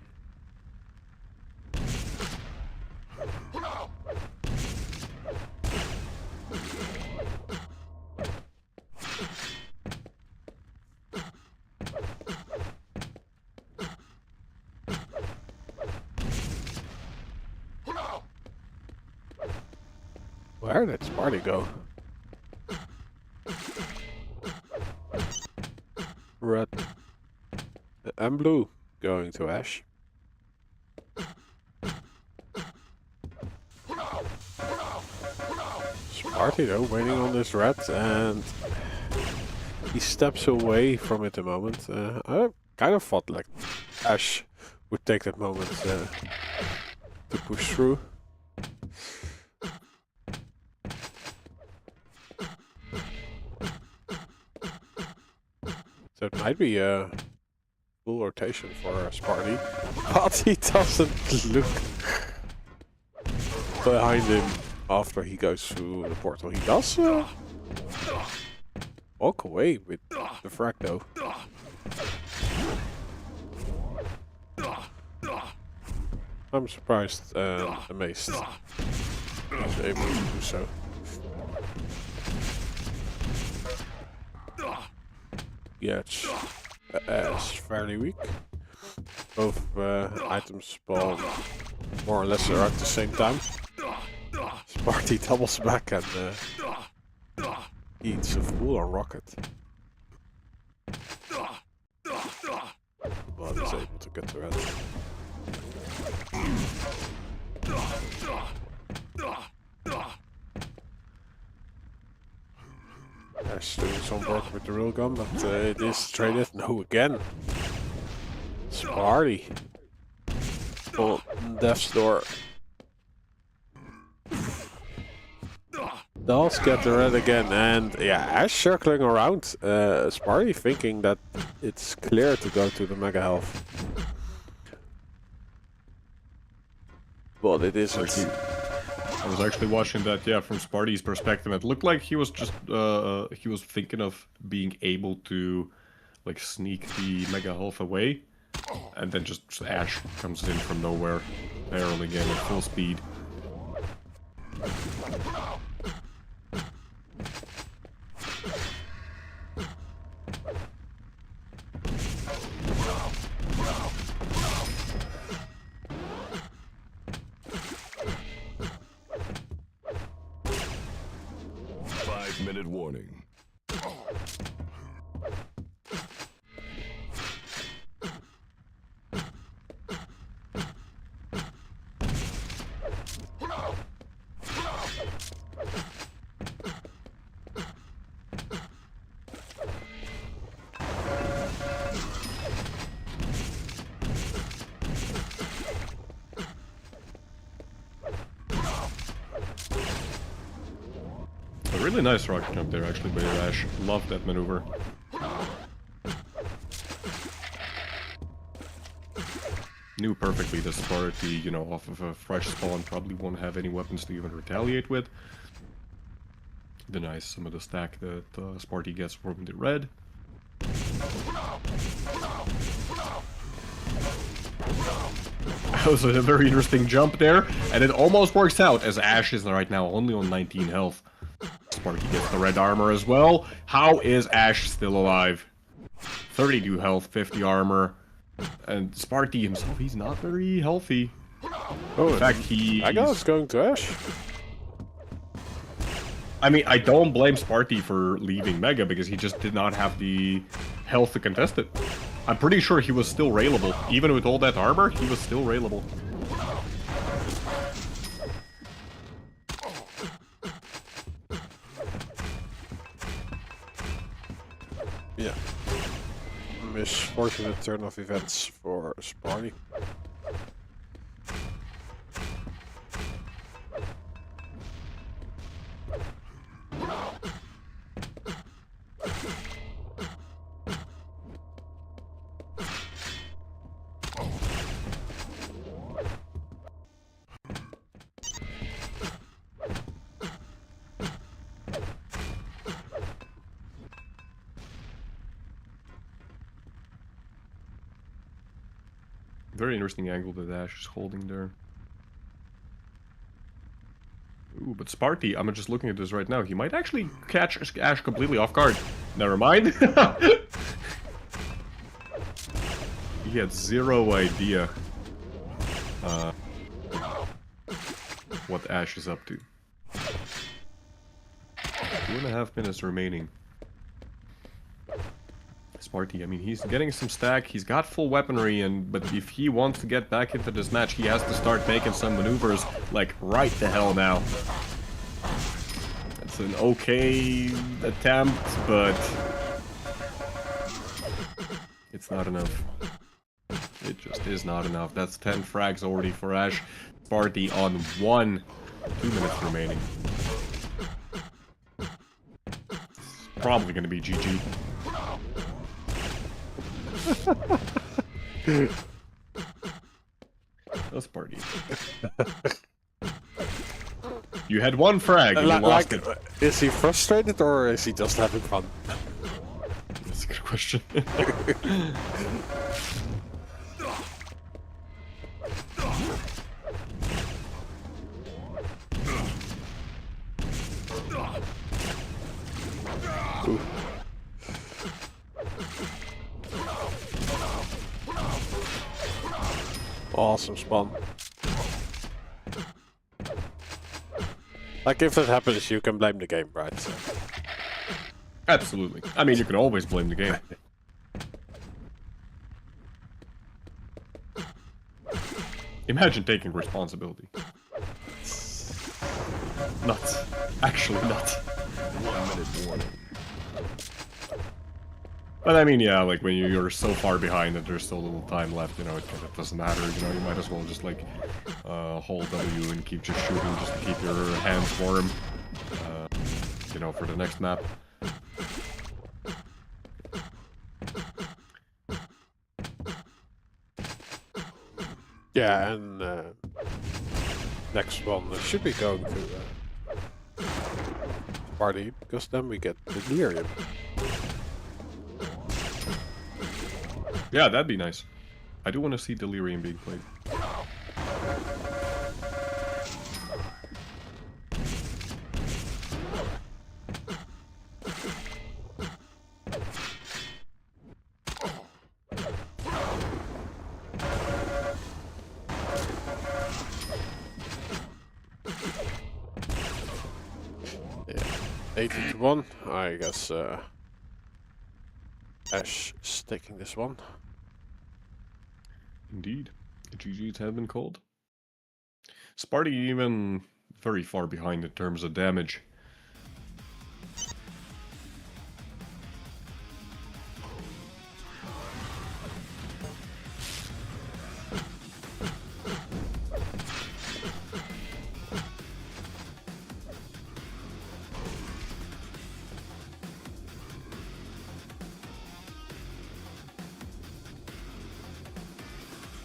Where did Sparty go? Red and blue going to Ash. Sparty though waiting on this red, and he steps away from it a moment. I kind of thought like Ash would take that moment to push through. So it might be a full rotation for Sparty, but he doesn't look behind him after he goes through the portal. He does walk away with the frag though. I'm surprised and amazed he's able to do so. Yeah, it's fairly weak. Both items spawn more or less around the same time. Sparty doubles back and eats a full on rocket. But is able to get to it. Ash doing some work with the railgun, but it is traded. No, again. Sparty. Oh, Death's Door. Does get the red again, and yeah, Ash circling around. Sparty thinking that it's clear to go to the Mega Health. But it isn't. I was actually watching that, yeah, from Sparty's perspective. It looked like he was just, he was thinking of being able to, like, sneak the Mega Health away. And then just Ash comes in from nowhere, barreling in at full speed. Minute warning. A really nice rocket jump there, actually, by Ash. Love that maneuver. Knew perfectly that Sparty, you know, off of a fresh spawn, probably won't have any weapons to even retaliate with. Denies some of the stack that Sparty gets from the red. That was a very interesting jump there, and it almost works out, as Ash is right now only on 19 health. Sparty gets the red armor as well. How is Ash still alive? 32 health, 50 armor. And Sparty himself, he's not very healthy. Oh, in fact, I guess it's going to Ash. I mean, I don't blame Sparty for leaving Mega because he just did not have the health to contest it. I'm pretty sure he was still railable. Even with all that armor, he was still railable. Yeah. Misfortunate turn of events for Sparty. Very interesting angle that Ash is holding there. Ooh, but Sparty, I'm just looking at this right now. He might actually catch Ash completely off guard. Never mind. He had zero idea what Ash is up to. 2.5 minutes remaining. Sparty, I mean, he's getting some stack, he's got full weaponry, but if he wants to get back into this match, he has to start making some maneuvers, like, right the hell now. It's an okay attempt, but it's not enough. It just is not enough. That's 10 frags already for Ash. Sparty on 1. 2 minutes remaining. It's probably gonna be GG. That's Sparty. You had 1 frag and you lost it. Is he frustrated or is he just having fun? That's a good question. Ooh. Awesome spawn. Like, if that happens, you can blame the game, right? So. Absolutely. I mean, you can always blame the game. Imagine taking responsibility. Nuts. Actually nuts. 1 minute warning. But I mean, yeah, like when you're so far behind that there's so little time left, you know, it doesn't matter. You know, you might as well just like hold W and keep just shooting just to keep your hands warm. You know, for the next map. Yeah, and next one should be going to Sparty, because then we get the delirium. Yeah, that'd be nice. I do want to see Delirium being played. Yeah, 80-1. I guess Ash is taking this one. Indeed. The GGs have been called. Sparty even very far behind in terms of damage.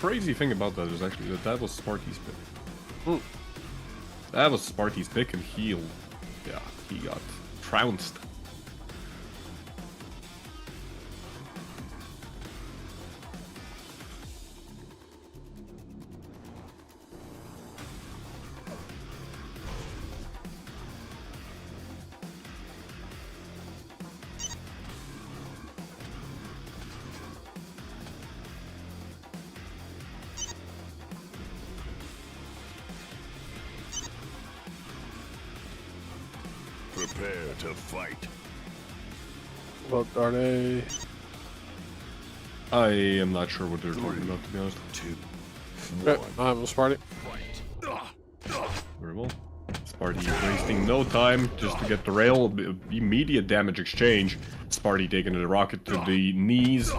crazy thing about that is actually that was Sparty's pick. That was Sparty's pick, and he got trounced. Prepare to fight. What are they? I am not sure what they're talking about, to be honest. 2, Yeah, 1. I'm Sparty. Fight. Very well. Sparty wasting no time just to get the rail. Immediate damage exchange. Sparty taking the rocket to the knees.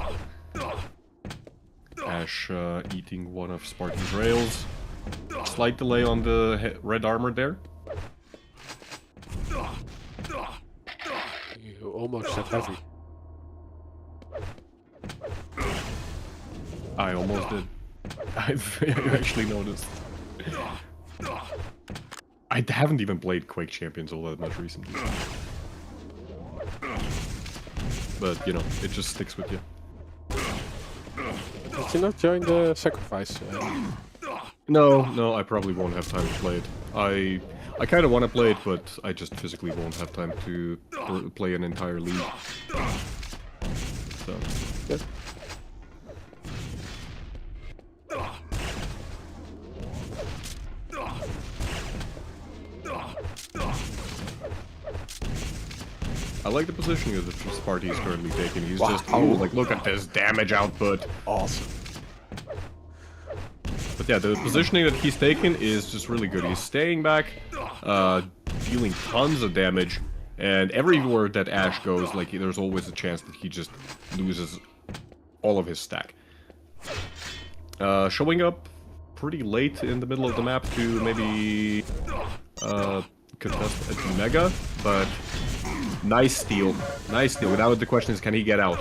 Ash eating one of Sparty's rails. Slight delay on the red armor there. You almost said heavy. I almost did. I've actually noticed. I haven't even played Quake Champions all that much recently. But, you know, it just sticks with you. Did you not join the sacrifice? No, I probably won't have time to play it. I kind of want to play it, but I just physically won't have time to play an entire league. So, Yeah. I like the positioning that Sparty is currently taking. He's Wow. just, oh, like, look at this damage output. Awesome. But yeah, the positioning that he's taken is just really good. He's staying back, dealing tons of damage, and everywhere that Ash goes, like, there's always a chance that he just loses all of his stack. Showing up pretty late in the middle of the map to maybe contest a Mega, but nice steal. Nice steal. Now the question is, can he get out?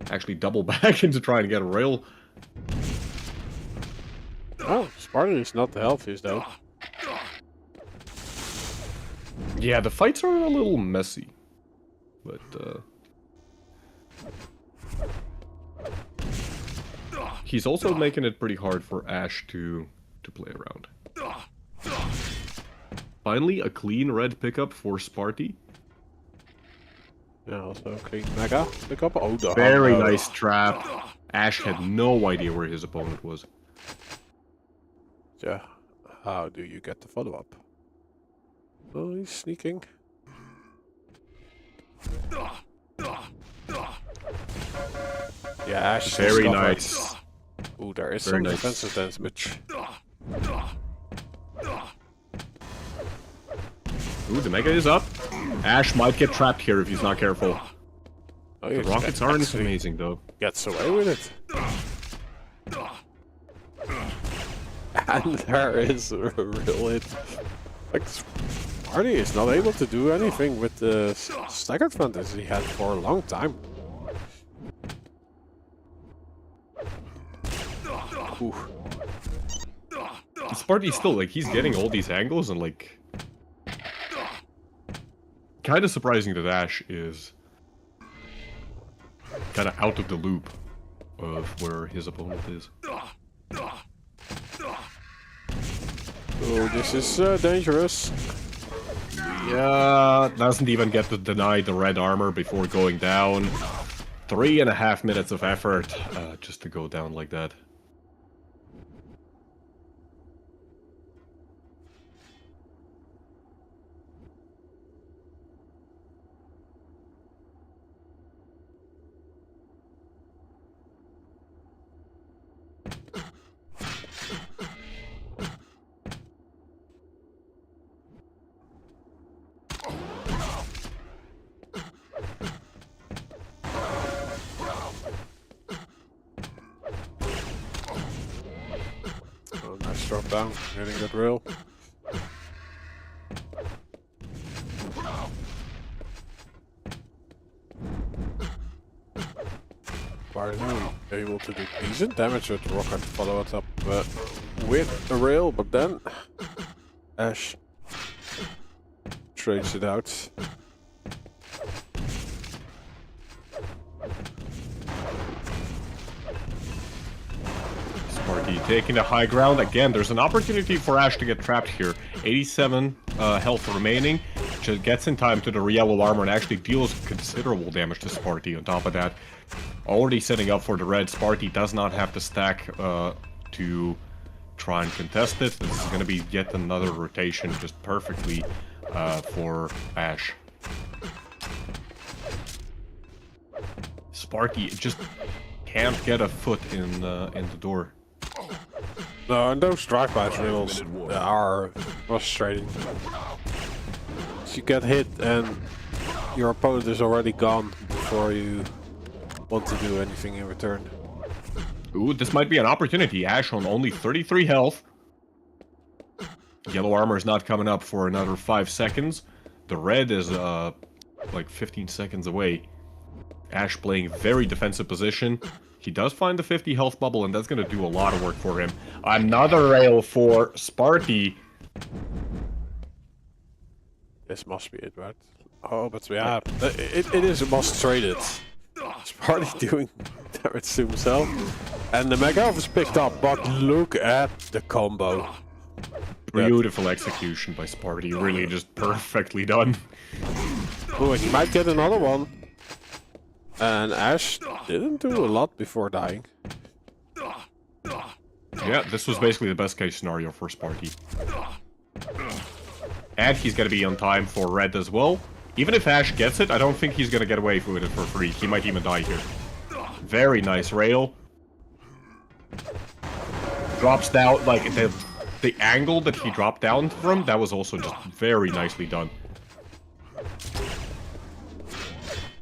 Actually double back into trying to get a rail. Oh, Sparty is not the healthiest though. Yeah, the fights are a little messy, but he's also making it pretty hard for Ash to play around. Finally, a clean red pickup for Sparty. Yeah, also clean mega pick up. Oh, the Very nice trap. Ash had no idea where his opponent was. Yeah. How do you get the follow up? Oh, he's sneaking. Yeah, Ash is Very discovered. nice. Ooh, there is Very some nice. defensive damage. Ooh, the Mega is up. Ash might get trapped here if he's not careful. Oh, The he rockets aren't actually amazing, though. gets away with it. And there is a real hit. Like, Sparty is not able to do anything with the staggered fantasy he had for a long time. Ooh. Sparty's still, like, he's getting all these angles and, like... Kind of surprising that Ash is kind of out of the loop of where his opponent is. Oh, this is dangerous. Yeah, doesn't even get to deny the red armor before going down. 3.5 minutes of effort just to go down like that. Oh, nice drop down, hitting that rail. are now able to do decent damage with the rocket, follow it up with a rail, but then Ash trades it out. Sparty taking the high ground. Again, there's an opportunity for Ash to get trapped here. 87 health remaining. Just gets in time to the yellow armor and actually deals considerable damage to Sparty. On top of that, already setting up for the red. Sparty does not have to stack to try and contest it. This is going to be yet another rotation just perfectly for Ash. Sparty just can't get a foot in the door. No, and those drive-by rails are frustrating. You get hit and your opponent is already gone before you want to do anything in return. Ooh, this might be an opportunity. Ash on only 33 health. Yellow armor is not coming up for another 5 seconds. The red is like 15 seconds away. Ash playing very defensive position. He does find the 50 health bubble, and that's going to do a lot of work for him. Another rail for Sparty. This must be it, right? Oh, but yeah, it is a must trade it. Sparty doing damage to himself. And the Mega Elf is picked up, but look at the combo. Beautiful execution by Sparty, really just perfectly done. Oh, he might get another one. And Ash didn't do a lot before dying. Yeah, this was basically the best case scenario for Sparty. And he's gonna be on time for red as well. Even if Ash gets it, I don't think he's gonna get away with it for free. He might even die here. Very nice rail. Drops down, like, the angle that he dropped down from, that was also just very nicely done.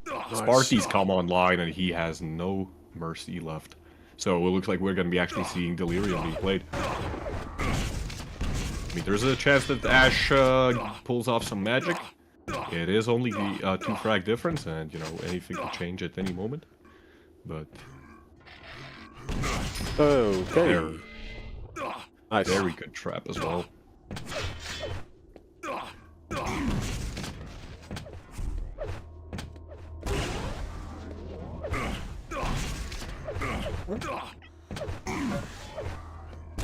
Nice. Sparty's come online and he has no mercy left. So it looks like we're going to be actually seeing Delirium being played. I mean, there's a chance that Ash pulls off some magic. It is only the 2 frag difference, and, you know, anything can change at any moment. But... okay. Nice. Very good trap as well.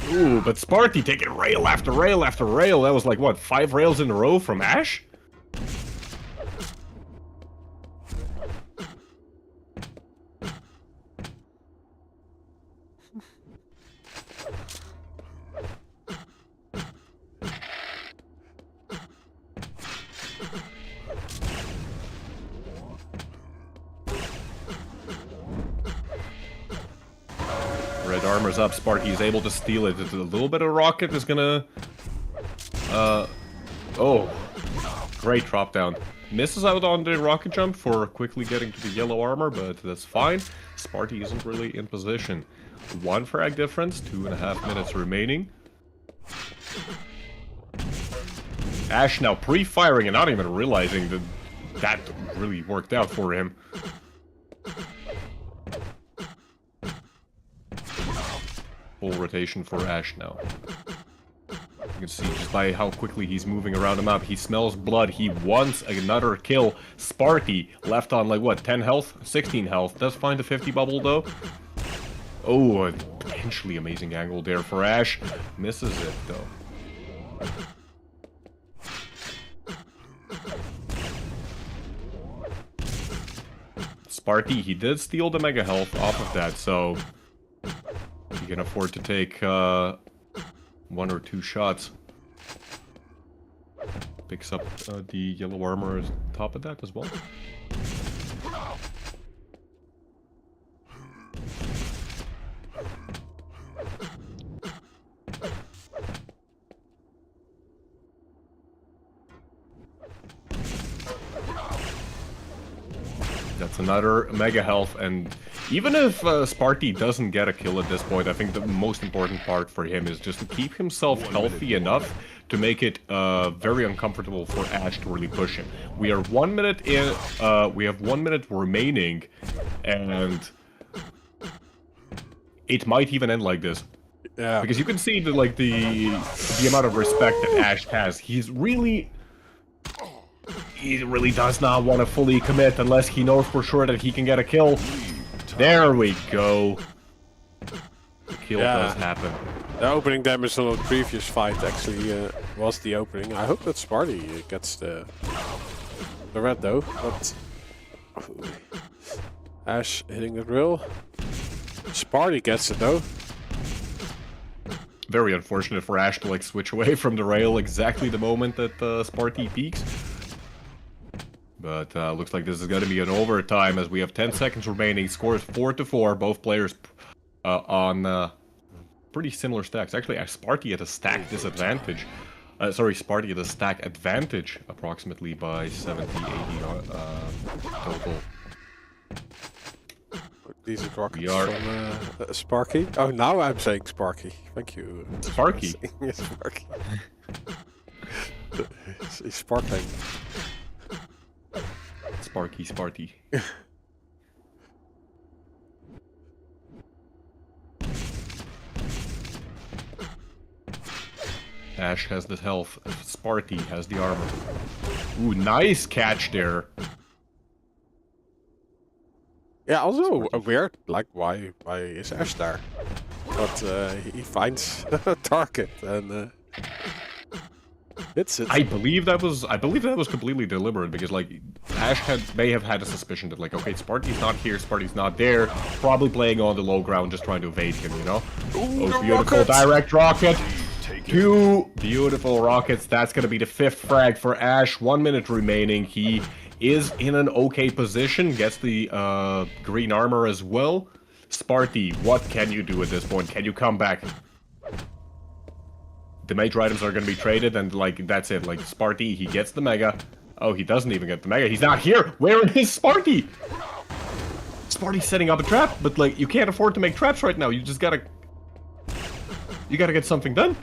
Ooh, but Sparty taking rail after rail after rail. That was like, what, 5 rails in a row from Ash? Red armor's up, Sparty is able to steal it. A little bit of rocket is gonna... oh. Great drop down. Misses out on the rocket jump for quickly getting to the yellow armor, but that's fine. Sparty isn't really in position. 1 frag difference, 2.5 minutes remaining. Ash now pre-firing and not even realizing that that really worked out for him. Full rotation for Ash now. You can see just by how quickly he's moving around the map. He smells blood. He wants another kill. Sparty left on like what, 10 health? 16 health. Does find the 50 bubble though. Oh, a potentially amazing angle there for Ash. Misses it though. Sparty, he did steal the mega health off of that, so he can afford to take 1 or 2 shots. Picks up the yellow armor on top of that as well. That's another mega health, and even if Sparty doesn't get a kill at this point, I think the most important part for him is just to keep himself healthy enough to make it very uncomfortable for Ash to really push him. We are 1 minute in, we have 1 minute remaining, and it might even end like this. Yeah. Because you can see the the amount of respect that Ash has. He really does not want to fully commit unless he knows for sure that he can get a kill. There we go. The kill does happen. The opening damage on the previous fight actually was the opening. I hope that Sparty gets the red though, but Ash hitting the drill. Sparty gets it though. Very unfortunate for Ash to switch away from the rail exactly the moment that Sparty peaks. But looks like this is going to be an overtime as we have 10 seconds remaining. Scores 4-4. Both players on pretty similar stacks. Actually, Sparty at a stack disadvantage. Sorry, Sparty at a stack advantage approximately by 70, 80 total. Decent rockets We are- from Sparky. Oh, now I'm saying Sparky. Thank you. Sparky? Yes, Sparky. He's sparkling. Sparty. Ash has the health. Sparty has the armor. Ooh, nice catch there. Yeah, also weird, like why is Ash there? But he finds a target and hits it. I believe that was completely deliberate because Ash may have had a suspicion that okay, Sparty's not here, Sparty's not there, probably playing on the low ground, just trying to evade him, you know? Oh, beautiful rockets. direct rocket. 2 beautiful rockets. That's gonna be the 5th frag for Ash. 1 minute remaining. He is in an okay position. Gets the green armor as well. Sparty, what can you do at this point? Can you come back? The major items are going to be traded, and that's it. Sparty, he gets the mega. Oh, he doesn't even get the mega. He's not here. Where is Sparty? Sparty's setting up a trap, but you can't afford to make traps right now. You just gotta get something done.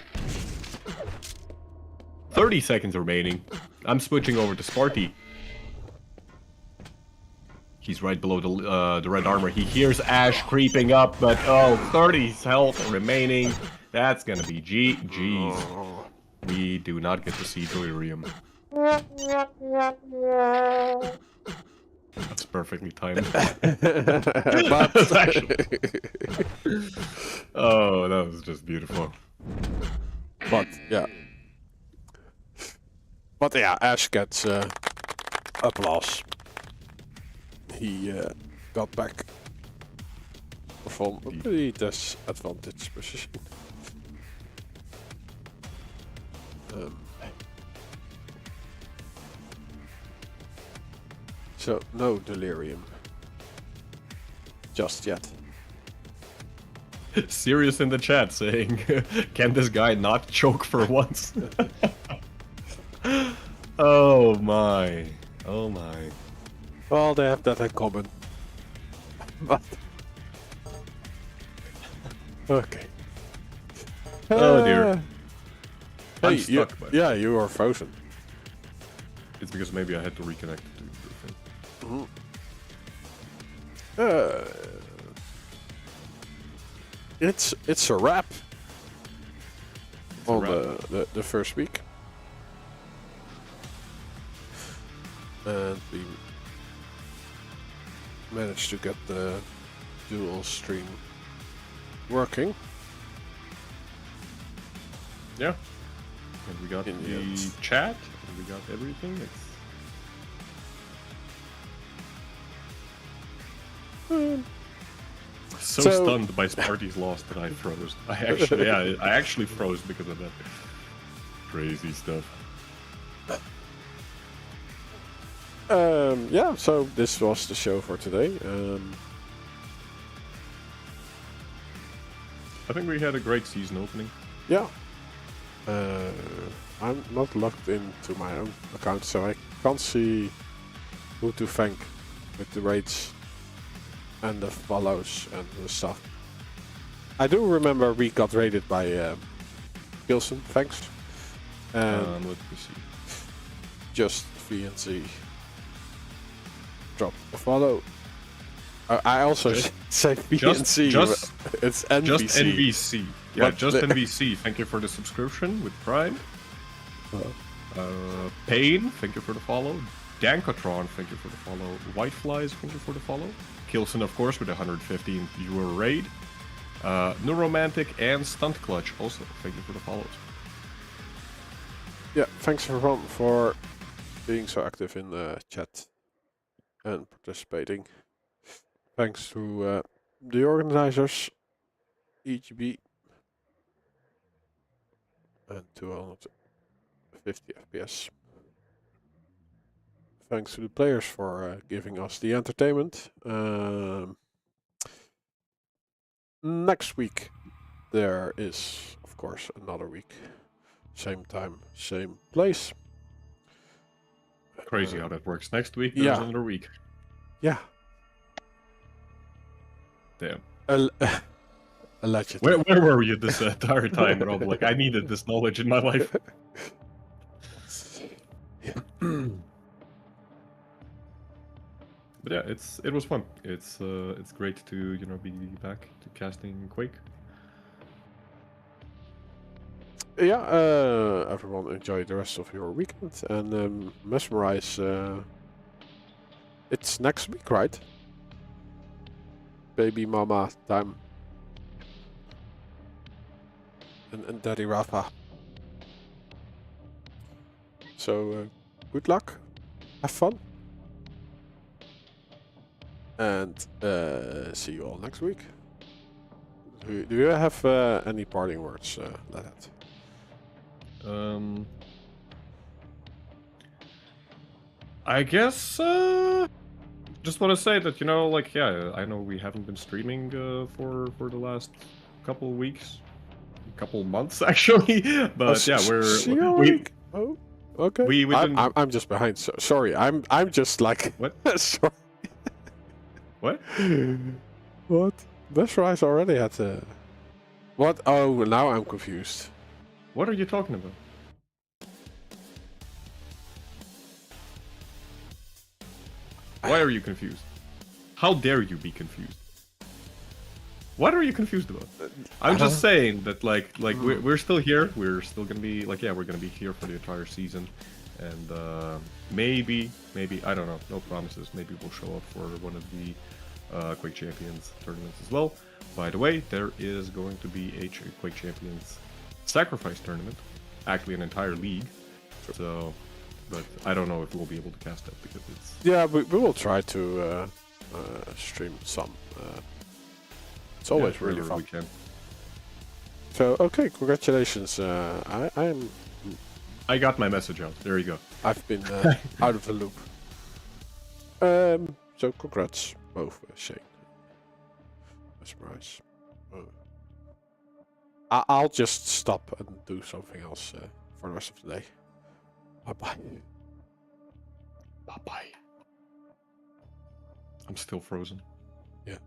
30 seconds remaining. I'm switching over to Sparty. He's right below the red armor. He hears Ash creeping up, but 30 health remaining. That's gonna be GG's. We do not get to see delirium. That's perfectly timed. Oh, that was just beautiful. But yeah, Ash gets applause. He got back from a pretty disadvantaged position. So no delirium just yet. Serious in the chat saying, can this guy not choke for once? Oh my. Oh my. Well, they have that in common. But okay. Oh dear. I'm Hey, stuck, but yeah, you are frozen. it's because maybe I had to reconnect to the thing. It's a wrap on wrap. the first week. And we managed to get the dual stream working. Yeah. And we got In the the end. chat, and we got everything. So stunned by Sparty's loss that I froze. I actually froze because of that. Crazy stuff. Yeah, so this was the show for today. I think we had a great season opening. Yeah. I'm not logged into my own account, so I can't see who to thank with the rates and the follows and the stuff. I do remember we got rated by Kilson, thanks. And Let me see. just VNC dropped a follow. I also Just- say PNC. just- It's NVC. Just NVC. Yeah, But just the- NVC. Thank you for the subscription with Prime. Pain, thank you for the follow. Dankotron, thank you for the follow. Whiteflies, thank you for the follow. Kilson, of course, with a 115 viewer raid. Neuromantic and Stunt Clutch, also thank you for the follows. Yeah, thanks everyone for being so active in the chat and participating. Thanks to the organizers, EGB, and 250 FPS. Thanks to the players for giving us the entertainment. Next week there is, of course, another week. Same time, same place. Crazy how that works. Next week, there's yeah. another week. Yeah. Damn. Allegedly. Where were you this entire time, Rob? Like, I needed this knowledge in my life. But yeah, it was fun. It's great to be back to casting Quake. Yeah, everyone enjoy the rest of your weekend and mesmerize. It's next week, right? Baby mama time. And Daddy Rafa. So good luck, have fun, and see you all next week. Do you have any parting words, Leonard? I guess just want to say that like I know we haven't been streaming for the last couple weeks, couple months actually, but yeah we oh okay. we didn't... I'm just behind. So, sorry, I'm just like What? Sorry. What? What? Mesmerize already had to. What? Oh, now I'm confused. What are you talking about? Why are you confused? How dare you be confused? What are you confused about? I'm just saying that like we're still here. We're still gonna be like we're gonna be here for the entire season, and maybe I don't know, no promises. Maybe we'll show up for one of the Quake Champions tournaments as well. By the way, there is going to be a Quake Champions sacrifice tournament, actually an entire league. So, but I don't know if we'll be able to cast that because it's... Yeah, we will try to stream some. It's always really fun. We can. So, okay, congratulations. I got my message out. There you go. I've been out of the loop. So congrats, both Shane. Mesmerize. I'll just stop and do something else for the rest of the day. Bye-bye. Bye-bye. I'm still frozen. Yeah.